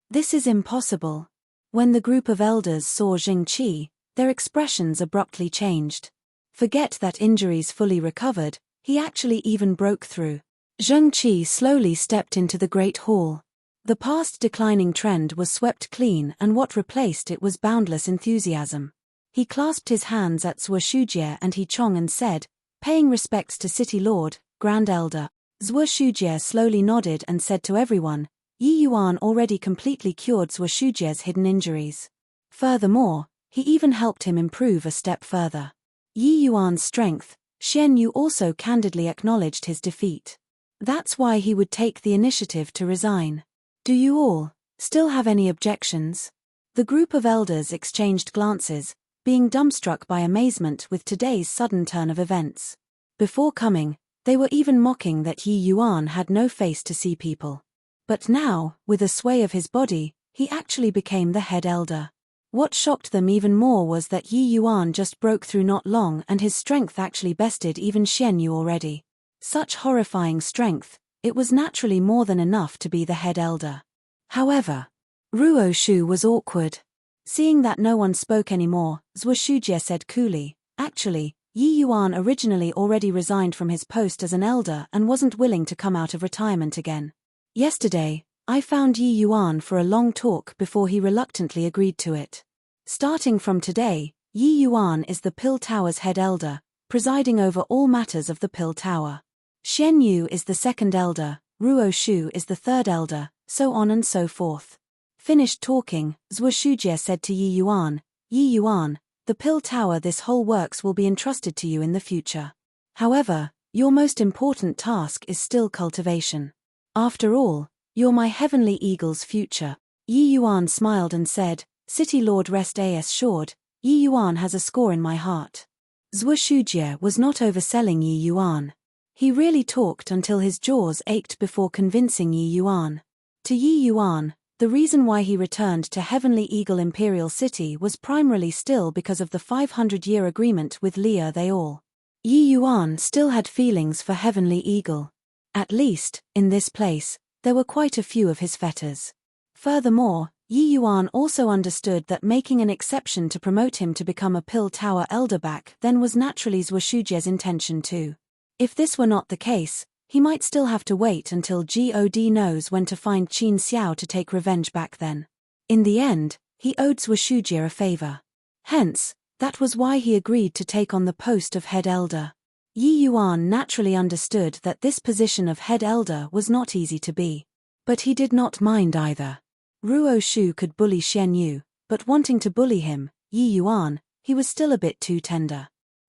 [SPEAKER 1] This is impossible. When the group of elders saw Zheng Qi, their expressions abruptly changed. Forget that injuries fully recovered, he actually even broke through. Zheng Qi slowly stepped into the great hall. The past declining trend was swept clean and what replaced it was boundless enthusiasm. He clasped his hands at Zhuo Shujie and He Chong and said, paying respects to City Lord, Grand Elder. Zhuo Shujie slowly nodded and said to everyone, Yi Yuan already completely cured Zhuo Shujie's hidden injuries. Furthermore, he even helped him improve a step further. Yi Yuan's strength, Xian Yu also candidly acknowledged his defeat. That's why he would take the initiative to resign. Do you all still have any objections? The group of elders exchanged glances, being dumbstruck by amazement with today's sudden turn of events. Before coming, they were even mocking that Yi Yuan had no face to see people. But now, with a sway of his body, he actually became the head elder. What shocked them even more was that Yi Yuan just broke through not long and his strength actually bested even Xian Yu already. Such horrifying strength, it was naturally more than enough to be the head elder. However, Ruo Shu was awkward. Seeing that no one spoke anymore, Zhuo Shujie said coolly, actually, Yi Yuan originally already resigned from his post as an elder and wasn't willing to come out of retirement again. Yesterday, I found Yi Yuan for a long talk before he reluctantly agreed to it. Starting from today, Yi Yuan is the Pill Tower's head elder, presiding over all matters of the Pill Tower. Xian Yu is the second elder, Ruo Shu is the third elder, so on and so forth. Finished talking, Zhuo Shujie said to Yi Yuan, the Pill Tower this whole works will be entrusted to you in the future. However, your most important task is still cultivation. After all, you're my heavenly eagle's future. Yi Yuan smiled and said, City Lord rest assured, Yi Yuan has a score in my heart. Zhuo Shujie was not overselling Yi Yuan. He really talked until his jaws ached before convincing Yi Yuan. To Yi Yuan, the reason why he returned to Heavenly Eagle Imperial City was primarily still because of the 500-year agreement with Leah they all. Yi Yuan still had feelings for Heavenly Eagle. At least, in this place, there were quite a few of his fetters. Furthermore, Yi Yuan also understood that making an exception to promote him to become a Pill Tower elder back then was naturally Zhuo Shujie's intention too. If this were not the case, he might still have to wait until God knows when to find Qin Xiao to take revenge back then. In the end, he owed Zhuo Shujie a favor. Hence, that was why he agreed to take on the post of head elder. Yi Yuan naturally understood that this position of head elder was not easy to be. But he did not mind either. Ruo Shu could bully Xian Yu, but wanting to bully him, Yi Yuan, he was still a bit too tender.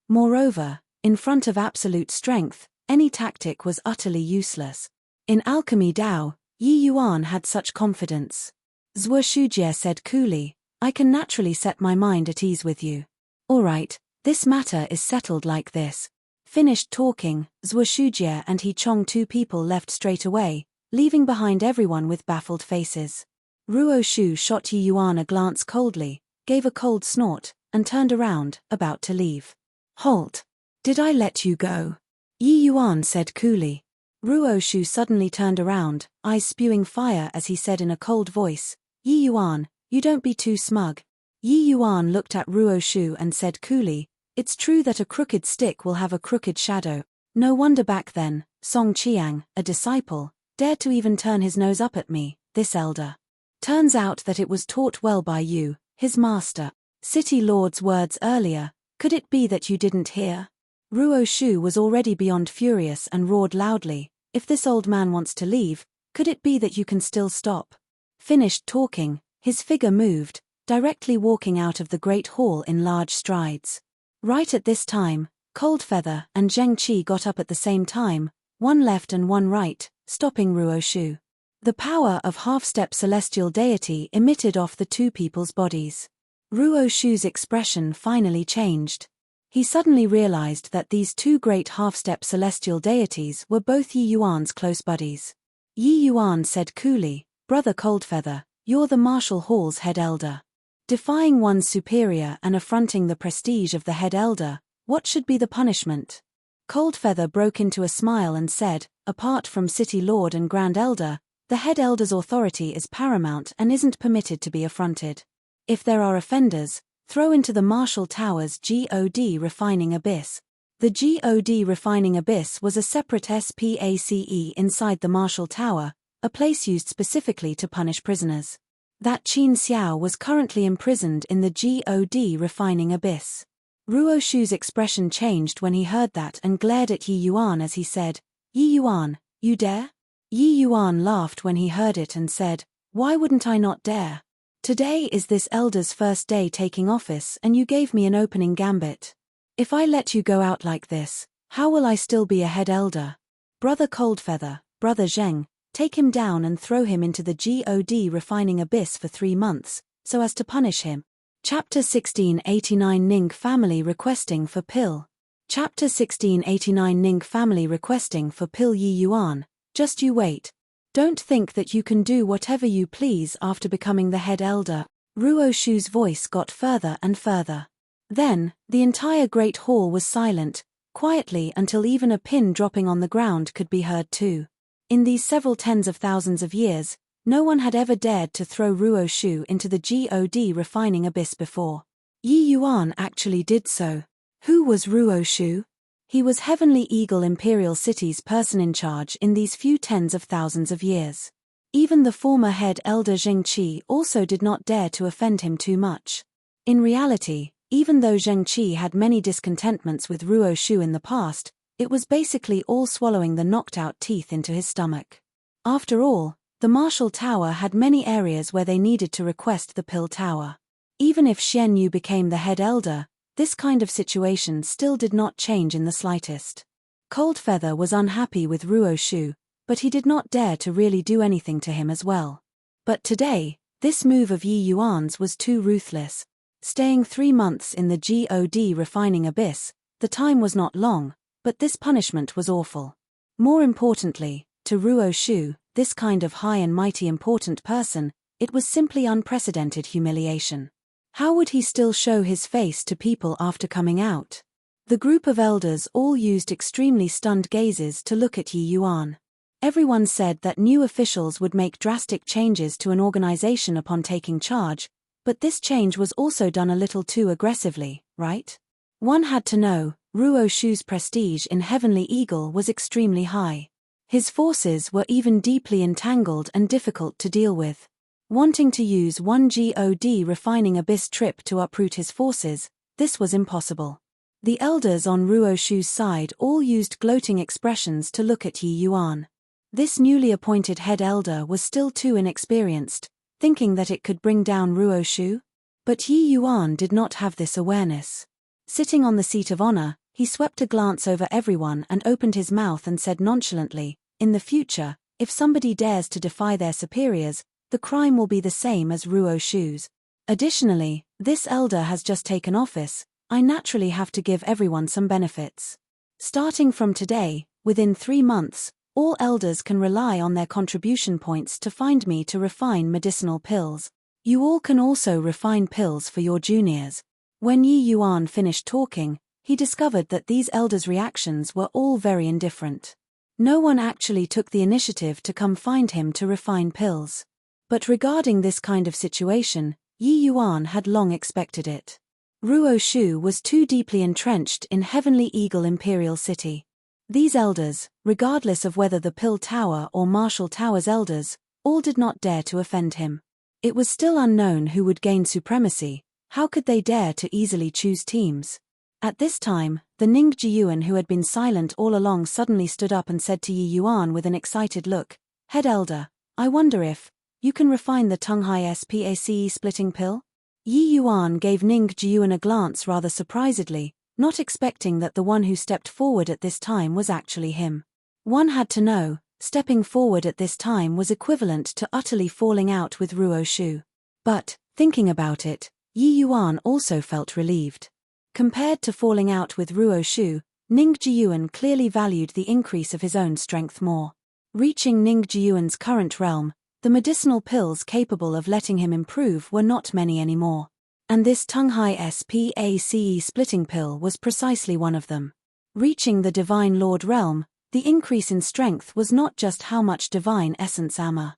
[SPEAKER 1] Moreover, in front of absolute strength, any tactic was utterly useless. In alchemy Dao, Yi Yuan had such confidence. Zhuo Shujie said coolly, I can naturally set my mind at ease with you. All right, this matter is settled like this. Finished talking, Zhuo Shujie and He Chong, two people, left straight away, leaving behind everyone with baffled faces. Ruo Shu shot Yi Yuan a glance coldly, gave a cold snort, and turned around, about to leave. Halt! Did I let you go? Yi Yuan said coolly. Ruo Shu suddenly turned around, eyes spewing fire as he said in a cold voice, Yi Yuan, you don't be too smug. Yi Yuan looked at Ruo Shu and said coolly, it's true that a crooked stick will have a crooked shadow. No wonder back then, Song Qiang, a disciple, dared to even turn his nose up at me, this elder. Turns out that it was taught well by you, his master. City Lord's words earlier, could it be that you didn't hear? Ruo Shu was already beyond furious and roared loudly, if this old man wants to leave, could it be that you can still stop? Finished talking, his figure moved, directly walking out of the great hall in large strides. Right at this time, Coldfeather and Zheng Qi got up at the same time, one left and one right, stopping Ruo Shu. The power of half-step celestial deity emitted off the two people's bodies. Ruo Shu's expression finally changed. He suddenly realized that these two great half-step celestial deities were both Yi Yuan's close buddies. Yi Yuan said coolly, Brother Coldfeather, you're the Martial Hall's head elder. Defying one's superior and affronting the prestige of the head elder, what should be the punishment? Coldfeather broke into a smile and said, apart from City Lord and Grand Elder, the head elder's authority is paramount and isn't permitted to be affronted. If there are offenders, throw into the Martial Tower's God refining abyss. The God refining abyss was a separate SPACE inside the Martial Tower, a place used specifically to punish prisoners. That Qin Xiao was currently imprisoned in the God refining abyss. Ruo Shu's expression changed when he heard that and glared at Yi Yuan as he said, Yi Yuan, you dare? Yi Yuan laughed when he heard it and said, why wouldn't I not dare? Today is this elder's first day taking office and you gave me an opening gambit. If I let you go out like this, how will I still be a head elder? Brother Coldfeather, Brother Zheng, take him down and throw him into the God refining abyss for 3 months, so as to punish him. Chapter 1689 Ning family requesting for pill. Chapter 1689 Ning family requesting for pill. Yi Yuan, just you wait. Don't think that you can do whatever you please after becoming the head elder. Ruo Shu's voice got further and further. Then, the entire great hall was silent, quietly until even a pin dropping on the ground could be heard too. In these several tens of thousands of years, no one had ever dared to throw Ruo Shu into the God refining abyss before. Yi Yuan actually did so. Who was Ruo Shu? He was Heavenly Eagle Imperial City's person in charge in these few tens of thousands of years. Even the former head elder Zheng Qi also did not dare to offend him too much. In reality, even though Zheng Qi had many discontentments with Ruo Shu in the past, it was basically all swallowing the knocked-out teeth into his stomach. After all, the Martial Tower had many areas where they needed to request the Pill Tower. Even if Xian Yu became the head elder, this kind of situation still did not change in the slightest. Coldfeather was unhappy with Ruo Shu, but he did not dare to really do anything to him as well. But today, this move of Yi Yuan's was too ruthless. Staying 3 months in the God refining abyss, the time was not long, but this punishment was awful. More importantly, to Ruo Shu, this kind of high and mighty important person, it was simply unprecedented humiliation. How would he still show his face to people after coming out? The group of elders all used extremely stunned gazes to look at Yi Yuan. Everyone said that new officials would make drastic changes to an organization upon taking charge, but this change was also done a little too aggressively, right? One had to know, Ruo Shu's prestige in Heavenly Eagle was extremely high. His forces were even deeply entangled and difficult to deal with. Wanting to use one God refining abyss trip to uproot his forces, this was impossible. The elders on Ruo Shu's side all used gloating expressions to look at Yi Yuan. This newly appointed head elder was still too inexperienced, thinking that it could bring down Ruo Shu. But Yi Yuan did not have this awareness. Sitting on the seat of honor, he swept a glance over everyone and opened his mouth and said nonchalantly, "In the future, if somebody dares to defy their superiors, the crime will be the same as Ruo Shu's. Additionally, this elder has just taken office. I naturally have to give everyone some benefits. Starting from today, within 3 months, all elders can rely on their contribution points to find me to refine medicinal pills. You all can also refine pills for your juniors." When Yi Yuan finished talking, he discovered that these elders' reactions were all very indifferent. No one actually took the initiative to come find him to refine pills. But regarding this kind of situation, Yi Yuan had long expected it. Ruo Shu was too deeply entrenched in Heavenly Eagle Imperial City. These elders, regardless of whether the Pill Tower or Marshall Tower's elders, all did not dare to offend him. It was still unknown who would gain supremacy. How could they dare to easily choose teams? At this time, the Ning Jiyuan who had been silent all along suddenly stood up and said to Yi Yuan with an excited look, "Head Elder, I wonder if you can refine the Tonghai Space splitting pill?" Yi Yuan gave Ning Jiyuan a glance rather surprisedly, not expecting that the one who stepped forward at this time was actually him. One had to know, stepping forward at this time was equivalent to utterly falling out with Ruo Shu. But, thinking about it, Yi Yuan also felt relieved. Compared to falling out with Ruo Shu, Ning Jiyuan clearly valued the increase of his own strength more. Reaching Ning Jiyuan's current realm, the medicinal pills capable of letting him improve were not many anymore. And this Tonghai Space splitting pill was precisely one of them. Reaching the Divine Lord realm, the increase in strength was not just how much divine essence Amma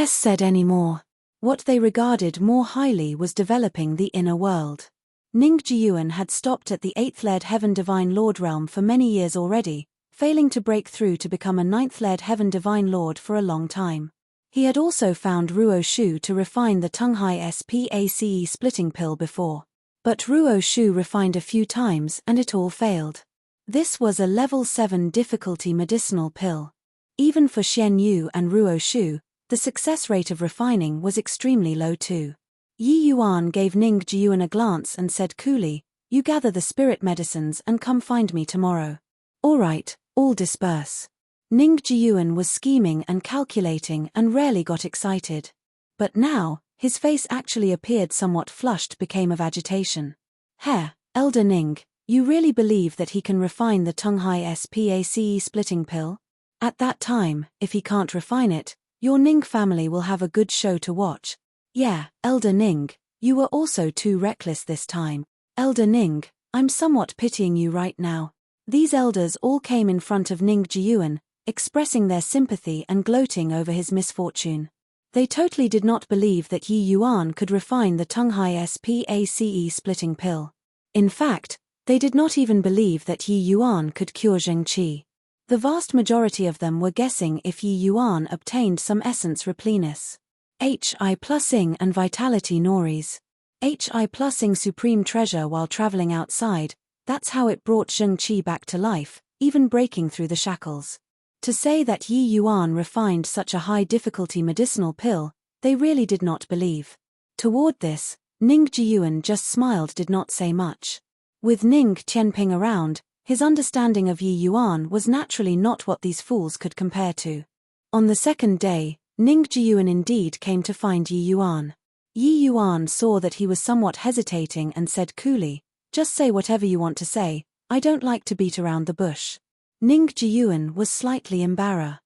[SPEAKER 1] said anymore. What they regarded more highly was developing the inner world. Ning Jiyuan had stopped at the 8th-led Heaven Divine Lord realm for many years already, failing to break through to become a 9th-led Heaven Divine Lord for a long time. He had also found Ruo Shu to refine the Tonghai Space splitting pill before. But Ruo Shu refined a few times and it all failed. This was a level 7 difficulty medicinal pill. Even for Xian Yu and Ruo Shu, the success rate of refining was extremely low too. Yi Yuan gave Ning Jiyuan a glance and said coolly, "You gather the spirit medicines and come find me tomorrow." "All right, all disperse." Ning Jiyuan was scheming and calculating and rarely got excited. But now, his face actually appeared somewhat flushed became of agitation. "Heh, Elder Ning, you really believe that he can refine the Tonghai Space splitting pill? At that time, if he can't refine it, your Ning family will have a good show to watch." "Yeah, Elder Ning, you were also too reckless this time. Elder Ning, I'm somewhat pitying you right now." These elders all came in front of Ning Jiyuan, expressing their sympathy and gloating over his misfortune. They totally did not believe that Yi Yuan could refine the Tonghai Space splitting pill. In fact, they did not even believe that Yi Yuan could cure Zheng Qi. The vast majority of them were guessing if Yi Yuan obtained some essence replenis. HI plusing and vitality noris. HI plusing supreme treasure while traveling outside, that's how it brought Zheng Qi back to life, even breaking through the shackles. To say that Yi Yuan refined such a high-difficulty medicinal pill, they really did not believe. Toward this, Ning Jiyuan just smiled, did not say much. With Ning Qianping around, his understanding of Yi Yuan was naturally not what these fools could compare to. On the second day, Ning Jiyuan indeed came to find Yi Yuan. Yi Yuan saw that he was somewhat hesitating and said coolly, "Just say whatever you want to say, I don't like to beat around the bush." Ning Jiyuan was slightly embarrassed.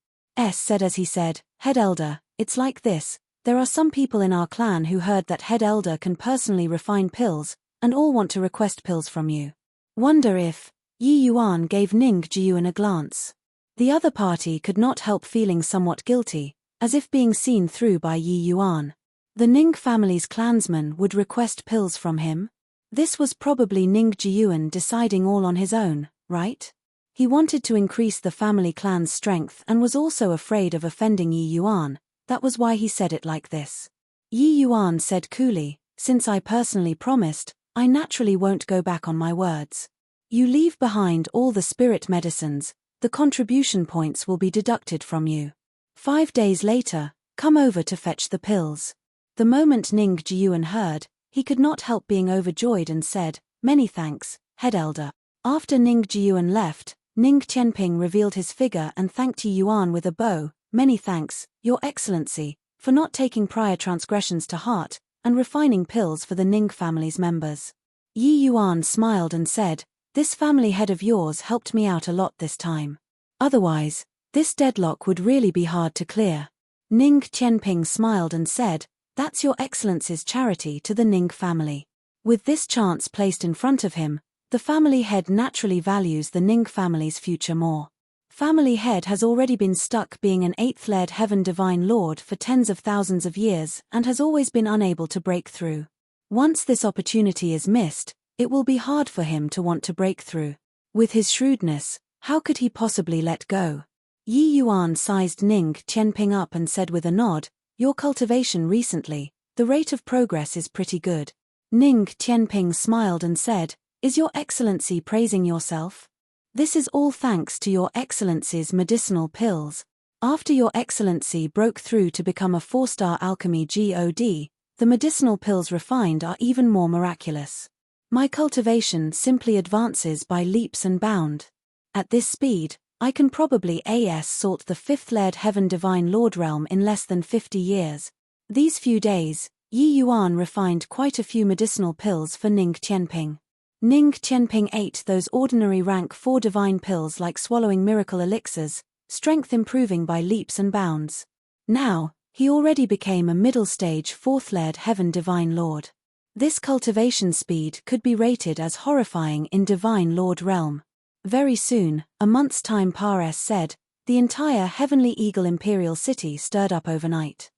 [SPEAKER 1] Said as he said, "Head Elder, it's like this, there are some people in our clan who heard that Head Elder can personally refine pills, and all want to request pills from you. Wonder if..." Yi Yuan gave Ning Jiyuan a glance. The other party could not help feeling somewhat guilty, as if being seen through by Yi Yuan. The Ning family's clansmen would request pills from him? This was probably Ning Jiyuan deciding all on his own, right? He wanted to increase the family clan's strength and was also afraid of offending Yi Yuan, that was why he said it like this. Yi Yuan said coolly, "Since I personally promised, I naturally won't go back on my words. You leave behind all the spirit medicines, the contribution points will be deducted from you. 5 days later, come over to fetch the pills." The moment Ning Jiyuan heard, he could not help being overjoyed and said, "Many thanks, head elder." After Ning Jiyuan left, Ning Qianping revealed his figure and thanked Yi Yuan with a bow. "Many thanks, Your Excellency, for not taking prior transgressions to heart, and refining pills for the Ning family's members." Yi Yuan smiled and said, "This family head of yours helped me out a lot this time. Otherwise, this deadlock would really be hard to clear." Ning Qianping smiled and said, "That's Your Excellency's charity to the Ning family." With this chance placed in front of him, the family head naturally values the Ning family's future more. Family head has already been stuck being an eighth-layered heaven divine lord for tens of thousands of years and has always been unable to break through. Once this opportunity is missed, it will be hard for him to want to break through. With his shrewdness, how could he possibly let go? Yi Yuan sized Ning Qianping up and said with a nod, "Your cultivation recently, the rate of progress is pretty good." Ning Qianping smiled and said, "Is Your Excellency praising yourself? This is all thanks to Your Excellency's medicinal pills. After Your Excellency broke through to become a 4-star alchemy god, the medicinal pills refined are even more miraculous. My cultivation simply advances by leaps and bounds. At this speed, I can probably salt the 5th-layered heaven divine lord realm in less than 50 years. These few days, Yi Yuan refined quite a few medicinal pills for Ning Qianping. Ning Qianping ate those ordinary rank 4 divine pills like swallowing miracle elixirs, strength improving by leaps and bounds. Now, he already became a middle-stage 4th-layered heaven divine lord. This cultivation speed could be rated as horrifying in divine lord realm. Very soon, a month's time Pares said, the entire heavenly eagle imperial city stirred up overnight.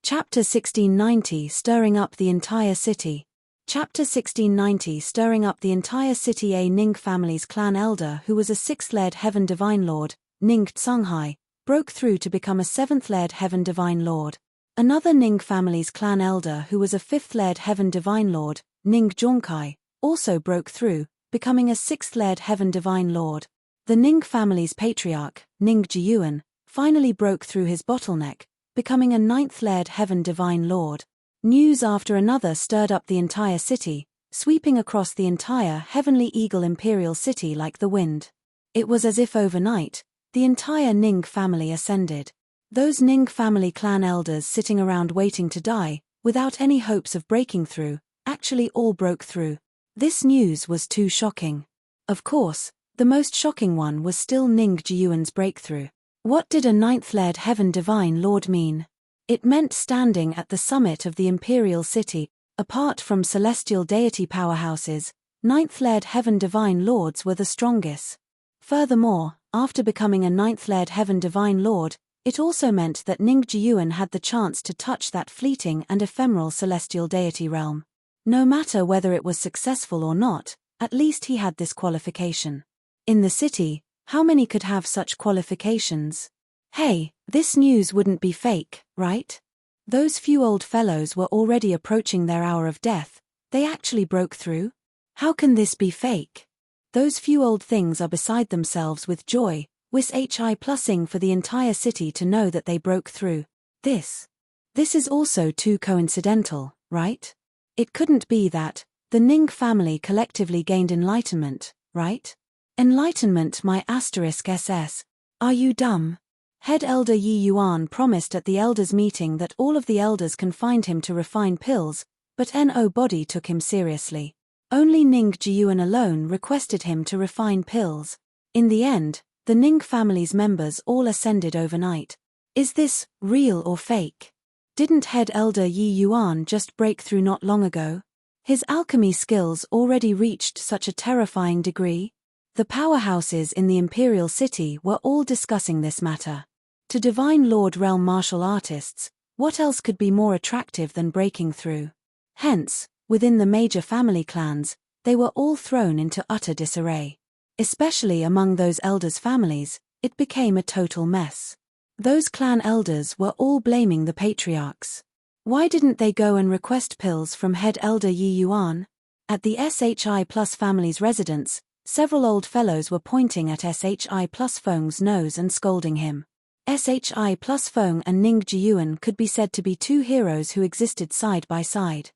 [SPEAKER 1] Chapter 1690 Stirring up the entire city. Chapter 1690 Stirring up the entire city. A Ning family's clan elder who was a 6th-layered heaven divine lord, Ning Tsunghai, broke through to become a 7th-layered heaven divine lord. Another Ning family's clan elder who was a 5th-layered heaven divine lord, Ning Zhongkai, also broke through, becoming a 6th-layered heaven divine lord. The Ning family's patriarch, Ning Jiyuan, finally broke through his bottleneck, becoming a 9th-layered heaven divine lord. News after another stirred up the entire city, sweeping across the entire heavenly eagle imperial city like the wind. It was as if overnight, the entire Ning family ascended. Those Ning family clan elders sitting around waiting to die, without any hopes of breaking through, actually all broke through. This news was too shocking. Of course, the most shocking one was still Ning Jiyuan's breakthrough. What did a 9th-layered heaven divine lord mean? It meant standing at the summit of the imperial city. Apart from celestial deity powerhouses, 9th-layered heaven divine lords were the strongest. Furthermore, after becoming a 9th-layered heaven divine lord, it also meant that Ning Jiyuan had the chance to touch that fleeting and ephemeral celestial deity realm. No matter whether it was successful or not, at least he had this qualification. In the city, how many could have such qualifications? Hey, this news wouldn't be fake, right? Those few old fellows were already approaching their hour of death. They actually broke through? How can this be fake? Those few old things are beside themselves with joy, plussing for the entire city to know that they broke through. This is also too coincidental, right? It couldn't be that the Ning family collectively gained enlightenment, right? Enlightenment my *SS. Are you dumb? Head elder Yi Yuan promised at the elders' meeting that all of the elders can find him to refine pills, but nobody took him seriously. Only Ning Jiyuan alone requested him to refine pills. In the end, the Ning family's members all ascended overnight. Is this real or fake? Didn't head elder Yi Yuan just break through not long ago? His alchemy skills already reached such a terrifying degree? The powerhouses in the imperial city were all discussing this matter. To divine lord realm martial artists, what else could be more attractive than breaking through? Hence, within the major family clans, they were all thrown into utter disarray. Especially among those elders' families, it became a total mess. Those clan elders were all blaming the patriarchs. Why didn't they go and request pills from head elder Yi Yuan? At the SHI Plus family's residence, several old fellows were pointing at SHI Plus Feng's nose and scolding him. SHI Plus Feng and Ning Jiyuan could be said to be two heroes who existed side by side.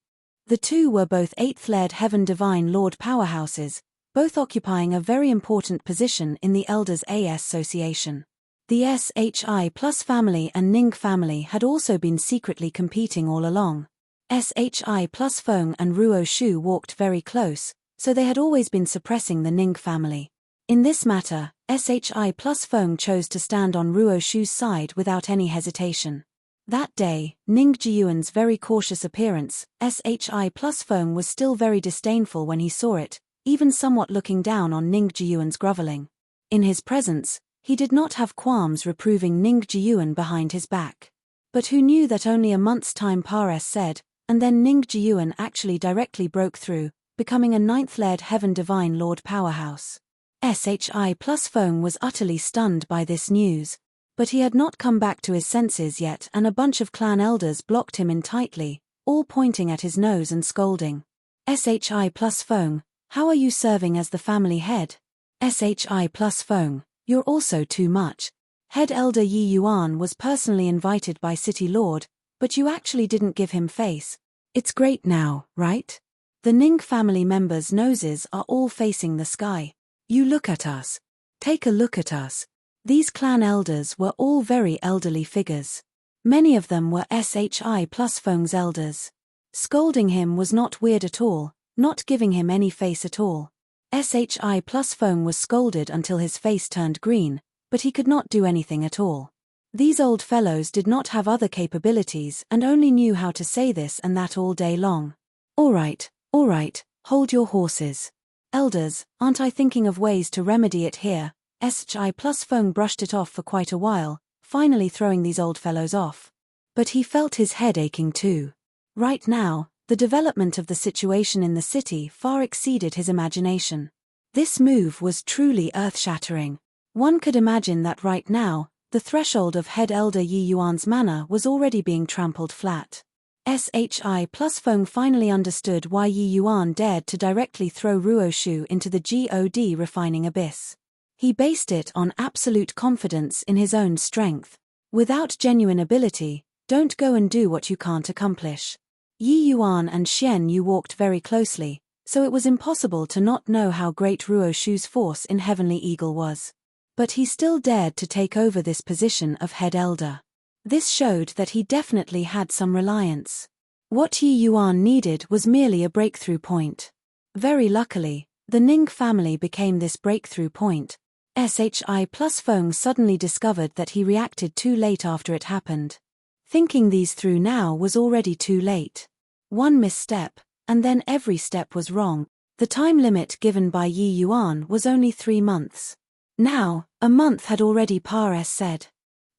[SPEAKER 1] The two were both 8th-led Heaven Divine Lord powerhouses, both occupying a very important position in the Elders Association. The SHI Plus family and Ning family had also been secretly competing all along. SHI Plus Feng and Ruo Shu walked very close, so they had always been suppressing the Ning family. In this matter, SHI Plus Feng chose to stand on Ruo Shu's side without any hesitation. That day, Ning Jiyuan's very cautious appearance, SHI Plus Feng was still very disdainful when he saw it, even somewhat looking down on Ning Jiyuan's groveling. In his presence, he did not have qualms reproving Ning Jiyuan behind his back. But who knew that only a month's time said, and then Ning Jiyuan actually directly broke through, becoming a 9th-led Heaven Divine Lord powerhouse. SHI Plus Feng was utterly stunned by this news. But he had not come back to his senses yet, and a bunch of clan elders blocked him in tightly, all pointing at his nose and scolding. SHI Plus Feng, how are you serving as the family head? SHI Plus Feng, you're also too much. Head Elder Yi Yuan was personally invited by City Lord, but you actually didn't give him face. It's great now, right? The Ning family members' noses are all facing the sky. You look at us. Take a look at us. These clan elders were all very elderly figures. Many of them were SHI Plus Feng's elders. Scolding him was not weird at all, not giving him any face at all. SHI Plus Feng was scolded until his face turned green, but he could not do anything at all. These old fellows did not have other capabilities and only knew how to say this and that all day long. All right, hold your horses. Elders, aren't I thinking of ways to remedy it here? SHI Plus Feng brushed it off for quite a while, finally throwing these old fellows off. But he felt his head aching too. Right now, the development of the situation in the city far exceeded his imagination. This move was truly earth-shattering. One could imagine that right now, the threshold of Head Elder Yi Yuan's manor was already being trampled flat. SHI Plus Feng finally understood why Yi Yuan dared to directly throw Ruo Shu into the God refining abyss. He based it on absolute confidence in his own strength. Without genuine ability, don't go and do what you can't accomplish. Yi Yuan and Xian Yu walked very closely, so it was impossible to not know how great Ruo Shu's force in Heavenly Eagle was. But he still dared to take over this position of head elder. This showed that he definitely had some reliance. What Yi Yuan needed was merely a breakthrough point. Very luckily, the Ning family became this breakthrough point. SHI Plus Feng suddenly discovered that he reacted too late after it happened. Thinking these through now was already too late. One misstep, and then every step was wrong. The time limit given by Yi Yuan was only 3 months. Now, a month had already said.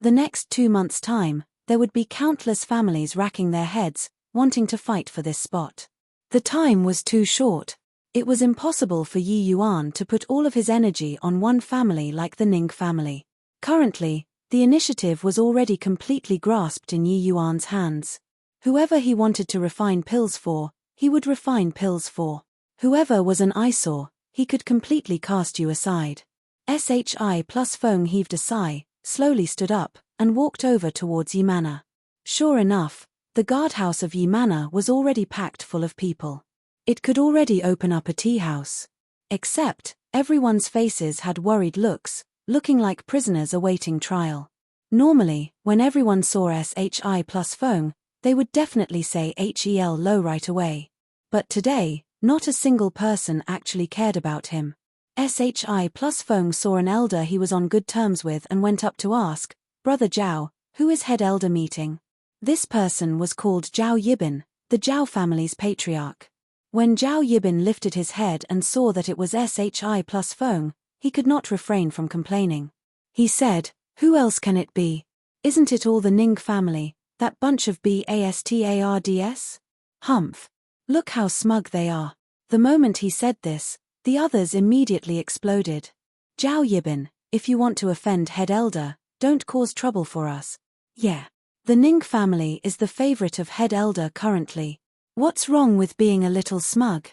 [SPEAKER 1] The next 2 months' time, there would be countless families racking their heads, wanting to fight for this spot. The time was too short. It was impossible for Yi Yuan to put all of his energy on one family like the Ning family. Currently, the initiative was already completely grasped in Yi Yuan's hands. Whoever he wanted to refine pills for, he would refine pills for. Whoever was an eyesore, he could completely cast you aside. SHI Plus Feng heaved a sigh, slowly stood up, and walked over towards Yi Manor. Sure enough, the guardhouse of Yi Manor was already packed full of people. It could already open up a tea house. Except, everyone's faces had worried looks, looking like prisoners awaiting trial. Normally, when everyone saw SHI Plus Feng, they would definitely say HEL low right away. But today, not a single person actually cared about him. SHI Plus Feng saw an elder he was on good terms with and went up to ask, "Brother Zhao, who is head elder meeting?" This person was called Zhao Yibin, the Zhao family's patriarch. When Zhao Yibin lifted his head and saw that it was SHI Plus Feng, he could not refrain from complaining. He said, "Who else can it be? Isn't it all the Ning family, that bunch of bastards? Humph. Look how smug they are." The moment he said this, the others immediately exploded. "Zhao Yibin, if you want to offend head elder, don't cause trouble for us." Yeah. The Ning family is the favorite of head elder currently. What's wrong with being a little smug?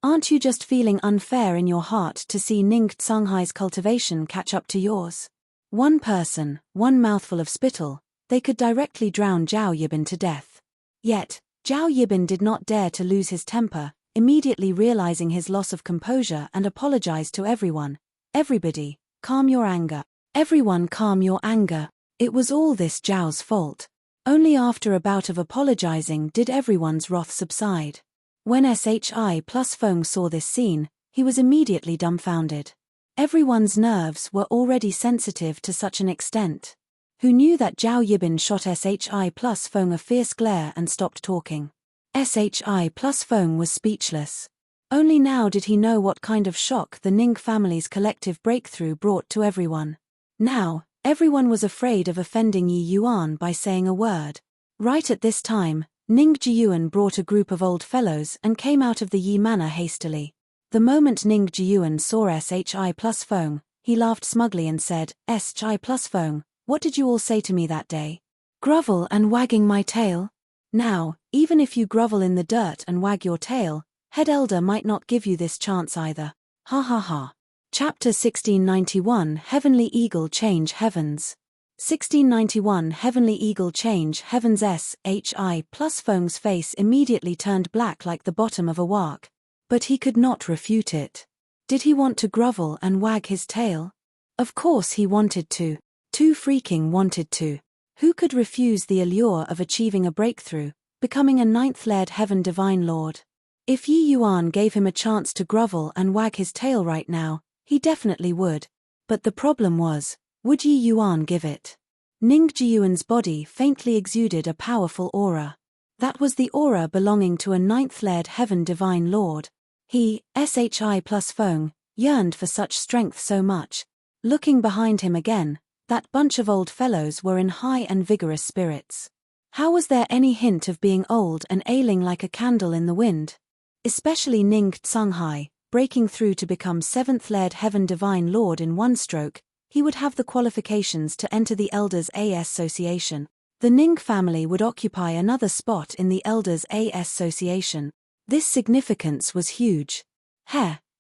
[SPEAKER 1] Aren't you just feeling unfair in your heart to see Ning Tsunghai's cultivation catch up to yours? One person, one mouthful of spittle, they could directly drown Zhao Yibin to death. Yet, Zhao Yibin did not dare to lose his temper, immediately realizing his loss of composure, and apologized to everyone. Everybody, calm your anger. Everyone calm your anger. It was all this Zhao's fault. Only after a bout of apologizing did everyone's wrath subside. When Shi plus Feng saw this scene, he was immediately dumbfounded. Everyone's nerves were already sensitive to such an extent. Who knew that Zhao Yibin shot Shi plus Feng a fierce glare and stopped talking. Shi plus Feng was speechless. Only now did he know what kind of shock the Ning family's collective breakthrough brought to everyone. Now, everyone was afraid of offending Yi Yuan by saying a word. Right at this time, Ning Jiyuan brought a group of old fellows and came out of the Yi manor hastily. The moment Ning Jiyuan saw Shi plus Feng, he laughed smugly and said, Shi plus Feng, what did you all say to me that day? Grovel and wagging my tail? Now, even if you grovel in the dirt and wag your tail, Head Elder might not give you this chance either. Ha ha ha. Chapter 1691 Heavenly Eagle Change Heavens. 1691 Heavenly Eagle Change Heavens. Shi plus Feng's face immediately turned black like the bottom of a wok. But he could not refute it. Did he want to grovel and wag his tail? Of course he wanted to. Too freaking wanted to. Who could refuse the allure of achieving a breakthrough, becoming a ninth-layered heaven divine lord? If Yi Yuan gave him a chance to grovel and wag his tail right now, he definitely would. But the problem was, would Yi Yuan give it? Ning Jiyuan's body faintly exuded a powerful aura. That was the aura belonging to a ninth-layered heaven divine lord. He, Shi plus Feng, yearned for such strength so much. Looking behind him again, that bunch of old fellows were in high and vigorous spirits. How was there any hint of being old and ailing like a candle in the wind? Especially Ning Tsunghai, breaking through to become seventh-layered heaven divine lord in one stroke, he would have the qualifications to enter the Elders Association. The Ning family would occupy another spot in the Elders Association. This significance was huge.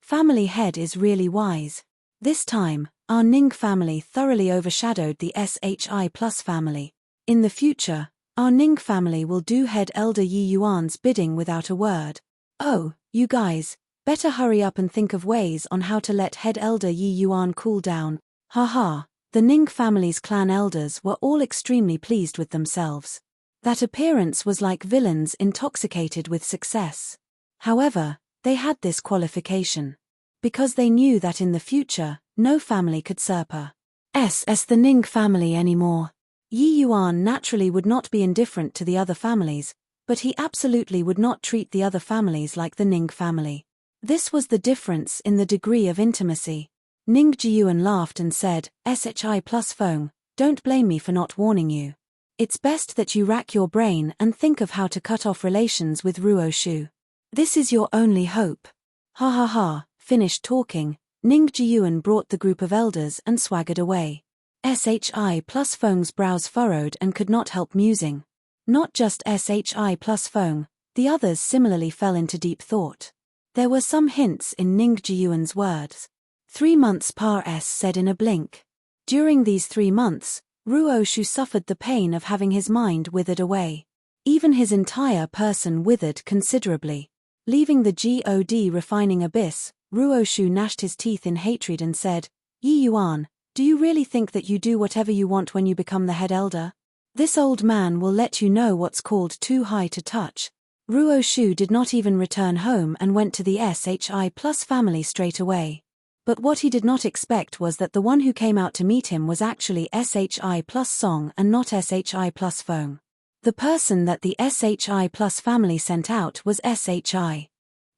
[SPEAKER 1] Family head is really wise. This time, our Ning family thoroughly overshadowed the Shi plus family. In the future, our Ning family will do Head Elder Yi Yuan's bidding without a word. Oh, you guys, better hurry up and think of ways on how to let Head Elder Yi Yuan cool down. Haha, the Ning family's clan elders were all extremely pleased with themselves. That appearance was like villains intoxicated with success. However, they had this qualification. Because they knew that in the future, no family could surpass the Ning family anymore. Yi Yuan naturally would not be indifferent to the other families, but he absolutely would not treat the other families like the Ning family. This was the difference in the degree of intimacy. Ning Jiyuan laughed and said, Shi plus Feng, don't blame me for not warning you. It's best that you rack your brain and think of how to cut off relations with Ruo Shu. This is your only hope. Ha ha ha. Finished talking, Ning Jiyuan brought the group of elders and swaggered away. Shi plus Feng's brows furrowed and could not help musing. Not just Shi plus Feng, the others similarly fell into deep thought. There were some hints in Ning Jiyuan's words. 3 months said in a blink. During these 3 months, Ruo Shu suffered the pain of having his mind withered away. Even his entire person withered considerably. Leaving the God refining abyss, Ruo Shu gnashed his teeth in hatred and said, Yi Yuan, do you really think that you do whatever you want when you become the head elder? This old man will let you know what's called too high to touch. Ruo Shu did not even return home and went to the Shi plus family straight away. But what he did not expect was that the one who came out to meet him was actually Shi plus Song and not Shi plus Feng. The person that the Shi plus family sent out was Shi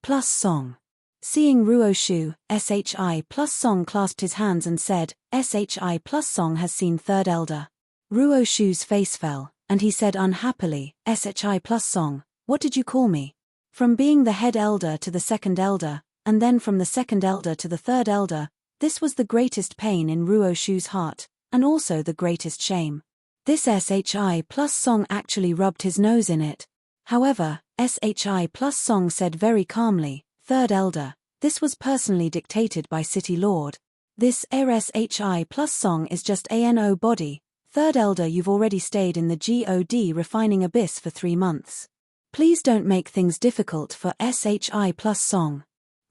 [SPEAKER 1] plus Song. Seeing Ruo Shu, Shi plus Song clasped his hands and said, Shi plus Song has seen third elder. Ruo Shu's face fell, and he said unhappily, Shi plus Song, what did you call me? From being the head elder to the second elder, and then from the second elder to the third elder, this was the greatest pain in Ruo Shu's heart, and also the greatest shame. This Shi plus Song actually rubbed his nose in it. However, Shi plus Song said very calmly, third elder, this was personally dictated by City Lord. This Shi plus Song is just ANO body. Third elder, you've already stayed in the God refining abyss for 3 months. Please don't make things difficult for SHI plus Song.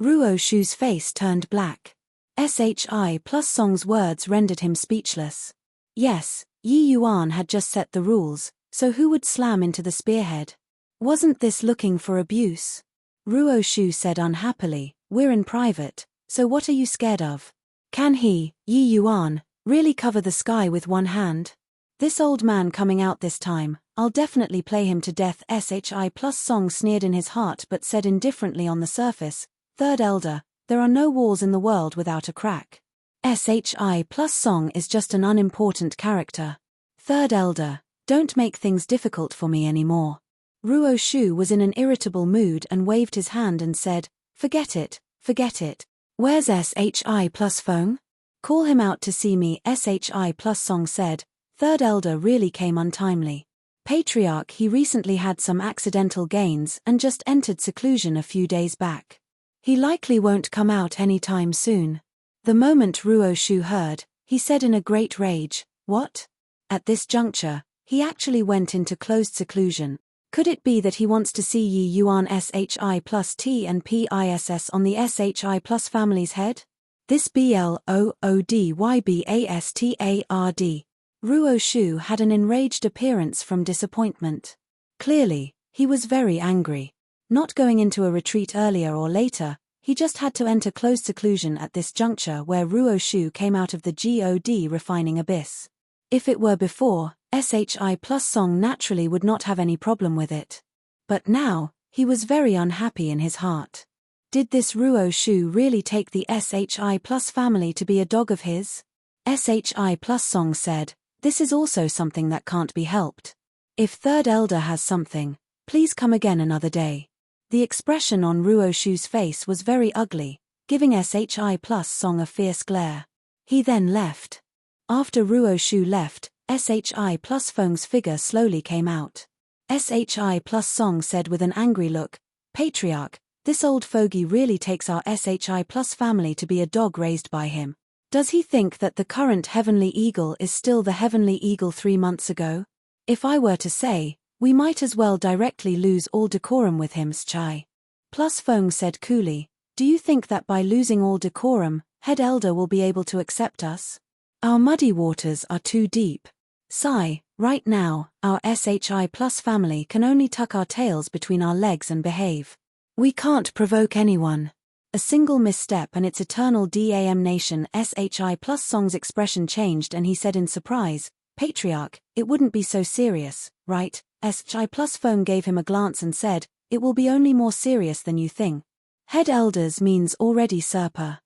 [SPEAKER 1] Ruo Shu's face turned black. SHI plus Song's words rendered him speechless. Yes, Yi Yuan had just set the rules, so who would slam into the spearhead? Wasn't this looking for abuse? Ruo Shu said unhappily, we're in private, so what are you scared of? Can he, Yi Yuan, really cover the sky with one hand? This old man coming out this time, I'll definitely play him to death. SHI plus Song sneered in his heart but said indifferently on the surface, Third Elder, there are no walls in the world without a crack. SHI plus Song is just an unimportant character. Third Elder, don't make things difficult for me anymore. Ruo Shu was in an irritable mood and waved his hand and said, forget it, forget it. Where's SHI plus Feng? Call him out to see me. SHI plus Song said, Third Elder really came untimely. Patriarch, he recently had some accidental gains and just entered seclusion a few days back. He likely won't come out anytime soon. The moment Ruo Shu heard, he said in a great rage, what? At this juncture, he actually went into closed seclusion. Could it be that he wants to see Yi Yuan SHI plus T and PISS on the SHI plus family's head? This BLOODYBASTARD. Ruo Shu had an enraged appearance from disappointment. Clearly, he was very angry. Not going into a retreat earlier or later, he just had to enter closed seclusion at this juncture where Ruo Shu came out of the God refining abyss. If it were before, SHI plus Song naturally would not have any problem with it. But now, he was very unhappy in his heart. Did this Ruo Shu really take the SHI plus family to be a dog of his? SHI plus Song said, this is also something that can't be helped. If Third Elder has something, please come again another day. The expression on Ruo Shu's face was very ugly, giving SHI plus Song a fierce glare. He then left. After Ruo Shu left, SHI plus Feng's figure slowly came out. SHI plus Song said with an angry look, Patriarch, this old fogey really takes our SHI plus family to be a dog raised by him. Does he think that the current Heavenly Eagle is still the Heavenly Eagle 3 months ago? If I were to say, we might as well directly lose all decorum with him. SHI plus Feng said coolly, do you think that by losing all decorum, Head Elder will be able to accept us? Our muddy waters are too deep. Sigh, right now, our SHI plus family can only tuck our tails between our legs and behave. We can't provoke anyone. A single misstep and its eternal damnation. SHI plus Song's expression changed and he said in surprise, Patriarch, it wouldn't be so serious, right? SHI plus Feng gave him a glance and said, it will be only more serious than you think. Head Elders means already Serpa.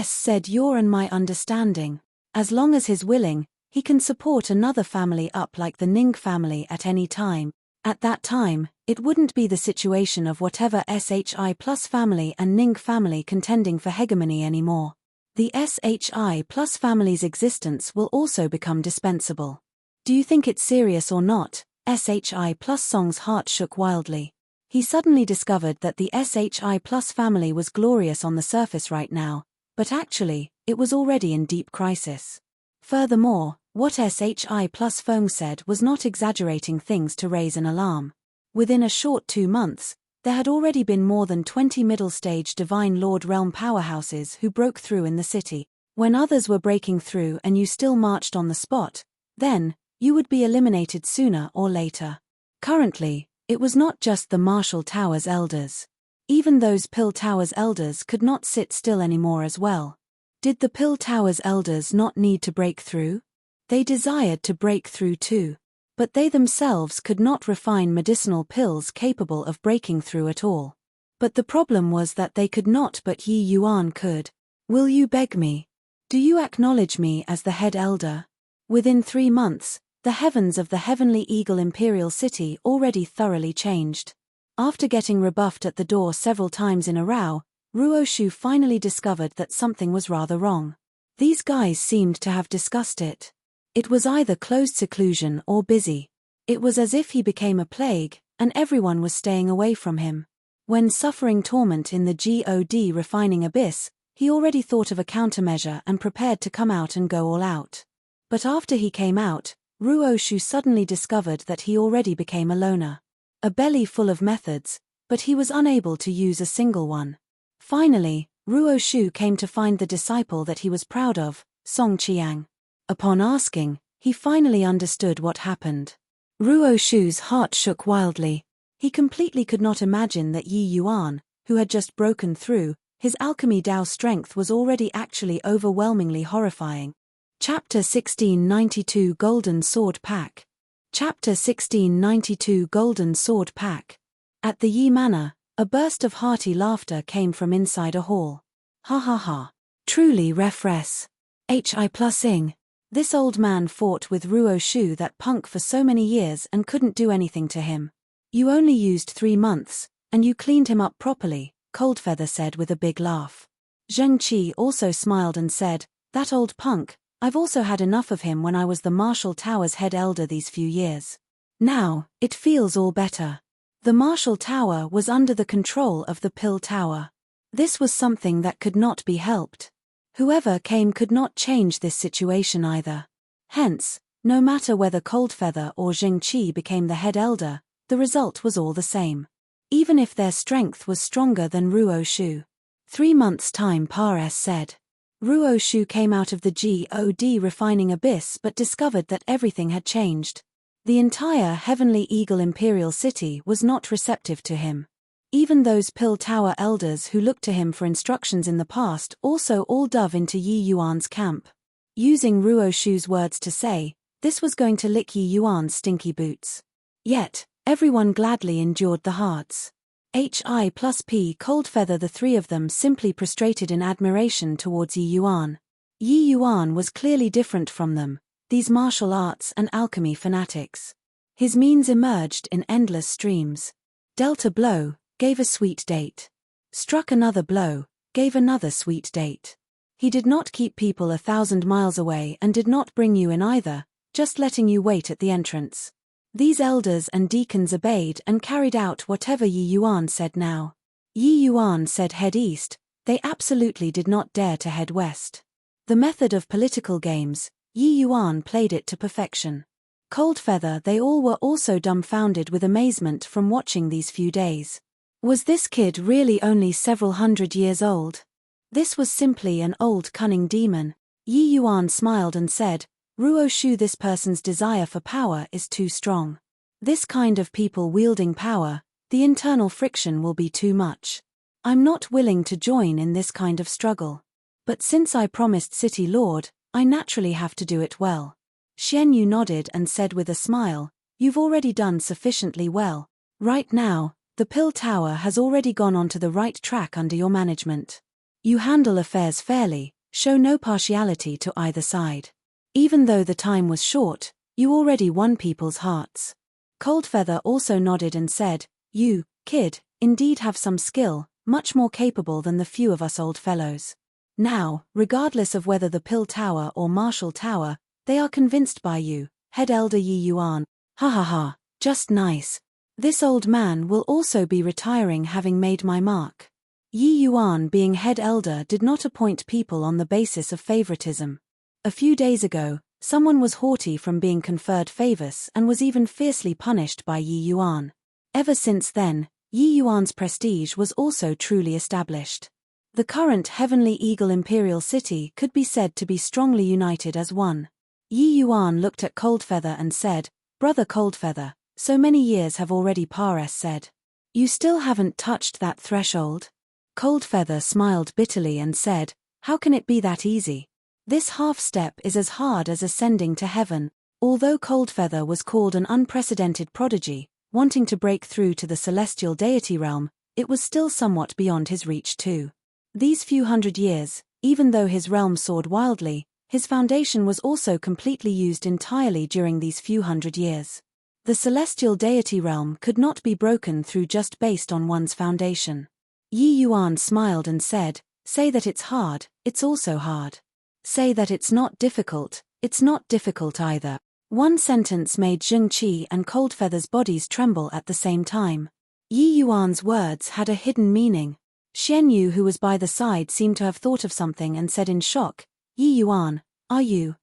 [SPEAKER 1] Said your and my understanding. As long as he's willing, he can support another family up like the Ning family at any time. At that time, it wouldn't be the situation of whatever SHI plus family and Ning family contending for hegemony anymore. The SHI plus family's existence will also become dispensable. Do you think it's serious or not? SHI plus Song's heart shook wildly. He suddenly discovered that the SHI plus family was glorious on the surface right now, but actually, it was already in deep crisis. Furthermore, what SHI plus Feng said was not exaggerating things to raise an alarm. Within a short 2 months, there had already been more than 20 middle-stage Divine Lord Realm powerhouses who broke through in the city. When others were breaking through and you still marched on the spot, then, you would be eliminated sooner or later. Currently, it was not just the Marshall Towers elders. Even those Pill Towers elders could not sit still anymore as well. Did the Pill Towers elders not need to break through? They desired to break through too. But they themselves could not refine medicinal pills capable of breaking through at all. But the problem was that they could not, but Yi Yuan could. Will you beg me? Do you acknowledge me as the head elder? Within 3 months, the heavens of the Heavenly Eagle Imperial City already thoroughly changed. After getting rebuffed at the door several times in a row, Ruo Shu finally discovered that something was rather wrong. These guys seemed to have discussed it. It was either closed seclusion or busy. It was as if he became a plague, and everyone was staying away from him. When suffering torment in the God refining abyss, he already thought of a countermeasure and prepared to come out and go all out. But after he came out, Ruo Shu suddenly discovered that he already became a loner. A belly full of methods, but he was unable to use a single one. Finally, Ruo Shu came to find the disciple that he was proud of, Song Qiang. Upon asking, he finally understood what happened. Ruo Shu's heart shook wildly. He completely could not imagine that Yi Yuan, who had just broken through, his alchemy Dao strength was already actually overwhelmingly horrifying. Chapter 1692 Golden Sword Pack. Chapter 1692 Golden Sword Pack. At the Yi Manor, a burst of hearty laughter came from inside a hall. Ha ha ha. Truly refres. Hi+ing. This old man fought with Ruo Shu that punk for so many years and couldn't do anything to him. You only used 3 months, and you cleaned him up properly, Coldfeather said with a big laugh. Zheng Qi also smiled and said, that old punk, I've also had enough of him when I was the Martial Tower's head elder these few years. Now, it feels all better. The Martial Tower was under the control of the Pill Tower. This was something that could not be helped. Whoever came could not change this situation either. Hence, no matter whether Coldfeather or Zheng Qi became the head elder, the result was all the same. Even if their strength was stronger than Ruo Shu. 3 months' time Pares said. Ruo Shu came out of the God refining abyss but discovered that everything had changed. The entire Heavenly Eagle Imperial City was not receptive to him. Even those Pill Tower elders who looked to him for instructions in the past also all dove into Yi Yuan's camp. Using Ruo Shu's words to say, this was going to lick Yi Yuan's stinky boots. Yet, everyone gladly endured the hearts. Hi+P Coldfeather the 3 of them simply prostrated in admiration towards Yi Yuan. Yi Yuan was clearly different from them, these martial arts and alchemy fanatics. His means emerged in endless streams. Dealt a blow, gave a sweet date. Struck another blow, gave another sweet date. He did not keep people 1,000 miles away and did not bring you in either, just letting you wait at the entrance. These elders and deacons obeyed and carried out whatever Yi Yuan said now. Yi Yuan said head east, they absolutely did not dare to head west. The method of political games, Yi Yuan played it to perfection. Coldfeather they all were also dumbfounded with amazement from watching these few days. Was this kid really only several hundred years old? This was simply an old cunning demon. Yi Yuan smiled and said, Ruo Shu, this person's desire for power is too strong. This kind of people wielding power, the internal friction will be too much. I'm not willing to join in this kind of struggle. But since I promised City Lord, I naturally have to do it well. Xian Yu nodded and said with a smile, you've already done sufficiently well. Right now, the Pill Tower has already gone onto the right track under your management. You handle affairs fairly, show no partiality to either side. Even though the time was short, you already won people's hearts. Coldfeather also nodded and said, you, kid, indeed have some skill, much more capable than the few of us old fellows. Now, regardless of whether the Pill Tower or Martial Tower, they are convinced by you, head elder Yi Yuan. Ha ha ha, just nice. This old man will also be retiring having made my mark. Yi Yuan being head elder did not appoint people on the basis of favoritism. A few days ago, someone was haughty from being conferred favors and was even fiercely punished by Yi Yuan. Ever since then, Yi Yuan's prestige was also truly established. The current Heavenly Eagle Imperial City could be said to be strongly united as one. Yi Yuan looked at Coldfeather and said, Brother Coldfeather, so many years have already Pares said. You still haven't touched that threshold? Coldfeather smiled bitterly and said, how can it be that easy? This half-step is as hard as ascending to heaven. Although Coldfeather was called an unprecedented prodigy, wanting to break through to the celestial deity realm, it was still somewhat beyond his reach too. These few hundred years, even though his realm soared wildly, his foundation was also completely used entirely during these few hundred years. The celestial deity realm could not be broken through just based on one's foundation. Yi Yuan smiled and said, say that it's hard, it's also hard. Say that it's not difficult, it's not difficult either. One sentence made Zheng Qi and Coldfeather's bodies tremble at the same time. Yi Yuan's words had a hidden meaning. Xian Yu, who was by the side, seemed to have thought of something and said in shock, Yi Yuan, are you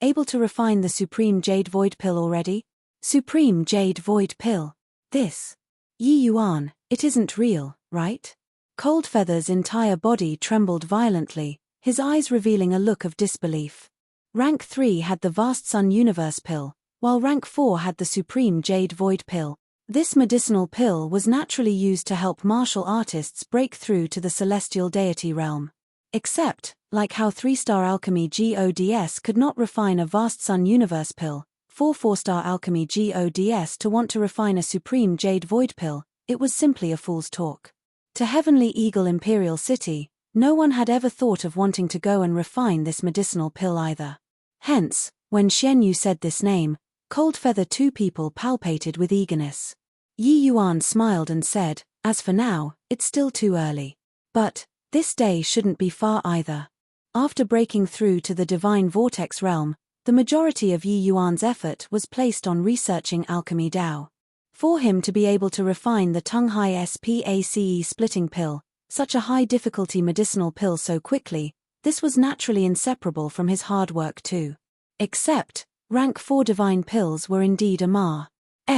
[SPEAKER 1] able to refine the Supreme Jade Void Pill already? Supreme Jade Void Pill. This. Yi Yuan, it isn't real, right? Coldfeather's entire body trembled violently, his eyes revealing a look of disbelief. Rank 3 had the Vast Sun Universe pill, while Rank 4 had the Supreme Jade Void pill. This medicinal pill was naturally used to help martial artists break through to the celestial deity realm. Except, like how 3-star alchemy GODS could not refine a Vast Sun Universe pill, 4-star alchemy GODS to want to refine a Supreme Jade Void pill, it was simply a fool's talk. To Heavenly Eagle Imperial City, no one had ever thought of wanting to go and refine this medicinal pill either. Hence, when Xian Yu said this name, Coldfeather two people palpated with eagerness. Yi Yuan smiled and said, as for now, it's still too early. But, this day shouldn't be far either. After breaking through to the Divine Vortex realm, the majority of Yi Yuan's effort was placed on researching alchemy Dao. For him to be able to refine the Tonghai SPACE splitting pill, such a high-difficulty medicinal pill so quickly, this was naturally inseparable from his hard work too. Except, Rank 4 divine pills were indeed a Ma's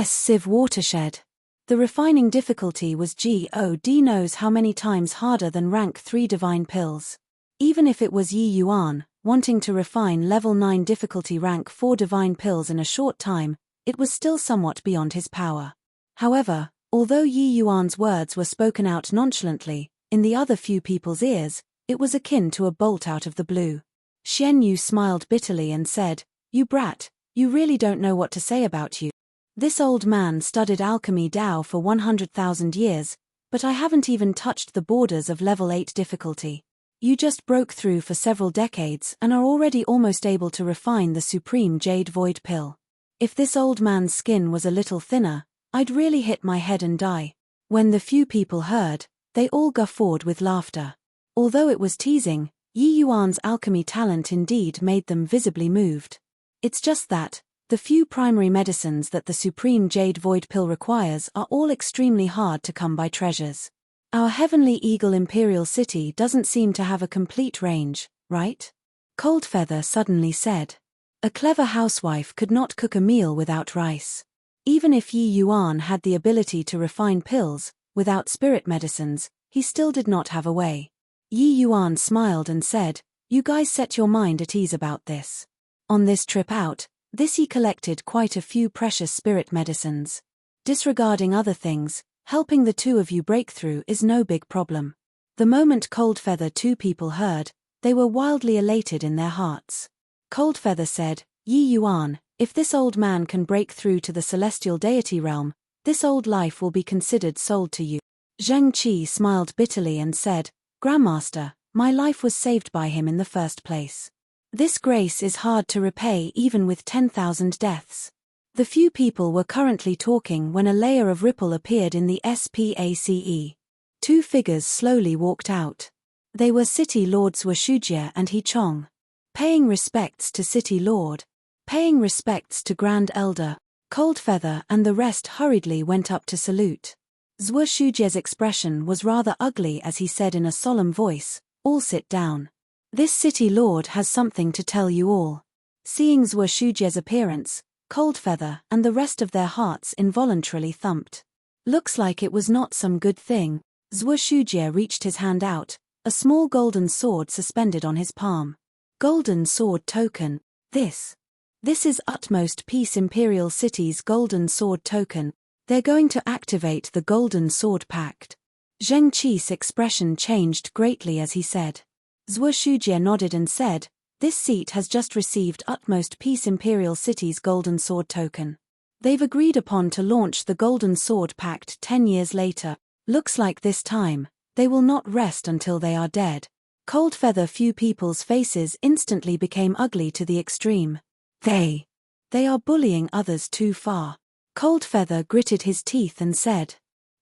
[SPEAKER 1] sieve watershed. The refining difficulty was God knows how many times harder than Rank 3 divine pills. Even if it was Yi Yuan, wanting to refine level 9 difficulty Rank 4 divine pills in a short time, it was still somewhat beyond his power. However, although Yi Yuan's words were spoken out nonchalantly, in the other few people's ears, it was akin to a bolt out of the blue. Xian Yu smiled bitterly and said, "You brat, you really don't know what to say about you. This old man studied alchemy Dao for 100,000 years, but I haven't even touched the borders of level 8 difficulty. You just broke through for several decades and are already almost able to refine the Supreme Jade Void pill. If this old man's skin was a little thinner, I'd really hit my head and die." When the few people heard, they all guffawed with laughter. Although it was teasing, Yi Yuan's alchemy talent indeed made them visibly moved. It's just that, the few primary medicines that the Supreme Jade Void pill requires are all extremely hard to come by treasures. Our Heavenly Eagle Imperial City doesn't seem to have a complete range, right? Coldfeather suddenly said. A clever housewife could not cook a meal without rice. Even if Yi Yuan had the ability to refine pills, without spirit medicines, he still did not have a way. Yi Yuan smiled and said, "You guys set your mind at ease about this. On this trip out, he collected quite a few precious spirit medicines. Disregarding other things, helping the two of you break through is no big problem." The moment Coldfeather two people heard, they were wildly elated in their hearts. Coldfeather said, "Yi Yuan, if this old man can break through to the celestial deity realm, this old life will be considered sold to you." Zheng Qi smiled bitterly and said, "Grandmaster, my life was saved by him in the first place. This grace is hard to repay even with 10,000 deaths." The few people were currently talking when a layer of ripple appeared in the SPACE. Two figures slowly walked out. They were City Lord Zhuoshujie and He Chong. Paying respects to City Lord. Paying respects to Grand Elder. Coldfeather and the rest hurriedly went up to salute. Zhuoshujie's expression was rather ugly as he said in a solemn voice, "All sit down. This City Lord has something to tell you all." Seeing Zhuoshujie's appearance, Coldfeather and the rest of their hearts involuntarily thumped. Looks like it was not some good thing. Zhuoshujie reached his hand out, a small golden sword suspended on his palm. Golden Sword Token. This is Utmost Peace Imperial City's Golden Sword Token. They're going to activate the Golden Sword Pact. Zheng Qi's expression changed greatly as he said. Zhuoshujie nodded and said, "This seat has just received Utmost Peace Imperial City's Golden Sword Token. They've agreed upon to launch the Golden Sword Pact 10 years later. Looks like this time, they will not rest until they are dead." Coldfeather few people's faces instantly became ugly to the extreme. They are bullying others too far. Coldfeather gritted his teeth and said,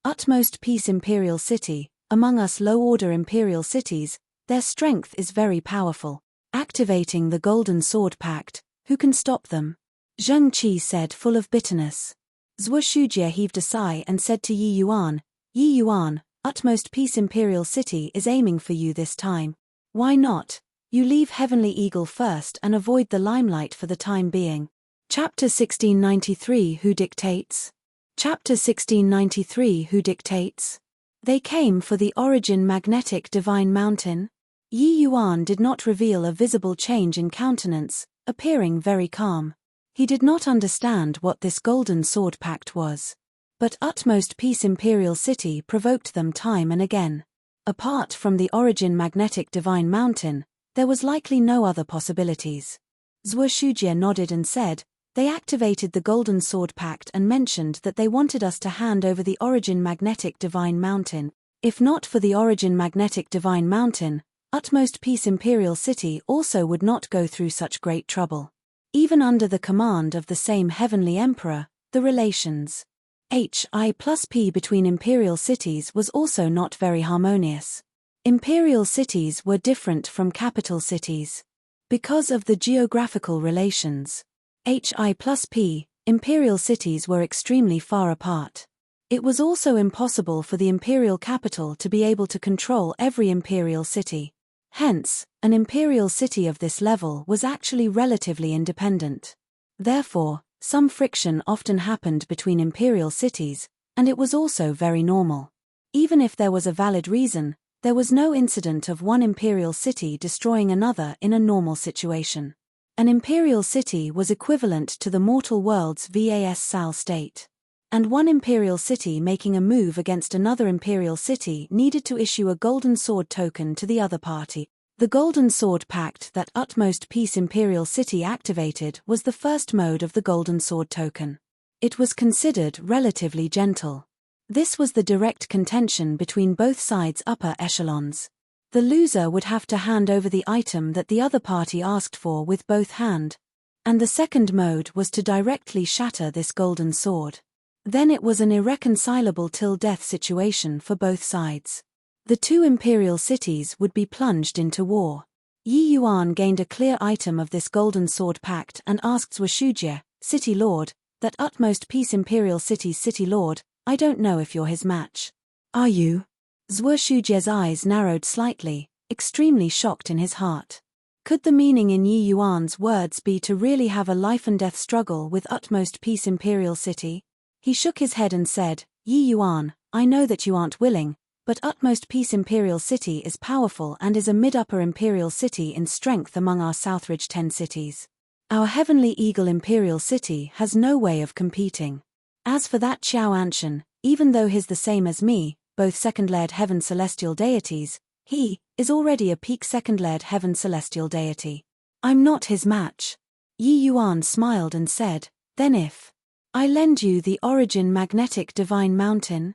[SPEAKER 1] "Utmost Peace Imperial City, among us low-order Imperial cities, their strength is very powerful. Activating the Golden Sword Pact, who can stop them?" Zheng Qi said full of bitterness. Zhuoshujie heaved a sigh and said to Yi Yuan, "Yi Yuan, Utmost Peace Imperial City is aiming for you this time. Why not? You leave Heavenly Eagle first and avoid the limelight for the time being." Chapter 1693 Who Dictates? Chapter 1693 Who dictates? They came for the origin magnetic divine mountain. Yi Yuan did not reveal a visible change in countenance, appearing very calm. He did not understand what this golden sword pact was. But utmost peace imperial city provoked them time and again. Apart from the origin magnetic divine mountain, there was likely no other possibilities. Zhuo Shujie nodded and said, "They activated the Golden Sword Pact and mentioned that they wanted us to hand over the origin magnetic divine mountain. If not for the origin magnetic divine mountain, utmost peace imperial city also would not go through such great trouble." Even under the command of the same heavenly emperor, the relations HI+P between imperial cities was also not very harmonious. Imperial cities were different from capital cities. Because of the geographical relations HI+P, imperial cities were extremely far apart. It was also impossible for the imperial capital to be able to control every imperial city. Hence, an imperial city of this level was actually relatively independent. Therefore, some friction often happened between imperial cities, and it was also very normal. Even if there was a valid reason, there was no incident of one imperial city destroying another in a normal situation. An imperial city was equivalent to the mortal world's vassal state. And one imperial city making a move against another imperial city needed to issue a golden sword token to the other party. The Golden Sword Pact that Utmost Peace Imperial City activated was the first mode of the Golden Sword token. It was considered relatively gentle. This was the direct contention between both sides' upper echelons. The loser would have to hand over the item that the other party asked for with both hands, and the second mode was to directly shatter this golden sword. Then it was an irreconcilable till death situation for both sides. The two imperial cities would be plunged into war. Yi Yuan gained a clear item of this golden sword pact and asked Zhuo Shujie, City Lord, that Utmost Peace Imperial City's City Lord, I don't know if you're his match. Are you? Zhuo Shujie's eyes narrowed slightly, extremely shocked in his heart. Could the meaning in Yi Yuan's words be to really have a life-and-death struggle with Utmost Peace Imperial City? He shook his head and said, Yi Yuan, I know that you aren't willing, but Utmost Peace Imperial City is powerful and is a mid-upper imperial city in strength among our Southridge 10 cities. Our Heavenly Eagle Imperial City has no way of competing. As for that Qiao Anshan, even though he's the same as me, both second-layered heaven celestial deities, he is already a peak second-layered heaven celestial deity. I'm not his match. Yi Yuan smiled and said, then if I lend you the origin magnetic divine mountain?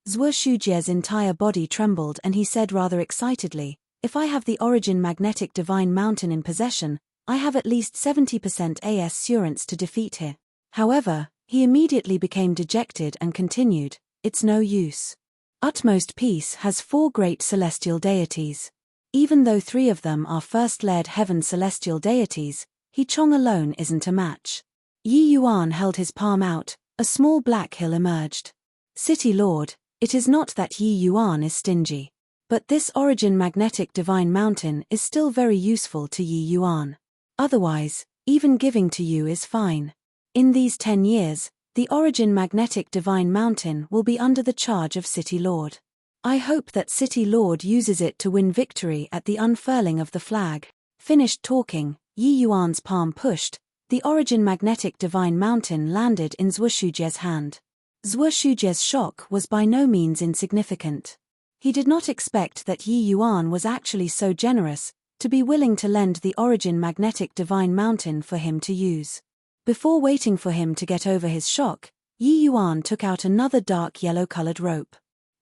[SPEAKER 1] Zhuo Shujie's entire body trembled and he said rather excitedly, if I have the origin magnetic divine mountain in possession, I have at least 70% assurance to defeat him. However, he immediately became dejected and continued, it's no use. Utmost Peace has 4 great celestial deities. Even though 3 of them are first-layered heaven celestial deities, He Chong alone isn't a match. Yi Yuan held his palm out, a small black hill emerged. City Lord, it is not that Yi Yuan is stingy. But this origin magnetic divine mountain is still very useful to Yi Yuan. Otherwise, even giving to you is fine. In these 10 years, the origin magnetic divine mountain will be under the charge of City Lord. I hope that City Lord uses it to win victory at the unfurling of the flag. Finished talking, Yi Yuan's palm pushed, the origin magnetic divine mountain landed in Zhuo Shujie's hand. Zhuo Shujie's shock was by no means insignificant. He did not expect that Yi Yuan was actually so generous, to be willing to lend the origin magnetic divine mountain for him to use. Before waiting for him to get over his shock, Yi Yuan took out another dark yellow-colored rope.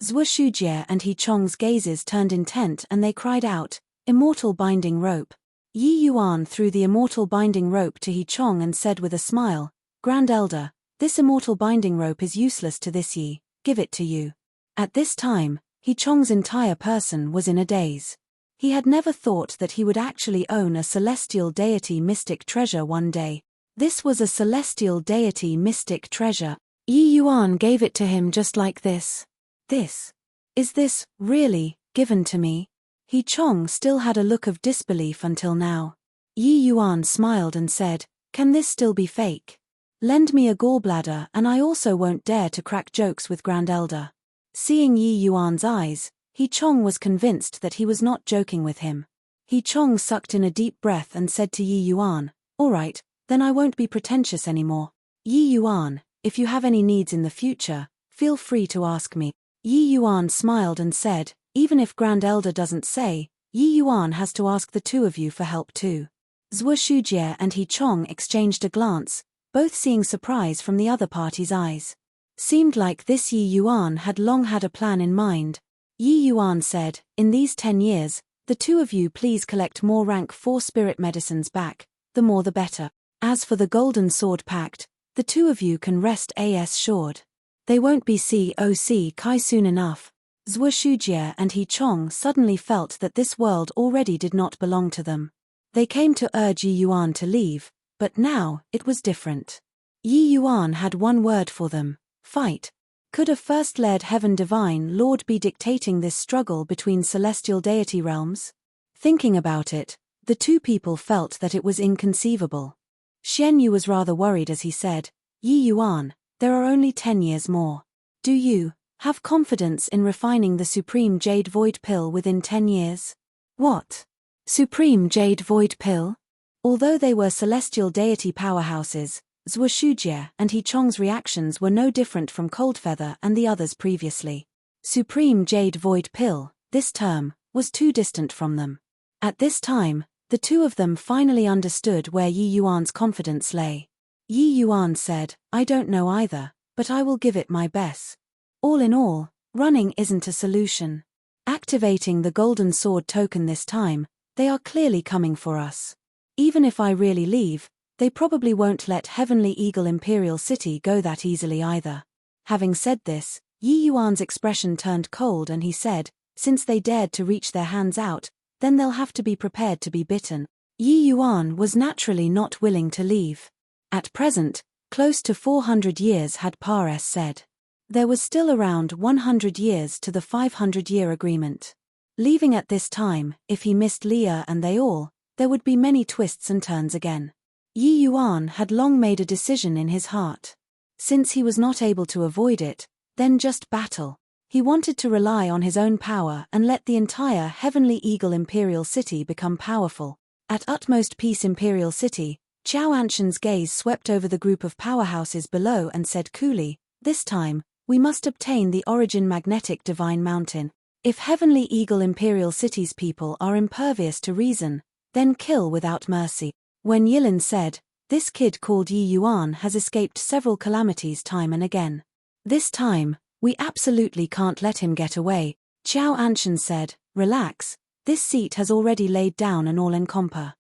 [SPEAKER 1] Zhuo Shujie and He Chong's gazes turned intent and they cried out, Immortal Binding Rope. Yi Yuan threw the immortal binding rope to He Chong and said with a smile, Grand Elder, this immortal binding rope is useless to this Yi, give it to you. At this time, He Chong's entire person was in a daze. He had never thought that he would actually own a celestial deity mystic treasure one day. This was a celestial deity mystic treasure. Yi Yuan gave it to him just like this. Is this, really, given to me? He Chong still had a look of disbelief until now. Yi Yuan smiled and said, can this still be fake? Lend me a gallbladder and I also won't dare to crack jokes with Grand Elder. Seeing Yi Yuan's eyes, He Chong was convinced that he was not joking with him. He Chong sucked in a deep breath and said to Yi Yuan, "All right, then I won't be pretentious anymore. Yi Yuan, if you have any needs in the future, feel free to ask me." Yi Yuan smiled and said, "Even if Grand Elder doesn't say, Yi Yuan has to ask the two of you for help too." Zhuo Shujie and He Chong exchanged a glance, both seeing surprise from the other party's eyes. Seemed like this Yi Yuan had long had a plan in mind. Yi Yuan said, "In these 10 years, the two of you please collect more rank 4 spirit medicines back, the more the better. As for the Golden Sword Pact, the two of you can rest assured. They won't be COC Kai soon enough." Zhuo Shujie and He Chong suddenly felt that this world already did not belong to them. They came to urge Yi Yuan to leave, but now, it was different. Yi Yuan had one word for them: fight. Could a first-led heaven divine lord be dictating this struggle between celestial deity realms? Thinking about it, the two people felt that it was inconceivable. Xian Yu was rather worried as he said, "Yi Yuan, there are only 10 years more. Do you have confidence in refining the Supreme Jade Void Pill within 10 years? What? Supreme Jade Void Pill? Although they were celestial deity powerhouses, Zhuo Shujie and He Chong's reactions were no different from Coldfeather and the others previously. Supreme Jade Void Pill, this term, was too distant from them. At this time, the two of them finally understood where Yi Yuan's confidence lay. Yi Yuan said, "I don't know either, but I will give it my best. All in all, running isn't a solution. Activating the Golden Sword token this time, they are clearly coming for us. Even if I really leave, they probably won't let Heavenly Eagle Imperial City go that easily either." Having said this, Yi Yuan's expression turned cold and he said, "Since they dared to reach their hands out, then they'll have to be prepared to be bitten." Yi Yuan was naturally not willing to leave. At present, close to 400 years had Pares said. There was still around 100 years to the 500-year agreement. Leaving at this time, if he missed Leah and they all, there would be many twists and turns again. Yi Yuan had long made a decision in his heart. Since he was not able to avoid it, then just battle. He wanted to rely on his own power and let the entire Heavenly Eagle Imperial City become powerful. At Utmost Peace Imperial City, Qiao Anshan's gaze swept over the group of powerhouses below and said coolly, "This time, we must obtain the Origin Magnetic Divine Mountain. If Heavenly Eagle Imperial City's people are impervious to reason, then kill without mercy." When Yilin said, "This kid called Yi Yuan has escaped several calamities time and again. This time, we absolutely can't let him get away," Qiao Anshan said, "Relax, this seat has already laid down an all-encompass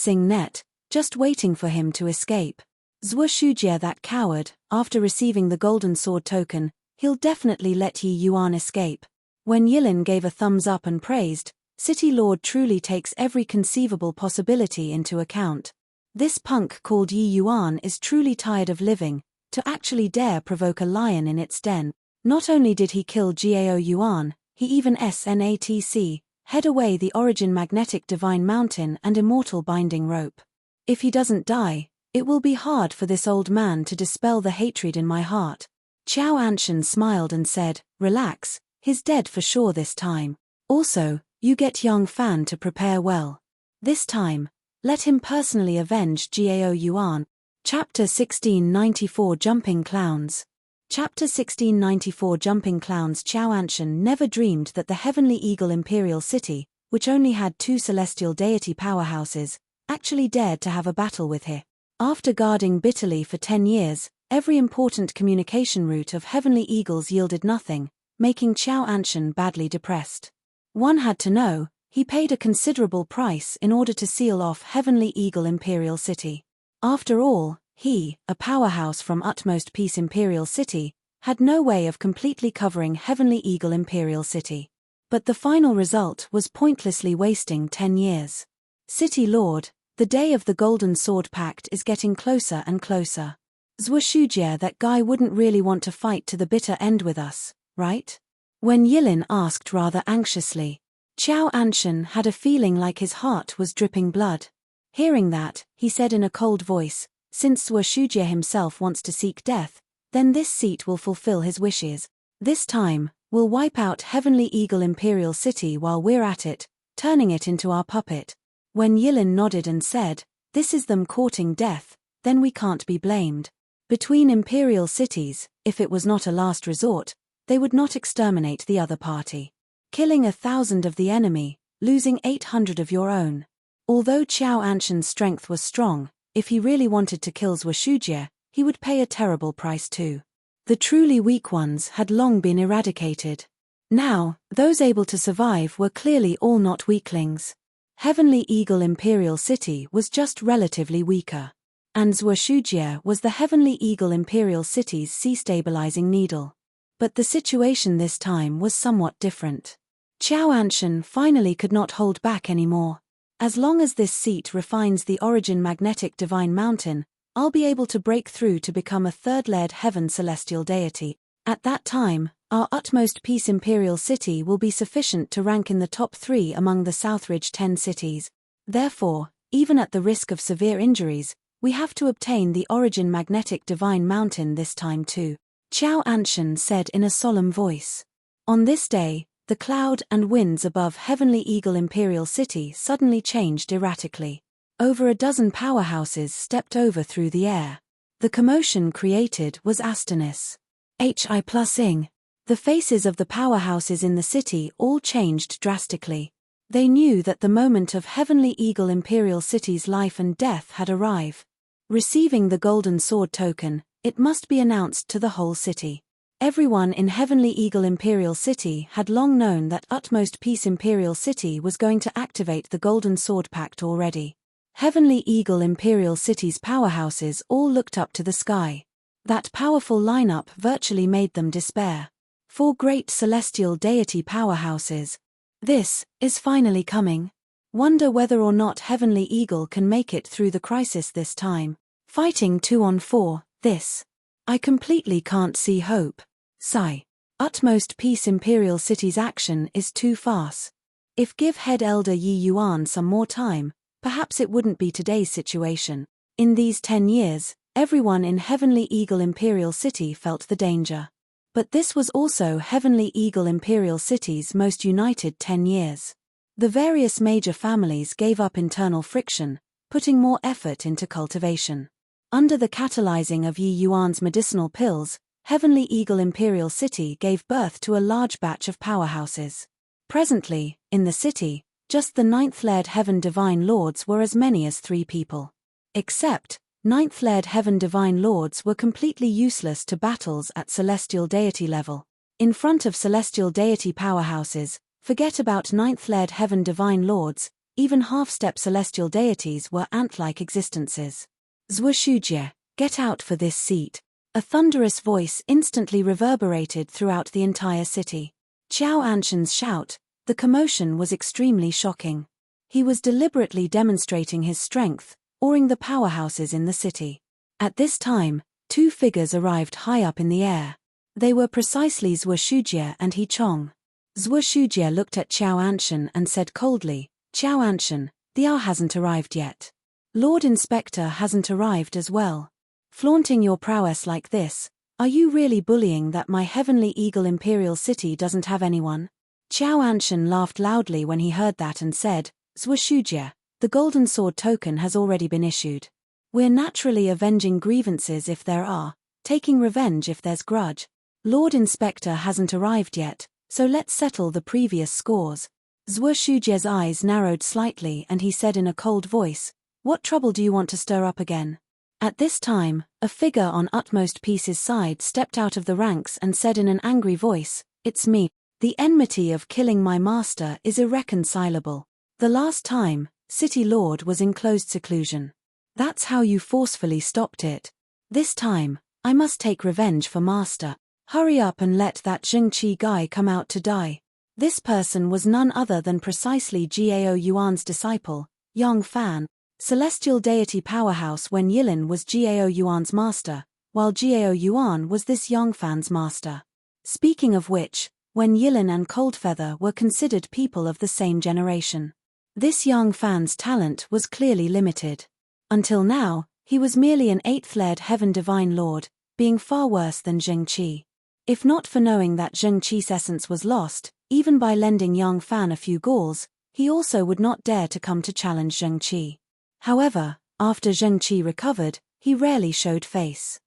[SPEAKER 1] net, just waiting for him to escape. Zhuo Shujie, that coward, after receiving the Golden Sword token, he'll definitely let Yi Yuan escape." When Yilin gave a thumbs up and praised, City Lord truly takes every conceivable possibility into account. This punk called Yi Yuan is truly tired of living, to actually dare provoke a lion in its den. Not only did he kill Gao Yuan, he even snatc, head away the Origin Magnetic Divine Mountain and Immortal Binding Rope. If he doesn't die, it will be hard for this old man to dispel the hatred in my heart. Qiao Anshan smiled and said, "Relax, he's dead for sure this time. Also, you get young Fan to prepare well. This time, let him personally avenge Gao Yuan." Chapter 1694 Jumping Clowns. Chapter 1694 Jumping Clowns. Qiao Anshan never dreamed that the Heavenly Eagle Imperial City, which only had 2 celestial deity powerhouses, actually dared to have a battle with her. After guarding bitterly for 10 years, every important communication route of Heavenly Eagles yielded nothing, making Qiao Anshan badly depressed. One had to know, he paid a considerable price in order to seal off Heavenly Eagle Imperial City. After all, he, a powerhouse from Utmost Peace Imperial City, had no way of completely covering Heavenly Eagle Imperial City. But the final result was pointlessly wasting 10 years. "City Lord, the day of the Golden Sword Pact is getting closer and closer. Zhuo Shujie, that guy wouldn't really want to fight to the bitter end with us, right?" When Yilin asked rather anxiously. Qiao Anshan had a feeling like his heart was dripping blood. Hearing that, he said in a cold voice, Since Zhuoshujie himself wants to seek death, then this seat will fulfill his wishes. This time, we'll wipe out Heavenly Eagle Imperial City while we're at it, turning it into our puppet. When Yilin nodded and said, "This is them courting death," then we can't be blamed. Between imperial cities, if it was not a last resort, they would not exterminate the other party. Killing 1,000 of the enemy, losing 800 of your own. Although Qiao Anshan's strength was strong, if he really wanted to kill Zhuoshujie, he would pay a terrible price too. The truly weak ones had long been eradicated. Now, those able to survive were clearly all not weaklings. Heavenly Eagle Imperial City was just relatively weaker. And Zhuoshujie was the Heavenly Eagle Imperial City's sea-stabilizing needle. But the situation this time was somewhat different. Qiao Anshan finally could not hold back anymore. As long as this seat refines the origin magnetic divine mountain, I'll be able to break through to become a third-layered heaven celestial deity. At that time, our utmost peace imperial city will be sufficient to rank in the top 3 among the Southridge 10 cities. Therefore, even at the risk of severe injuries, we have to obtain the origin magnetic divine mountain this time too, Qiao Anshan said in a solemn voice. On this day, the cloud and winds above Heavenly Eagle Imperial City suddenly changed erratically. Over a dozen powerhouses stepped over through the air. The commotion created was astonished. Hi+ing. The faces of the powerhouses in the city all changed drastically. They knew that the moment of Heavenly Eagle Imperial City's life and death had arrived. Receiving the Golden Sword token, it must be announced to the whole city. Everyone in Heavenly Eagle Imperial City had long known that Utmost Peace Imperial City was going to activate the Golden Sword Pact already. Heavenly Eagle Imperial City's powerhouses all looked up to the sky. That powerful lineup virtually made them despair. 4 great celestial deity powerhouses. This is finally coming. Wonder whether or not Heavenly Eagle can make it through the crisis this time. Fighting 2 on 4, this. I completely can't see hope. Sigh. Utmost Peace Imperial City's action is too fast. If give Head Elder Yi Yuan some more time, perhaps it wouldn't be today's situation. In these 10 years, everyone in Heavenly Eagle Imperial City felt the danger. But this was also Heavenly Eagle Imperial City's most united 10 years. The various major families gave up internal friction, putting more effort into cultivation. Under the catalyzing of Yi Yuan's medicinal pills, Heavenly Eagle Imperial City gave birth to a large batch of powerhouses. Presently, in the city, just the 9th-layered Heaven Divine Lords were as many as 3 people. Except, 9th-layered Heaven Divine Lords were completely useless to battles at Celestial Deity level. In front of Celestial Deity powerhouses, forget about 9th-layered Heaven Divine Lords, even half-step Celestial Deities were ant-like existences. Zhuoshujie, get out for this seat. A thunderous voice instantly reverberated throughout the entire city. Qiao Anshan's shout, the commotion was extremely shocking. He was deliberately demonstrating his strength, awing the powerhouses in the city. At this time, 2 figures arrived high up in the air. They were precisely Zhuoshujie and He Chong. Zhuoshujie looked at Qiao Anshan and said coldly, "Qiao Anshan, the hour hasn't arrived yet. Lord Inspector hasn't arrived as well. Flaunting your prowess like this, are you really bullying that my Heavenly Eagle Imperial City doesn't have anyone?" Qiao Anshan laughed loudly when he heard that and said, "Zhuoshujie, the Golden Sword token has already been issued. We're naturally avenging grievances if there are, taking revenge if there's grudge. Lord Inspector hasn't arrived yet, so let's settle the previous scores." Zhuoshujie's eyes narrowed slightly and he said in a cold voice, "What trouble do you want to stir up again?" At this time, a figure on Utmost Peace's side stepped out of the ranks and said in an angry voice, "It's me. The enmity of killing my master is irreconcilable. The last time, City Lord was in closed seclusion. That's how you forcefully stopped it. This time, I must take revenge for master. Hurry up and let that Zhengqi guy come out to die." This person was none other than precisely Gao Yuan's disciple, Yang Fan. Celestial deity powerhouse when Yilin was Gao Yuan's master, while Gao Yuan was this Yang Fan's master. Speaking of which, when Yilin and Coldfeather were considered people of the same generation. This Yang Fan's talent was clearly limited. Until now, He was merely an eighth-layered heaven divine lord, being far worse than Zheng-Qi. If not for knowing that Zheng-Qi's essence was lost, even by lending Yang Fan a few Gauls, he also would not dare to come to challenge Zheng-Qi. However, after Zheng-Qi recovered, he rarely showed face.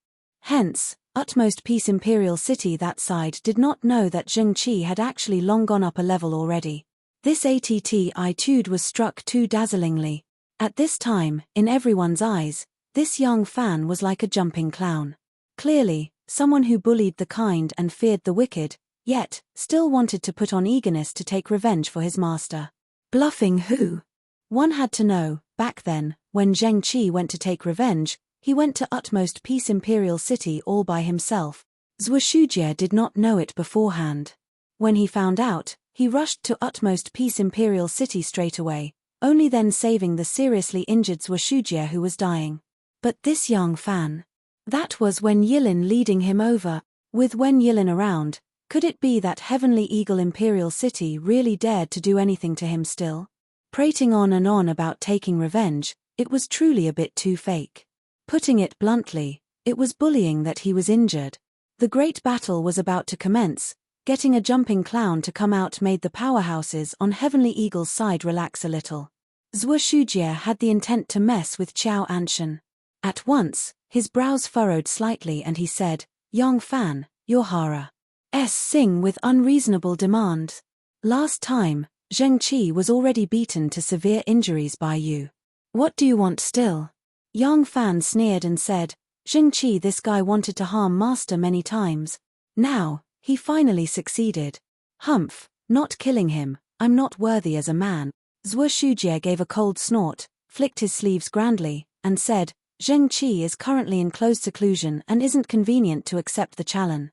[SPEAKER 1] Hence, Utmost Peace Imperial City that side did not know that Zheng-Qi had actually long gone up a level already. This attitude was struck too dazzlingly. At this time, in everyone's eyes, this Yang Fan was like a jumping clown. Clearly, someone who bullied the kind and feared the wicked, yet, still wanted to put on eagerness to take revenge for his master. Bluffing who? One had to know. Back then, when Zheng-Qi went to take revenge, he went to Utmost Peace Imperial City all by himself. Zhuo Shujie did not know it beforehand. When he found out, he rushed to Utmost Peace Imperial City straight away, only then saving the seriously injured Zhuo Shujie who was dying. But this Yang Fan. That was Wen Yilin leading him over. With Wen Yilin around, could it be that Heavenly Eagle Imperial City really dared to do anything to him still? Prating on and on about taking revenge, it was truly a bit too fake. Putting it bluntly, it was bullying that he was injured. The great battle was about to commence. Getting a jumping clown to come out made the powerhouses on Heavenly Eagle's side relax a little. Zhuo Shujie had the intent to mess with Qiao Anshan. At once, his brows furrowed slightly and he said, Yang Fan, your Hara sing with unreasonable demands. Last time, Zheng-Qi was already beaten to severe injuries by you. What do you want still? Yang Fan sneered and said, Zheng-Qi, this guy wanted to harm master many times. Now, he finally succeeded. Humph, not killing him, I'm not worthy as a man. Zhuo Shujie gave a cold snort, flicked his sleeves grandly, and said, Zheng-Qi is currently in closed seclusion and isn't convenient to accept the challenge.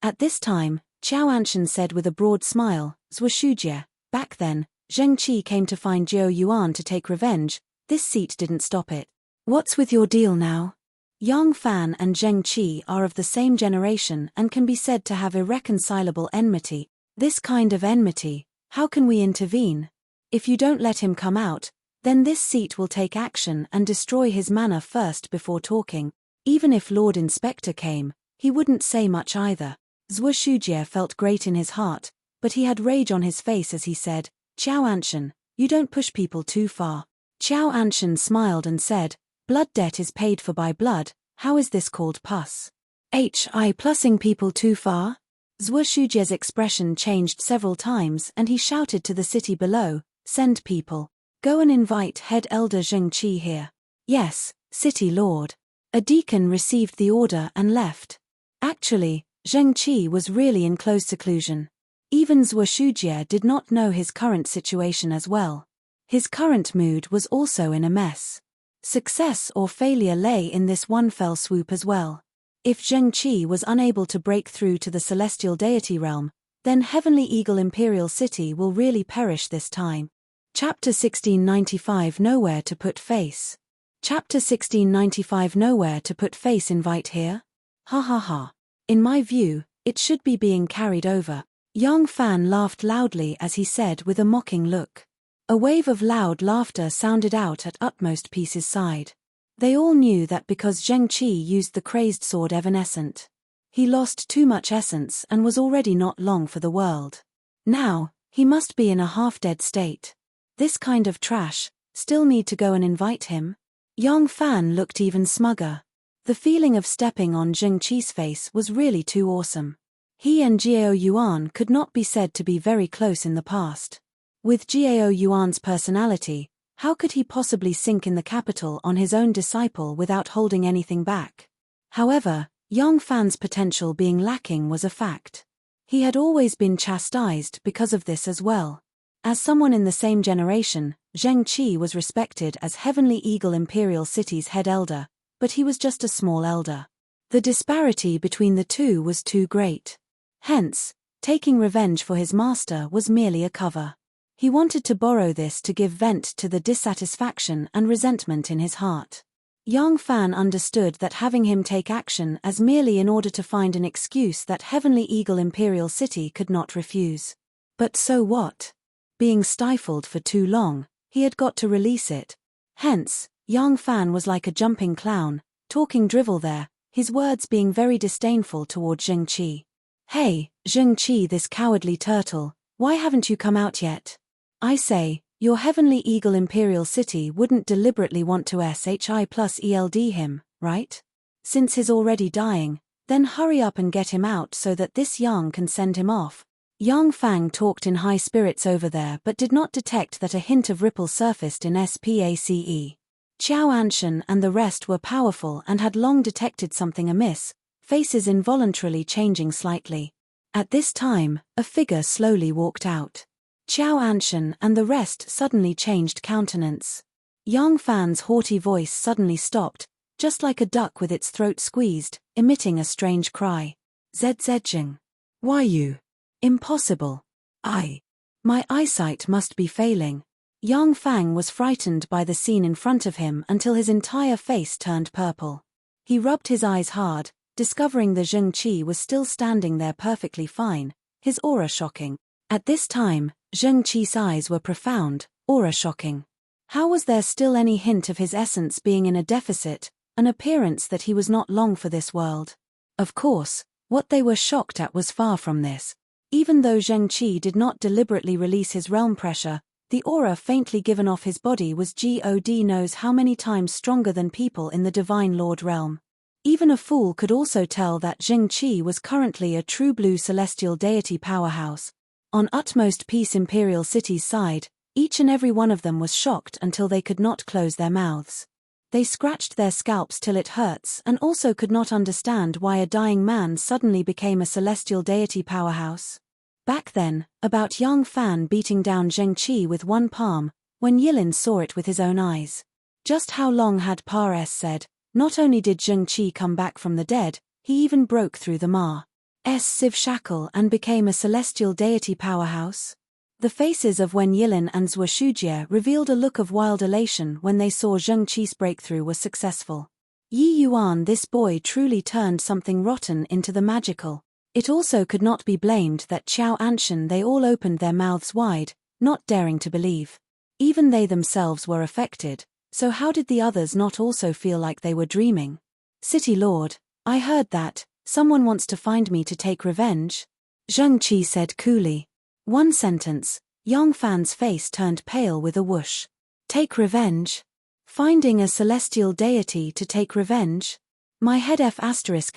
[SPEAKER 1] At this time, Qiao Anshan said with a broad smile, Zhuo Shujie, back then, Zheng-Qi came to find Jiao Yuan to take revenge. This seat didn't stop it. What's with your deal now? Yang Fan and Zheng-Qi are of the same generation and can be said to have irreconcilable enmity. This kind of enmity, how can we intervene? If you don't let him come out, then this seat will take action and destroy his manor first before talking. Even if Lord Inspector came, he wouldn't say much either. Zhuo Shujie felt great in his heart, but he had rage on his face as he said, Qiao Anshan, you don't push people too far. Qiao Anshan smiled and said, blood debt is paid for by blood, how is this called pus? Plussing people too far? Zhuo Shujie's expression changed several times and he shouted to the city below, send people. Go and invite head elder Zheng-Qi here. Yes, city lord. A deacon received the order and left. Actually, Zheng-Qi was really in close seclusion. Even Zhuo Shujie did not know his current situation as well. His current mood was also in a mess. Success or failure lay in this one fell swoop as well. If Zheng-Qi was unable to break through to the celestial deity realm, then Heavenly Eagle Imperial City will really perish this time. Chapter 1695 Nowhere to put face. Chapter 1695 Nowhere to put face invite here? Ha ha ha. In my view, it should be being carried over. Yang Fan laughed loudly as he said with a mocking look. A wave of loud laughter sounded out at Utmost Peace's side. They all knew that because Zheng-Qi used the crazed sword Evanescent. He lost too much essence and was already not long for the world. Now, he must be in a half-dead state. This kind of trash, still need to go and invite him? Yang Fan looked even smugger. The feeling of stepping on Zheng-Qi's face was really too awesome. He and Jiao Yuan could not be said to be very close in the past. With Jiao Yuan's personality, how could he possibly sink in the capital on his own disciple without holding anything back? However, Yang Fan's potential being lacking was a fact. He had always been chastised because of this as well. As someone in the same generation, Zheng-Qi was respected as Heavenly Eagle Imperial City's head elder, but he was just a small elder. The disparity between the two was too great. Hence, taking revenge for his master was merely a cover. He wanted to borrow this to give vent to the dissatisfaction and resentment in his heart. Yang Fan understood that having him take action as merely in order to find an excuse that Heavenly Eagle Imperial City could not refuse. But so what? Being stifled for too long, he had got to release it. Hence, Yang Fan was like a jumping clown, talking drivel there, his words being very disdainful toward Zheng Qi. Hey, Zheng Qi, this cowardly turtle, why haven't you come out yet? I say, your heavenly eagle imperial city wouldn't deliberately want to SHI plus ELD him, right? Since he's already dying, then hurry up and get him out so that this Yang can send him off. Yang Fang talked in high spirits over there but did not detect that a hint of ripple surfaced in SPACE. Qiao Anshan and the rest were powerful and had long detected something amiss, faces involuntarily changing slightly. At this time, a figure slowly walked out. Qiao Anshan and the rest suddenly changed countenance. Yang Fan's haughty voice suddenly stopped, just like a duck with its throat squeezed, emitting a strange cry. Zedzing. Why you? Impossible. My eyesight must be failing. Yang Fang was frightened by the scene in front of him until his entire face turned purple. He rubbed his eyes hard, discovering the Zheng Qi was still standing there perfectly fine, his aura shocking. At this time, Zheng Qi's eyes were profound, aura shocking. How was there still any hint of his essence being in a deficit, an appearance that he was not long for this world? Of course, what they were shocked at was far from this. Even though Zheng Qi did not deliberately release his realm pressure, the aura faintly given off his body was God knows how many times stronger than people in the Divine Lord realm. Even a fool could also tell that Zheng Qi was currently a true blue celestial deity powerhouse. On utmost peace Imperial City's side, each and every one of them was shocked until they could not close their mouths. They scratched their scalps till it hurts and also could not understand why a dying man suddenly became a celestial deity powerhouse. Back then, about Yang Fan beating down Zheng Qi with one palm, when Yilin saw it with his own eyes. Just how long had Pares said, not only did Zheng Qi come back from the dead, he even broke through the Ma's Civ shackle and became a celestial deity powerhouse? The faces of Wen Yilin and Zhuo Shujie revealed a look of wild elation when they saw Zheng Qi's breakthrough was successful. Yi Yuan, this boy truly turned something rotten into the magical. It also could not be blamed that Qiao Anshan they all opened their mouths wide, not daring to believe. Even they themselves were affected, so how did the others not also feel like they were dreaming? City Lord, I heard that. Someone wants to find me to take revenge? Zheng Qi said coolly. One sentence, Yang Fan's face turned pale with a whoosh. Take revenge? Finding a celestial deity to take revenge? My head F**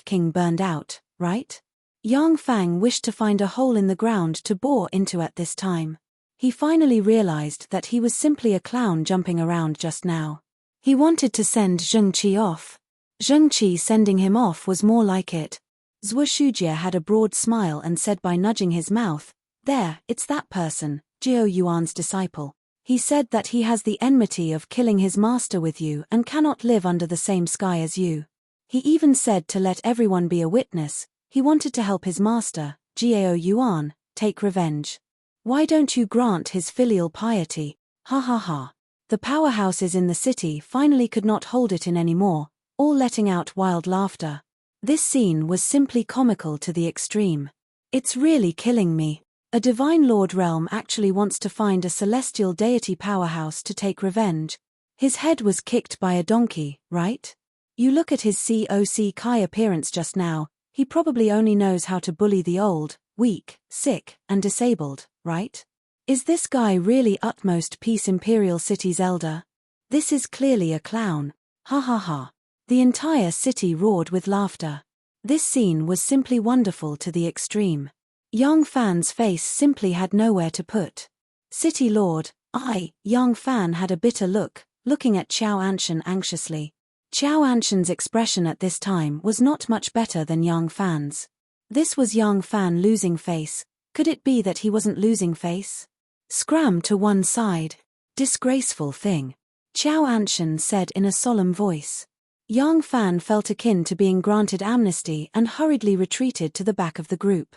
[SPEAKER 1] king burned out, right? Yang Fang wished to find a hole in the ground to bore into at this time. He finally realized that he was simply a clown jumping around just now. He wanted to send Zheng Qi off. Zheng Qi sending him off was more like it. Zhuo Shujie had a broad smile and said by nudging his mouth, there, it's that person, Jiao Yuan's disciple. He said that he has the enmity of killing his master with you and cannot live under the same sky as you. He even said to let everyone be a witness, he wanted to help his master, Jiao Yuan, take revenge. Why don't you grant his filial piety? Ha ha ha. The powerhouses in the city finally could not hold it in anymore, all letting out wild laughter. This scene was simply comical to the extreme. It's really killing me. A Divine Lord realm actually wants to find a celestial deity powerhouse to take revenge. His head was kicked by a donkey, right? You look at his COC Kai appearance just now, he probably only knows how to bully the old, weak, sick, and disabled, right? Is this guy really utmost peace Imperial City's elder? This is clearly a clown. Ha ha ha. The entire city roared with laughter. This scene was simply wonderful to the extreme. Yang Fan's face simply had nowhere to put. City Lord, Yang Fan had a bitter look, looking at Qiao Anshan anxiously. Qiao Anshan's expression at this time was not much better than Yang Fan's. This was Yang Fan losing face. Could it be that he wasn't losing face? Scram to one side. Disgraceful thing. Qiao Anshan said in a solemn voice. Yang Fan felt akin to being granted amnesty and hurriedly retreated to the back of the group.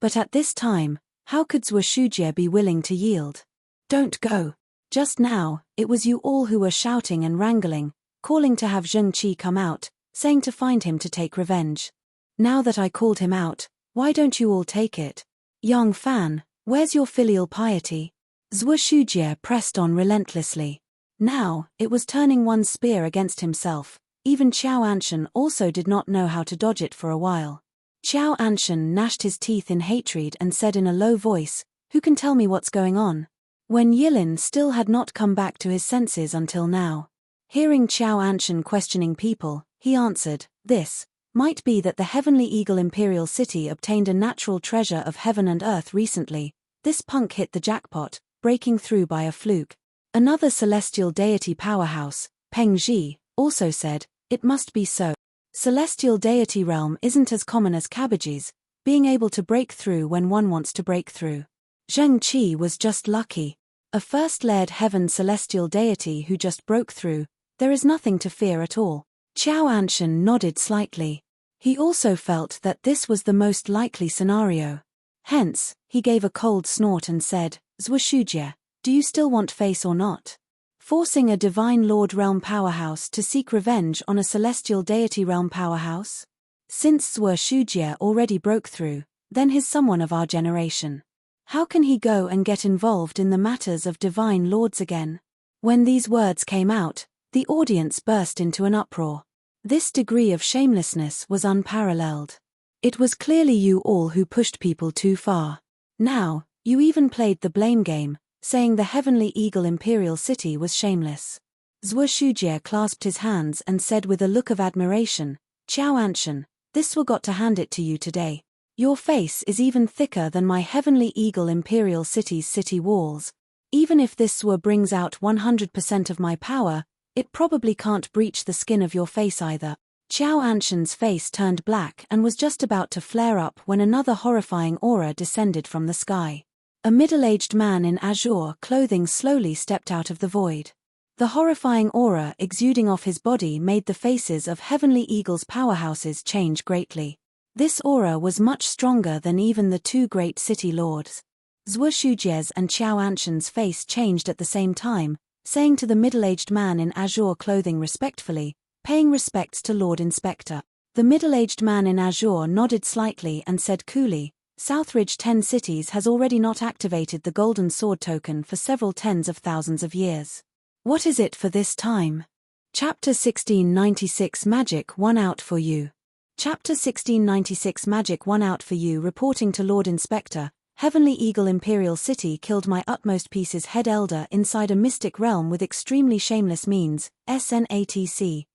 [SPEAKER 1] But at this time, how could Zhuo Shujie be willing to yield? Don't go. Just now, it was you all who were shouting and wrangling, calling to have Zheng Qi come out, saying to find him to take revenge. Now that I called him out, why don't you all take it? Yang Fan, where's your filial piety? Zhuo Shujie pressed on relentlessly. Now, it was turning one's spear against himself. Even Qiao Anshan also did not know how to dodge it for a while. Qiao Anshan gnashed his teeth in hatred and said in a low voice, "Who can tell me what's going on?" When Yilin still had not come back to his senses until now. Hearing Qiao Anshan questioning people, he answered, "This might be that the Heavenly Eagle Imperial City obtained a natural treasure of heaven and earth recently. This punk hit the jackpot, breaking through by a fluke." Another celestial deity powerhouse, Peng Zhi, also said, "It must be so. Celestial deity realm isn't as common as cabbages, being able to break through when one wants to break through. Zheng Qi was just lucky. A first-layered heaven celestial deity who just broke through, there is nothing to fear at all." Qiao Anshan nodded slightly. He also felt that this was the most likely scenario. Hence, he gave a cold snort and said, "Zhushujie, do you still want face or not?" Forcing a Divine Lord realm powerhouse to seek revenge on a celestial deity realm powerhouse? Since Zhushujie already broke through, then he's someone of our generation. How can he go and get involved in the matters of divine lords again? When these words came out, the audience burst into an uproar. This degree of shamelessness was unparalleled. It was clearly you all who pushed people too far. Now, you even played the blame game, saying the Heavenly Eagle Imperial City was shameless. Zhushujie clasped his hands and said with a look of admiration, "Qiao Anshan, this will got to hand it to you today. Your face is even thicker than my Heavenly Eagle Imperial City's city walls. Even if this Zhua brings out 100% of my power, it probably can't breach the skin of your face either." Qiao Anshan's face turned black and was just about to flare up when another horrifying aura descended from the sky. A middle-aged man in azure clothing slowly stepped out of the void. The horrifying aura exuding off his body made the faces of Heavenly Eagle's powerhouses change greatly. This aura was much stronger than even the two great city lords. Zhushujie's and Qiao Anshan's face changed at the same time, saying to the middle-aged man in azure clothing respectfully, "Paying respects to Lord Inspector." The middle-aged man in azure nodded slightly and said coolly, "Southridge 10 Cities has already not activated the Golden Sword token for several tens of thousands of years. What is it for this time?" Chapter 1696 Magic 1 out for you. Chapter 1696 Magic 1 out for you. Reporting to Lord Inspector, Heavenly Eagle Imperial City killed my utmost piece's head elder inside a mystic realm with extremely shameless means, SNATC.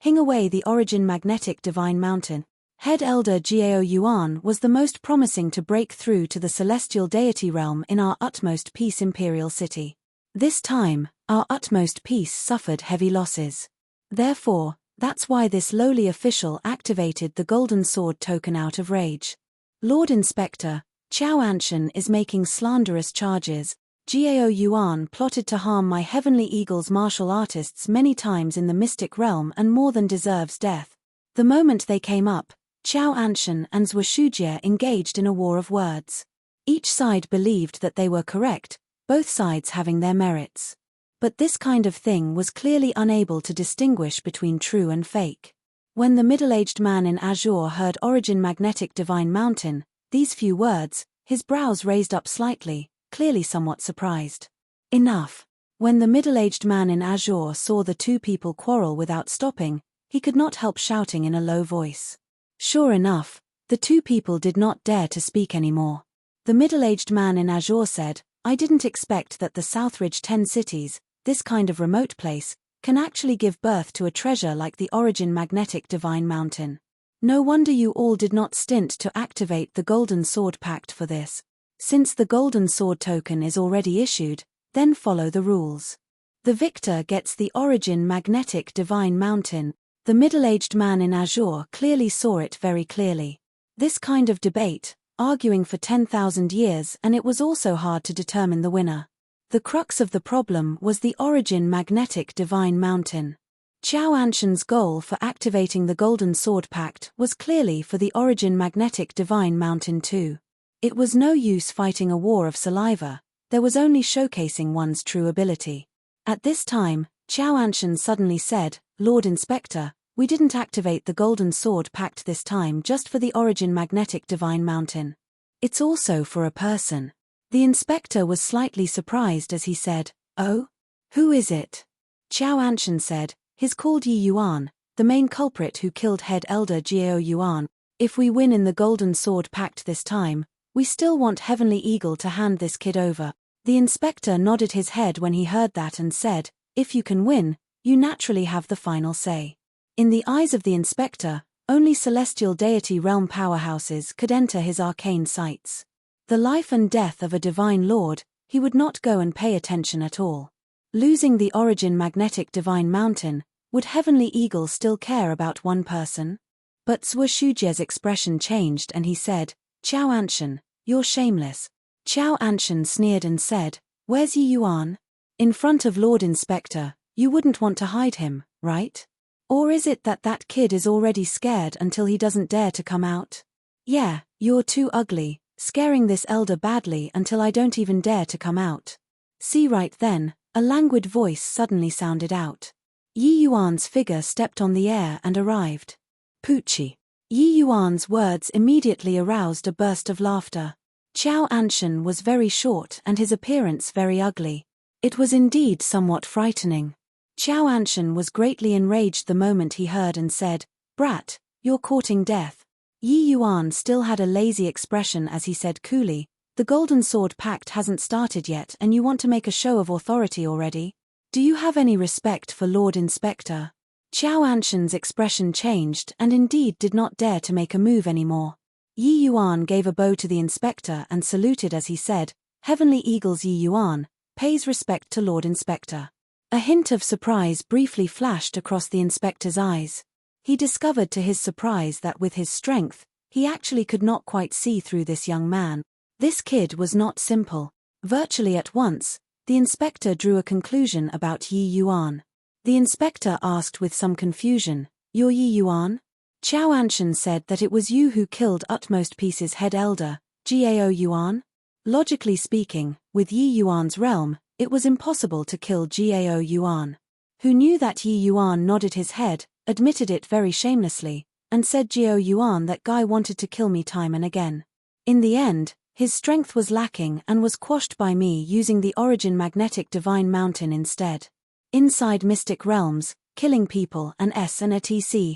[SPEAKER 1] Hing away the origin magnetic divine mountain. Head elder Jiao Yuan was the most promising to break through to the celestial deity realm in our utmost peace Imperial City. This time, our utmost peace suffered heavy losses. Therefore, that's why this lowly official activated the Golden Sword token out of rage. Lord Inspector, Qiao Anshan is making slanderous charges. Jiao Yuan plotted to harm my Heavenly Eagle's martial artists many times in the mystic realm and more than deserves death. The moment they came up, Qiao Anshan and Zhushujie engaged in a war of words. Each side believed that they were correct, both sides having their merits. But this kind of thing was clearly unable to distinguish between true and fake. When the middle-aged man in azure heard Origin Magnetic Divine Mountain, these few words, his brows raised up slightly, clearly somewhat surprised. Enough. When the middle-aged man in azure saw the two people quarrel without stopping, he could not help shouting in a low voice. Sure enough, the two people did not dare to speak anymore. The middle-aged man in azure said, "I didn't expect that the Southridge 10 Cities, this kind of remote place, can actually give birth to a treasure like the Origin Magnetic Divine Mountain. No wonder you all did not stint to activate the Golden Sword Pact for this. Since the Golden Sword token is already issued, then follow the rules. The victor gets the Origin Magnetic Divine Mountain." The middle-aged man in azure clearly saw it very clearly. This kind of debate, arguing for 10,000 years, and it was also hard to determine the winner. The crux of the problem was the Origin Magnetic Divine Mountain. Qiao Anshan's goal for activating the Golden Sword Pact was clearly for the Origin Magnetic Divine Mountain too. It was no use fighting a war of saliva, there was only showcasing one's true ability. At this time, Qiao Anshan suddenly said, "Lord Inspector, we didn't activate the Golden Sword Pact this time just for the Origin Magnetic Divine Mountain. It's also for a person." The inspector was slightly surprised as he said, "Oh? Who is it?" Qiao Anshan said, "He's called Yi Yuan, the main culprit who killed head elder Jiao Yuan. If we win in the Golden Sword Pact this time, we still want Heavenly Eagle to hand this kid over." The inspector nodded his head when he heard that and said, "If you can win, you naturally have the final say." In the eyes of the inspector, only celestial deity realm powerhouses could enter his arcane sights. The life and death of a divine lord, he would not go and pay attention at all. Losing the origin magnetic divine mountain, would Heavenly Eagle still care about one person? But Zhuo Shujie's expression changed and he said, "Qiao Anshan, you're shameless." Qiao Anshan sneered and said, "Where's Yi Yuan? In front of Lord Inspector, you wouldn't want to hide him, right? Or is it that that kid is already scared until he doesn't dare to come out? Yeah, you're too ugly, scaring this elder badly until I don't even dare to come out." See, right then, a languid voice suddenly sounded out. Yi Yuan's figure stepped on the air and arrived. "Poochie." Yi Yuan's words immediately aroused a burst of laughter. Qiao Anshan was very short and his appearance very ugly. It was indeed somewhat frightening. Qiao Anshan was greatly enraged the moment he heard and said, "Brat, you're courting death." Yi Yuan still had a lazy expression as he said coolly, "The Golden Sword Pact hasn't started yet and you want to make a show of authority already? Do you have any respect for Lord Inspector?" Qiao Anshan's expression changed and indeed did not dare to make a move anymore. Yi Yuan gave a bow to the inspector and saluted as he said, "Heavenly Eagle's Yi Yuan, pays respect to Lord Inspector." A hint of surprise briefly flashed across the inspector's eyes. He discovered to his surprise that with his strength, he actually could not quite see through this young man. This kid was not simple. Virtually at once, the inspector drew a conclusion about Yi Yuan. The inspector asked with some confusion, "You're Yi Yuan?" Qiao Anshan said that it was you who killed Utmost Peace's head elder, Jiao Yuan. Logically speaking, with Yi Yuan's realm, it was impossible to kill Jiao Yuan. Who knew that Yi Yuan nodded his head, admitted it very shamelessly, and said, "Jiao Yuan, that guy wanted to kill me time and again. In the end, his strength was lacking and was quashed by me using the origin magnetic divine mountain instead. Inside mystic realms, killing people and etc.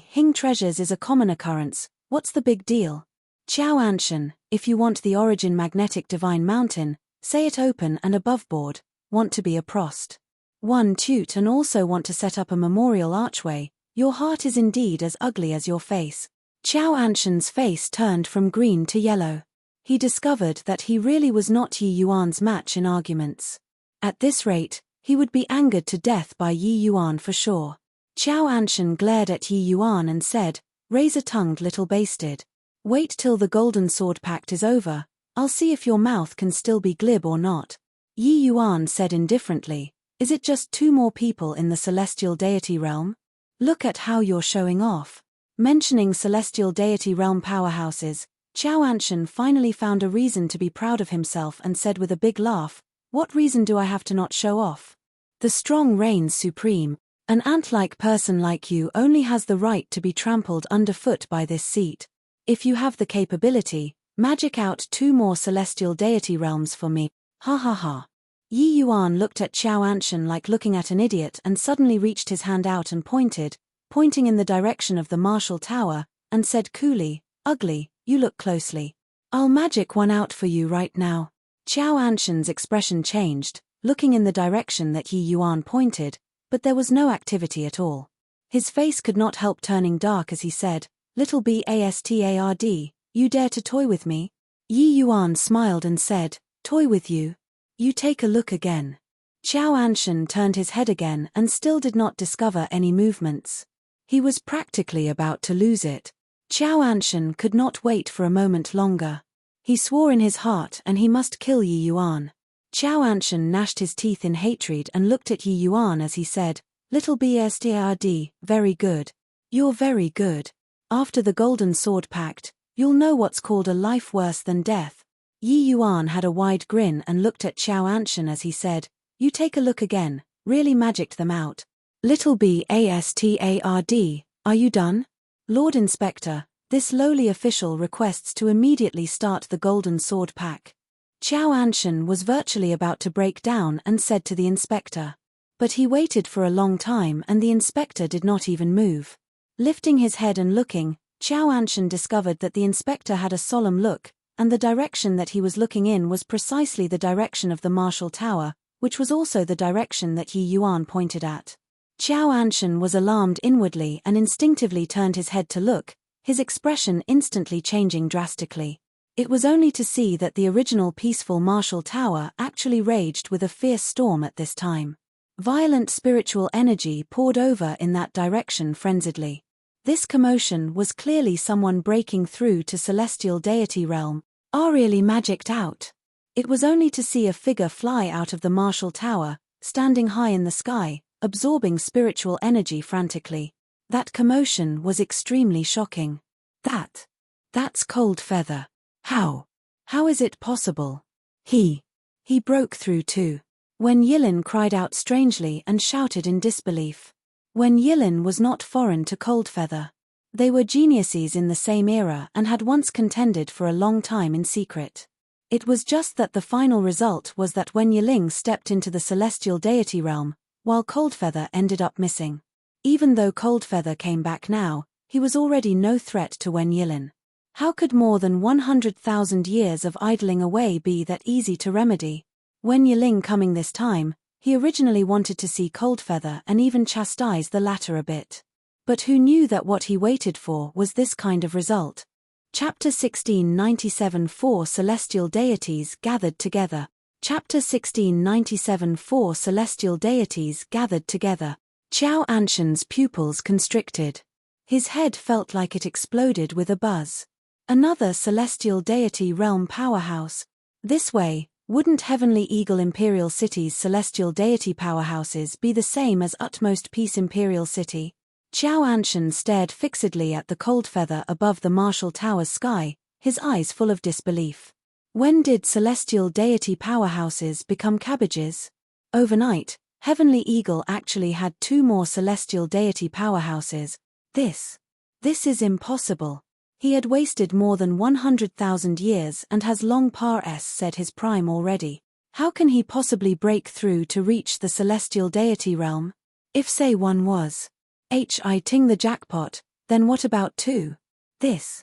[SPEAKER 1] hing treasures is a common occurrence. What's the big deal? Qiao Anshan, if you want the origin magnetic divine mountain, say it open and above board. Want to be a prost. One toot and also want to set up a memorial archway. Your heart is indeed as ugly as your face." Qiao Anshan's face turned from green to yellow. He discovered that he really was not Yi Yuan's match in arguments. At this rate, he would be angered to death by Yi Yuan for sure. Qiao Anshan glared at Yi Yuan and said, "Razor-tongued little bastard. Wait till the Golden Sword Pact is over, I'll see if your mouth can still be glib or not." Yi Yuan said indifferently, "Is it just two more people in the celestial deity realm? Look at how you're showing off." Mentioning celestial deity realm powerhouses, Qiao Anshan finally found a reason to be proud of himself and said with a big laugh, "What reason do I have to not show off? The strong reigns supreme. An ant-like person like you only has the right to be trampled underfoot by this seat. If you have the capability, magic out two more celestial deity realms for me. Ha ha ha." Yi Yuan looked at Qiao Anshan like looking at an idiot and suddenly reached his hand out and pointing in the direction of the Marshall Tower, and said coolly, "Ugly, you look closely. I'll magic one out for you right now." Qiao Anshan's expression changed, looking in the direction that Yi Yuan pointed, but there was no activity at all. His face could not help turning dark as he said, "Little bastard, you dare to toy with me?" Yi Yuan smiled and said, "Toy with you? You take a look again." Qiao Anshan turned his head again and still did not discover any movements. He was practically about to lose it. Qiao Anshan could not wait for a moment longer. He swore in his heart and he must kill Yi Yuan. Qiao Anshan gnashed his teeth in hatred and looked at Yi Yuan as he said, "Little bastard, very good. You're very good. After the Golden Sword Pact, you'll know what's called a life worse than death." Yi Yuan had a wide grin and looked at Qiao Anshan as he said, "You take a look again, really magicked them out. Little bastard, are you done? Lord Inspector, this lowly official requests to immediately start the Golden Sword Pact." Qiao Anshan was virtually about to break down and said to the inspector, But he waited for a long time and the inspector did not even move. Lifting his head and looking, Qiao Anshan discovered that the inspector had a solemn look, and the direction that he was looking in was precisely the direction of the Marshall Tower, which was also the direction that Yi Yuan pointed at. Qiao Anshan was alarmed inwardly and instinctively turned his head to look, his expression instantly changing drastically. It was only to see that the original peaceful Marshall Tower actually raged with a fierce storm at this time. Violent spiritual energy poured over in that direction frenziedly. This commotion was clearly someone breaking through to celestial deity realm, really magicked out. It was only to see a figure fly out of the Marshall Tower, standing high in the sky, absorbing spiritual energy frantically. That commotion was extremely shocking. That's Cold Feather. How is it possible? He broke through too. Wen Yilin cried out strangely and shouted in disbelief. Wen Yilin was not foreign to Cold Feather. They were geniuses in the same era and had once contended for a long time in secret. It was just that the final result was that Wen Yiling stepped into the celestial deity realm, while Coldfeather ended up missing. Even though Coldfeather came back now, he was already no threat to Wen Yilin. How could more than 100,000 years of idling away be that easy to remedy? Wen Yiling coming this time, he originally wanted to see Coldfeather and even chastise the latter a bit. But who knew that what he waited for was this kind of result? Chapter 1697 Four Celestial Deities Gathered Together. Chapter 1697 Four Celestial Deities Gathered Together. Qiao Anshan's pupils constricted. His head felt like it exploded with a buzz. Another celestial deity realm powerhouse. This way, wouldn't Heavenly Eagle Imperial City's celestial deity powerhouses be the same as Utmost Peace Imperial City? Qiao Anshan stared fixedly at the cold feather above the Marshall Tower's sky, his eyes full of disbelief. When did celestial deity powerhouses become cabbages? Overnight, Heavenly Eagle actually had two more celestial deity powerhouses. This is impossible. He had wasted more than 100,000 years and has long said his prime already. How can he possibly break through to reach the celestial deity realm? If say one was ting the jackpot, then what about two? This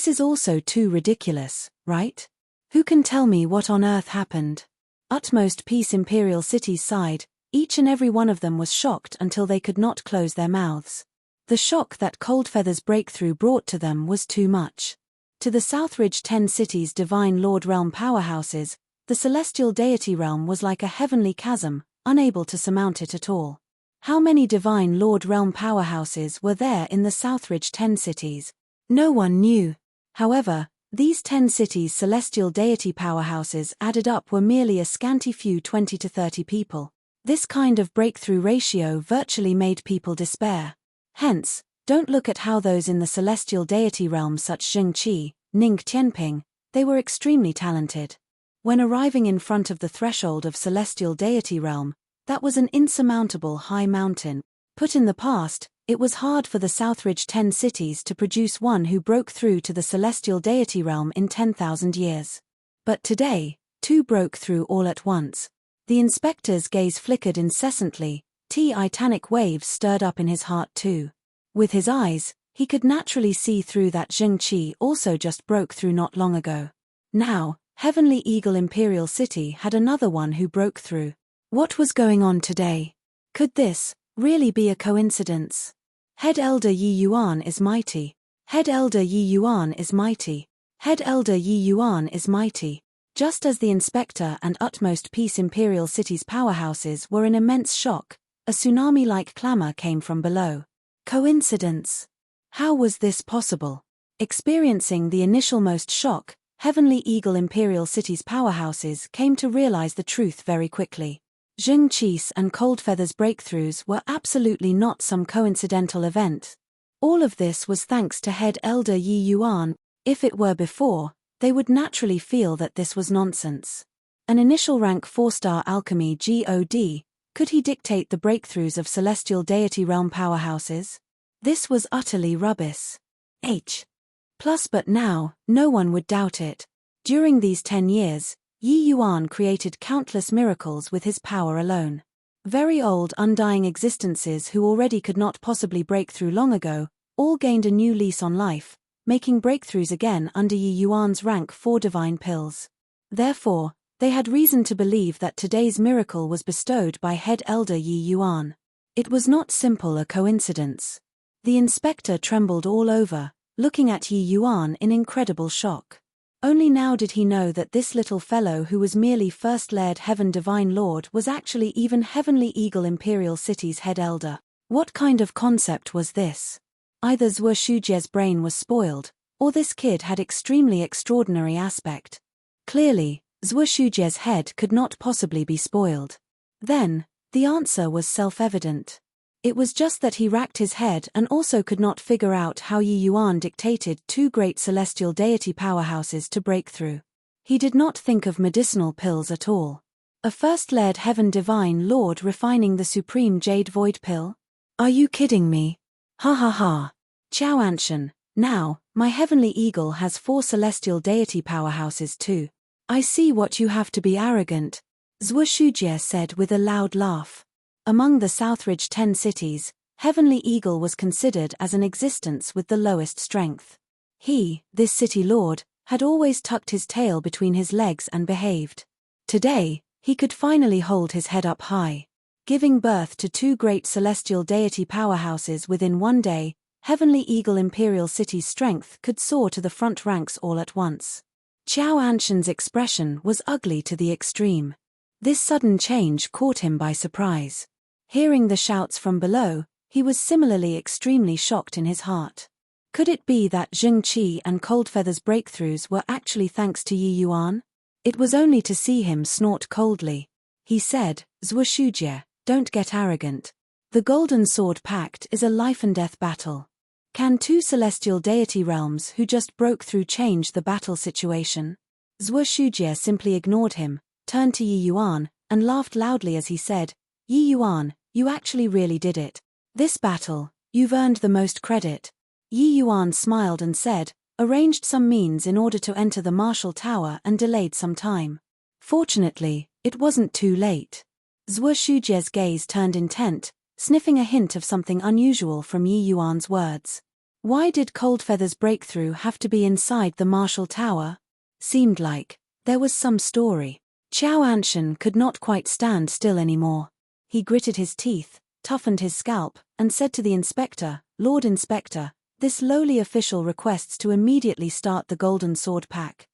[SPEAKER 1] is also too ridiculous, right? Who can tell me what on earth happened? Utmost Peace Imperial City's side, each and every one of them was shocked until they could not close their mouths. The shock that Coldfeather's breakthrough brought to them was too much. To the Southridge 10 cities' Divine Lord Realm powerhouses, the celestial deity realm was like a heavenly chasm, unable to surmount it at all. How many Divine Lord Realm powerhouses were there in the Southridge 10 cities? No one knew. However, these 10 cities' celestial deity powerhouses added up were merely a scanty few 20 to 30 people. This kind of breakthrough ratio virtually made people despair. Hence, don't look at how those in the celestial deity realm such Zheng Qi, Ning Tianping, they were extremely talented. When arriving in front of the threshold of celestial deity realm, that was an insurmountable high mountain. Put in the past, it was hard for the Southridge 10 cities to produce one who broke through to the celestial deity realm in 10,000 years. But today, two broke through all at once. The inspector's gaze flickered incessantly, titanic waves stirred up in his heart too. With his eyes, he could naturally see through that Zheng Qi also just broke through not long ago. Now, Heavenly Eagle Imperial City had another one who broke through. What was going on today? Could this really be a coincidence? Head Elder Yi Yuan is mighty. Head Elder Yi Yuan is mighty. Head Elder Yi Yuan is mighty. Just as the inspector and Utmost Peace Imperial City's powerhouses were in immense shock, a tsunami-like clamor came from below. Coincidence? How was this possible? Experiencing the initial most shock, Heavenly Eagle Imperial City's powerhouses came to realize the truth very quickly. Zheng Qi's and Coldfeather's breakthroughs were absolutely not some coincidental event. All of this was thanks to Head Elder Yi Yuan. If it were before, they would naturally feel that this was nonsense. An initial rank 4-star alchemy God, could he dictate the breakthroughs of celestial deity realm powerhouses? This was utterly rubbish. But now, no one would doubt it. During these 10 years, Yi Yuan created countless miracles with his power alone. Very old undying existences who already could not possibly break through long ago, all gained a new lease on life, making breakthroughs again under Yi Yuan's rank 4 divine pills. Therefore, they had reason to believe that today's miracle was bestowed by head elder Yi Yuan. It was not simple a coincidence. The inspector trembled all over, looking at Yi Yuan in incredible shock. Only now did he know that this little fellow who was merely First Laird Heaven Divine Lord was actually even Heavenly Eagle Imperial City's head elder. What kind of concept was this? Either Zhuo Shujie's brain was spoiled, or this kid had extremely extraordinary aspect. Clearly, Zhuo Shujie's head could not possibly be spoiled. Then, the answer was self-evident. It was just that he racked his head and also could not figure out how Yi Yuan dictated 2 great celestial deity powerhouses to break through. He did not think of medicinal pills at all. A First Laird Heaven Divine Lord refining the Supreme Jade Void Pill? Are you kidding me? Ha ha ha. Qiao Anshan, now, my Heavenly Eagle has 4 celestial deity powerhouses too. I see what you have to be arrogant, Zhuo Shujie said with a loud laugh. Among the Southridge 10 cities, Heavenly Eagle was considered as an existence with the lowest strength. He, this city lord, had always tucked his tail between his legs and behaved. Today, he could finally hold his head up high. Giving birth to 2 great celestial deity powerhouses within one day, Heavenly Eagle Imperial City's strength could soar to the front ranks all at once. Qiao Anshan's expression was ugly to the extreme. This sudden change caught him by surprise. Hearing the shouts from below, he was similarly extremely shocked in his heart. Could it be that Zheng Qi and Coldfeather's breakthroughs were actually thanks to Yi Yuan? It was only to see him snort coldly. He said, Zhuo Shujie, don't get arrogant. The Golden Sword Pact is a life-and-death battle. Can 2 celestial deity realms who just broke through change the battle situation? Zhuo Shujie simply ignored him, turned to Yi Yuan, and laughed loudly as he said, Yi Yuan, you actually really did it. This battle, you've earned the most credit. Yi Yuan smiled and said, arranged some means in order to enter the Martial Tower and delayed some time. Fortunately, it wasn't too late. Zhuo Shujie's gaze turned intent, sniffing a hint of something unusual from Yi Yuan's words. Why did Coldfeather's breakthrough have to be inside the Martial Tower? Seemed like there was some story. Qiao Anshan could not quite stand still anymore. He gritted his teeth, toughened his scalp, and said to the inspector, Lord Inspector, this lowly official requests to immediately start the Golden Sword Pack.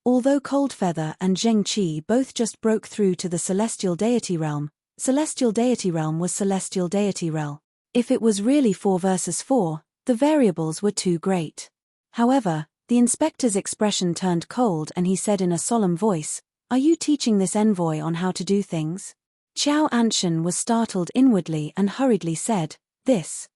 [SPEAKER 1] Although Coldfeather and Zheng Qi both just broke through to the Celestial Deity Realm was Celestial Deity Realm. If it was really 4 versus 4, the variables were too great. However, the inspector's expression turned cold and he said in a solemn voice, Are you teaching this envoy on how to do things? Qiao Anshan was startled inwardly and hurriedly said, This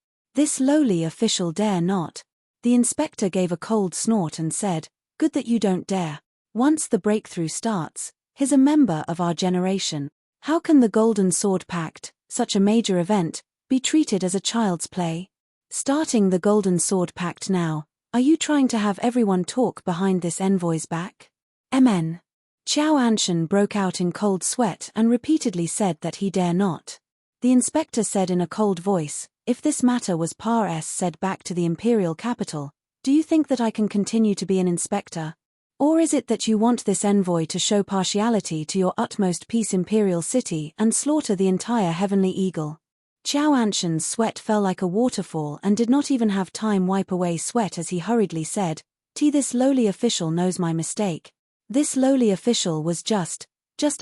[SPEAKER 1] lowly official dare not. The inspector gave a cold snort and said, Good that you don't dare. Once the breakthrough starts, he's a member of our generation. How can the Golden Sword Pact, such a major event, be treated as a child's play? Starting the Golden Sword Pact now, are you trying to have everyone talk behind this envoy's back? Amen. Qiao Anshan broke out in cold sweat and repeatedly said that he dare not. The inspector said in a cold voice, If this matter was par s said back to the imperial capital, do you think that I can continue to be an inspector? Or is it that you want this envoy to show partiality to your utmost peace imperial city and slaughter the entire Heavenly Eagle? Qiao Anshan's sweat fell like a waterfall and did not even have time wipe away sweat as he hurriedly said, This lowly official knows my mistake. This lowly official was just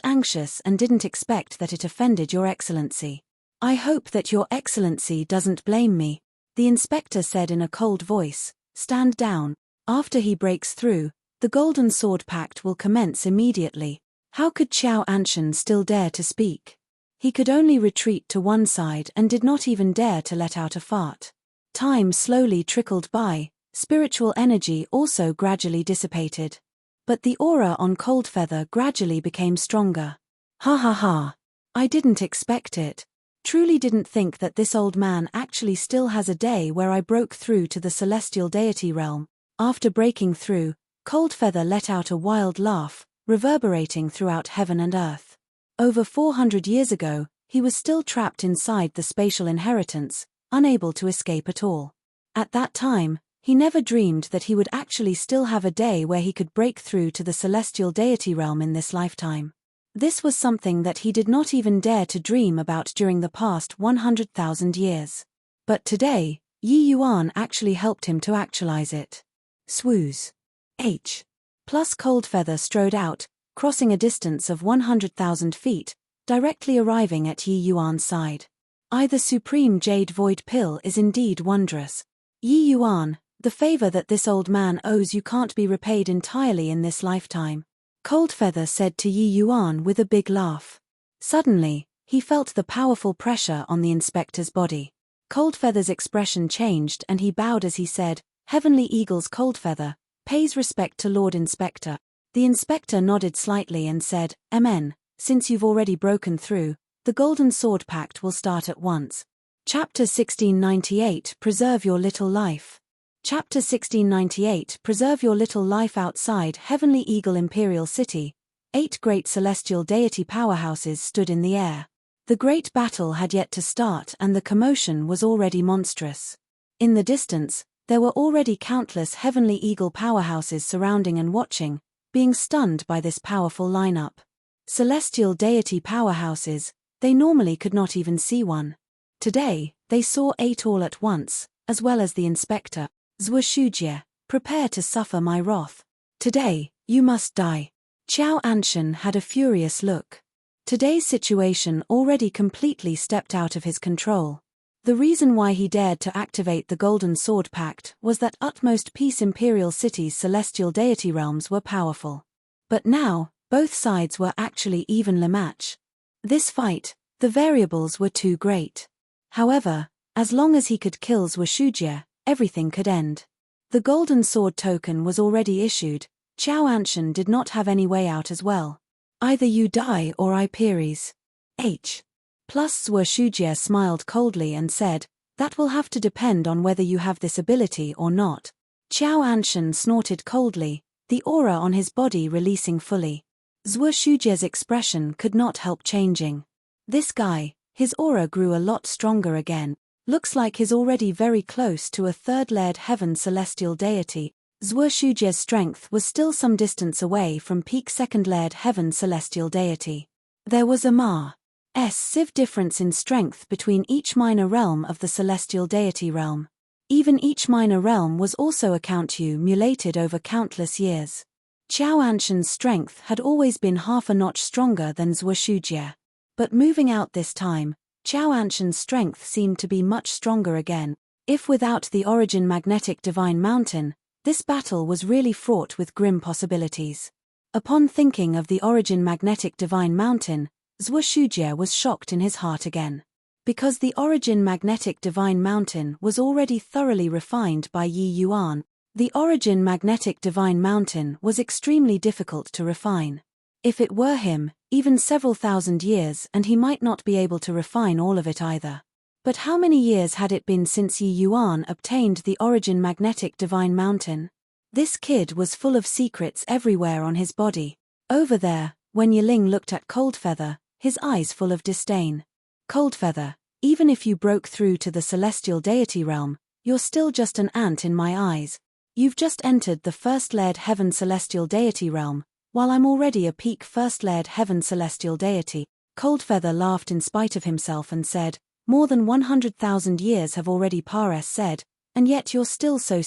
[SPEAKER 1] anxious and didn't expect that it offended Your Excellency. I hope that Your Excellency doesn't blame me. The inspector said in a cold voice, Stand down. After he breaks through, the Golden Sword Pact will commence immediately. How could Qiao Anshan still dare to speak? He could only retreat to one side and did not even dare to let out a fart. Time slowly trickled by, spiritual energy also gradually dissipated. But the aura on Coldfeather gradually became stronger. Ha ha ha. I didn't expect it. Truly didn't think that this old man actually still has a day where I broke through to the Celestial Deity Realm. After breaking through, Coldfeather let out a wild laugh, reverberating throughout heaven and earth. Over 400 years ago, he was still trapped inside the spatial inheritance, unable to escape at all. At that time, he never dreamed that he would actually still have a day where he could break through to the celestial deity realm in this lifetime. This was something that he did not even dare to dream about during the past 100,000 years. But today, Yi Yuan actually helped him to actualize it. Swooze. H. Plus Coldfeather strode out, crossing a distance of 100,000 feet, directly arriving at Yi Yuan's side. The supreme jade void pill is indeed wondrous. Yi Yuan, the favor that this old man owes you can't be repaid entirely in this lifetime, Coldfeather said to Yi Yuan with a big laugh. Suddenly, he felt the powerful pressure on the inspector's body. Coldfeather's expression changed and he bowed as he said, "Heavenly Eagles Coldfeather, pays respect to Lord Inspector." The inspector nodded slightly and said, "Amen, since you've already broken through, the Golden Sword Pact will start at once." Chapter 1698 Preserve Your Little Life. Chapter 1698 Preserve Your Little Life. Outside Heavenly Eagle Imperial City, 8 great celestial deity powerhouses stood in the air. The great battle had yet to start and the commotion was already monstrous. In the distance, there were already countless Heavenly Eagle powerhouses surrounding and watching, being stunned by this powerful lineup. Celestial deity powerhouses, they normally could not even see one. Today, they saw 8 all at once, as well as the inspector. Zhuoshujie, prepare to suffer my wrath. Today, you must die. Qiao Anshan had a furious look. Today's situation already completely stepped out of his control. The reason why he dared to activate the Golden Sword Pact was that utmost peace Imperial City's celestial deity realms were powerful. But now, both sides were actually evenly matched. This fight, the variables were too great. However, as long as he could kill Zhuoshujie, everything could end. The Golden Sword token was already issued. Qiao Anshan did not have any way out as well. Either you die or I peris. H. Plus Zhuoshujie smiled coldly and said, that will have to depend on whether you have this ability or not. Qiao Anshan snorted coldly, the aura on his body releasing fully. Zhuoshujie's expression could not help changing. This guy, his aura grew a lot stronger again. Looks like he's already very close to a third-layered heaven celestial deity. Zhuoshujie's strength was still some distance away from peak second-layered heaven celestial deity. There was a massive difference in strength between each minor realm of the celestial deity realm. Even each minor realm was also accumulated over countless years. Qiao Anshan's strength had always been half a notch stronger than Zhuoshujie. But moving out this time, Qiao Anshan's strength seemed to be much stronger again. If without the Origin Magnetic Divine Mountain, this battle was really fraught with grim possibilities. Upon thinking of the Origin Magnetic Divine Mountain, Zhuoshujie was shocked in his heart again. Because the Origin Magnetic Divine Mountain was already thoroughly refined by Yi Yuan, the Origin Magnetic Divine Mountain was extremely difficult to refine. If it were him, even several thousand years and he might not be able to refine all of it either. But how many years had it been since Yi Yuan obtained the Origin Magnetic Divine Mountain? This kid was full of secrets everywhere on his body. Over there, when Yiling looked at Coldfeather, his eyes full of disdain. Coldfeather, even if you broke through to the celestial deity realm, you're still just an ant in my eyes. You've just entered the first-layered heaven celestial deity realm, while I'm already a peak first-layered heaven celestial deity. Coldfeather laughed in spite of himself and said, more than 100,000 years have already passed, and yet you're still so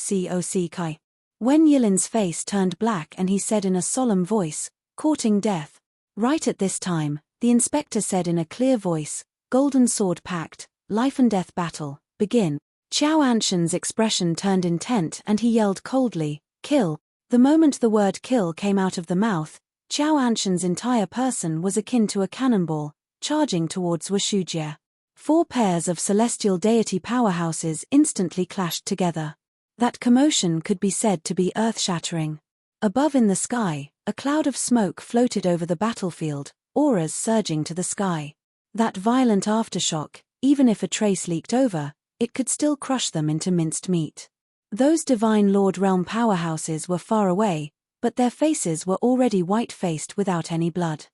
[SPEAKER 1] cock. When Yilin's face turned black and he said in a solemn voice, courting death. Right at this time, the inspector said in a clear voice, Golden Sword Pact, life and death battle, begin. Qiao Anshan's expression turned intent and he yelled coldly, kill. The moment the word kill came out of the mouth, Qiao Anshan's entire person was akin to a cannonball, charging towards Zhuoshujie. 4 pairs of celestial deity powerhouses instantly clashed together. That commotion could be said to be earth-shattering. Above in the sky, a cloud of smoke floated over the battlefield, auras surging to the sky. That violent aftershock, even if a trace leaked over, it could still crush them into minced meat. Those Divine Lord Realm powerhouses were far away, but their faces were already white-faced without any blood.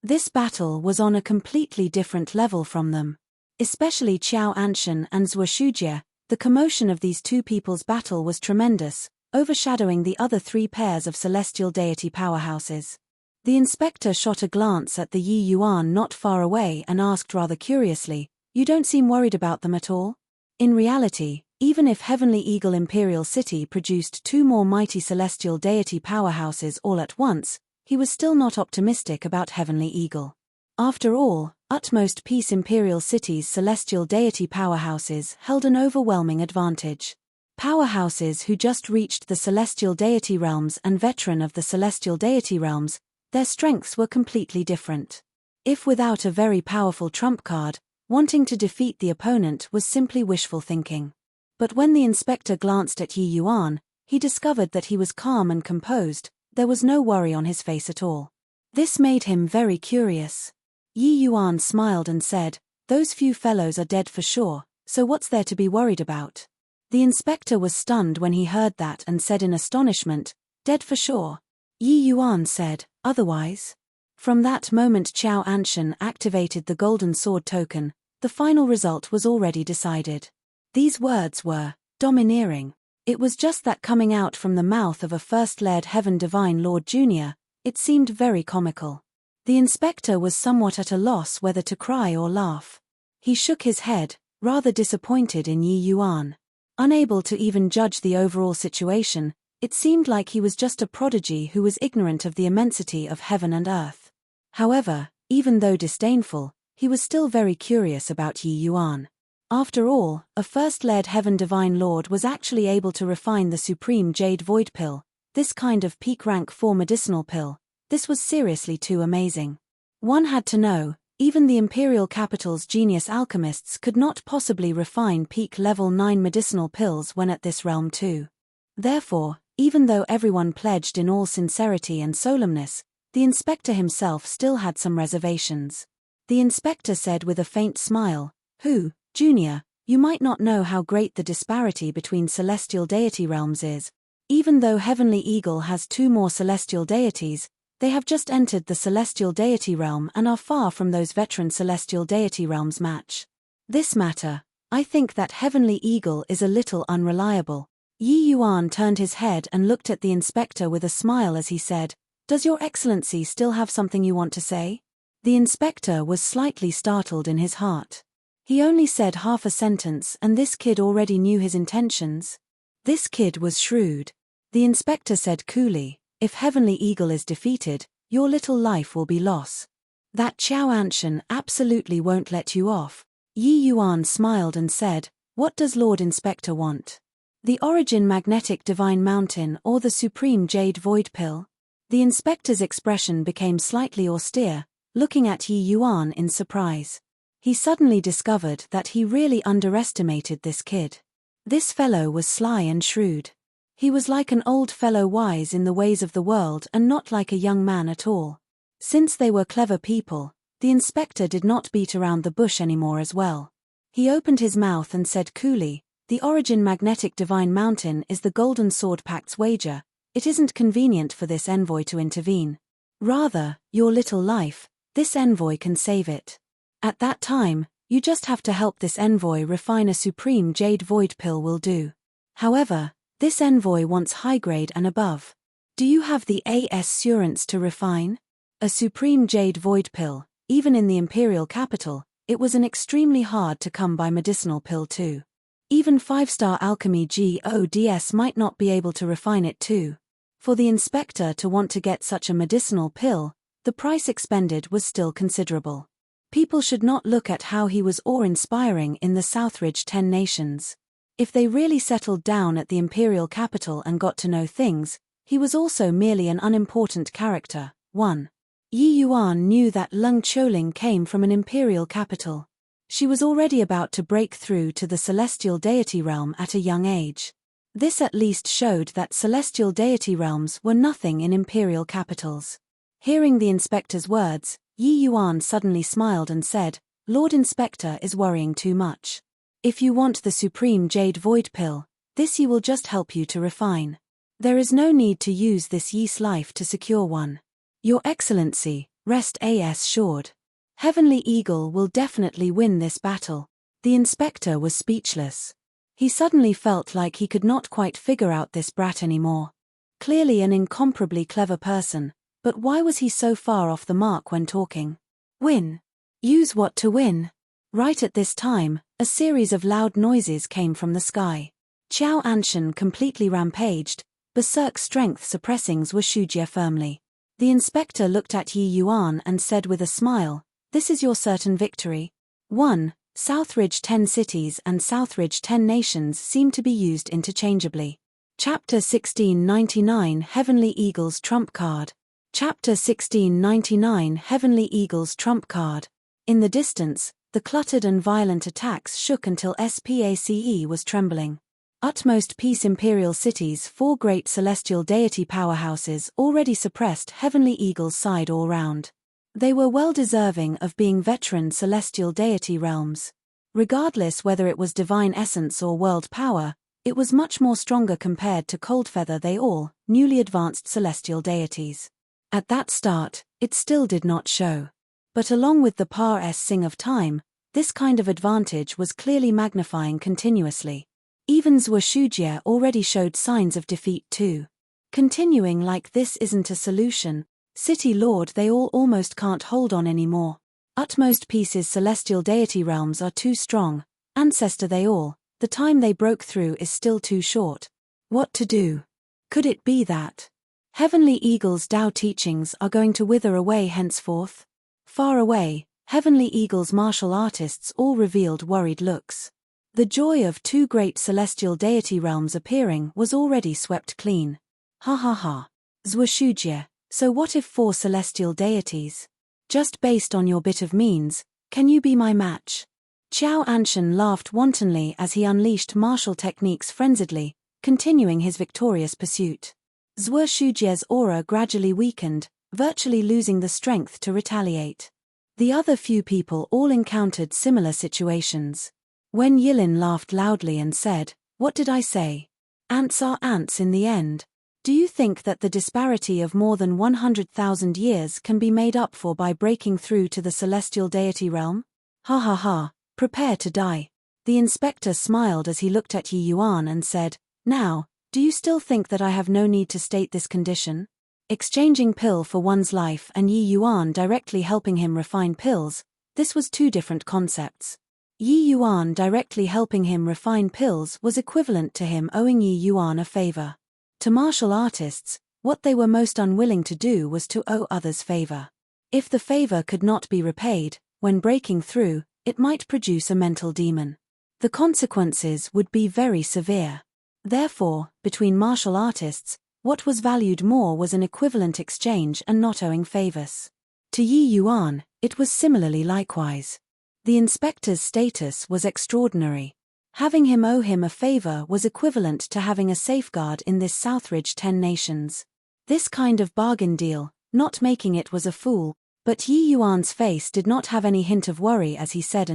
[SPEAKER 1] This battle was on a completely different level from them. Especially Qiao Anshan and Zhuo Shujie, the commotion of these two people's battle was tremendous, overshadowing the other three pairs of celestial deity powerhouses. The inspector shot a glance at the Yi Yuan not far away and asked rather curiously, "You don't seem worried about them at all?" In reality, even if Heavenly Eagle Imperial City produced two more mighty celestial deity powerhouses all at once, he was still not optimistic about Heavenly Eagle. After all, Utmost Peace Imperial City's celestial deity powerhouses held an overwhelming advantage. Powerhouses who just reached the celestial deity realms and veteran of the celestial deity realms, their strengths were completely different. If without a very powerful trump card, wanting to defeat the opponent was simply wishful thinking. But when the inspector glanced at Yi Yuan, he discovered that he was calm and composed, there was no worry on his face at all. This made him very curious. Yi Yuan smiled and said, "Those few fellows are dead for sure, so what's there to be worried about?" The inspector was stunned when he heard that and said in astonishment, "Dead for sure?" Yi Yuan said, "Otherwise?" From that moment Qiao Anshan activated the golden sword token. The final result was already decided. These words were domineering. It was just that coming out from the mouth of a first-layered Heaven Divine Lord Jr., it seemed very comical. The inspector was somewhat at a loss whether to cry or laugh. He shook his head, rather disappointed in Yi Yuan. Unable to even judge the overall situation, it seemed like he was just a prodigy who was ignorant of the immensity of heaven and earth. However, even though disdainful, he was still very curious about Yi Yuan. After all, a first-layered Heaven Divine Lord was actually able to refine the Supreme Jade Void Pill, this kind of peak rank 4 medicinal pill. This was seriously too amazing. One had to know, even the Imperial Capital's genius alchemists could not possibly refine peak level 9 medicinal pills when at this realm too. Therefore, even though everyone pledged in all sincerity and solemnness, the inspector himself still had some reservations. The inspector said with a faint smile, "Who, Junior, you might not know how great the disparity between celestial deity realms is. Even though Heavenly Eagle has two more celestial deities, they have just entered the celestial deity realm and are far from those veteran celestial deity realms match. This matter, I think that Heavenly Eagle is a little unreliable." Yi Yuan turned his head and looked at the inspector with a smile as he said, "Does Your Excellency still have something you want to say?" The inspector was slightly startled in his heart. He only said half a sentence and this kid already knew his intentions. This kid was shrewd. The inspector said coolly, "If Heavenly Eagle is defeated, your little life will be lost. That Qiao Anshan absolutely won't let you off." Yi Yuan smiled and said, "What does Lord Inspector want? The Origin Magnetic Divine Mountain or the Supreme Jade Void Pill?" The inspector's expression became slightly austere, looking at Yi Yuan in surprise. He suddenly discovered that he really underestimated this kid. This fellow was sly and shrewd. He was like an old fellow wise in the ways of the world and not like a young man at all. Since they were clever people, the inspector did not beat around the bush anymore as well. He opened his mouth and said coolly, "The Origin Magnetic Divine Mountain is the Golden Sword Pact's wager. It isn't convenient for this envoy to intervene. Rather, your little life, this envoy can save it. At that time, you just have to help this envoy refine a Supreme Jade Void Pill will do. However, this envoy wants high grade and above. Do you have the assurance to refine? A Supreme Jade Void Pill, even in the Imperial Capital, it was an extremely hard to come by medicinal pill too. Even 5-star alchemy gods might not be able to refine it too. For the inspector to want to get such a medicinal pill, the price expended was still considerable. People should not look at how he was awe-inspiring in the Southridge 10 nations. If they really settled down at the Imperial Capital and got to know things, he was also merely an unimportant character. 1. Yi Yuan knew that Lung Choling came from an Imperial Capital. She was already about to break through to the celestial deity realm at a young age. This at least showed that celestial deity realms were nothing in Imperial capitals. Hearing the inspector's words, Yi Yuan suddenly smiled and said, "Lord Inspector is worrying too much. If you want the Supreme Jade Void Pill, this Yi will just help you to refine. There is no need to use this Yi's life to secure one. Your Excellency, Rest assured. Heavenly Eagle will definitely win this battle. The inspector was speechless. He suddenly felt like he could not quite figure out this brat anymore. Clearly an incomparably clever person, but why was he so far off the mark when talking? Win. Use what to win? Right at this time, a series of loud noises came from the sky. Qiao Anshan completely rampaged, berserk strength suppressing Zhuoshujie firmly. The inspector looked at Yi Yuan and said with a smile, "This is your certain victory." 1. Southridge 10 cities and Southridge 10 nations seem to be used interchangeably. Chapter 1699 Heavenly Eagle's Trump Card. Chapter 1699 Heavenly Eagle's Trump Card. In the distance, the cluttered and violent attacks shook until SPACE was trembling. Utmost Peace Imperial Cities, 4 great celestial deity powerhouses, already suppressed Heavenly Eagle's side all round. They were well deserving of being veteran celestial deity realms. Regardless whether it was divine essence or world power, it was much more stronger compared to Coldfeather they all, newly advanced celestial deities. At that start, it still did not show. But along with the passing of time, this kind of advantage was clearly magnifying continuously. Even Zhuoshujie already showed signs of defeat too. Continuing like this isn't a solution. City Lord they all almost can't hold on anymore. Utmost Peace's celestial deity realms are too strong. Ancestor they all, the time they broke through is still too short. What to do? Could it be that Heavenly Eagle's Tao teachings are going to wither away henceforth? Far away, Heavenly Eagle's martial artists all revealed worried looks. The joy of 2 great celestial deity realms appearing was already swept clean. Ha ha ha. Zhuoshujie, so what if 4 celestial deities? Just based on your bit of means, can you be my match? Qiao Anshan laughed wantonly as he unleashed martial techniques frenziedly, continuing his victorious pursuit. Zhuoshujie's aura gradually weakened, virtually losing the strength to retaliate. The other few people all encountered similar situations. Wen Yilin laughed loudly and said, "What did I say? Ants are ants in the end. Do you think that the disparity of more than 100,000 years can be made up for by breaking through to the celestial deity realm? Ha ha ha, prepare to die." The inspector smiled as he looked at Yi Yuan and said, "Now, do you still think that I have no need to state this condition?" Exchanging pill for one's life and Yi Yuan directly helping him refine pills, this was 2 different concepts. Yi Yuan directly helping him refine pills was equivalent to him owing Yi Yuan a favor. To martial artists, what they were most unwilling to do was to owe others favor. If the favor could not be repaid, when breaking through, it might produce a mental demon. The consequences would be very severe. Therefore, between martial artists, what was valued more was an equivalent exchange and not owing favors. To Yi Yuan, it was similarly likewise. The inspector's status was extraordinary. Having him owe him a favor was equivalent to having a safeguard in this Southridge 10 nations. This kind of bargain deal, not making it was a fool, but Yi Yuan's face did not have any hint of worry as he said,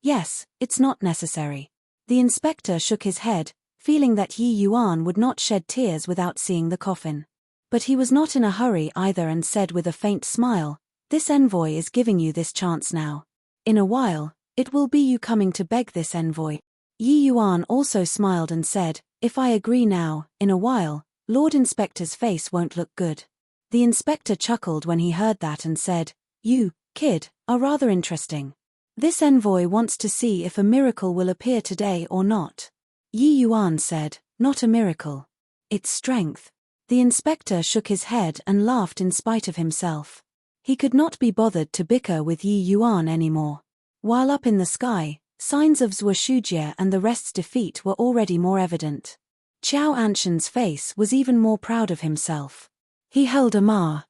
[SPEAKER 1] "Yes, it's not necessary." The inspector shook his head, feeling that Yi Yuan would not shed tears without seeing the coffin. But he was not in a hurry either and said with a faint smile, "This envoy is giving you this chance now. In a while, it will be you coming to beg this envoy." Yi Yuan also smiled and said, "If I agree now, in a while, Lord Inspector's face won't look good." The inspector chuckled when he heard that and said, "You, kid, are rather interesting. This envoy wants to see if a miracle will appear today or not." Yi Yuan said, "Not a miracle. It's strength." The inspector shook his head and laughed in spite of himself. He could not be bothered to bicker with Yi Yuan anymore. While up in the sky, signs of Zhuoshujie and the rest's defeat were already more evident. Qiao Anshan's face was even more proud of himself. He held a Ma's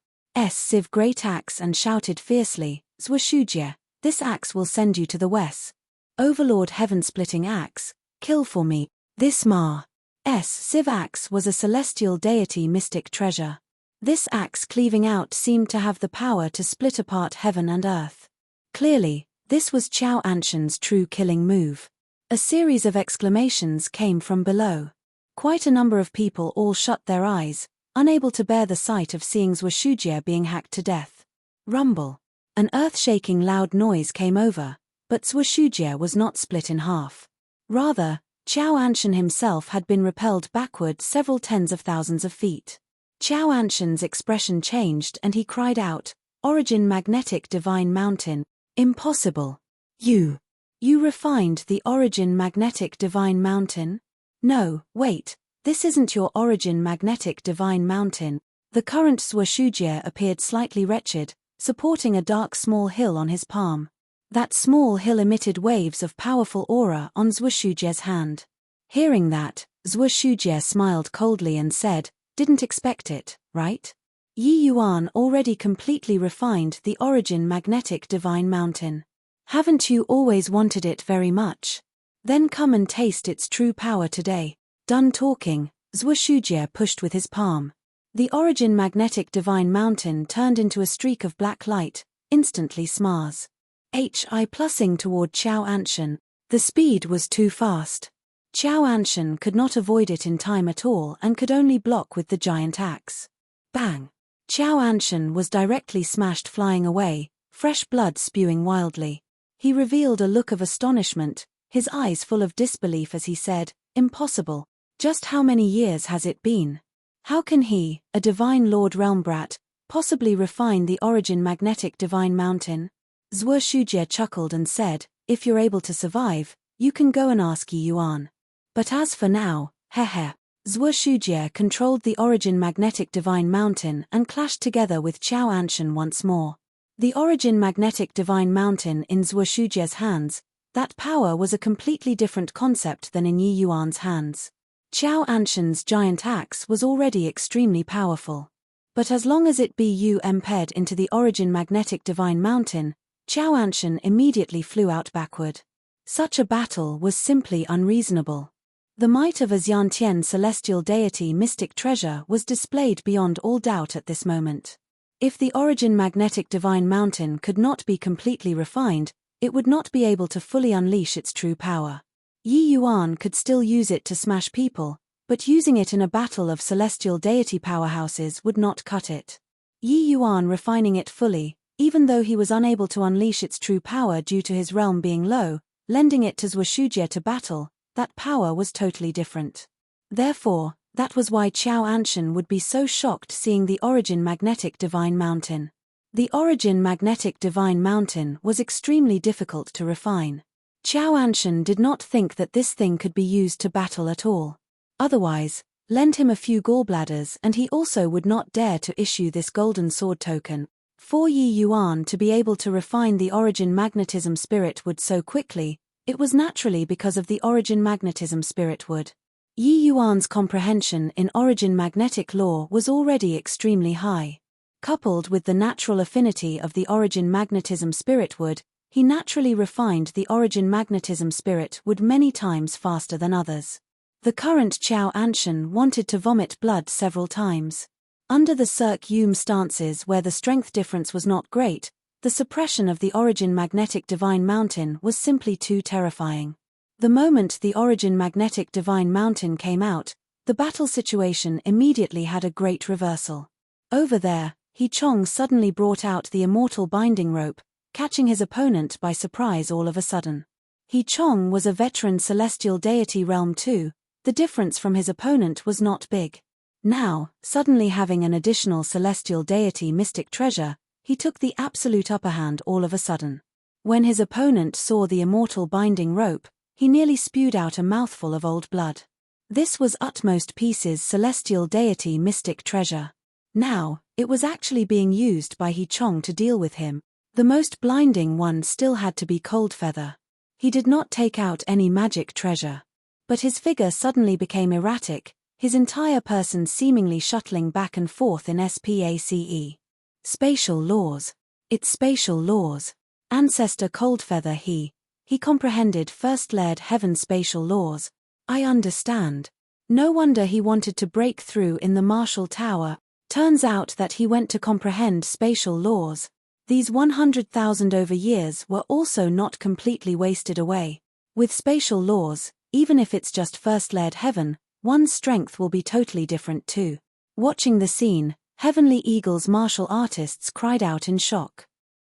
[SPEAKER 1] sieve great axe and shouted fiercely, "Zhuoshujie, this axe will send you to the west. Overlord heaven-splitting axe, kill for me." This Ma's sieve axe was a celestial deity mystic treasure. This axe cleaving out seemed to have the power to split apart heaven and earth. Clearly, this was Qiao Anshan's true killing move. A series of exclamations came from below. Quite a number of people all shut their eyes, unable to bear the sight of seeing Zhuoshujie being hacked to death. Rumble. An earth-shaking loud noise came over, but Zhuoshujie was not split in half. Rather, Qiao Anshan himself had been repelled backward several tens of thousands of feet. Qiao Anshan's expression changed and he cried out, "Origin magnetic divine mountain, impossible. You refined the origin magnetic divine mountain? No, wait, this isn't your origin magnetic divine mountain." The current Zhuoshujie appeared slightly wretched, supporting a dark small hill on his palm. That small hill emitted waves of powerful aura on Zhuoshujie's hand. Hearing that, Zhuoshujie smiled coldly and said, "Didn't expect it, right? Yi Yuan already completely refined the origin magnetic divine mountain. Haven't you always wanted it very much? Then come and taste its true power today." Done talking, Zhuoshujie pushed with his palm. The origin magnetic divine mountain turned into a streak of black light, instantly smars. Plussing toward Qiao Anshan. The speed was too fast. Qiao Anshan could not avoid it in time at all and could only block with the giant axe. Bang! Qiao Anshan was directly smashed, flying away, fresh blood spewing wildly. He revealed a look of astonishment, his eyes full of disbelief as he said, "Impossible. Just how many years has it been? How can he, a divine lord realm brat, possibly refine the origin magnetic divine mountain?" Zhuoshujie chuckled and said, "If you're able to survive, you can go and ask Yi Yuan. But as for now, heh." Zhuoshujie controlled the origin magnetic divine mountain and clashed together with Qiao Anshan once more. The origin magnetic divine mountain in Zhuoshujie's hands, that power was a completely different concept than in Yi Yuan's hands. Qiao Anshan's giant axe was already extremely powerful. But as long as it bu impaired into the origin magnetic divine mountain, Qiao Anshan immediately flew out backward. Such a battle was simply unreasonable. The might of a Xiantian celestial deity mystic treasure was displayed beyond all doubt at this moment. If the origin magnetic divine mountain could not be completely refined, it would not be able to fully unleash its true power. Yi Yuan could still use it to smash people, but using it in a battle of celestial deity powerhouses would not cut it. Yi Yuan refining it fully, even though he was unable to unleash its true power due to his realm being low, lending it to Zhuoshujie to battle, that power was totally different. Therefore, that was why Qiao Anshan would be so shocked seeing the origin magnetic divine mountain. The origin magnetic divine mountain was extremely difficult to refine. Qiao Anshan did not think that this thing could be used to battle at all. Otherwise, lend him a few gallbladders and he also would not dare to issue this golden sword token. For Yi Yuan to be able to refine the origin magnetism spirit wood so quickly, it was naturally because of the origin magnetism spirit wood. Yi Yuan's comprehension in origin magnetic law was already extremely high. Coupled with the natural affinity of the origin magnetism spirit wood, he naturally refined the origin magnetism spirit wood many times faster than others. The current Qiao Anshan wanted to vomit blood several times. Under the Cirque stances where the strength difference was not great, the suppression of the origin magnetic divine mountain was simply too terrifying. The moment the origin magnetic divine mountain came out, the battle situation immediately had a great reversal. Over there, He Chong suddenly brought out the immortal binding rope, catching his opponent by surprise all of a sudden. He Chong was a veteran celestial deity realm too, the difference from his opponent was not big. Now, suddenly having an additional celestial deity mystic treasure, he took the absolute upper hand all of a sudden. When his opponent saw the immortal binding rope, he nearly spewed out a mouthful of old blood. This was utmost pieces celestial deity mystic treasure. Now, it was actually being used by He Chong to deal with him. The most blinding one still had to be Cold Feather. He did not take out any magic treasure. But his figure suddenly became erratic, his entire person seemingly shuttling back and forth in space. Spatial laws. It's spatial laws. Ancestor Coldfeather he comprehended first-layered heaven spatial laws. I understand. No wonder he wanted to break through in the Marshall Tower. Turns out that he went to comprehend spatial laws. These 100,000 over years were also not completely wasted away. With spatial laws, even if it's just first-layered heaven, one's strength will be totally different too. Watching the scene, Heavenly Eagle's martial artists cried out in shock.